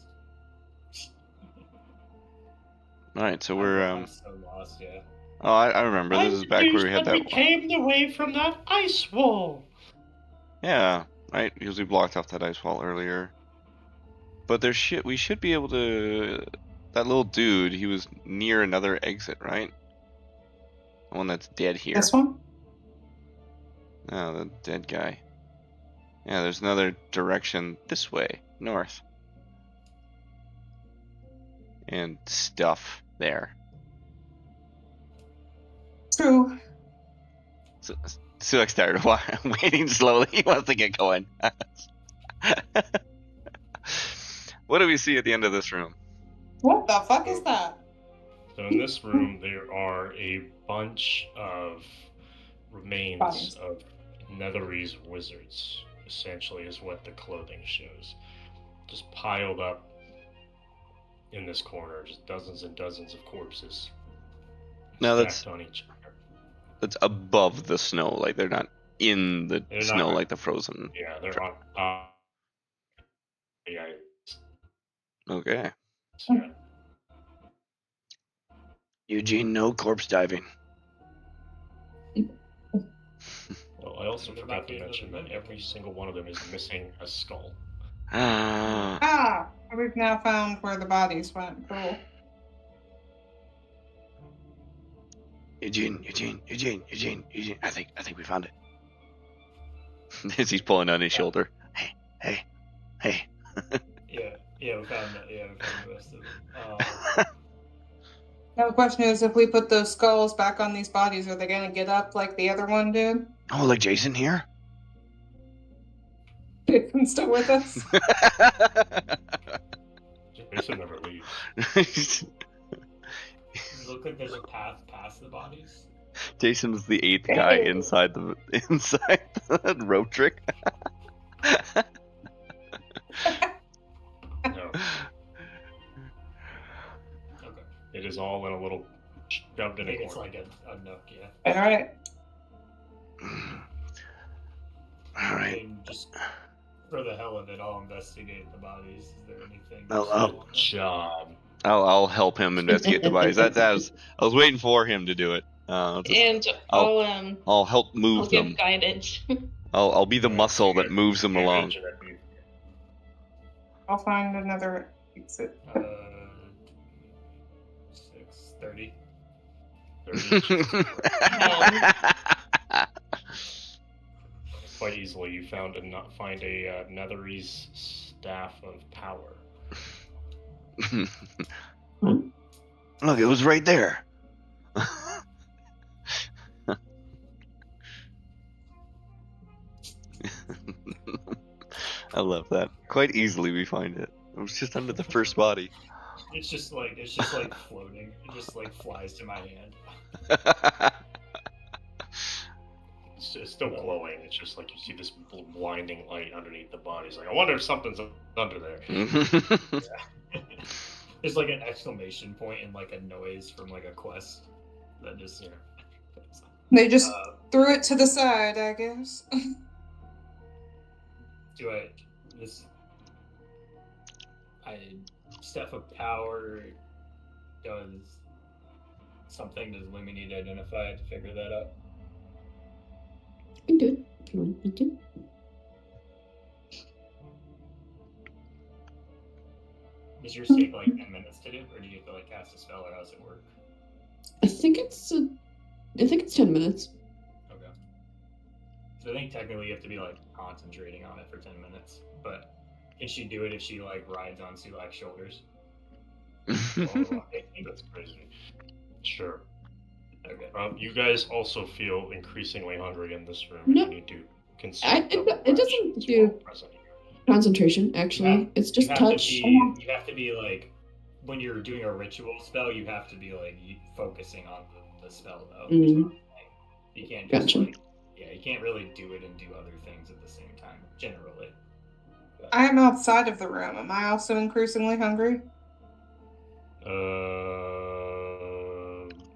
[SPEAKER 2] Alright, so we're
[SPEAKER 6] I'm so lost, yeah.
[SPEAKER 2] oh, I remember. This is back where we had that
[SPEAKER 1] We
[SPEAKER 2] one.
[SPEAKER 1] came away from that ice wall.
[SPEAKER 2] Yeah, right, because we blocked off that ice wall earlier. But we should be able to... That little dude, he was near another exit, right? The one that's dead here.
[SPEAKER 5] This one?
[SPEAKER 2] Oh, the dead guy. Yeah, there's another direction this way, north. And stuff there.
[SPEAKER 5] True.
[SPEAKER 2] So, Sulek started waiting slowly. He wants to get going. What do we see at the end of this room?
[SPEAKER 5] What the fuck is that?
[SPEAKER 1] So in this room, there are a bunch of remains
[SPEAKER 5] Bodies.
[SPEAKER 1] of Netherese wizards, essentially is what the clothing shows. Just piled up in this corner, just dozens and dozens of corpses.
[SPEAKER 2] No, that's
[SPEAKER 1] stacked on each other.
[SPEAKER 2] that's above the snow. Like they're not in the
[SPEAKER 1] They're
[SPEAKER 2] snow
[SPEAKER 1] not-
[SPEAKER 2] like the frozen.
[SPEAKER 1] Yeah, they're on top. Yeah,
[SPEAKER 2] Okay.
[SPEAKER 1] yeah.
[SPEAKER 7] Eugene, no corpse diving.
[SPEAKER 1] Well, I also forgot to mention that every single one of them is missing a skull.
[SPEAKER 2] Ah.
[SPEAKER 5] Ah, we've now found where the bodies went. Cool.
[SPEAKER 7] Eugene. I think we found it.
[SPEAKER 2] As he's pulling on his shoulder.
[SPEAKER 7] Hey.
[SPEAKER 6] Yeah, we found that. Yeah, we found the rest of it.
[SPEAKER 5] Now the question is, if we put those skulls back on these bodies, are they gonna get up like the other one did?
[SPEAKER 7] Oh, like Jason here?
[SPEAKER 5] Jason's still with us?
[SPEAKER 1] Jason never leaves.
[SPEAKER 6] Does it look like there's a path past the bodies?
[SPEAKER 2] Jason's the 8th guy
[SPEAKER 5] Hey.
[SPEAKER 2] inside the rope trick.
[SPEAKER 1] No,
[SPEAKER 6] Okay.
[SPEAKER 1] it is all in a little shoved in a
[SPEAKER 6] Maybe it's
[SPEAKER 1] corner.
[SPEAKER 6] like a nook, yeah.
[SPEAKER 5] Alright.
[SPEAKER 7] All right.
[SPEAKER 6] I mean, just for the hell of it, I'll investigate the bodies. Is there anything?
[SPEAKER 7] Oh,
[SPEAKER 1] Good job.
[SPEAKER 2] I'll help him investigate the bodies. I was waiting for him to do it.
[SPEAKER 4] And
[SPEAKER 2] I'll help
[SPEAKER 4] I'll
[SPEAKER 2] move them.
[SPEAKER 4] give guidance.
[SPEAKER 2] I'll be the muscle that moves them along.
[SPEAKER 5] I'll find another exit.
[SPEAKER 6] 6:30.
[SPEAKER 1] Quite easily, you find a Netherese staff of power.
[SPEAKER 7] Look, it was right there.
[SPEAKER 2] I love that. Quite easily we find it. It was just under the first body.
[SPEAKER 6] It's just like floating. It just like flies to my hand.
[SPEAKER 1] It's still glowing. It's just like you see this blinding light underneath the body. It's like, I wonder if something's under there.
[SPEAKER 6] There's like an exclamation point and like a noise from like a quest that just
[SPEAKER 5] They just threw it to the side, I guess.
[SPEAKER 6] Staff of power does something. Does Lumi need to identify to figure that out?
[SPEAKER 3] You can do it if you want me to.
[SPEAKER 6] Does yours take like 10 minutes to do, or do you have to like cast a spell, or how does it work?
[SPEAKER 3] I think it's 10 minutes.
[SPEAKER 6] Okay. So I think technically you have to be like concentrating on it for 10 minutes, but can she do it if she like rides on Sulak's shoulders?
[SPEAKER 1] Oh, I think that's crazy. Sure.
[SPEAKER 6] Okay.
[SPEAKER 1] You guys also feel increasingly hungry in this room.
[SPEAKER 3] No.
[SPEAKER 1] You need to consume.
[SPEAKER 3] It
[SPEAKER 1] double
[SPEAKER 3] doesn't
[SPEAKER 1] rations
[SPEAKER 3] do
[SPEAKER 1] while present here.
[SPEAKER 3] concentration, actually. It's just touch.
[SPEAKER 6] You have to be like, when you're doing a ritual spell, you have to be like focusing on the spell though.
[SPEAKER 3] Mhm.
[SPEAKER 6] You can't just
[SPEAKER 3] Gotcha.
[SPEAKER 6] you can't really do it and do other things at the same time, generally. But,
[SPEAKER 5] I am outside of the room. Am I also increasingly hungry?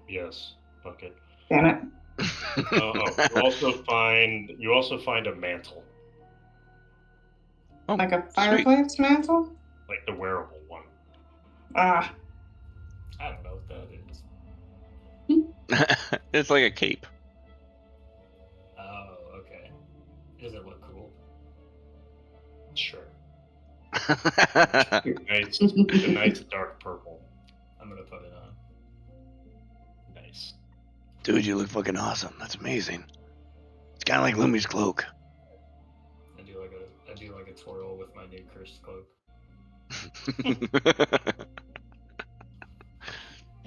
[SPEAKER 1] Yes, bucket.
[SPEAKER 5] Damn it.
[SPEAKER 1] You also find a mantle,
[SPEAKER 2] Oh,
[SPEAKER 5] Like a fireplace mantle?
[SPEAKER 1] like the wearable one.
[SPEAKER 5] Ah.
[SPEAKER 6] I don't know what that is.
[SPEAKER 2] It's like a cape.
[SPEAKER 6] Oh, okay. Does it look cool?
[SPEAKER 1] Sure. Nice, a nice dark purple.
[SPEAKER 6] I'm gonna put it on.
[SPEAKER 1] Nice.
[SPEAKER 7] Dude, you look fucking awesome. That's amazing. It's kind of like Lumi's cloak.
[SPEAKER 6] I do like a twirl with my new cursed cloak.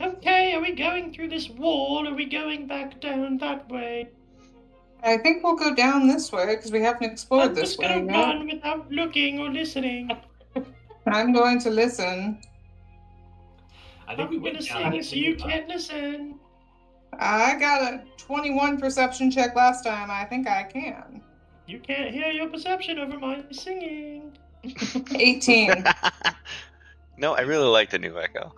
[SPEAKER 1] Okay, are we going through this wall? Are we going back down that way?
[SPEAKER 5] I think we'll go down this way because we haven't explored
[SPEAKER 1] I'm
[SPEAKER 5] this
[SPEAKER 1] just
[SPEAKER 5] way
[SPEAKER 1] gonna
[SPEAKER 5] yet.
[SPEAKER 1] run without looking or listening.
[SPEAKER 5] I'm going to listen.
[SPEAKER 6] I think we
[SPEAKER 1] I'm
[SPEAKER 6] went
[SPEAKER 1] gonna
[SPEAKER 6] down
[SPEAKER 1] sing
[SPEAKER 6] this
[SPEAKER 1] so you
[SPEAKER 6] time.
[SPEAKER 1] can't listen.
[SPEAKER 5] I got a 21 perception check last time. I think I can.
[SPEAKER 1] You can't hear your perception over my singing.
[SPEAKER 5] 18.
[SPEAKER 2] No, I really like the new echo.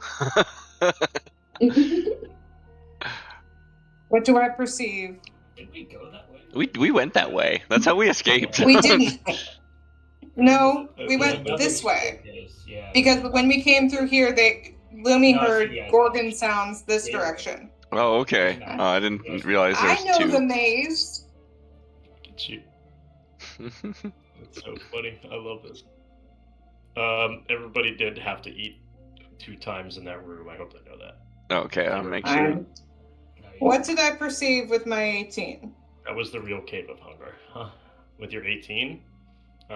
[SPEAKER 5] What do I perceive?
[SPEAKER 6] Did we go that way?
[SPEAKER 2] we went that way. That's how we escaped.
[SPEAKER 5] We didn't. No, we
[SPEAKER 1] Okay.
[SPEAKER 5] went this way.
[SPEAKER 6] Yeah.
[SPEAKER 5] Because when we came through here, Lumi
[SPEAKER 6] No,
[SPEAKER 5] heard
[SPEAKER 6] yeah,
[SPEAKER 5] Gorgon sounds this
[SPEAKER 6] Yeah.
[SPEAKER 5] direction.
[SPEAKER 2] Oh, okay. I didn't realize
[SPEAKER 5] I
[SPEAKER 2] there's
[SPEAKER 5] know
[SPEAKER 2] two.
[SPEAKER 5] the maze.
[SPEAKER 1] Get you. That's so funny. I love this. Everybody did have to eat 2 times in that room. I hope they know that.
[SPEAKER 2] Okay, I'll make sure.
[SPEAKER 5] I- What did I perceive with my 18?
[SPEAKER 1] That was the real cave of hunger. Huh? with your 18,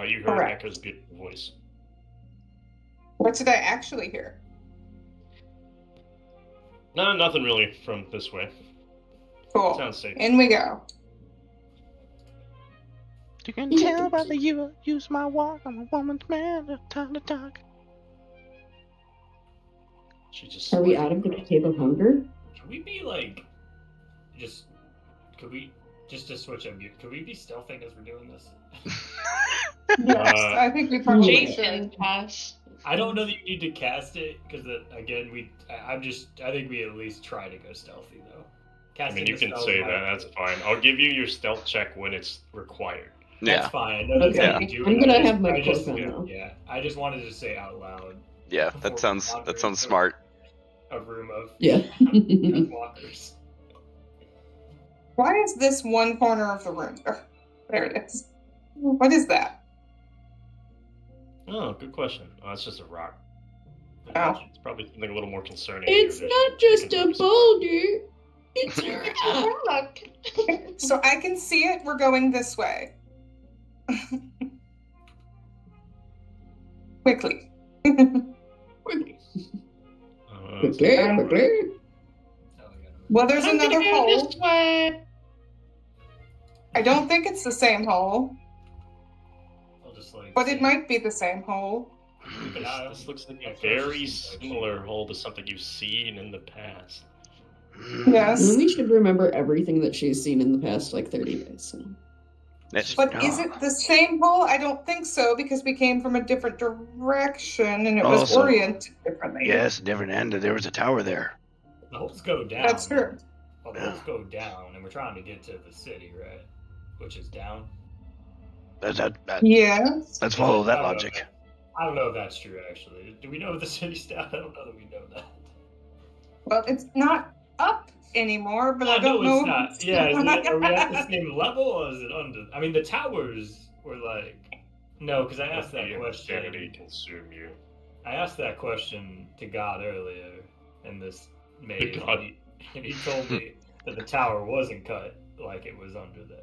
[SPEAKER 1] you heard
[SPEAKER 5] Correct.
[SPEAKER 1] Echo's beautiful voice.
[SPEAKER 5] What did I actually hear?
[SPEAKER 1] No, nothing really from this way.
[SPEAKER 5] Cool.
[SPEAKER 1] Sounds safe.
[SPEAKER 5] In we go.
[SPEAKER 7] You can tell by the you use my walk. I'm a woman's man. No time to talk.
[SPEAKER 1] She just.
[SPEAKER 8] Are we out of the cave of hunger?
[SPEAKER 6] Can we be like, just? Could we just to switch up? Could we be stealthing as we're doing this?
[SPEAKER 5] Yes, I think we probably
[SPEAKER 4] Jason
[SPEAKER 5] should.
[SPEAKER 4] pass.
[SPEAKER 6] I don't know that you need to cast it because again, I think we at least try to go stealthy though.
[SPEAKER 1] I mean, you can say that. That's fine. I'll give you your stealth check when it's required.
[SPEAKER 6] That's
[SPEAKER 2] Yeah.
[SPEAKER 6] fine. No, that's
[SPEAKER 8] Okay.
[SPEAKER 6] how you do
[SPEAKER 8] I'm
[SPEAKER 6] it.
[SPEAKER 8] gonna
[SPEAKER 6] I just-
[SPEAKER 8] have my
[SPEAKER 6] I just-
[SPEAKER 8] cloak on
[SPEAKER 6] yeah,
[SPEAKER 8] now.
[SPEAKER 6] yeah, I just wanted to say out loud.
[SPEAKER 2] Yeah,
[SPEAKER 6] before
[SPEAKER 2] that
[SPEAKER 6] we
[SPEAKER 2] sounds
[SPEAKER 6] wander into
[SPEAKER 2] smart.
[SPEAKER 6] A room of
[SPEAKER 8] Yeah.
[SPEAKER 6] walkers.
[SPEAKER 5] Why is this one corner of the room? There it is. What is that?
[SPEAKER 1] Oh, good question. Oh, that's just a rock.
[SPEAKER 5] Oh.
[SPEAKER 1] It's probably something a little more concerning.
[SPEAKER 8] It's
[SPEAKER 1] in your vision.
[SPEAKER 8] not just
[SPEAKER 1] You can
[SPEAKER 8] a
[SPEAKER 1] notice it.
[SPEAKER 8] boulder. It's a rock.
[SPEAKER 4] Look.
[SPEAKER 5] So I can see it. We're going this way. Quickly.
[SPEAKER 8] Quickly,
[SPEAKER 1] Let's
[SPEAKER 8] quickly.
[SPEAKER 6] Oh, I gotta-
[SPEAKER 5] Well, there's
[SPEAKER 4] I'm
[SPEAKER 5] another
[SPEAKER 4] gonna go
[SPEAKER 5] hole.
[SPEAKER 4] this way.
[SPEAKER 5] I don't think it's the same hole,
[SPEAKER 6] I'll just like.
[SPEAKER 5] but
[SPEAKER 6] say-
[SPEAKER 5] it might be the same hole.
[SPEAKER 6] Keep an
[SPEAKER 1] This,
[SPEAKER 6] eye on-
[SPEAKER 1] this looks like a
[SPEAKER 6] I'll
[SPEAKER 1] very
[SPEAKER 6] first see,
[SPEAKER 1] similar hole to something you've seen in the past.
[SPEAKER 5] Yes.
[SPEAKER 8] Lily should remember everything that she's seen in the past like 30 days. So.
[SPEAKER 7] Let's
[SPEAKER 5] But is it the same hole? I don't think so, because we came from a different direction and it was
[SPEAKER 7] Also-
[SPEAKER 5] oriented differently.
[SPEAKER 7] Yes, different end. There was a tower there.
[SPEAKER 6] The holes go down.
[SPEAKER 5] That's true.
[SPEAKER 6] Well, the holes go down, and we're trying to get to the city, right? Which is down.
[SPEAKER 7] That,
[SPEAKER 5] Yes.
[SPEAKER 7] let's follow
[SPEAKER 6] I
[SPEAKER 7] that
[SPEAKER 6] don't know if
[SPEAKER 7] logic.
[SPEAKER 6] I don't know if that's true, actually. Do we know if the city's down? I don't know that we know that.
[SPEAKER 5] Well, it's not up anymore, but I
[SPEAKER 6] No,
[SPEAKER 5] don't know.
[SPEAKER 6] it's not. Yeah, are we at the same level, or is it under? I mean, the towers were like. No, because I asked
[SPEAKER 1] Let
[SPEAKER 6] that
[SPEAKER 1] the
[SPEAKER 6] question.
[SPEAKER 1] insanity consume you.
[SPEAKER 6] I asked that question to God earlier in this maze,
[SPEAKER 1] God.
[SPEAKER 6] and he told me that the tower wasn't cut like it was under there.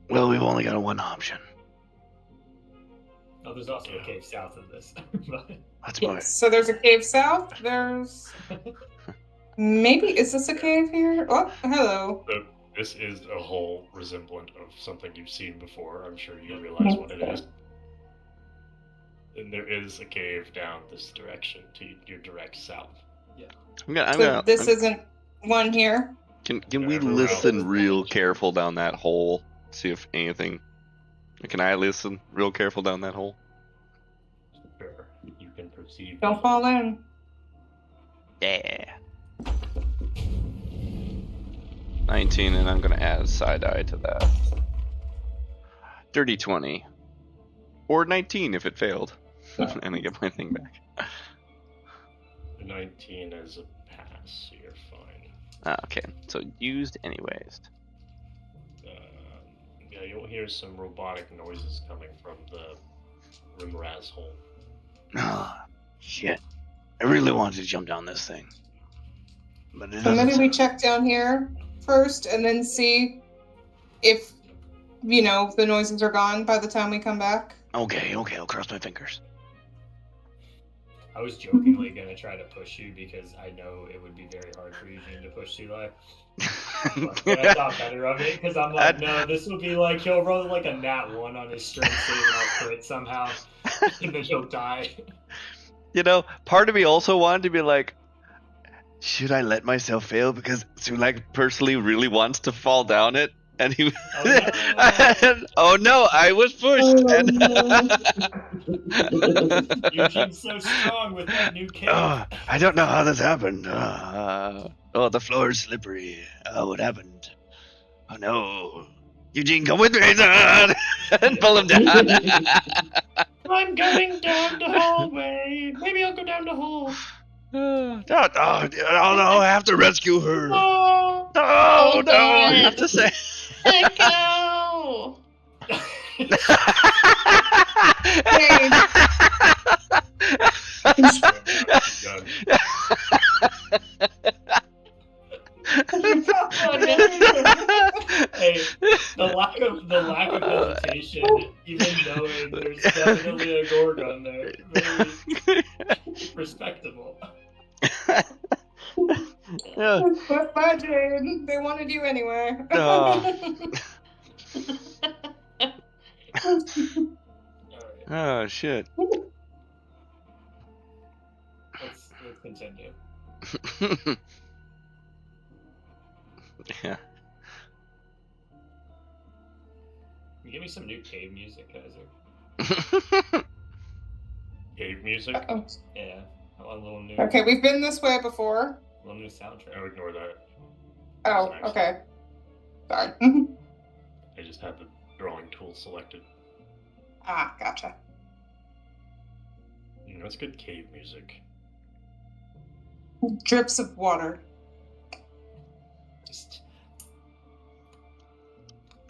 [SPEAKER 7] Well, we've only got one option.
[SPEAKER 6] Oh, there's also a cave south of this. But-
[SPEAKER 7] That's
[SPEAKER 5] Yes. So there's a cave south. There's maybe is this a cave here? Oh, hello.
[SPEAKER 1] So this is a hole resemblant of something you've seen before. I'm sure you realize what it is. And there is a cave down this direction to your direct south.
[SPEAKER 5] So this isn't one here.
[SPEAKER 2] Can
[SPEAKER 1] Yeah,
[SPEAKER 2] we
[SPEAKER 1] everywhere
[SPEAKER 2] listen
[SPEAKER 1] else.
[SPEAKER 2] real careful down that hole? See if anything. Can I listen real careful down that hole?
[SPEAKER 1] Sure, you can perceive.
[SPEAKER 5] Don't fall in.
[SPEAKER 2] Yeah. 19, and I'm gonna add a side eye to that. Dirty 20. Or 19 if it failed. And I get my thing back.
[SPEAKER 1] 19 as a pass, so you're fine.
[SPEAKER 2] Okay, so used anyways.
[SPEAKER 1] Yeah, you'll hear some robotic noises coming from the Rimraz hole.
[SPEAKER 7] Ah, shit. I really wanted to jump down this thing. But it
[SPEAKER 5] So maybe
[SPEAKER 7] doesn't.
[SPEAKER 5] we check down here first and then see if the noises are gone by the time we come back.
[SPEAKER 7] Okay, I'll cross my fingers.
[SPEAKER 6] I was jokingly gonna try to push you because I know it would be very hard for Eugene to push too live. But I thought better of it because I'm like, no, this will be like he'll roll like a nat 1 on his strength save and I'll crit somehow, and then he'll die.
[SPEAKER 2] Part of me also wanted to be like, should I let myself fail? Because Sulak personally really wants to fall down it. And he oh no, I was pushed.
[SPEAKER 6] Eugene's so strong with that new kick.
[SPEAKER 7] Oh, I don't know how this happened. Oh, the floor is slippery. Oh, what happened? Oh no. Eugene, come with me, son! And pull him down.
[SPEAKER 1] I'm going down the hallway. Maybe I'll go down the hole.
[SPEAKER 7] Oh, no, I have to rescue her.
[SPEAKER 1] Oh,
[SPEAKER 7] Oh, no, I have to say.
[SPEAKER 4] Echo!
[SPEAKER 1] done.
[SPEAKER 6] Hey, The lack of hesitation, even knowing there's definitely a Gorgon there. Very respectable.
[SPEAKER 2] Yeah.
[SPEAKER 5] But bye, Jade. They wanted you anyway.
[SPEAKER 6] Alright,
[SPEAKER 2] Oh shit.
[SPEAKER 6] let's continue.
[SPEAKER 2] Yeah.
[SPEAKER 6] Can you give me some new cave music, Kaiser?
[SPEAKER 1] Cave music?
[SPEAKER 5] Uh-oh.
[SPEAKER 6] Yeah, I want a little new.
[SPEAKER 5] Okay, we've been this way before.
[SPEAKER 6] A little new soundtrack.
[SPEAKER 1] I would ignore that.
[SPEAKER 5] Oh,
[SPEAKER 1] It's an
[SPEAKER 5] okay. Sorry.
[SPEAKER 1] I just have the drawing tool selected.
[SPEAKER 5] Ah, gotcha.
[SPEAKER 1] That's good cave music.
[SPEAKER 5] Drips of water.
[SPEAKER 6] Just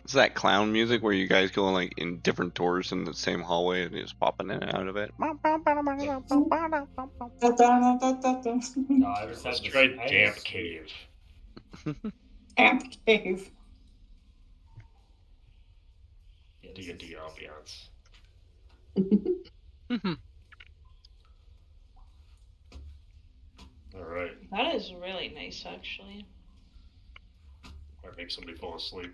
[SPEAKER 2] It's that clown music where you guys go like in different doors in the same hallway and you're just popping in and out of it.
[SPEAKER 6] no, I just
[SPEAKER 1] Let's
[SPEAKER 6] had
[SPEAKER 1] try
[SPEAKER 6] this, I
[SPEAKER 1] Damp
[SPEAKER 6] just-
[SPEAKER 1] Cave.
[SPEAKER 5] Amp cave.
[SPEAKER 6] Yeah, this
[SPEAKER 1] D&D
[SPEAKER 6] is-
[SPEAKER 1] ambiance. Alright.
[SPEAKER 4] That is really nice, actually.
[SPEAKER 1] Might make somebody fall asleep.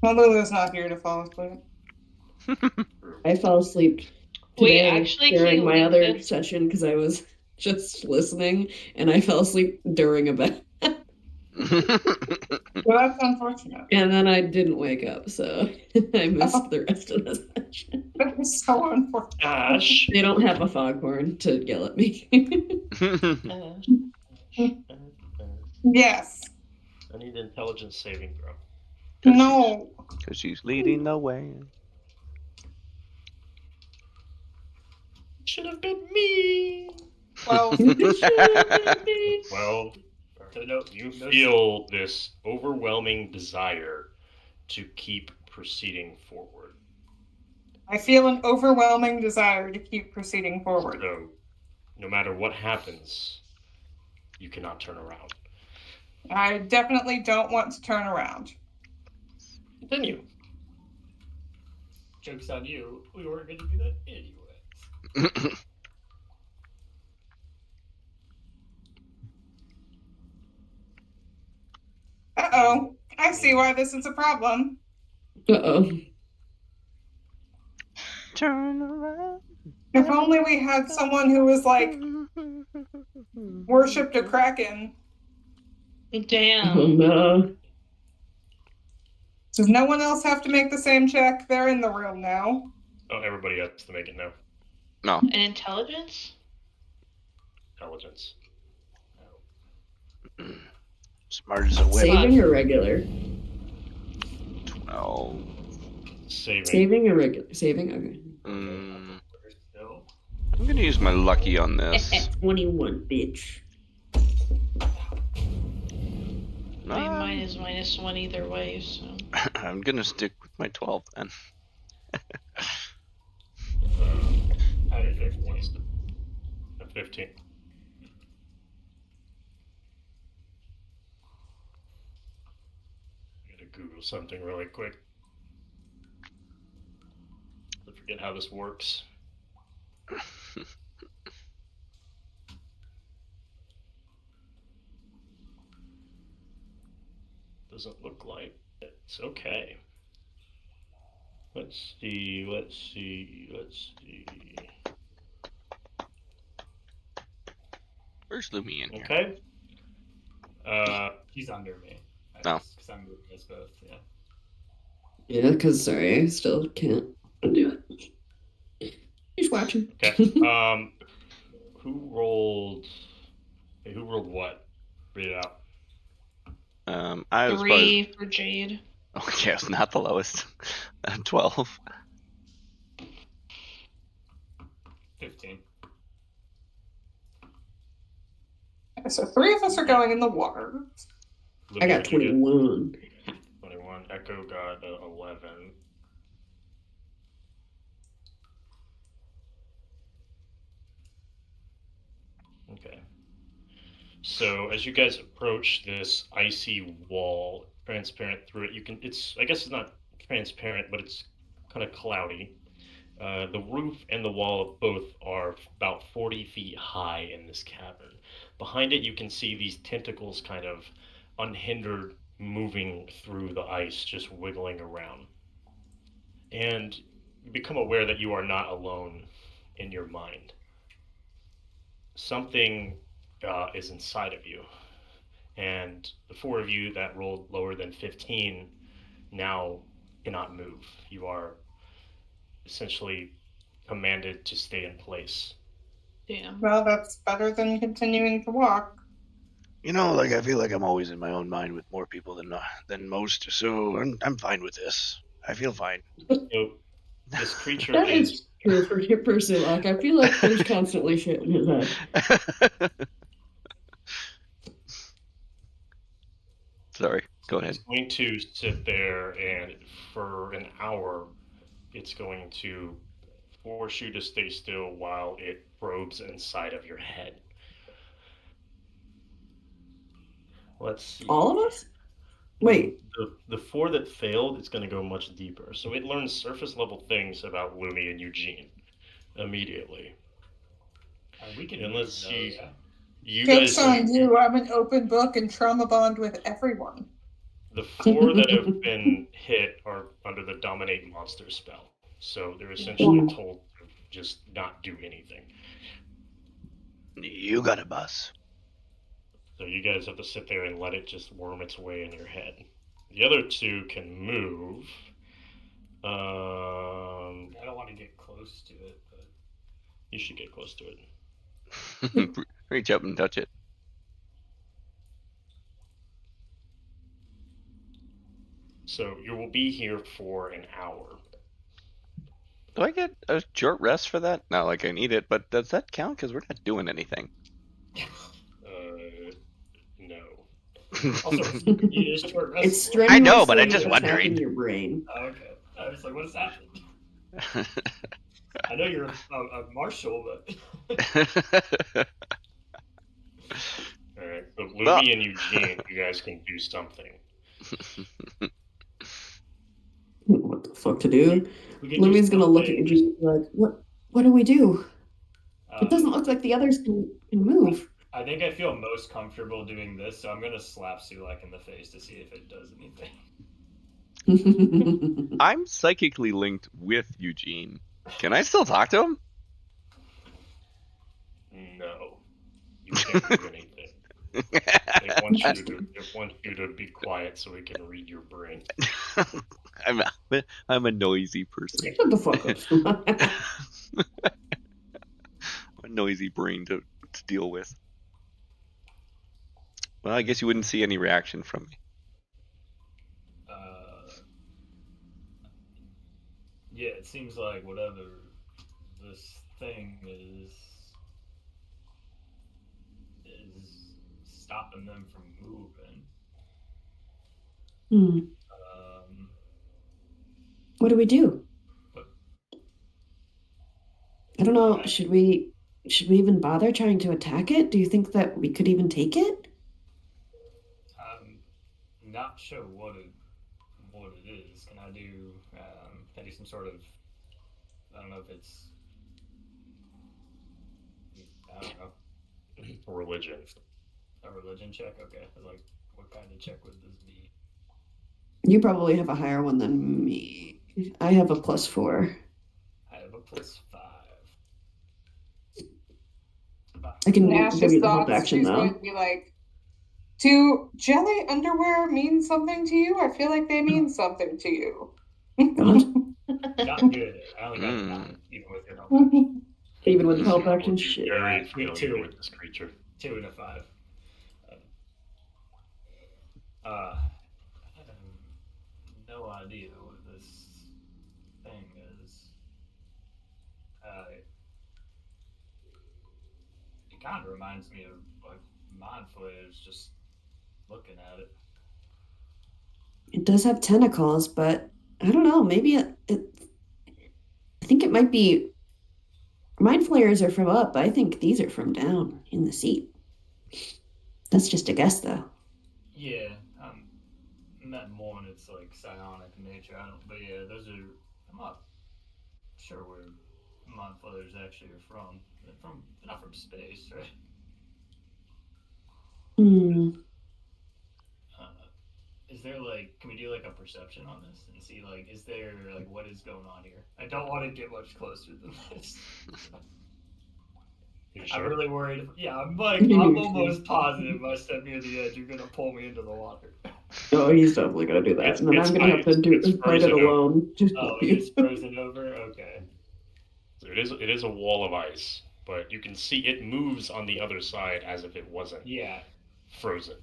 [SPEAKER 5] Well, Lulu's not here to fall asleep.
[SPEAKER 8] I fell asleep
[SPEAKER 4] Wait,
[SPEAKER 8] today
[SPEAKER 4] actually, can
[SPEAKER 8] during
[SPEAKER 4] you
[SPEAKER 8] my
[SPEAKER 4] leave
[SPEAKER 8] other
[SPEAKER 4] this?
[SPEAKER 8] session because I was just listening and I fell asleep during a bed.
[SPEAKER 5] Well, that's unfortunate.
[SPEAKER 8] And then I didn't wake up, so I missed the rest of the session.
[SPEAKER 5] That is so unfortunate.
[SPEAKER 1] Ash!
[SPEAKER 8] They don't have a foghorn to yell at me.
[SPEAKER 5] Yes.
[SPEAKER 1] I need an intelligence saving throw.
[SPEAKER 5] No.
[SPEAKER 2] Because she's leading the way.
[SPEAKER 1] Should have been me!
[SPEAKER 5] Well,
[SPEAKER 1] Well,
[SPEAKER 6] So no,
[SPEAKER 1] you
[SPEAKER 6] no-
[SPEAKER 1] feel this overwhelming desire to keep proceeding forward.
[SPEAKER 5] I feel an overwhelming desire to keep proceeding forward.
[SPEAKER 1] So, no matter what happens, you cannot turn around.
[SPEAKER 5] I definitely don't want to turn around.
[SPEAKER 1] Continue.
[SPEAKER 6] Joke's on you. We weren't going to do that anyway.
[SPEAKER 5] Uh-oh. I see why this is a problem.
[SPEAKER 8] Uh-oh.
[SPEAKER 2] Turn around.
[SPEAKER 5] If only we had someone who was like worshipped a kraken.
[SPEAKER 4] Damn.
[SPEAKER 8] Oh no.
[SPEAKER 5] Does no one else have to make the same check? They're in the room now.
[SPEAKER 1] Oh, everybody has to make it now.
[SPEAKER 2] No.
[SPEAKER 4] An intelligence?
[SPEAKER 1] Intelligence.
[SPEAKER 7] Smart as a whip.
[SPEAKER 8] Saving or regular?
[SPEAKER 2] 12.
[SPEAKER 1] Saving.
[SPEAKER 8] Saving or regular? Saving? Okay.
[SPEAKER 2] Mm,
[SPEAKER 6] We're still.
[SPEAKER 2] I'm gonna use my lucky on this.
[SPEAKER 8] 21, bitch.
[SPEAKER 4] I mean, mine is -1 either way, so.
[SPEAKER 2] I'm gonna stick with my 12 then.
[SPEAKER 6] I did 15.
[SPEAKER 1] At 15. I gotta Google something really quick. I forget how this works. Doesn't look like it's okay. Let's see.
[SPEAKER 2] Where's Lumi in here?
[SPEAKER 1] Okay.
[SPEAKER 6] He's under me.
[SPEAKER 2] Oh.
[SPEAKER 6] Because I'm with us both, yeah.
[SPEAKER 8] Yeah, because, sorry, I still can't do it. He's watching.
[SPEAKER 1] Okay. Who rolled? Hey, who rolled what? Read it out.
[SPEAKER 2] I was probably...
[SPEAKER 4] 3 for Jade.
[SPEAKER 2] Okay, it's not the lowest. 12.
[SPEAKER 6] 15.
[SPEAKER 5] So 3 of us are going in the water.
[SPEAKER 8] I got 21.
[SPEAKER 1] 21. Echo got 11. Okay. So as you guys approach this icy wall, transparent through it. You can. I guess it's not transparent, but it's kind of cloudy. The roof and the wall of both are about 40 feet high in this cavern. Behind it, you can see these tentacles kind of unhindered moving through the ice, just wiggling around. And you become aware that you are not alone in your mind. Something is inside of you. And the four of you that rolled lower than 15 now cannot move. You are essentially commanded to stay in place.
[SPEAKER 4] Damn.
[SPEAKER 5] Well, that's better than continuing to walk.
[SPEAKER 7] You know, like I feel like I'm always in my own mind with more people than most, so I'm fine with this. I feel fine.
[SPEAKER 1] So this creature
[SPEAKER 8] That
[SPEAKER 1] is
[SPEAKER 8] is true for Pursulock. I feel like there's constantly shit in his head.
[SPEAKER 2] Sorry, go ahead.
[SPEAKER 1] going to sit there, and for an hour, it's going to force you to stay still while it probes inside of your head. Let's see.
[SPEAKER 8] All of us? Wait.
[SPEAKER 1] The four that failed, it's going to go much deeper. So it learns surface level things about Lumi and Eugene immediately.
[SPEAKER 6] We can.
[SPEAKER 1] And let's see.
[SPEAKER 6] Yeah.
[SPEAKER 1] You
[SPEAKER 5] Joke's
[SPEAKER 1] guys,
[SPEAKER 5] on you. I'm an open book and trauma bond with everyone.
[SPEAKER 1] the four that have been hit are under the dominate monster spell. So they're essentially told to just not do anything.
[SPEAKER 7] You got a bus.
[SPEAKER 1] So you guys have to sit there and let it just worm its way in your head. The other two can move.
[SPEAKER 6] I don't want to get close to it, but
[SPEAKER 1] You should get close to it.
[SPEAKER 2] Reach up and touch it.
[SPEAKER 1] So you will be here for an hour.
[SPEAKER 2] Do I get a short rest for that? Not like I need it, but does that count? Because we're not doing anything.
[SPEAKER 1] No.
[SPEAKER 6] also you need a short rest.
[SPEAKER 8] It's
[SPEAKER 2] I
[SPEAKER 8] strenuously
[SPEAKER 2] know, but I'm just
[SPEAKER 8] attacking
[SPEAKER 2] wondering.
[SPEAKER 8] your brain.
[SPEAKER 6] Oh, okay. I was like, what is happening? I know you're a marshal, but
[SPEAKER 1] All right. So Luby and Eugene, you guys can do something.
[SPEAKER 8] What the fuck to do?
[SPEAKER 6] we can do
[SPEAKER 8] Lumi's gonna look at
[SPEAKER 6] something.
[SPEAKER 8] you and be like, what do we do? It doesn't
[SPEAKER 6] Um,
[SPEAKER 8] look like the others can move.
[SPEAKER 6] I think I feel most comfortable doing this, so I'm gonna slap Sulak in the face to see if it does anything.
[SPEAKER 2] I'm psychically linked with Eugene. Can I still talk to him?
[SPEAKER 1] No. You can't do anything. They want you to be quiet so we can read your brain.
[SPEAKER 2] I'm a noisy person.
[SPEAKER 8] Shut the fuck up.
[SPEAKER 2] A noisy brain to deal with. Well, I guess you wouldn't see any reaction from me.
[SPEAKER 6] Yeah, it seems like whatever this thing is stopping them from moving.
[SPEAKER 8] What do we do?
[SPEAKER 6] But-
[SPEAKER 8] I don't know. Should we even bother trying to attack it? Do you think that we could even take it?
[SPEAKER 6] I'm not sure what it is. Can I do some sort of, I don't know if it's, I don't know,
[SPEAKER 1] Religion.
[SPEAKER 6] a religion check? Okay, I was like, what kind of check would this be?
[SPEAKER 8] You probably have a higher one than me. I have a +4.
[SPEAKER 6] I have a +5.
[SPEAKER 8] I can
[SPEAKER 5] Nash
[SPEAKER 8] give
[SPEAKER 5] just
[SPEAKER 8] you the help
[SPEAKER 5] thoughts.
[SPEAKER 8] action
[SPEAKER 5] She's
[SPEAKER 8] though.
[SPEAKER 5] going to be like, do jelly underwear mean something to you? I feel like they mean something to you.
[SPEAKER 8] God.
[SPEAKER 6] Not good. I only got a 9, even with your help action.
[SPEAKER 8] Even with the help
[SPEAKER 1] Will
[SPEAKER 8] action,
[SPEAKER 1] be
[SPEAKER 8] shit.
[SPEAKER 1] very
[SPEAKER 6] Me
[SPEAKER 1] familiar
[SPEAKER 6] too.
[SPEAKER 1] with this creature.
[SPEAKER 6] 2 and a 5. I have no idea what this thing is. It kind of reminds me of like Mind Flayers, just looking at it.
[SPEAKER 8] It does have tentacles, but I don't know. Maybe I think it might be. Mind flayers are from up. I think these are from down in the seat. That's just a guess, though.
[SPEAKER 6] Yeah, met more and it's like psionic in nature. But yeah, those are. I'm not sure where mind flayers actually are from. They're not from space, right?
[SPEAKER 8] Hmm.
[SPEAKER 6] Is there like, can we do like a perception on this and see like, is there like, what is going on here? I don't want to get much closer than this.
[SPEAKER 1] You
[SPEAKER 6] I'm
[SPEAKER 1] sure?
[SPEAKER 6] really worried. Yeah, I'm almost positive if I step near the edge, you're gonna pull me into the water.
[SPEAKER 8] Oh, he's definitely gonna do that,
[SPEAKER 1] It's-
[SPEAKER 8] and then
[SPEAKER 1] it's
[SPEAKER 8] I'm gonna have to
[SPEAKER 1] ice. It's
[SPEAKER 8] fight it
[SPEAKER 1] frozen over.
[SPEAKER 8] alone. Just
[SPEAKER 6] Oh,
[SPEAKER 8] help
[SPEAKER 6] it
[SPEAKER 8] you.
[SPEAKER 6] gets frozen over? Okay.
[SPEAKER 1] So it is a wall of ice, but you can see it moves on the other side as if it wasn't
[SPEAKER 6] Yeah.
[SPEAKER 1] frozen.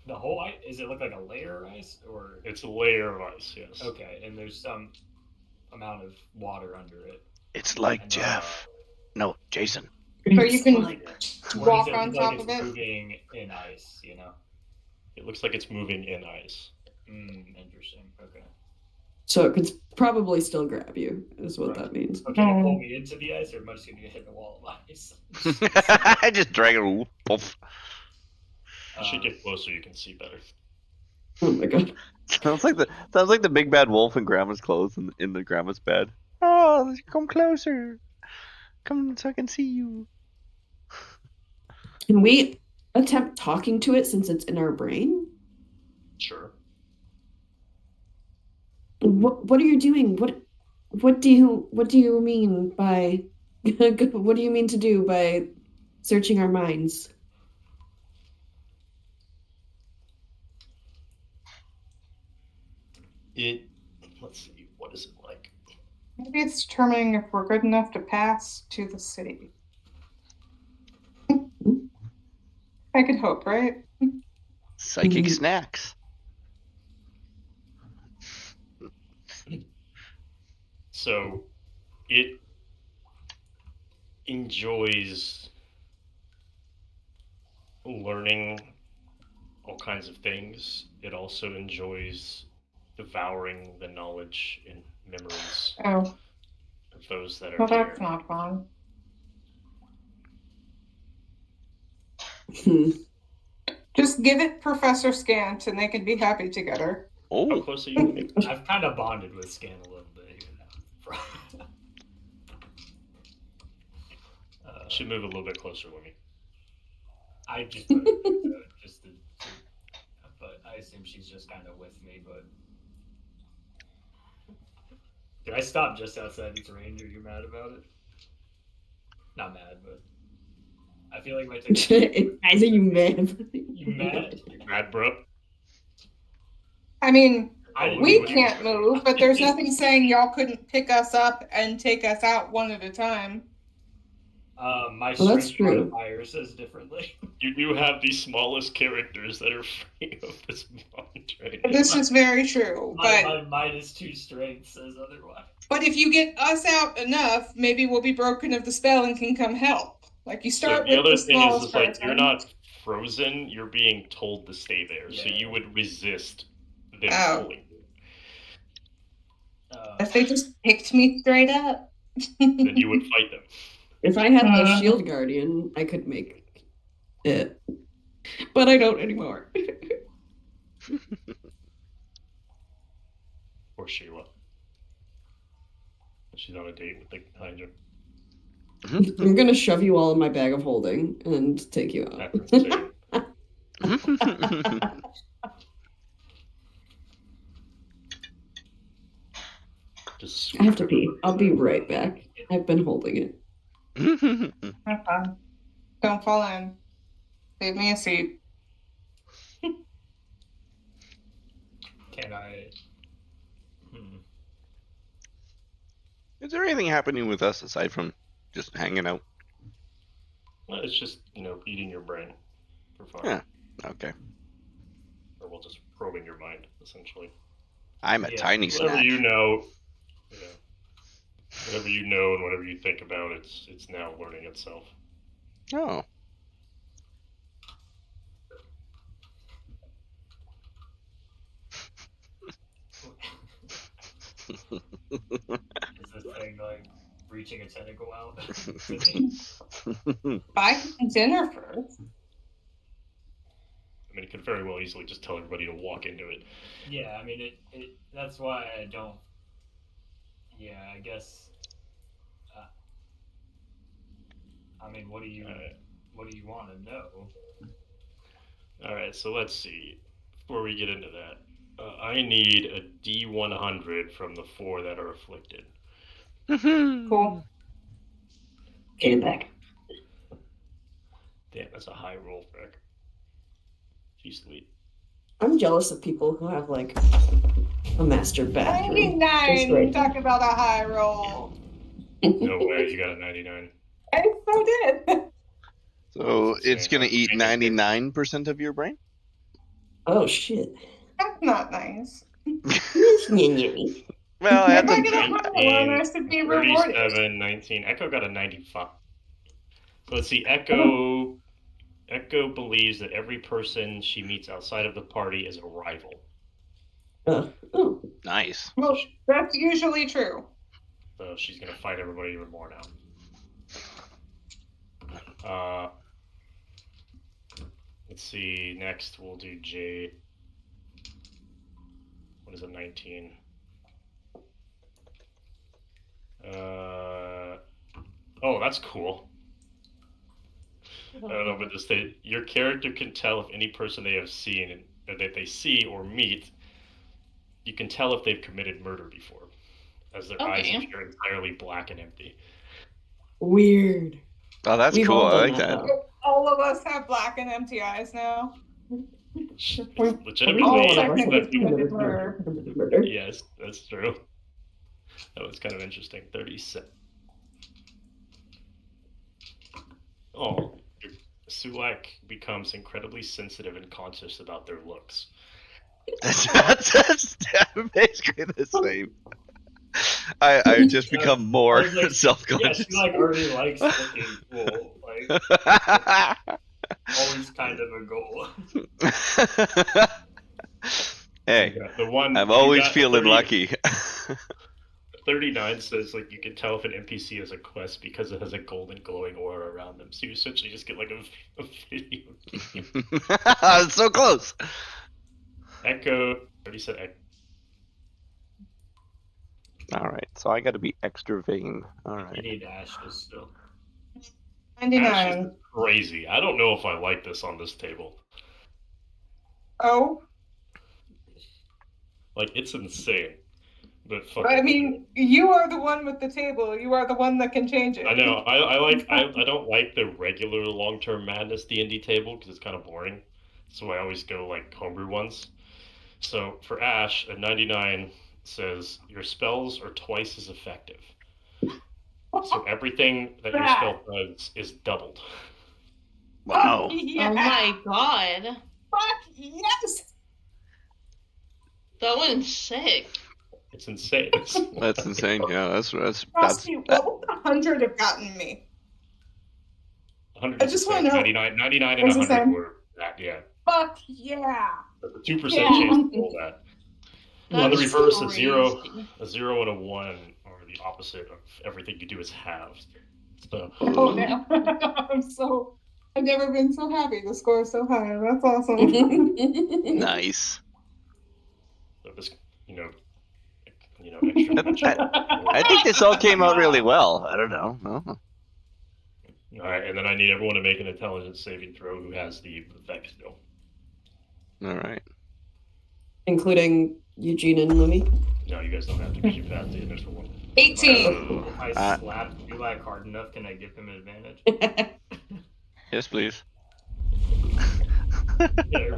[SPEAKER 6] The whole ice, does it look like a layer of ice? Or
[SPEAKER 1] It's a layer of ice, yes.
[SPEAKER 6] okay, and there's some amount of water under it.
[SPEAKER 7] It's like
[SPEAKER 6] And,
[SPEAKER 7] Jeff. No, Jason.
[SPEAKER 5] So you can
[SPEAKER 6] Or
[SPEAKER 5] walk
[SPEAKER 6] does it
[SPEAKER 5] on
[SPEAKER 6] look
[SPEAKER 5] top
[SPEAKER 6] like
[SPEAKER 5] of
[SPEAKER 6] it's
[SPEAKER 5] it.
[SPEAKER 6] moving in ice, you know?
[SPEAKER 1] It looks like it's moving in ice.
[SPEAKER 6] Interesting. Okay.
[SPEAKER 8] So it could probably still grab you, is what
[SPEAKER 6] Right.
[SPEAKER 8] that means.
[SPEAKER 6] So can it pull me into the ice, or am I just gonna get hit in the wall of ice?
[SPEAKER 2] I just drag it. Poof.
[SPEAKER 1] You should get closer, you can see better.
[SPEAKER 8] Oh my god.
[SPEAKER 2] Sounds like the big bad wolf in Grandma's clothes in the Grandma's bed. Oh, come closer. Come so I can see you.
[SPEAKER 8] Can we attempt talking to it since it's in our brain?
[SPEAKER 1] Sure.
[SPEAKER 8] What are you doing? What do you mean by what do you mean to do by searching our minds?
[SPEAKER 1] Let's see, what is it like?
[SPEAKER 5] Maybe it's determining if we're good enough to pass to the city. I could hope, right?
[SPEAKER 2] Psychic snacks.
[SPEAKER 1] So it enjoys learning all kinds of things. It also enjoys devouring the knowledge and memories
[SPEAKER 5] Oh,
[SPEAKER 1] of those that are
[SPEAKER 5] well,
[SPEAKER 1] here.
[SPEAKER 5] that's not fun. Just give it Professor Scant and they can be happy together.
[SPEAKER 1] How
[SPEAKER 2] Oh,
[SPEAKER 1] close are you to me?
[SPEAKER 6] I've kind of bonded with Scan a little bit here now.
[SPEAKER 1] Should move a little bit closer with me.
[SPEAKER 6] I just put it just to, but I assume she's just kind of with me. But did I stop just outside its range? Are you mad about it? Not mad, but I feel like my
[SPEAKER 8] I think you mad.
[SPEAKER 6] You mad?
[SPEAKER 1] Mad, bro?
[SPEAKER 5] I mean,
[SPEAKER 6] I didn't
[SPEAKER 5] we
[SPEAKER 6] do anything.
[SPEAKER 5] can't move, but there's nothing saying y'all couldn't pick us up and take us out one at a time.
[SPEAKER 6] My
[SPEAKER 8] Well, that's
[SPEAKER 6] strength
[SPEAKER 8] true.
[SPEAKER 6] modifier says differently.
[SPEAKER 1] You do have the smallest characters that are free of this bond right now.
[SPEAKER 5] This is very true, but
[SPEAKER 6] My -2 strength says otherwise.
[SPEAKER 5] if you get us out enough, maybe we'll be broken of the spell and can come help. Like you
[SPEAKER 1] So
[SPEAKER 5] start
[SPEAKER 1] the
[SPEAKER 5] with
[SPEAKER 1] other
[SPEAKER 5] the
[SPEAKER 1] thing is,
[SPEAKER 5] smallest
[SPEAKER 1] like,
[SPEAKER 5] person.
[SPEAKER 1] you're not frozen, you're being told to stay there. So
[SPEAKER 6] Yeah.
[SPEAKER 1] you would resist them
[SPEAKER 5] Oh.
[SPEAKER 1] pulling you.
[SPEAKER 5] If they just picked me straight up.
[SPEAKER 1] Then you would fight them.
[SPEAKER 8] If I had the shield guardian, I could make it. But I don't anymore.
[SPEAKER 1] Or Sheila. She's on a date with the Hydra.
[SPEAKER 8] I'm gonna shove you all in my bag of holding and take you out.
[SPEAKER 1] That's insane. Just
[SPEAKER 8] I have to pee. I'll be right back. I've been holding it.
[SPEAKER 5] Have fun. Don't fall in. Leave me a seat.
[SPEAKER 6] Can I?
[SPEAKER 2] Is there anything happening with us aside from just hanging out?
[SPEAKER 1] Well, it's just, eating your brain for fun.
[SPEAKER 2] Yeah. Okay.
[SPEAKER 1] Or we'll just probing your mind, essentially.
[SPEAKER 2] I'm a
[SPEAKER 6] Yeah,
[SPEAKER 2] tiny
[SPEAKER 1] Whatever
[SPEAKER 2] snack.
[SPEAKER 1] you know, whatever you know and whatever you think about, it's now learning itself.
[SPEAKER 2] Oh.
[SPEAKER 6] Is this thing like reaching a tentacle out? to me?
[SPEAKER 5] Buy dinner first.
[SPEAKER 1] I mean, it could could very well easily just tell everybody to walk into it.
[SPEAKER 6] Yeah, I mean, that's why I don't. Yeah, I guess. I mean, what do you want to know?
[SPEAKER 1] All right, so let's see. Before we get into that, I need a D100 from the 4 that are afflicted.
[SPEAKER 5] Cool.
[SPEAKER 8] Get it back.
[SPEAKER 1] Damn, that's a high roll, Frick. She's sweet.
[SPEAKER 8] I'm jealous of people who have like a master bathroom.
[SPEAKER 5] 99!
[SPEAKER 8] Right.
[SPEAKER 5] Talk about a high roll.
[SPEAKER 1] No way, you got a 99.
[SPEAKER 5] I so did.
[SPEAKER 2] So
[SPEAKER 1] That's
[SPEAKER 2] it's
[SPEAKER 1] insane.
[SPEAKER 2] gonna eat 99% of your brain.
[SPEAKER 8] Oh shit.
[SPEAKER 5] That's not nice.
[SPEAKER 2] Well, I had
[SPEAKER 5] If I
[SPEAKER 2] to.
[SPEAKER 5] get a high one, I should be rewarded.
[SPEAKER 1] 37, 19. Echo got a 95. So let's see. Echo believes that every person she meets outside of the party is a rival.
[SPEAKER 8] Oh.
[SPEAKER 2] Nice.
[SPEAKER 5] Well, that's usually true.
[SPEAKER 1] So she's gonna fight everybody even more now. Let's see. Next, we'll do Jade. What is a 19? Oh, that's cool. I don't know, but just your character can tell if any person they have seen or that they see or meet. You can tell if they've committed murder before, as their eyes appear entirely black and empty.
[SPEAKER 8] Weird.
[SPEAKER 2] Oh, that's
[SPEAKER 8] We've
[SPEAKER 2] cool.
[SPEAKER 8] all
[SPEAKER 2] I
[SPEAKER 8] done
[SPEAKER 2] like that.
[SPEAKER 8] though.
[SPEAKER 5] All of us have black and empty eyes now.
[SPEAKER 1] Legitimately,
[SPEAKER 5] All
[SPEAKER 8] of us have
[SPEAKER 5] technically
[SPEAKER 8] committed
[SPEAKER 5] murder.
[SPEAKER 8] murder.
[SPEAKER 1] yes, that's true. That was kind of interesting. 37. Oh, Sulak becomes incredibly sensitive and conscious about their looks.
[SPEAKER 2] That's basically the same. I just become more
[SPEAKER 6] Like,
[SPEAKER 2] self-conscious.
[SPEAKER 6] Yeah, she like already likes looking cool. Like, always kind of a goal.
[SPEAKER 2] Hey,
[SPEAKER 1] The one
[SPEAKER 2] I'm
[SPEAKER 1] you
[SPEAKER 2] always
[SPEAKER 1] got
[SPEAKER 2] feeling
[SPEAKER 1] 30
[SPEAKER 2] lucky.
[SPEAKER 1] 39 says like you can tell if an NPC has a quest because it has a golden glowing aura around them. So you essentially just get like a video game.
[SPEAKER 2] It's so close.
[SPEAKER 1] Echo. Already said Echo.
[SPEAKER 2] All right, so I got to be extra vain. All
[SPEAKER 6] You
[SPEAKER 2] right.
[SPEAKER 6] need ashes still.
[SPEAKER 1] Ash
[SPEAKER 5] 99.
[SPEAKER 1] is crazy. I don't know if I like this on this table.
[SPEAKER 5] Oh,
[SPEAKER 1] Like it's insane. But fuck
[SPEAKER 5] I
[SPEAKER 1] it.
[SPEAKER 5] mean, you are the one with the table. You are the one that can change it.
[SPEAKER 1] I know. I don't like the regular long-term madness D&D table because it's kind of boring. So I always go like homebrew ones. So for Ash, a 99 says your spells are twice as effective. So everything that your spell does is doubled.
[SPEAKER 2] Wow.
[SPEAKER 5] Yeah.
[SPEAKER 4] Oh my god.
[SPEAKER 5] Fuck yes.
[SPEAKER 4] That one's sick.
[SPEAKER 1] It's insane.
[SPEAKER 2] That's insane. Yeah, that's
[SPEAKER 5] Trust me, what would 100 have gotten me?
[SPEAKER 1] 100
[SPEAKER 5] I
[SPEAKER 1] is
[SPEAKER 5] just
[SPEAKER 1] the
[SPEAKER 5] wanna
[SPEAKER 1] same.
[SPEAKER 5] know.
[SPEAKER 1] 99 and
[SPEAKER 5] It's the
[SPEAKER 1] 100
[SPEAKER 5] same.
[SPEAKER 1] were that, yeah.
[SPEAKER 5] Fuck yeah.
[SPEAKER 1] But the 2%
[SPEAKER 5] Yeah.
[SPEAKER 1] chance to roll that. On the
[SPEAKER 4] That's
[SPEAKER 1] reverse,
[SPEAKER 4] crazy.
[SPEAKER 1] a 0 and a 1 are the opposite of everything you do is halved. So
[SPEAKER 5] Oh damn. I've never been so happy. The score is so high. That's awesome.
[SPEAKER 2] nice.
[SPEAKER 1] this, extra.
[SPEAKER 2] I think this all came out really well. I don't know. No?
[SPEAKER 1] All right, and then I need everyone to make an intelligence saving throw who has the effect still.
[SPEAKER 2] All right.
[SPEAKER 8] Including Eugene and Lumi.
[SPEAKER 1] No, you guys don't have to because you passed the initial one.
[SPEAKER 5] 18.
[SPEAKER 6] If I slap Sulak hard enough, can I give him an advantage?
[SPEAKER 2] Yes, please.
[SPEAKER 6] Yeah,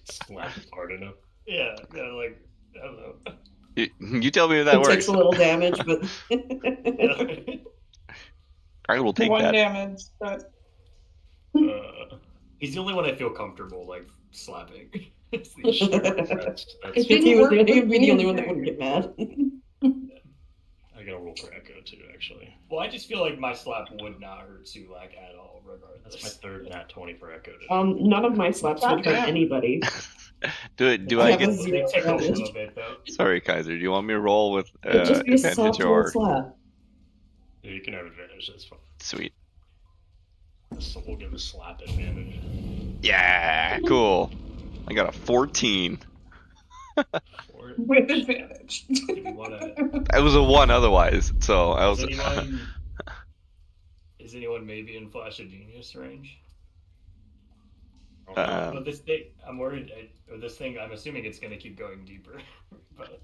[SPEAKER 1] Slap hard enough.
[SPEAKER 6] yeah, like, I don't know.
[SPEAKER 2] You tell me if that
[SPEAKER 8] It takes
[SPEAKER 2] works.
[SPEAKER 8] a little damage, but
[SPEAKER 2] I will take
[SPEAKER 5] 1
[SPEAKER 2] that.
[SPEAKER 5] damage, but
[SPEAKER 6] He's the only one I feel comfortable, like, slapping.
[SPEAKER 1] That's
[SPEAKER 8] if
[SPEAKER 5] It
[SPEAKER 8] he
[SPEAKER 5] didn't
[SPEAKER 8] was
[SPEAKER 5] work
[SPEAKER 8] he would be
[SPEAKER 5] with
[SPEAKER 8] the only
[SPEAKER 5] me.
[SPEAKER 8] one that wouldn't get mad.
[SPEAKER 1] I got a roll for Echo too, actually.
[SPEAKER 6] Well, I just feel like my slap would not hurt Sulak at all, regardless.
[SPEAKER 1] That's my third nat 20 for Echo. Today.
[SPEAKER 8] None of my slaps would hurt anybody.
[SPEAKER 2] Do
[SPEAKER 8] I
[SPEAKER 2] I
[SPEAKER 8] have a
[SPEAKER 2] get?
[SPEAKER 8] zero
[SPEAKER 6] They tickle a
[SPEAKER 8] damage.
[SPEAKER 6] little bit, though.
[SPEAKER 2] Sorry, Kaiser. Do you want me to roll with
[SPEAKER 8] It'd just be a soft
[SPEAKER 2] advantage
[SPEAKER 8] little
[SPEAKER 2] or
[SPEAKER 8] slap.
[SPEAKER 1] Yeah, you can have advantage. That's fine.
[SPEAKER 2] sweet?
[SPEAKER 1] So we'll give a slap advantage.
[SPEAKER 2] Yeah, cool. I got a 14.
[SPEAKER 6] Or
[SPEAKER 5] With advantage.
[SPEAKER 6] do we want to?
[SPEAKER 2] It was a 1 otherwise, so I
[SPEAKER 6] Is
[SPEAKER 2] was.
[SPEAKER 6] anyone maybe in Flash of Genius range?
[SPEAKER 1] Uh,
[SPEAKER 6] But this thing, I'm worried. This thing, I'm assuming it's going to keep going deeper. But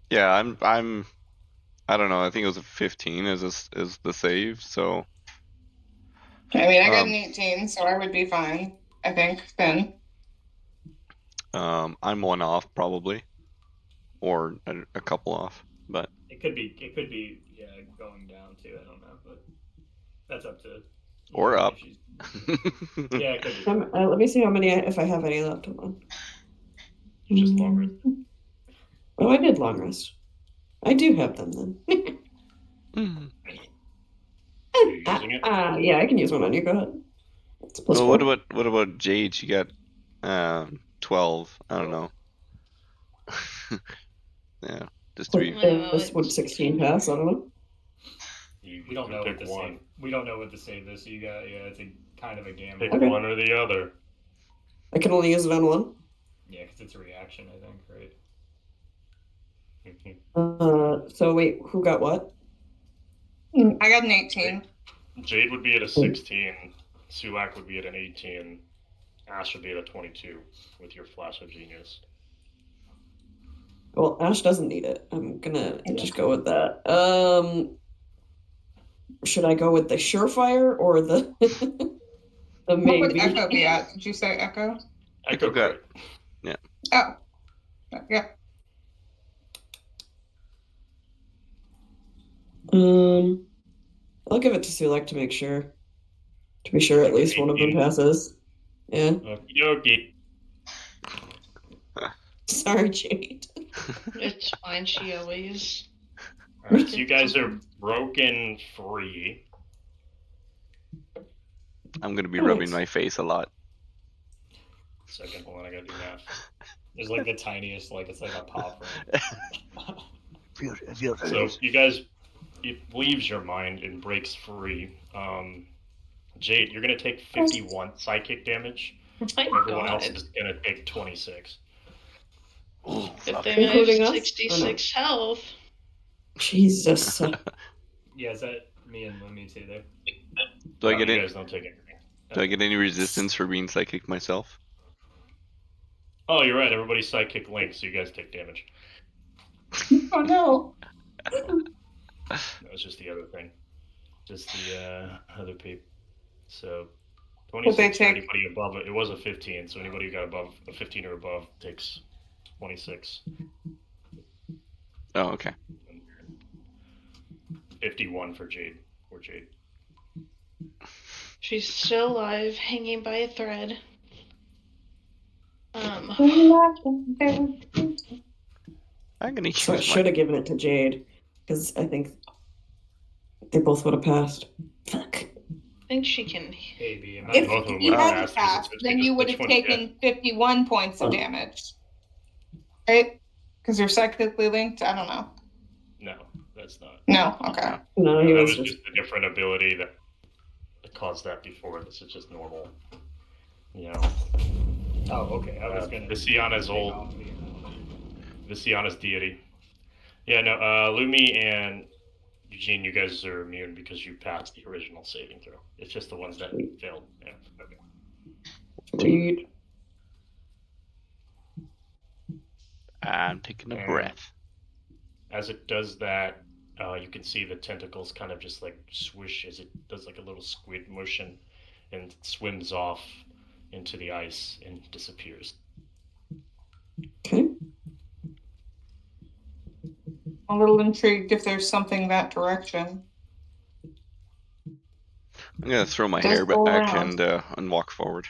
[SPEAKER 2] Yeah, I'm. I don't know. I think it was a 15 is the save. So.
[SPEAKER 5] I mean, I got
[SPEAKER 2] Um,
[SPEAKER 5] an 18, so I would be fine, I think, then.
[SPEAKER 2] I'm 1 off probably, or a couple off, but.
[SPEAKER 6] it could be, yeah, going down too. I don't know, but that's up to.
[SPEAKER 2] Or
[SPEAKER 6] Lily
[SPEAKER 2] up.
[SPEAKER 6] if she's- Yeah, it could be.
[SPEAKER 3] Let me see how many if I have any left. Hold on.
[SPEAKER 1] Just long rest.
[SPEAKER 3] Oh, I did long rest. I do have them then.
[SPEAKER 2] Mm.
[SPEAKER 1] Are you using it?
[SPEAKER 3] Yeah, I can use one on you. Go ahead. It's plus
[SPEAKER 2] Well,
[SPEAKER 3] 4.
[SPEAKER 2] what about Jade? She got 12. I don't know. Yeah, just to be.
[SPEAKER 3] Would 16 pass? I don't know.
[SPEAKER 6] We don't know what
[SPEAKER 1] pick
[SPEAKER 6] the
[SPEAKER 1] one.
[SPEAKER 6] save. We don't know what the save is. So you got it's a kind of a gamble.
[SPEAKER 1] Pick
[SPEAKER 3] Okay.
[SPEAKER 1] one or the other.
[SPEAKER 3] I can only use it on one.
[SPEAKER 6] Yeah, because it's a reaction, I think, right?
[SPEAKER 3] So wait, who got what?
[SPEAKER 5] I got an 18.
[SPEAKER 1] Jade would be at a 16. Sulak would be at an 18. Ash would be at a 22 with your Flash of Genius.
[SPEAKER 3] Well, Ash doesn't need it. I'm gonna just go with that. Should I go with the Surefire or the the
[SPEAKER 5] What would
[SPEAKER 3] maybe?
[SPEAKER 5] Echo be at? Did you say Echo?
[SPEAKER 1] Echo
[SPEAKER 2] got-
[SPEAKER 1] crit.
[SPEAKER 5] Oh. Yeah.
[SPEAKER 3] I'll give it to Sulek to make sure. To be sure, at least one of them
[SPEAKER 1] 18.
[SPEAKER 3] passes. Yeah.
[SPEAKER 1] Okie dokie.
[SPEAKER 3] Sorry, Jade.
[SPEAKER 4] It's fine. She always.
[SPEAKER 1] Alright, so you guys are broken free.
[SPEAKER 2] I'm gonna be
[SPEAKER 3] Oh,
[SPEAKER 2] rubbing
[SPEAKER 3] nice.
[SPEAKER 2] my face a lot.
[SPEAKER 1] Second, hold on, I gotta do math.
[SPEAKER 6] There's like the tiniest, like it's like a pop.
[SPEAKER 7] It feels
[SPEAKER 1] So you guys, it leaves your mind and breaks free. Jade, you're gonna take 51 psychic damage.
[SPEAKER 4] My
[SPEAKER 1] Everyone else
[SPEAKER 4] God.
[SPEAKER 1] is gonna take 26.
[SPEAKER 4] Good thing I
[SPEAKER 3] Including us?
[SPEAKER 4] have 66 health.
[SPEAKER 3] Jesus.
[SPEAKER 6] Yeah, is that me and Lumi too there?
[SPEAKER 2] Do I
[SPEAKER 1] No,
[SPEAKER 2] get
[SPEAKER 1] you
[SPEAKER 2] it?
[SPEAKER 1] guys don't take anything.
[SPEAKER 2] Do I get any resistance for being psychic myself?
[SPEAKER 1] Oh, you're right. Everybody's psychic linked, so you guys take damage.
[SPEAKER 5] Oh no.
[SPEAKER 1] That was just the other thing. Just the other people. So
[SPEAKER 5] But they
[SPEAKER 1] 26 for
[SPEAKER 5] take-
[SPEAKER 1] anybody above it. It was a 15, so anybody who got above a 15 or above takes 26.
[SPEAKER 2] Oh, okay.
[SPEAKER 1] 51 for Jade. Or Jade.
[SPEAKER 4] She's still alive, hanging by a thread.
[SPEAKER 2] I'm gonna use
[SPEAKER 3] So I
[SPEAKER 2] my.
[SPEAKER 3] should have given it to Jade, because I think they both would have passed. Fuck.
[SPEAKER 4] I think she can.
[SPEAKER 6] Maybe.
[SPEAKER 5] If
[SPEAKER 1] Both of them
[SPEAKER 5] you
[SPEAKER 1] would have
[SPEAKER 5] had
[SPEAKER 1] passed,
[SPEAKER 5] passed,
[SPEAKER 1] it's
[SPEAKER 5] then
[SPEAKER 1] just
[SPEAKER 5] you would
[SPEAKER 1] which
[SPEAKER 5] have
[SPEAKER 1] one you
[SPEAKER 5] taken 51 points of damage. Right? Because you're psychically linked? I don't know.
[SPEAKER 1] No, that's not.
[SPEAKER 5] No, okay.
[SPEAKER 3] No, he
[SPEAKER 1] that
[SPEAKER 3] was
[SPEAKER 1] was
[SPEAKER 3] just.
[SPEAKER 1] just a different ability that caused that before. This is just normal. You know,
[SPEAKER 6] Oh, okay. I was gonna.
[SPEAKER 1] Visiana's old. Visiana's deity. Yeah, no, Lumi and Eugene, you guys are immune because you passed the original saving throw. It's just the ones that failed. Yeah. Okay.
[SPEAKER 3] Sweet.
[SPEAKER 2] I'm taking a
[SPEAKER 1] And
[SPEAKER 2] breath.
[SPEAKER 1] As it does that, you can see the tentacles kind of just like swish as it does like a little squid motion and swims off into the ice and disappears.
[SPEAKER 3] Okay.
[SPEAKER 5] I'm a little intrigued if there's something that direction.
[SPEAKER 2] I'm gonna throw my
[SPEAKER 5] Just
[SPEAKER 2] hair
[SPEAKER 5] go
[SPEAKER 2] back
[SPEAKER 5] around.
[SPEAKER 2] and walk forward.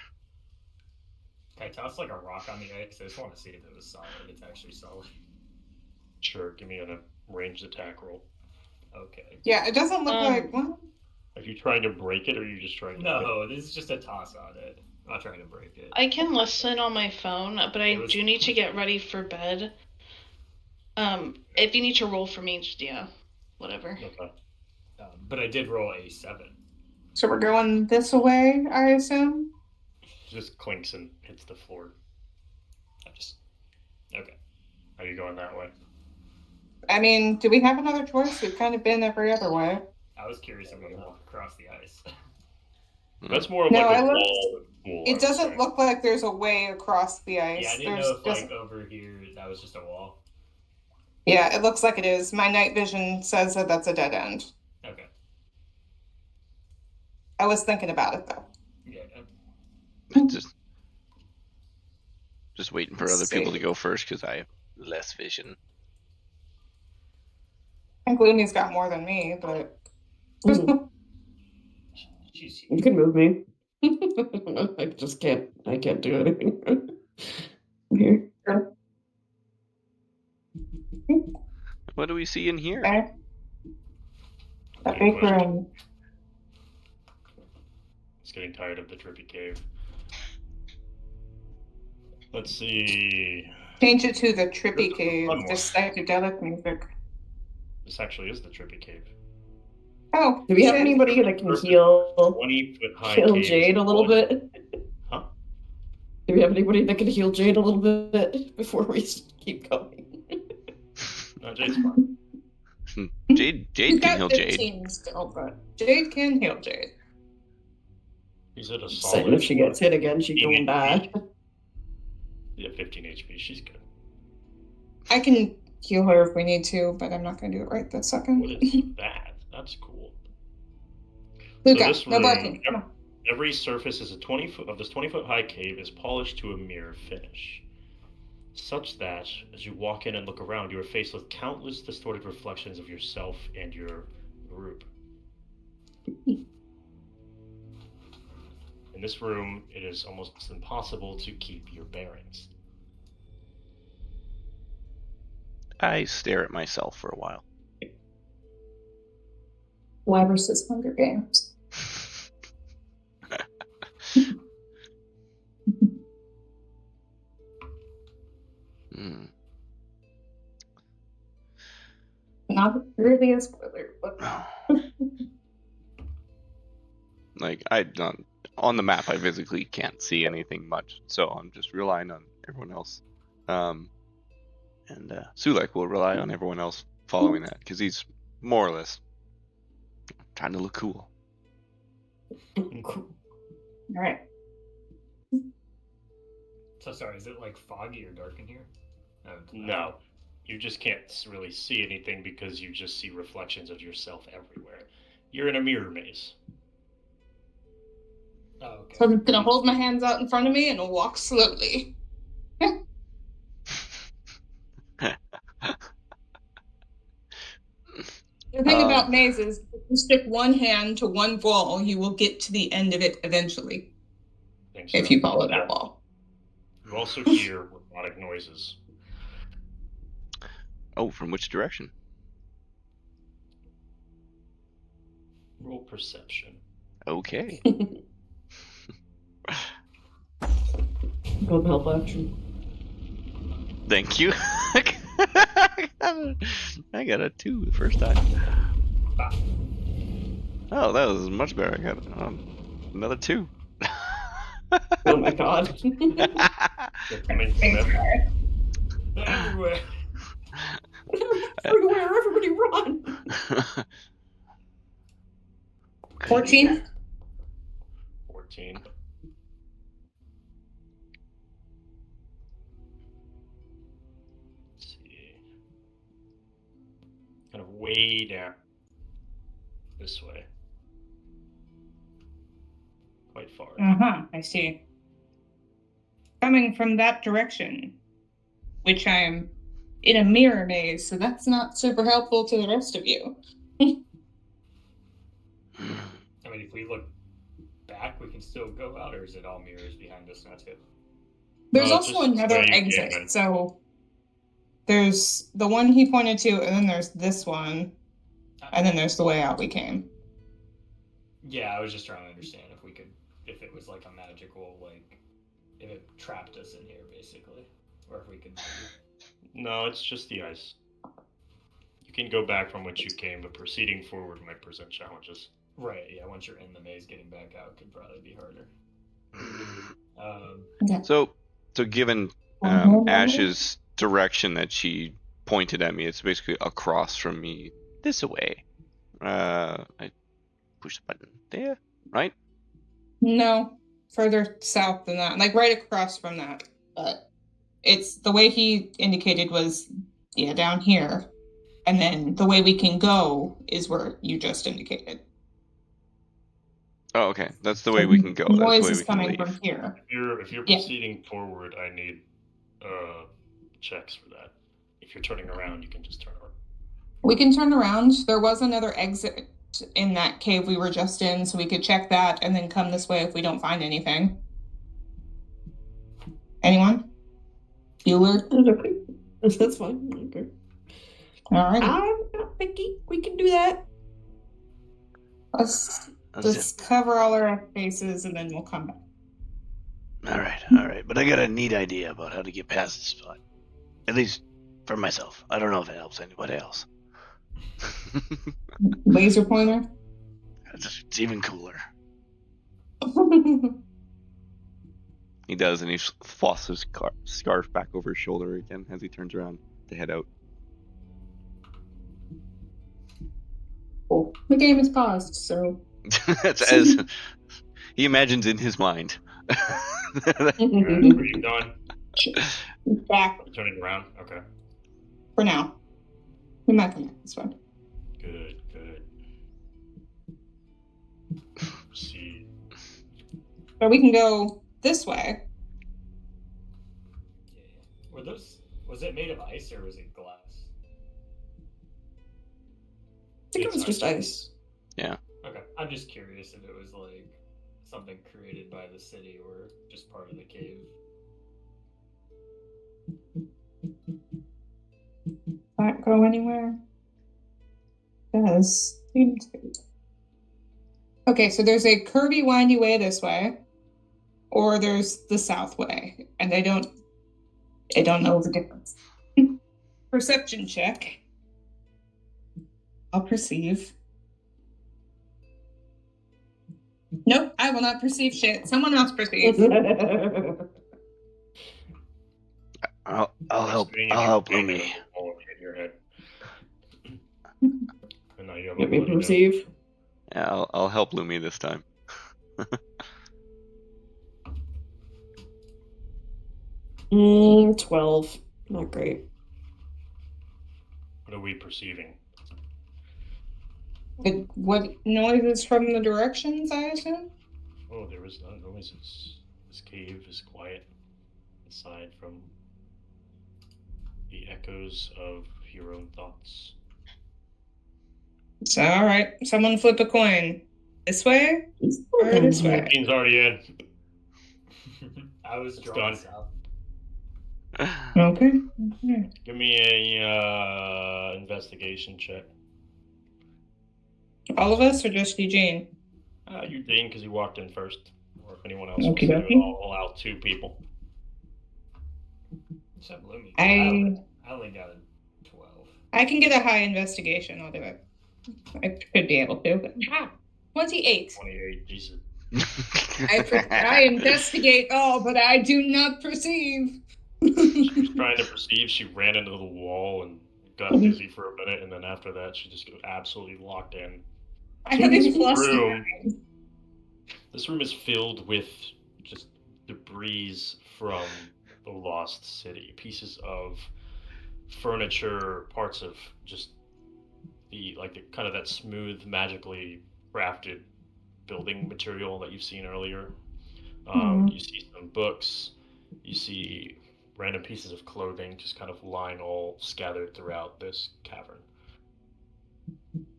[SPEAKER 6] I tossed like a rock on the ice. I just want to see if it was solid. It's actually solid.
[SPEAKER 1] Sure, give me a ranged attack roll.
[SPEAKER 6] Okay.
[SPEAKER 5] Yeah, it doesn't look like. What?
[SPEAKER 1] Are you trying to break it or are you just trying to
[SPEAKER 6] No, this is just a toss on it. I'm not trying to break it.
[SPEAKER 4] I can listen on my phone, but I
[SPEAKER 6] It was-
[SPEAKER 4] do need to get ready for bed. If you need to roll for me, just whatever.
[SPEAKER 1] Okay.
[SPEAKER 6] But I did roll a 7.
[SPEAKER 5] So we're going this way, I assume?
[SPEAKER 1] just clinks and hits the floor.
[SPEAKER 6] Okay.
[SPEAKER 1] Are you going that way?
[SPEAKER 5] I mean, do we have another choice? We've kind of been every other way.
[SPEAKER 6] I was curious if we can walk across the ice.
[SPEAKER 1] That's more of
[SPEAKER 5] No,
[SPEAKER 1] like
[SPEAKER 5] I
[SPEAKER 1] a
[SPEAKER 5] looked-
[SPEAKER 1] wall. Pool, I
[SPEAKER 5] It
[SPEAKER 1] would
[SPEAKER 5] doesn't
[SPEAKER 1] say.
[SPEAKER 5] look like there's a way across the ice.
[SPEAKER 6] Yeah, I didn't
[SPEAKER 5] There's
[SPEAKER 6] know if
[SPEAKER 5] just-
[SPEAKER 6] like over here that was just a wall.
[SPEAKER 5] Yeah, it looks like it is. My night vision says that that's a dead end.
[SPEAKER 6] Okay.
[SPEAKER 5] I was thinking about it though.
[SPEAKER 6] Yeah.
[SPEAKER 2] Just waiting for other people to go first because I have less vision.
[SPEAKER 5] I think Looney's got more than me, but
[SPEAKER 6] She's
[SPEAKER 8] You can move me. I just can't. I can't do anything. I'm here.
[SPEAKER 2] What do we see in here?
[SPEAKER 5] okay. A
[SPEAKER 1] Good
[SPEAKER 5] big
[SPEAKER 1] question.
[SPEAKER 5] room.
[SPEAKER 1] It's getting tired of the trippy cave. Let's see.
[SPEAKER 5] Change it to the trippy
[SPEAKER 1] Here's a
[SPEAKER 5] cave,
[SPEAKER 1] fun one.
[SPEAKER 5] just psychedelic music.
[SPEAKER 1] This actually is the trippy cave.
[SPEAKER 5] Oh,
[SPEAKER 8] Do we have
[SPEAKER 5] shit.
[SPEAKER 8] anybody that can
[SPEAKER 1] Perfect.
[SPEAKER 8] heal
[SPEAKER 1] 20-foot high
[SPEAKER 8] heal
[SPEAKER 1] caves.
[SPEAKER 8] Jade a little bit?
[SPEAKER 1] Huh?
[SPEAKER 8] Do we have anybody that can heal Jade a little bit before we keep going?
[SPEAKER 1] No, Jade's fine.
[SPEAKER 2] Jade
[SPEAKER 5] He's
[SPEAKER 2] can
[SPEAKER 5] got
[SPEAKER 2] heal Jade.
[SPEAKER 5] 15 still, but Jade can heal Jade.
[SPEAKER 1] He's at a
[SPEAKER 8] Saying
[SPEAKER 1] solid.
[SPEAKER 8] if she gets hit again, she can die.
[SPEAKER 1] Yeah, 15 HP. She's good.
[SPEAKER 5] I can heal her if we need to, but I'm not going to do it right this second.
[SPEAKER 1] What is that? That's cool.
[SPEAKER 5] Luca,
[SPEAKER 1] So this
[SPEAKER 5] no
[SPEAKER 1] room,
[SPEAKER 5] barking. Come on.
[SPEAKER 1] every surface is a 20-foot of this 20-foot high cave is polished to a mirror finish, such that as you walk in and look around, you are faced with countless distorted reflections of yourself and your group. In this room, it is almost impossible to keep your bearings.
[SPEAKER 2] I stare at myself for a while.
[SPEAKER 5] Why versus Hunger Games?
[SPEAKER 2] Hmm.
[SPEAKER 5] Not really a spoiler, but
[SPEAKER 2] Like on the map, I physically can't see anything much, so I'm just relying on everyone else. And Sulek will rely on everyone else following that because he's more or less trying to look cool.
[SPEAKER 5] all right.
[SPEAKER 6] So sorry, is it like foggy or dark in here?
[SPEAKER 1] No, you just can't really see anything because you just see reflections of yourself everywhere. You're in a mirror maze.
[SPEAKER 6] Oh, okay.
[SPEAKER 5] So I'm just gonna hold my hands out in front of me and walk slowly. The thing about mazes, if you stick one hand to one wall, you will get to the end of it eventually. If you follow that wall.
[SPEAKER 1] You also hear robotic noises.
[SPEAKER 2] Oh, from which direction?
[SPEAKER 1] Roll perception.
[SPEAKER 2] Okay.
[SPEAKER 8] Go help action.
[SPEAKER 2] Thank you. I got a 2 the first time. Oh, that was much better. I got another 2.
[SPEAKER 8] Oh my god.
[SPEAKER 1] They're coming from everywhere.
[SPEAKER 6] Everywhere.
[SPEAKER 8] Everywhere, everybody run!
[SPEAKER 5] 14?
[SPEAKER 1] 14. Let's see. Kind of way down this way. Quite far.
[SPEAKER 5] I see. Coming from that direction, which I am in a mirror maze, so that's not super helpful to the rest of you.
[SPEAKER 6] I mean, if we look back, we can still go out, or is it all mirrors behind us now too?
[SPEAKER 5] There's
[SPEAKER 1] No,
[SPEAKER 5] also
[SPEAKER 1] just
[SPEAKER 5] another
[SPEAKER 1] where you
[SPEAKER 5] exit,
[SPEAKER 1] came in.
[SPEAKER 5] so there's the one he pointed to, and then there's this one, and then there's the way out we came.
[SPEAKER 6] Yeah, I was just trying to understand if it was like a magical, like, if it trapped us in here, basically, or if we could.
[SPEAKER 1] No, it's just the ice. You can go back from which you came, but proceeding forward might present challenges.
[SPEAKER 6] Right. Yeah. Once you're in the maze, getting back out could probably be harder.
[SPEAKER 5] Okay.
[SPEAKER 2] So given Ash's direction that she pointed at me, it's basically across from me, this away. I push the button there, right?
[SPEAKER 5] No, further south than that, like right across from that. But it's the way he indicated was, yeah, down here. And then the way we can go is where you just indicated.
[SPEAKER 2] Oh, okay. That's the way we can go. That's the
[SPEAKER 5] Noise
[SPEAKER 2] way
[SPEAKER 5] is
[SPEAKER 2] we can
[SPEAKER 5] coming
[SPEAKER 2] leave.
[SPEAKER 5] from here.
[SPEAKER 1] If you're
[SPEAKER 5] Yeah.
[SPEAKER 1] proceeding forward, I need checks for that. If you're turning around, you can just turn around.
[SPEAKER 5] We can turn around. There was another exit in that cave we were just in, so we could check that and then come this way if we don't find anything. Anyone? Bueller?
[SPEAKER 3] That's fine. Okay.
[SPEAKER 5] All right.
[SPEAKER 3] I'm not picky. We can do that.
[SPEAKER 5] Let's just cover all our bases and then we'll come back.
[SPEAKER 7] All right. But I got a neat idea about how to get past this spot. At least for myself. I don't know if it helps anybody else.
[SPEAKER 5] Laser pointer?
[SPEAKER 7] It's even cooler.
[SPEAKER 2] He does, and he flops his scarf back over his shoulder again as he turns around to head out.
[SPEAKER 5] Cool. The game is paused, so.
[SPEAKER 2] That's as he imagines in his mind.
[SPEAKER 1] Are you done?
[SPEAKER 5] Back
[SPEAKER 1] Turning around? Okay.
[SPEAKER 5] for now. We might come back this way.
[SPEAKER 1] Good. Proceed.
[SPEAKER 5] But we can go this way.
[SPEAKER 6] Yeah. Was it made of ice or was it glass?
[SPEAKER 3] I think it was just ice.
[SPEAKER 2] Yeah.
[SPEAKER 6] Okay. I'm just curious if it was like something created by the city or just part of the cave.
[SPEAKER 5] Not go anywhere. Does seem to. Okay, so there's a curvy, windy way this way, or there's the south way, and I don't know the difference. Perception check. I'll perceive. Nope, I will not perceive shit. Someone else perceive.
[SPEAKER 7] I'll help.
[SPEAKER 1] Screen,
[SPEAKER 7] I'll
[SPEAKER 1] you
[SPEAKER 7] help
[SPEAKER 1] bang
[SPEAKER 7] Lumi.
[SPEAKER 1] it all over your head. And now you have a
[SPEAKER 3] Let me
[SPEAKER 1] bloody nose.
[SPEAKER 3] perceive.
[SPEAKER 2] Yeah, I'll help Lumi this time.
[SPEAKER 3] 12. Not great.
[SPEAKER 1] What are we perceiving?
[SPEAKER 5] What noises from the directions, I assume?
[SPEAKER 1] Oh, there is no noises. This cave is quiet, aside from the echoes of your own thoughts.
[SPEAKER 5] So, all right. Someone flip a coin. This way or this way?
[SPEAKER 1] Dean's already in.
[SPEAKER 6] I was
[SPEAKER 1] It's
[SPEAKER 6] drawn
[SPEAKER 1] done.
[SPEAKER 6] south.
[SPEAKER 5] Okay.
[SPEAKER 1] Give me a investigation check.
[SPEAKER 5] All of us or just Eugene?
[SPEAKER 1] You, Dean, because you walked in first. Or if anyone else
[SPEAKER 5] Okie
[SPEAKER 1] wants to do it,
[SPEAKER 5] dokie.
[SPEAKER 1] I'll allow 2 people.
[SPEAKER 6] Except Lumi.
[SPEAKER 5] I
[SPEAKER 6] only got a 12.
[SPEAKER 5] can get a high investigation. I'll do it. I should be able to. 28.
[SPEAKER 1] 28, Jesus.
[SPEAKER 5] I investigate all, but I do not perceive.
[SPEAKER 1] She was trying to perceive. She ran into the wall and got dizzy for a minute, and then after that, she just got absolutely locked in.
[SPEAKER 5] I have a plus
[SPEAKER 1] room.
[SPEAKER 5] 9.
[SPEAKER 1] This room is filled with just debris from the lost city. Pieces of furniture, parts of just the kind of that smooth, magically crafted building material that you've seen earlier. You see some books. You see random pieces of clothing just kind of lying all scattered throughout this cavern.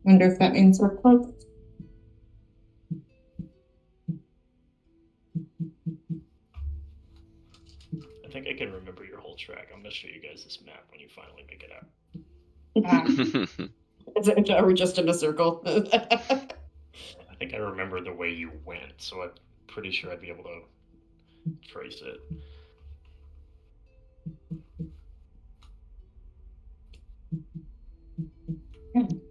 [SPEAKER 5] Wonder if that means we're close.
[SPEAKER 1] I think I can remember your whole track. I'm going to show you guys this map when you finally make it out.
[SPEAKER 3] Are we just in a circle?
[SPEAKER 1] I think I remember the way you went, so I'm pretty sure I'd be able to trace it.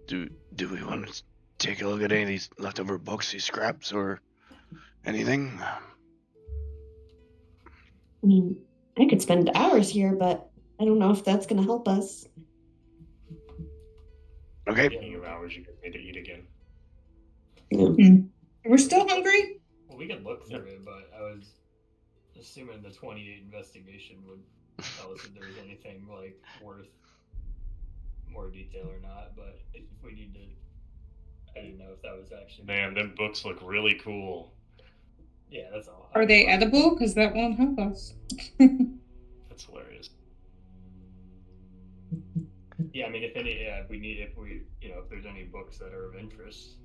[SPEAKER 7] Do we want to take a look at any of these leftover books, these scraps, or anything?
[SPEAKER 8] I mean, I could spend hours here, but I don't know if that's going to help us.
[SPEAKER 7] Okay.
[SPEAKER 1] Speaking of hours, you need to eat again.
[SPEAKER 5] We're still hungry?
[SPEAKER 6] Well, we could look through it, but I was assuming the 28 investigation would tell us if there was anything like worth more detail or not. But if we need to, I didn't know if that was actually.
[SPEAKER 1] Man, them books look really cool.
[SPEAKER 6] Yeah, that's all.
[SPEAKER 5] Are they edible? Because that won't help us.
[SPEAKER 1] That's hilarious.
[SPEAKER 6] Yeah, I mean, if there's any books that are of interest.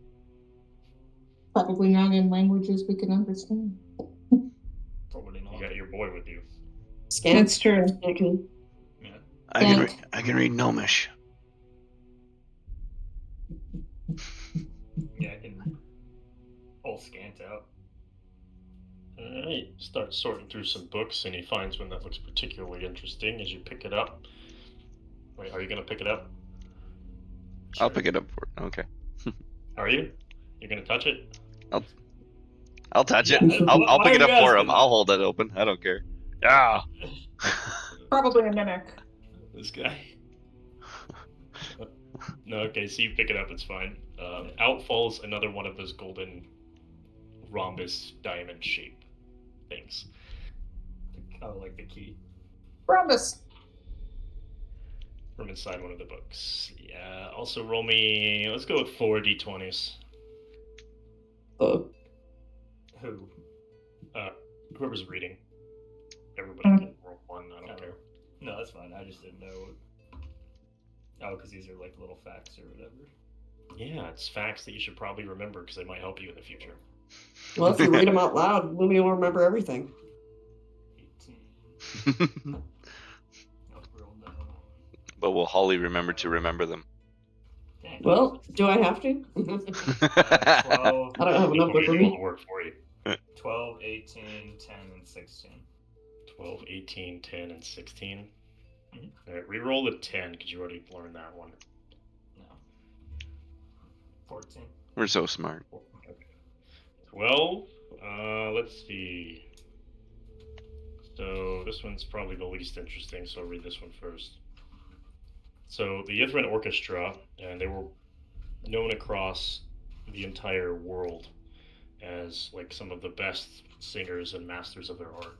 [SPEAKER 5] Probably not in languages we can understand.
[SPEAKER 6] Probably not.
[SPEAKER 1] You got your boy with you.
[SPEAKER 3] Scan.
[SPEAKER 5] That's true.
[SPEAKER 3] Okay.
[SPEAKER 6] Yeah.
[SPEAKER 7] I can read Gnomish.
[SPEAKER 6] Yeah, I can pull Scant out.
[SPEAKER 1] Alright, start sorting through some books, and he finds one that looks particularly interesting as you pick it up. Wait, are you gonna pick it up?
[SPEAKER 2] I'll pick it up for it. Okay.
[SPEAKER 1] Are you? You're gonna touch it?
[SPEAKER 2] I'll touch
[SPEAKER 6] Yeah,
[SPEAKER 2] it. I'll
[SPEAKER 6] why
[SPEAKER 2] pick it
[SPEAKER 6] are
[SPEAKER 2] up
[SPEAKER 6] you
[SPEAKER 2] for
[SPEAKER 6] asking
[SPEAKER 2] him.
[SPEAKER 6] that?
[SPEAKER 2] I'll hold it open. I don't care. Yeah.
[SPEAKER 5] Probably a mimic.
[SPEAKER 1] This guy. No, okay, so you pick it up, it's fine. Out falls another one of those golden rhombus diamond shape things.
[SPEAKER 6] Oh, like the key.
[SPEAKER 5] Rhombus.
[SPEAKER 1] From inside one of the books. Yeah, also roll me, let's go with 4 d20s.
[SPEAKER 3] Oh.
[SPEAKER 6] Who?
[SPEAKER 1] Whoever's reading. Everybody can roll one, I don't care.
[SPEAKER 6] No, that's fine. I just didn't know. Oh, because these are like little facts or whatever.
[SPEAKER 1] Yeah, it's facts that you should probably remember because they might help you in the future.
[SPEAKER 3] Well, if you read them out loud, Lumi will remember everything.
[SPEAKER 6] 18. Roll down.
[SPEAKER 2] But will Holly remember to remember them?
[SPEAKER 6] Dang.
[SPEAKER 3] Well, do I have to?
[SPEAKER 6] 12,
[SPEAKER 3] I don't have a notebook for
[SPEAKER 1] It'll
[SPEAKER 3] me.
[SPEAKER 1] work for you.
[SPEAKER 6] 12, 18, 10, and 16.
[SPEAKER 1] 12, 18, 10, and 16.
[SPEAKER 6] Mhm.
[SPEAKER 1] Alright, reroll the 10 because you already learned that one.
[SPEAKER 6] No. 14.
[SPEAKER 2] We're so smart.
[SPEAKER 1] Okay. 12. Let's see. So this one's probably the least interesting, so I'll read this one first. So the Yithrin Orchestra, and they were known across the entire world as like some of the best singers and masters of their art.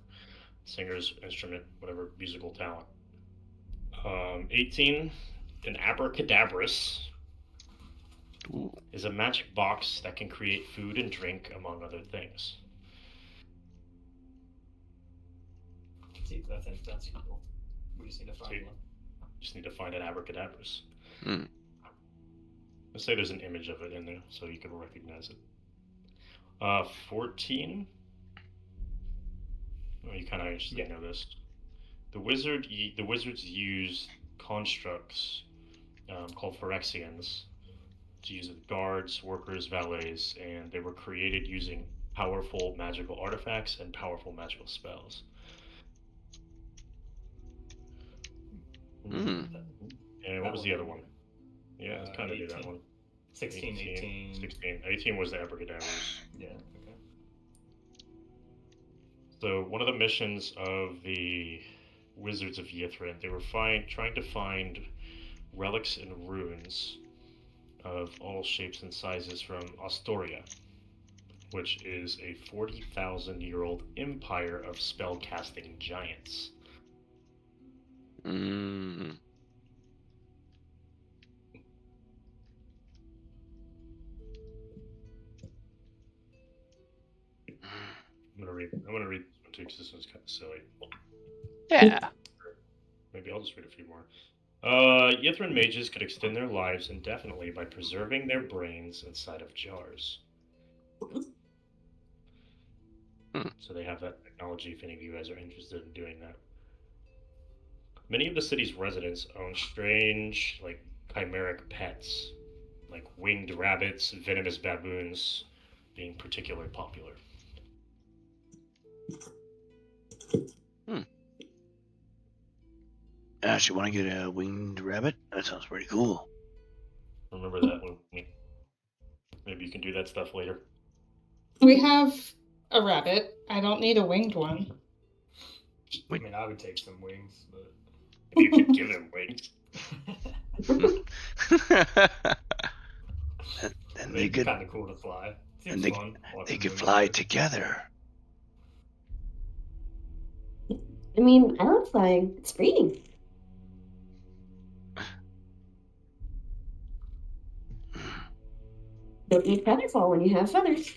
[SPEAKER 1] Singers, instrument, whatever, musical talent. 18, an abracadabrus
[SPEAKER 2] Ooh.
[SPEAKER 1] is a magic box that can create food and drink, among other things.
[SPEAKER 6] See, that's cool. We just need to find
[SPEAKER 1] See.
[SPEAKER 6] one.
[SPEAKER 1] Just need to find an abracadabrus.
[SPEAKER 2] Hmm.
[SPEAKER 1] Let's say there's an image of it in there so you can recognize it. 14. Oh, you kind of actually know this. The wizards use constructs called Phyrexians to use with guards, workers, valets, and they were created using powerful magical artifacts and powerful magical spells.
[SPEAKER 2] Hmm.
[SPEAKER 1] And what was the other one? Yeah, let's kind of do that
[SPEAKER 6] 18.
[SPEAKER 1] one.
[SPEAKER 6] 16, 18.
[SPEAKER 1] 16. 18 was the abracadabras.
[SPEAKER 6] Yeah, okay.
[SPEAKER 1] So one of the missions of the Wizards of Yithrin, they were trying to find relics and runes of all shapes and sizes from Astoria, which is a 40,000-year-old empire of spell-casting giants.
[SPEAKER 2] Mm.
[SPEAKER 1] I'm gonna read this one too because this one's kind of silly.
[SPEAKER 2] Yeah.
[SPEAKER 1] Maybe I'll just read a few more. Yithrin mages could extend their lives indefinitely by preserving their brains inside of jars. So they have that technology if any of you guys are interested in doing that. Many of the city's residents own strange, like, chimeric pets, like winged rabbits, venomous baboons, being particularly popular.
[SPEAKER 7] Ash, you want to get a winged rabbit? That sounds pretty cool.
[SPEAKER 1] Remember that one. Maybe you can do that stuff later.
[SPEAKER 5] We have a rabbit. I don't need a winged one.
[SPEAKER 6] I mean, I would take some wings, but
[SPEAKER 1] You could give him wings.
[SPEAKER 7] Then they
[SPEAKER 6] they'd be
[SPEAKER 7] could,
[SPEAKER 6] kind of cool to fly. Seems
[SPEAKER 7] and
[SPEAKER 6] fun.
[SPEAKER 7] they
[SPEAKER 6] watching
[SPEAKER 7] could
[SPEAKER 6] them
[SPEAKER 7] fly
[SPEAKER 6] fly.
[SPEAKER 7] together.
[SPEAKER 8] I mean, I love flying. It's freeing. Don't need feather fall when you have feathers.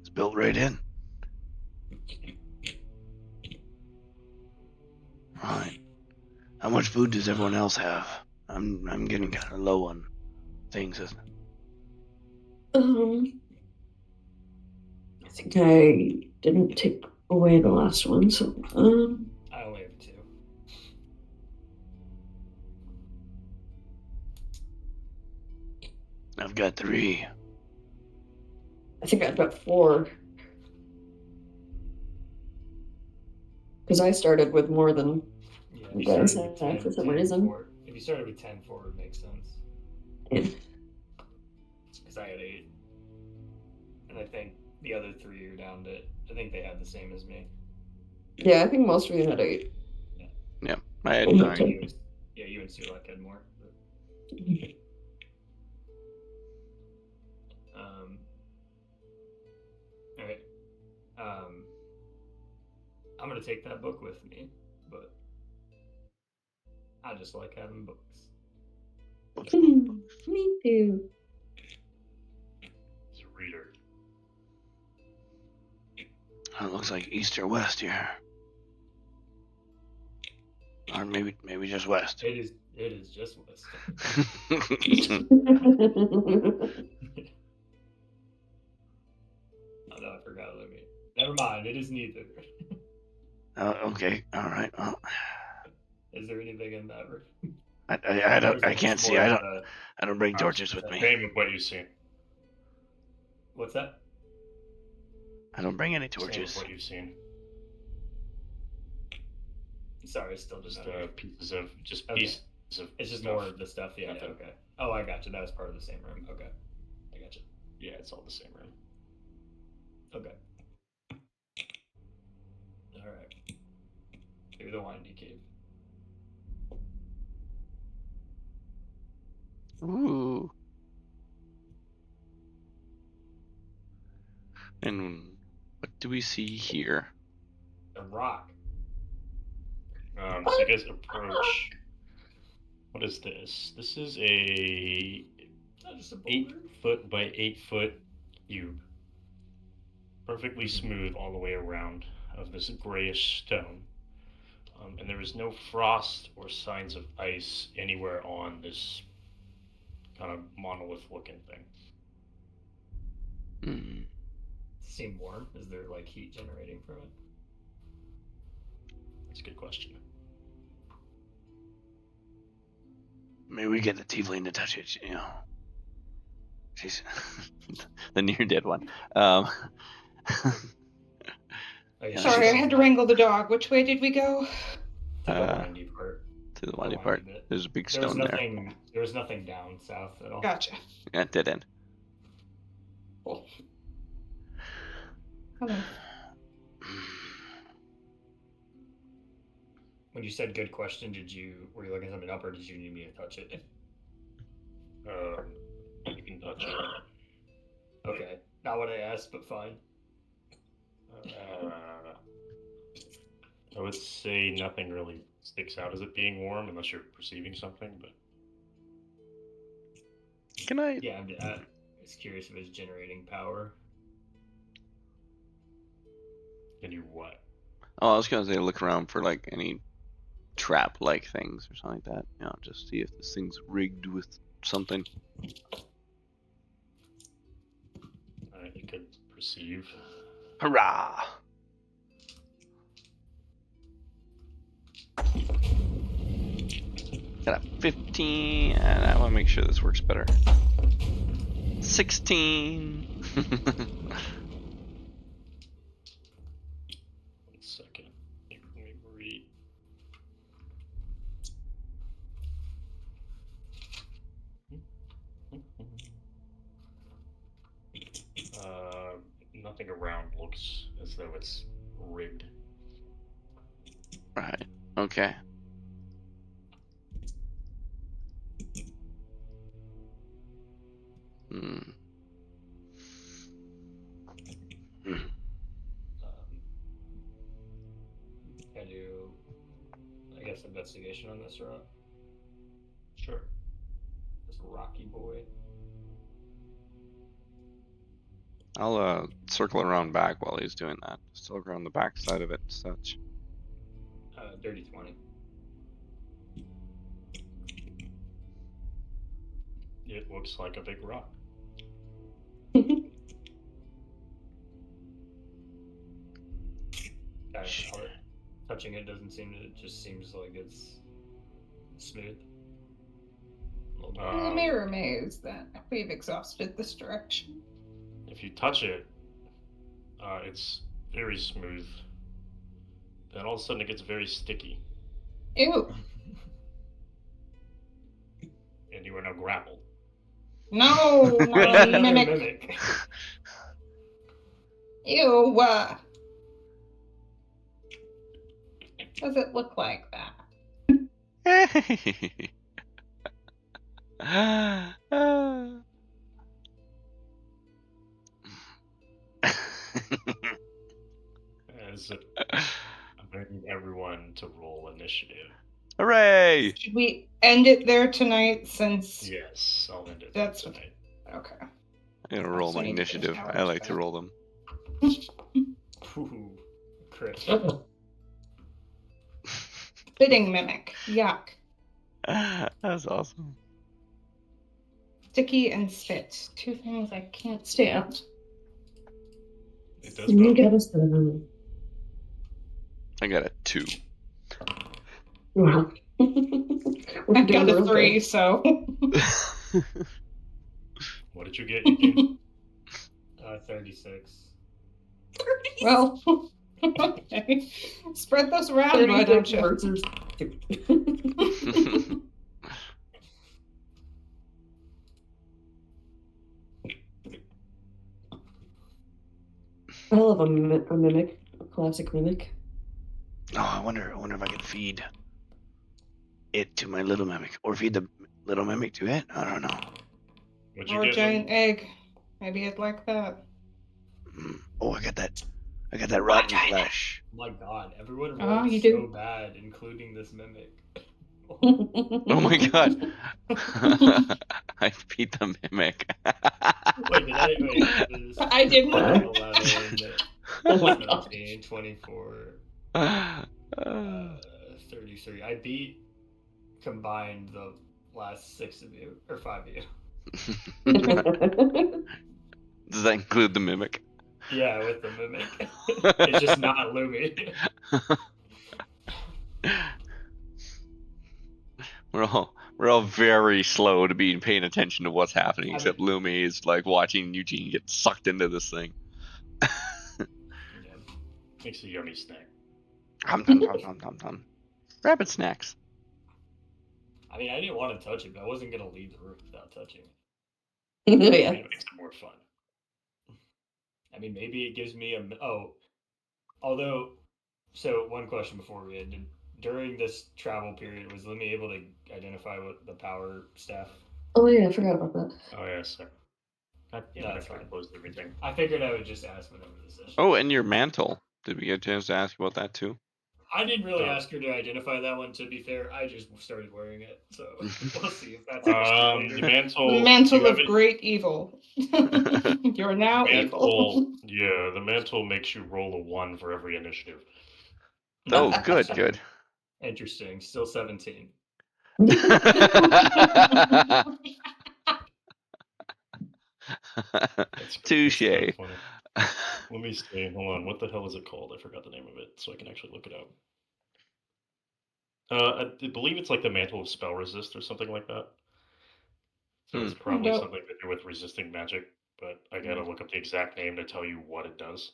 [SPEAKER 7] It's built right in. Right. How much food does everyone else have? I'm getting kind of low on things.
[SPEAKER 8] I think I didn't take away the last one, so
[SPEAKER 6] I only have 2.
[SPEAKER 7] I've got 3.
[SPEAKER 8] I think I've got 4. Because I started with more than
[SPEAKER 6] Yeah,
[SPEAKER 8] you
[SPEAKER 6] if
[SPEAKER 8] guys
[SPEAKER 6] started with
[SPEAKER 8] have
[SPEAKER 6] 10,
[SPEAKER 8] for some
[SPEAKER 6] 10
[SPEAKER 8] reason.
[SPEAKER 6] 4. If you started with 10, 4 would make sense.
[SPEAKER 8] Yeah.
[SPEAKER 6] Because I had 8. And I think the other 3 are down to, I think they had the same as me.
[SPEAKER 8] Yeah, I think most of you had 8.
[SPEAKER 2] Yeah, I had
[SPEAKER 8] Mhm.
[SPEAKER 2] 9.
[SPEAKER 6] You and Sulak had more. But, alright. I'm going to take that book with me, but I just like having books.
[SPEAKER 8] Me too.
[SPEAKER 1] He's a reader.
[SPEAKER 7] It looks like east or west here, or maybe just west.
[SPEAKER 6] It is just west. Oh no, I forgot. Never mind. It is neither.
[SPEAKER 7] Okay, all right. Well,
[SPEAKER 6] Is there anything in that room?
[SPEAKER 7] I can't see. I don't bring torches with me.
[SPEAKER 1] Same with what you see.
[SPEAKER 6] What's that?
[SPEAKER 7] I don't bring any
[SPEAKER 1] Same with
[SPEAKER 7] torches.
[SPEAKER 1] what you've seen.
[SPEAKER 6] Sorry, it's still
[SPEAKER 1] Just
[SPEAKER 6] just
[SPEAKER 1] pieces of
[SPEAKER 6] Okay.
[SPEAKER 1] pieces of.
[SPEAKER 6] It's just
[SPEAKER 1] stuff.
[SPEAKER 6] more of the stuff. Yeah.
[SPEAKER 1] Nothing.
[SPEAKER 6] Okay. Oh, I got you. That was part of the same room. Okay. I got you.
[SPEAKER 1] Yeah, it's all the same room.
[SPEAKER 6] Okay. All right. Through the windy cave.
[SPEAKER 2] Ooh. And what do we see here?
[SPEAKER 6] A rock.
[SPEAKER 1] So you guys approach. What is this? This is a
[SPEAKER 6] Just a
[SPEAKER 1] 8-foot by 8-foot cube, perfectly smooth all the way around, of this grayish stone. And there is no frost or signs of ice anywhere on this kind of monolith-looking thing.
[SPEAKER 2] Hmm.
[SPEAKER 6] Seem warm? Is there like heat generating from it?
[SPEAKER 1] That's a good question.
[SPEAKER 7] Maybe we get the tiefling to touch it. She's the near dead one.
[SPEAKER 6] Oh, yeah,
[SPEAKER 5] Sorry, I had to wrangle the dog. Which way did we go?
[SPEAKER 6] To the windy part.
[SPEAKER 2] To the windy
[SPEAKER 6] windy
[SPEAKER 2] part.
[SPEAKER 6] bit.
[SPEAKER 2] There's a big
[SPEAKER 6] There was
[SPEAKER 2] stone there.
[SPEAKER 6] nothing. There was nothing down south at all.
[SPEAKER 5] Gotcha.
[SPEAKER 2] Yeah, dead end.
[SPEAKER 5] Hello.
[SPEAKER 6] When you said good question, were you looking something up, or did you need me to touch it?
[SPEAKER 1] You can touch it.
[SPEAKER 6] Okay, not what I asked, but fine.
[SPEAKER 1] I would say nothing really sticks out as it being warm, unless you're perceiving something. But
[SPEAKER 2] Can I?
[SPEAKER 6] Yeah, I'm just curious if it's generating power.
[SPEAKER 1] can you what?
[SPEAKER 2] Oh, I was gonna say look around for like any trap-like things or something like that. Just see if this thing's rigged with something.
[SPEAKER 1] You could perceive.
[SPEAKER 2] Hurrah! Got a 15, and I want to make sure this works better. 16.
[SPEAKER 1] 1 second. Let me read. Nothing around looks as though it's rigged.
[SPEAKER 2] Right. Okay. Hmm.
[SPEAKER 9] Can I do, I guess, investigation on this rock?
[SPEAKER 1] Sure.
[SPEAKER 9] This rocky boy.
[SPEAKER 2] I'll circle around back while he's doing that. Just look around the back side of it and such.
[SPEAKER 9] Dirty 20.
[SPEAKER 1] It looks like a big rock.
[SPEAKER 9] Touching it doesn't seem to, it just seems like it's smooth.
[SPEAKER 5] The mirror maze that we've exhausted this direction.
[SPEAKER 1] If you touch it, it's very smooth. Then all of a sudden it gets very sticky,
[SPEAKER 5] Ew.
[SPEAKER 1] and you are now grappled.
[SPEAKER 5] No, not
[SPEAKER 9] Another
[SPEAKER 5] mimic. Ew. Does it look like that?
[SPEAKER 1] As I'm begging everyone to roll initiative.
[SPEAKER 2] Hooray!
[SPEAKER 5] Should we end it there tonight since
[SPEAKER 1] Yes, I'll end it
[SPEAKER 5] That's-
[SPEAKER 1] tonight.
[SPEAKER 5] okay.
[SPEAKER 2] I'm gonna roll
[SPEAKER 5] So
[SPEAKER 2] my
[SPEAKER 5] I need to finish
[SPEAKER 2] initiative.
[SPEAKER 5] hours
[SPEAKER 2] I like to
[SPEAKER 5] back.
[SPEAKER 2] roll them.
[SPEAKER 9] Ooh, crit.
[SPEAKER 5] Spitting mimic. Yuck.
[SPEAKER 2] That's awesome.
[SPEAKER 5] Sticky and spit. Two things I can't stand.
[SPEAKER 1] It does
[SPEAKER 8] You
[SPEAKER 1] both.
[SPEAKER 8] get us to
[SPEAKER 2] I got a 2.
[SPEAKER 8] Wow. We're
[SPEAKER 5] I
[SPEAKER 8] doing
[SPEAKER 5] got a
[SPEAKER 8] real
[SPEAKER 5] 3,
[SPEAKER 8] good.
[SPEAKER 5] so
[SPEAKER 1] What did you get, Eugene?
[SPEAKER 9] 36.
[SPEAKER 5] well. Okay. Spread those around, why don't
[SPEAKER 8] 36
[SPEAKER 5] you?
[SPEAKER 8] versus 2. I love a mimic, a classic mimic.
[SPEAKER 7] Oh, I wonder if I could feed it to my little mimic, or feed the little mimic to it. I don't know.
[SPEAKER 1] What'd you
[SPEAKER 5] Or a
[SPEAKER 1] get?
[SPEAKER 5] giant egg. Maybe it'd like that.
[SPEAKER 7] Oh, I got that rotten flesh.
[SPEAKER 9] My god, everyone
[SPEAKER 5] Oh,
[SPEAKER 9] rolled
[SPEAKER 5] you
[SPEAKER 9] so
[SPEAKER 5] do?
[SPEAKER 9] bad, including this mimic.
[SPEAKER 2] Oh my god. I beat the mimic.
[SPEAKER 9] Wait, did I? Wait, this,
[SPEAKER 5] I didn't.
[SPEAKER 9] 11,
[SPEAKER 8] Oh my god.
[SPEAKER 9] 17, 24, 33. I beat combined the last 6 of you, or 5 of you.
[SPEAKER 2] Does that include the mimic?
[SPEAKER 9] Yeah, with the mimic. It's just not Lumi.
[SPEAKER 2] We're all very slow to be paying attention to what's happening,
[SPEAKER 9] I
[SPEAKER 2] except Lumi is like watching Eugene get sucked into this thing.
[SPEAKER 1] Yeah. Makes a yummy snack.
[SPEAKER 2] Hum. Rabbit snacks.
[SPEAKER 9] I mean, I didn't want to touch it, but I wasn't gonna leave the room without touching it.
[SPEAKER 8] Yeah.
[SPEAKER 1] It makes it more fun.
[SPEAKER 9] I mean, maybe it gives me although, so one question before we end. During this travel period, was Lumi able to identify what the power staff?
[SPEAKER 8] Oh yeah, I forgot about that.
[SPEAKER 1] Oh yeah, so. God damn it,
[SPEAKER 9] That's
[SPEAKER 1] I
[SPEAKER 9] fine.
[SPEAKER 1] closed everything.
[SPEAKER 9] I figured I would just ask whenever the session.
[SPEAKER 2] Oh, and your mantle. Did we get a chance to ask about that too?
[SPEAKER 9] I didn't really
[SPEAKER 1] Oh.
[SPEAKER 9] ask her to identify that one, to be fair. I just started wearing it, so we'll see if that's
[SPEAKER 1] The
[SPEAKER 9] interesting.
[SPEAKER 1] mantle.
[SPEAKER 5] The mantle
[SPEAKER 1] you have
[SPEAKER 5] of
[SPEAKER 1] it-
[SPEAKER 5] great evil. You're now evil.
[SPEAKER 1] mantle. Yeah, the mantle makes you roll a 1 for every initiative.
[SPEAKER 2] Oh, good.
[SPEAKER 9] Interesting. Still 17.
[SPEAKER 2] Touche.
[SPEAKER 1] That's funny. Let me see. Hold on. What the hell is it called? I forgot the name of it, so I can actually look it up. I believe it's like the mantle of spell resist or something like that. So it's probably
[SPEAKER 5] Dope.
[SPEAKER 1] something to do with resisting magic, but I gotta look up the exact name to tell you what it does.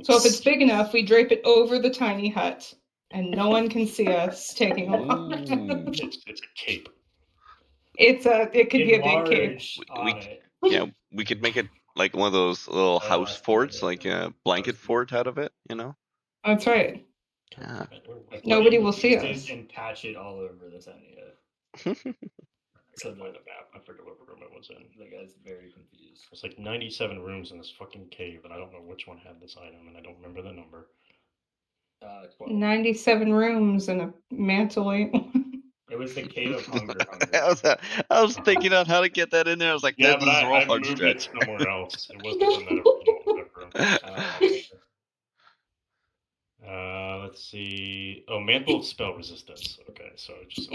[SPEAKER 5] So if it's big enough, we drape it over the tiny hut, and no one can see us taking a walk.
[SPEAKER 2] Ooh.
[SPEAKER 1] It's a cape.
[SPEAKER 5] It could be a big cape.
[SPEAKER 9] Enlarge
[SPEAKER 2] We-
[SPEAKER 9] on it.
[SPEAKER 2] Yeah, we could make it like one of those little
[SPEAKER 9] Oh,
[SPEAKER 2] house
[SPEAKER 9] that's
[SPEAKER 2] forts,
[SPEAKER 9] good.
[SPEAKER 2] like a blanket fort out of it, you know?
[SPEAKER 5] That's right.
[SPEAKER 2] Yeah.
[SPEAKER 6] Like,
[SPEAKER 5] Nobody
[SPEAKER 6] put in
[SPEAKER 5] will see
[SPEAKER 6] pieces
[SPEAKER 5] us.
[SPEAKER 6] and patch it all over the Tania.
[SPEAKER 1] I
[SPEAKER 6] So
[SPEAKER 1] gotta find
[SPEAKER 6] the,
[SPEAKER 1] the map. I forget what room it was in.
[SPEAKER 6] the guy's very confused.
[SPEAKER 1] There's like 97 rooms in this fucking cave, and I don't know which one had this item, and I don't remember the number.
[SPEAKER 6] 12.
[SPEAKER 5] 97 rooms and a mantle.
[SPEAKER 6] It was the Cave of Hunger.
[SPEAKER 2] I was thinking on how to get that in there. I was like,
[SPEAKER 1] Yeah,
[SPEAKER 2] that
[SPEAKER 1] but
[SPEAKER 2] these are all
[SPEAKER 1] I
[SPEAKER 2] hard
[SPEAKER 1] moved
[SPEAKER 2] stretch.
[SPEAKER 1] it somewhere else. It wasn't from that original room. Let's see. Oh, Mantle of Spell Resistance. Okay, so just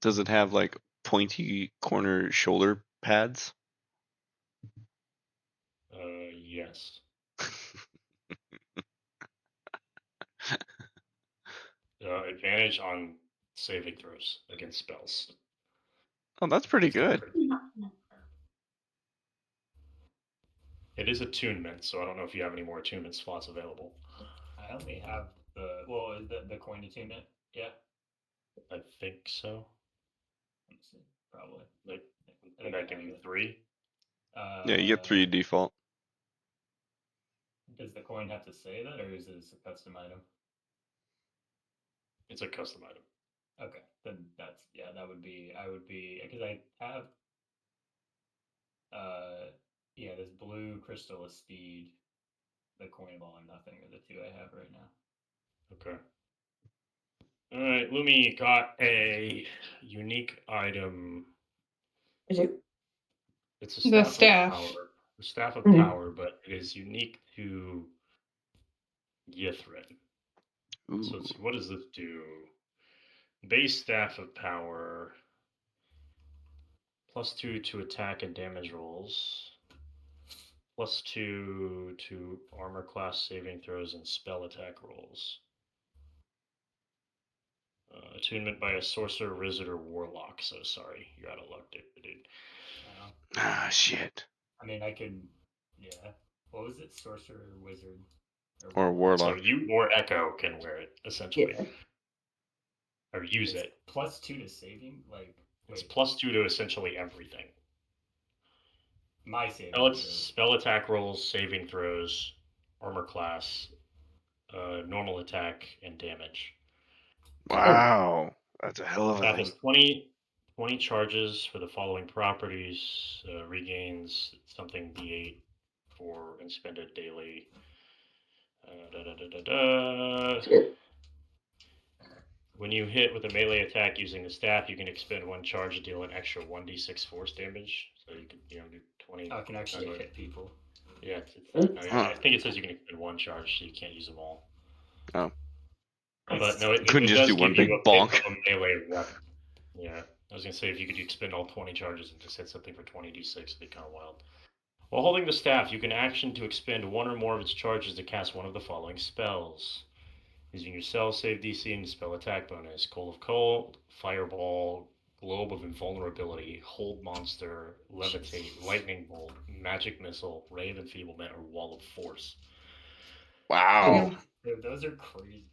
[SPEAKER 2] Does it have like pointy corner shoulder pads?
[SPEAKER 1] yes. Advantage on saving throws against spells.
[SPEAKER 2] Oh, that's pretty good.
[SPEAKER 1] It is attunement, so I don't know if you have any more attunement slots available.
[SPEAKER 6] I only have the is the coin attunement? Yeah.
[SPEAKER 1] I think so.
[SPEAKER 6] Let me see. Probably.
[SPEAKER 1] Like, did I give you 3?
[SPEAKER 2] Yeah, you get 3 default.
[SPEAKER 6] Does the coin have to say that, or is this a custom item?
[SPEAKER 1] It's a custom item.
[SPEAKER 6] Okay, then that would be because I have this blue crystal steed, the coin ball, and nothing are the 2 I have right now.
[SPEAKER 1] Okay. All right, Lumi got a unique item.
[SPEAKER 3] Is it?
[SPEAKER 1] It's a
[SPEAKER 5] The
[SPEAKER 1] staff
[SPEAKER 5] staff.
[SPEAKER 1] of power. The staff of
[SPEAKER 3] Mhm.
[SPEAKER 1] power, but it is unique to Yithrin.
[SPEAKER 2] Ooh.
[SPEAKER 1] So what does this do? Base staff of power. +2 to attack and damage rolls. +2 to armor class saving throws and spell attack rolls. Attunement by a sorcerer, wizard, or warlock. So sorry, you're out of luck, dude.
[SPEAKER 2] Ah, shit.
[SPEAKER 6] I mean, I could, yeah. What was it? Sorcerer, wizard,
[SPEAKER 2] Or warlock.
[SPEAKER 1] So you or Echo can wear it essentially,
[SPEAKER 3] Yeah.
[SPEAKER 1] or use
[SPEAKER 6] It's
[SPEAKER 1] it.
[SPEAKER 6] +2 to saving, like
[SPEAKER 1] It's
[SPEAKER 6] wait,
[SPEAKER 1] +2 to essentially everything.
[SPEAKER 6] my saving.
[SPEAKER 1] Spell attack rolls, saving throws, armor class, normal attack, and damage.
[SPEAKER 2] Wow. That's a hell of a
[SPEAKER 1] That
[SPEAKER 2] thing.
[SPEAKER 1] has 20 charges for the following properties. Regains something D8 for and spend it daily. When you hit with a melee attack using the staff, you can expend 1 charge to deal an extra 1d6 force damage. So you can do 20.
[SPEAKER 6] I can actually hit people.
[SPEAKER 1] Yeah,
[SPEAKER 2] Huh.
[SPEAKER 1] I think it says you can expend 1 charge, so you can't use them all.
[SPEAKER 2] Oh.
[SPEAKER 1] But no, it
[SPEAKER 2] Couldn't just
[SPEAKER 1] does
[SPEAKER 2] do one
[SPEAKER 1] give you
[SPEAKER 2] big
[SPEAKER 1] a
[SPEAKER 2] bonk.
[SPEAKER 1] bit of a melee weapon. Yeah, I was gonna say if you could expend all 20 charges and just hit something for 20d6, it'd be kind of wild. While holding the staff, you can action to expend 1 or more of its charges to cast one of the following spells. Using your spell save DC and spell attack bonus: Coal of Cold, Fireball, Globe of Invulnerability, Hold Monster, Levitate, Lightning Bolt, Magic Missile, Ray of Enfeeblement, or Wall of Force.
[SPEAKER 2] Wow.
[SPEAKER 6] Dude, those are crazy.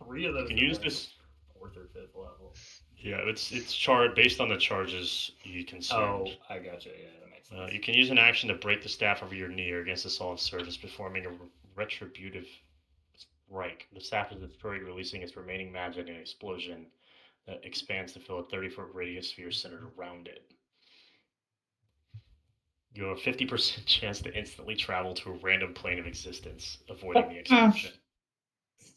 [SPEAKER 6] 3 of those.
[SPEAKER 1] You can use this
[SPEAKER 6] 4th or 5th level.
[SPEAKER 1] Yeah, it's charged based on the charges you consumed.
[SPEAKER 6] Oh, I gotcha. Yeah, that makes sense.
[SPEAKER 1] You can use an action to break the staff over your knee or against a solid surface, performing a retributive strike. The staff is destroyed, releasing its remaining magic in an explosion that expands to fill a 30-foot radius sphere centered around it. You have a 50% chance to instantly travel to a random plane of existence, avoiding the explosion.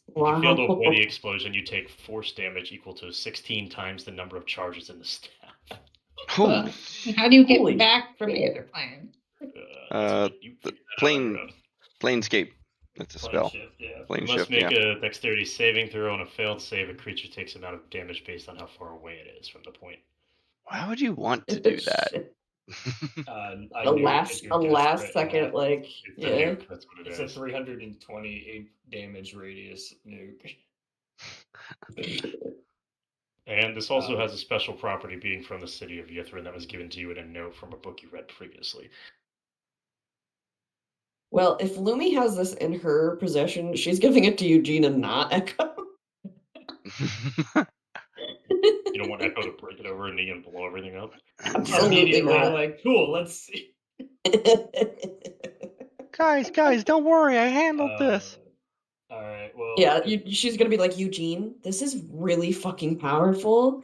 [SPEAKER 1] If you fail to avoid the explosion, you take force damage equal to 16 times the number of charges in the staff.
[SPEAKER 2] Holy.
[SPEAKER 5] How do you get back from the other plane?
[SPEAKER 2] Planescape. That's a spell.
[SPEAKER 6] Shift, yeah.
[SPEAKER 2] Plane
[SPEAKER 1] You must
[SPEAKER 2] shift,
[SPEAKER 1] make
[SPEAKER 2] yeah.
[SPEAKER 1] a dexterity saving throw. On a failed save, a creature takes amount of damage based on how far away it is from the point.
[SPEAKER 2] Why would you want to do that?
[SPEAKER 3] A last second, like, yeah.
[SPEAKER 1] That's what it
[SPEAKER 6] It's
[SPEAKER 1] is.
[SPEAKER 6] a 328 damage radius nuke.
[SPEAKER 1] And this also has a special property, being from the city of Yithrin, that was given to you in a note from a book you read previously.
[SPEAKER 3] Well, if Lumi has this in her possession, she's giving it to Eugene and not Echo.
[SPEAKER 1] You don't want Echo to break it over and blow everything up?
[SPEAKER 3] Absolutely not.
[SPEAKER 6] Like, cool, let's see.
[SPEAKER 2] Guys, don't worry. I handled this.
[SPEAKER 9] All right. Well.
[SPEAKER 3] Yeah, she's gonna be like, Eugene, this is really fucking powerful.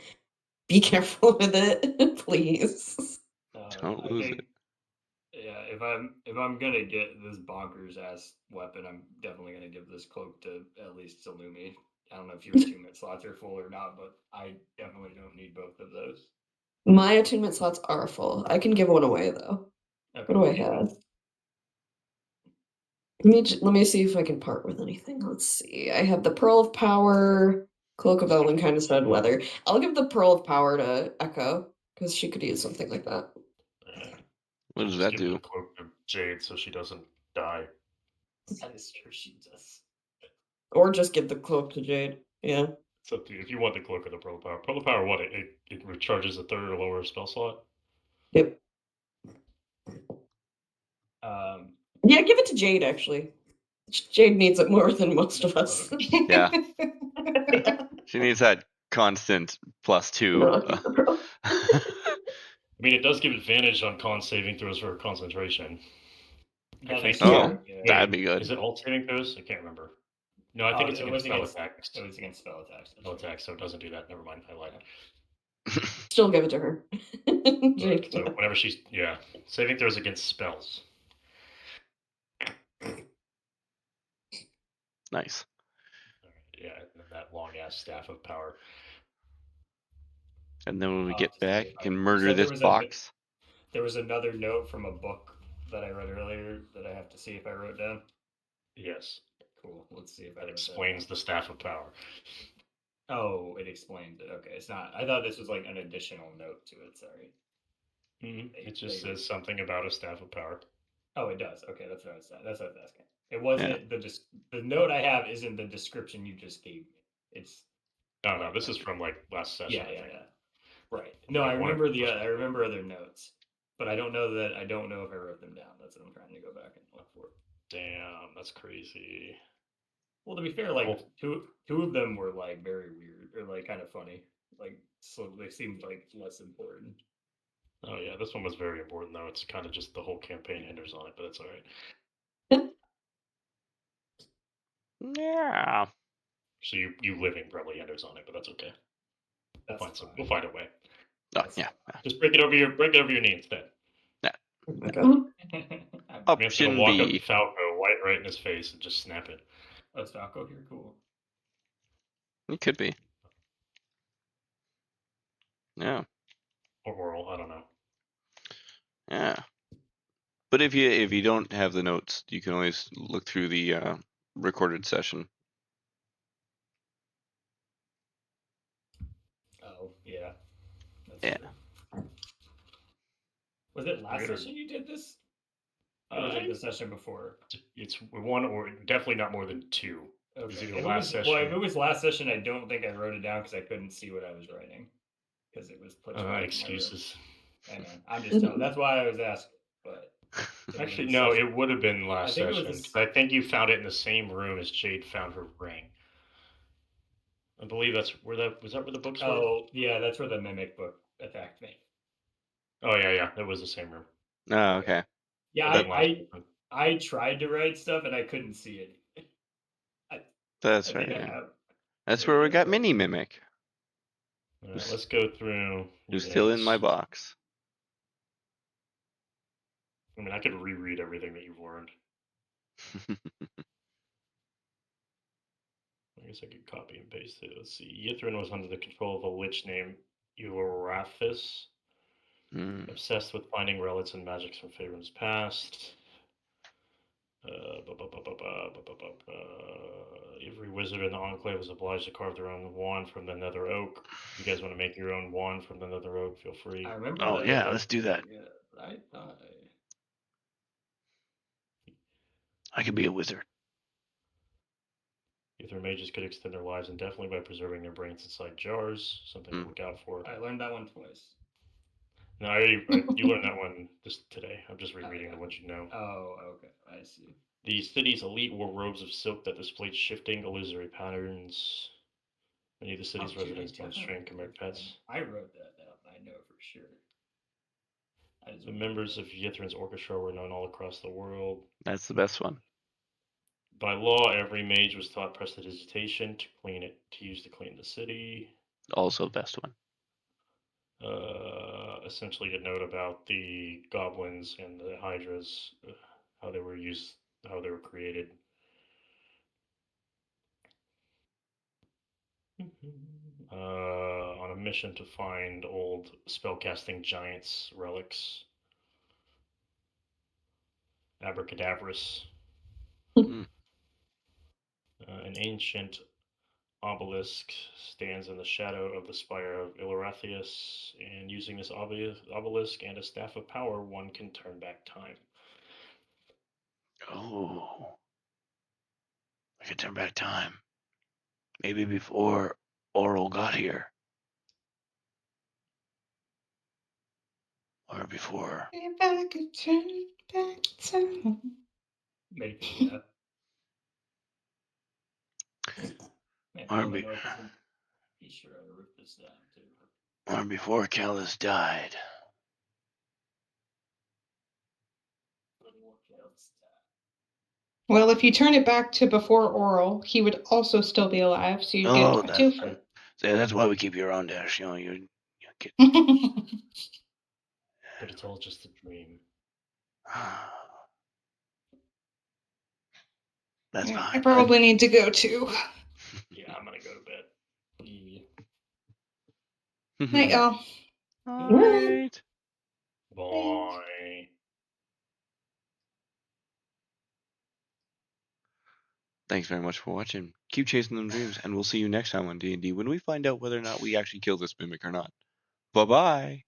[SPEAKER 3] Be careful with it, please.
[SPEAKER 2] Don't
[SPEAKER 9] I
[SPEAKER 2] lose
[SPEAKER 9] think,
[SPEAKER 2] it.
[SPEAKER 9] yeah, if I'm gonna get this bonkers ass weapon, I'm definitely gonna give this cloak to at least Salumi. I don't know if your attunement slots are full or not, but I definitely don't need both of those.
[SPEAKER 3] My attunement slots are full. I can give one away though.
[SPEAKER 9] Okay.
[SPEAKER 3] What do I have? Let me see if I can part with anything. Let's see. I have the Pearl of Power, Cloak of Elven kind of stud weather. I'll give the Pearl of Power to Echo because she could use something like that.
[SPEAKER 2] What does
[SPEAKER 1] Just
[SPEAKER 2] that
[SPEAKER 1] give
[SPEAKER 2] do?
[SPEAKER 1] the cloak to Jade so she doesn't die.
[SPEAKER 9] That is true. She does.
[SPEAKER 3] Or just give the cloak to Jade. Yeah.
[SPEAKER 1] It's up to you. If you want the cloak or the pearl of power. Pearl of power, what? It recharges a third or lower spell slot.
[SPEAKER 3] Yep. Yeah, give it to Jade actually. Jade needs it more than most of us.
[SPEAKER 2] Yeah. She needs that constant +2.
[SPEAKER 3] No, I'll keep the Pearl.
[SPEAKER 1] I mean, it does give advantage on con saving throws for concentration. I
[SPEAKER 9] That
[SPEAKER 1] think.
[SPEAKER 9] is
[SPEAKER 2] Oh,
[SPEAKER 9] true, yeah.
[SPEAKER 2] that'd be good.
[SPEAKER 1] Is it alt saving throws? I can't remember. No, I think it's
[SPEAKER 9] it
[SPEAKER 1] against
[SPEAKER 9] was
[SPEAKER 1] spell
[SPEAKER 9] against
[SPEAKER 1] attacks.
[SPEAKER 9] It was against spell attacks.
[SPEAKER 1] Spell attacks, so it doesn't do that. Never mind. I lied.
[SPEAKER 3] Still give it to her. Jade.
[SPEAKER 1] So whenever she's saving throws against spells.
[SPEAKER 2] Nice.
[SPEAKER 1] Yeah, and then that long ass staff of power.
[SPEAKER 2] And then when we
[SPEAKER 9] I'll
[SPEAKER 2] get
[SPEAKER 9] have to see
[SPEAKER 2] back,
[SPEAKER 9] if
[SPEAKER 2] you
[SPEAKER 9] I-
[SPEAKER 2] can
[SPEAKER 9] you
[SPEAKER 2] murder
[SPEAKER 9] said there
[SPEAKER 2] this
[SPEAKER 9] was
[SPEAKER 2] box.
[SPEAKER 9] There was another note from a book that I read earlier that I have to see if I wrote down.
[SPEAKER 1] Yes.
[SPEAKER 9] Cool. Let's see if I
[SPEAKER 1] That
[SPEAKER 9] wrote
[SPEAKER 1] explains the staff of power.
[SPEAKER 9] That. Oh, it explains it. Okay, it's not. I thought this was like an additional note to it. Sorry.
[SPEAKER 1] It just says something about a staff of power.
[SPEAKER 9] Oh, it does. Okay, that's what I was. That's what I was asking. It wasn't the note I have isn't the description you just gave me. It's.
[SPEAKER 1] No, this is from like last session.
[SPEAKER 9] Yeah. Right.
[SPEAKER 1] I
[SPEAKER 9] No, I
[SPEAKER 1] think one of
[SPEAKER 9] remember
[SPEAKER 1] the first
[SPEAKER 9] I remember other notes, but I don't know if I wrote them down. That's what I'm trying to go back and look for.
[SPEAKER 1] Damn, that's crazy.
[SPEAKER 9] Well, to be fair, like two of them were like very weird or like kind of funny. Like so they seemed like less important.
[SPEAKER 1] Oh yeah, this one was very important though. It's kind of just the whole campaign hinders on it, but that's all right.
[SPEAKER 2] Yeah.
[SPEAKER 1] So you living probably hinders on it, but that's okay. We'll find a way.
[SPEAKER 2] Oh, yeah.
[SPEAKER 1] Just break it over your knee instead.
[SPEAKER 2] Option
[SPEAKER 1] walk up
[SPEAKER 2] B.
[SPEAKER 1] to Falco, right in his face, and just snap it.
[SPEAKER 9] Oh, it's Falco here, cool.
[SPEAKER 2] It could be. Yeah.
[SPEAKER 1] Or oral, I don't know.
[SPEAKER 2] Yeah. But if you don't have the notes, you can always look through the recorded session.
[SPEAKER 9] Oh yeah.
[SPEAKER 2] Yeah.
[SPEAKER 9] True. Was it last session you did this? Or was it the session before?
[SPEAKER 1] It's one or definitely not more than two.
[SPEAKER 9] Okay.
[SPEAKER 1] If it
[SPEAKER 9] was last session, I don't think I wrote it down because I couldn't see what I was writing because it was put.
[SPEAKER 1] Excuses.
[SPEAKER 9] I know. I'm just telling. That's why I was asking. But
[SPEAKER 1] actually, no, it would have been last session. I think you found it in the same room as Jade found her ring. I believe that's where was that where the books were?
[SPEAKER 9] Oh yeah, that's where the mimic book attacked me.
[SPEAKER 1] Oh yeah, that was the same room.
[SPEAKER 2] Oh, okay.
[SPEAKER 9] Yeah, I tried to write stuff and I couldn't see it.
[SPEAKER 2] That's right. Yeah. That's where we got mini mimic.
[SPEAKER 1] All right, let's go through.
[SPEAKER 2] Who's still in my box?
[SPEAKER 1] I mean, I could reread everything that you've learned. I guess I could copy and paste it. Let's see. Yithrin was under the control of a witch named Eurathis, obsessed with finding relics and magics from Faerun's past. Every wizard in the Enclave was obliged to carve their own wand from the Nether Oak. If you guys want to make your own wand from the Nether Oak, feel free.
[SPEAKER 9] I remember.
[SPEAKER 2] Oh yeah, let's do that. I could be a wizard.
[SPEAKER 1] Either mages could extend their lives indefinitely by preserving their brains inside jars. Something to look out for.
[SPEAKER 9] I learned that one twice.
[SPEAKER 1] No, you learned that one just today. I'm just rereading the ones you know.
[SPEAKER 9] Oh, okay. I see.
[SPEAKER 1] The city's elite wore robes of silk that displayed shifting illusory patterns. Many of the city's residents don't strain compared pets.
[SPEAKER 9] I wrote that down. I know for sure.
[SPEAKER 1] The members of Yithrin's orchestra were known all across the world.
[SPEAKER 2] That's the best one.
[SPEAKER 1] By law, every mage was taught prestidigitation to use to clean the city.
[SPEAKER 2] Also best one.
[SPEAKER 1] Essentially, a note about the goblins and the hydras, how they were used, how they were created. On a mission to find old spellcasting giants' relics. Abracadabras.
[SPEAKER 2] Hmm.
[SPEAKER 1] An ancient obelisk stands in the shadow of the spire of Ilarathius, and using this obelisk and a staff of power, one can turn back time.
[SPEAKER 7] Oh. We could turn back time. Maybe before Oral got here. Or before.
[SPEAKER 5] If I could turn back time.
[SPEAKER 6] Maybe that. Man,
[SPEAKER 7] Or,
[SPEAKER 6] all I
[SPEAKER 7] be,
[SPEAKER 6] know is be sure I wrote this down too.
[SPEAKER 7] or before Callus died.
[SPEAKER 5] Well, if you turn it back to before Oral, he would also still be alive, so you'd
[SPEAKER 7] Oh,
[SPEAKER 5] get two for.
[SPEAKER 7] that's why we keep your own dash. You know, you get.
[SPEAKER 1] But it's all just a dream.
[SPEAKER 7] That's
[SPEAKER 5] Yeah,
[SPEAKER 7] fine.
[SPEAKER 5] I probably need to go too.
[SPEAKER 1] Yeah, I'm gonna go to bed.
[SPEAKER 6] Yeah.
[SPEAKER 5] Night, y'all.
[SPEAKER 2] All right.
[SPEAKER 1] Bye.
[SPEAKER 2] Thanks very much for watching. Keep chasing them dreams, and we'll see you next time on D&D when we find out whether or not we actually kill this mimic or not. Bye-bye.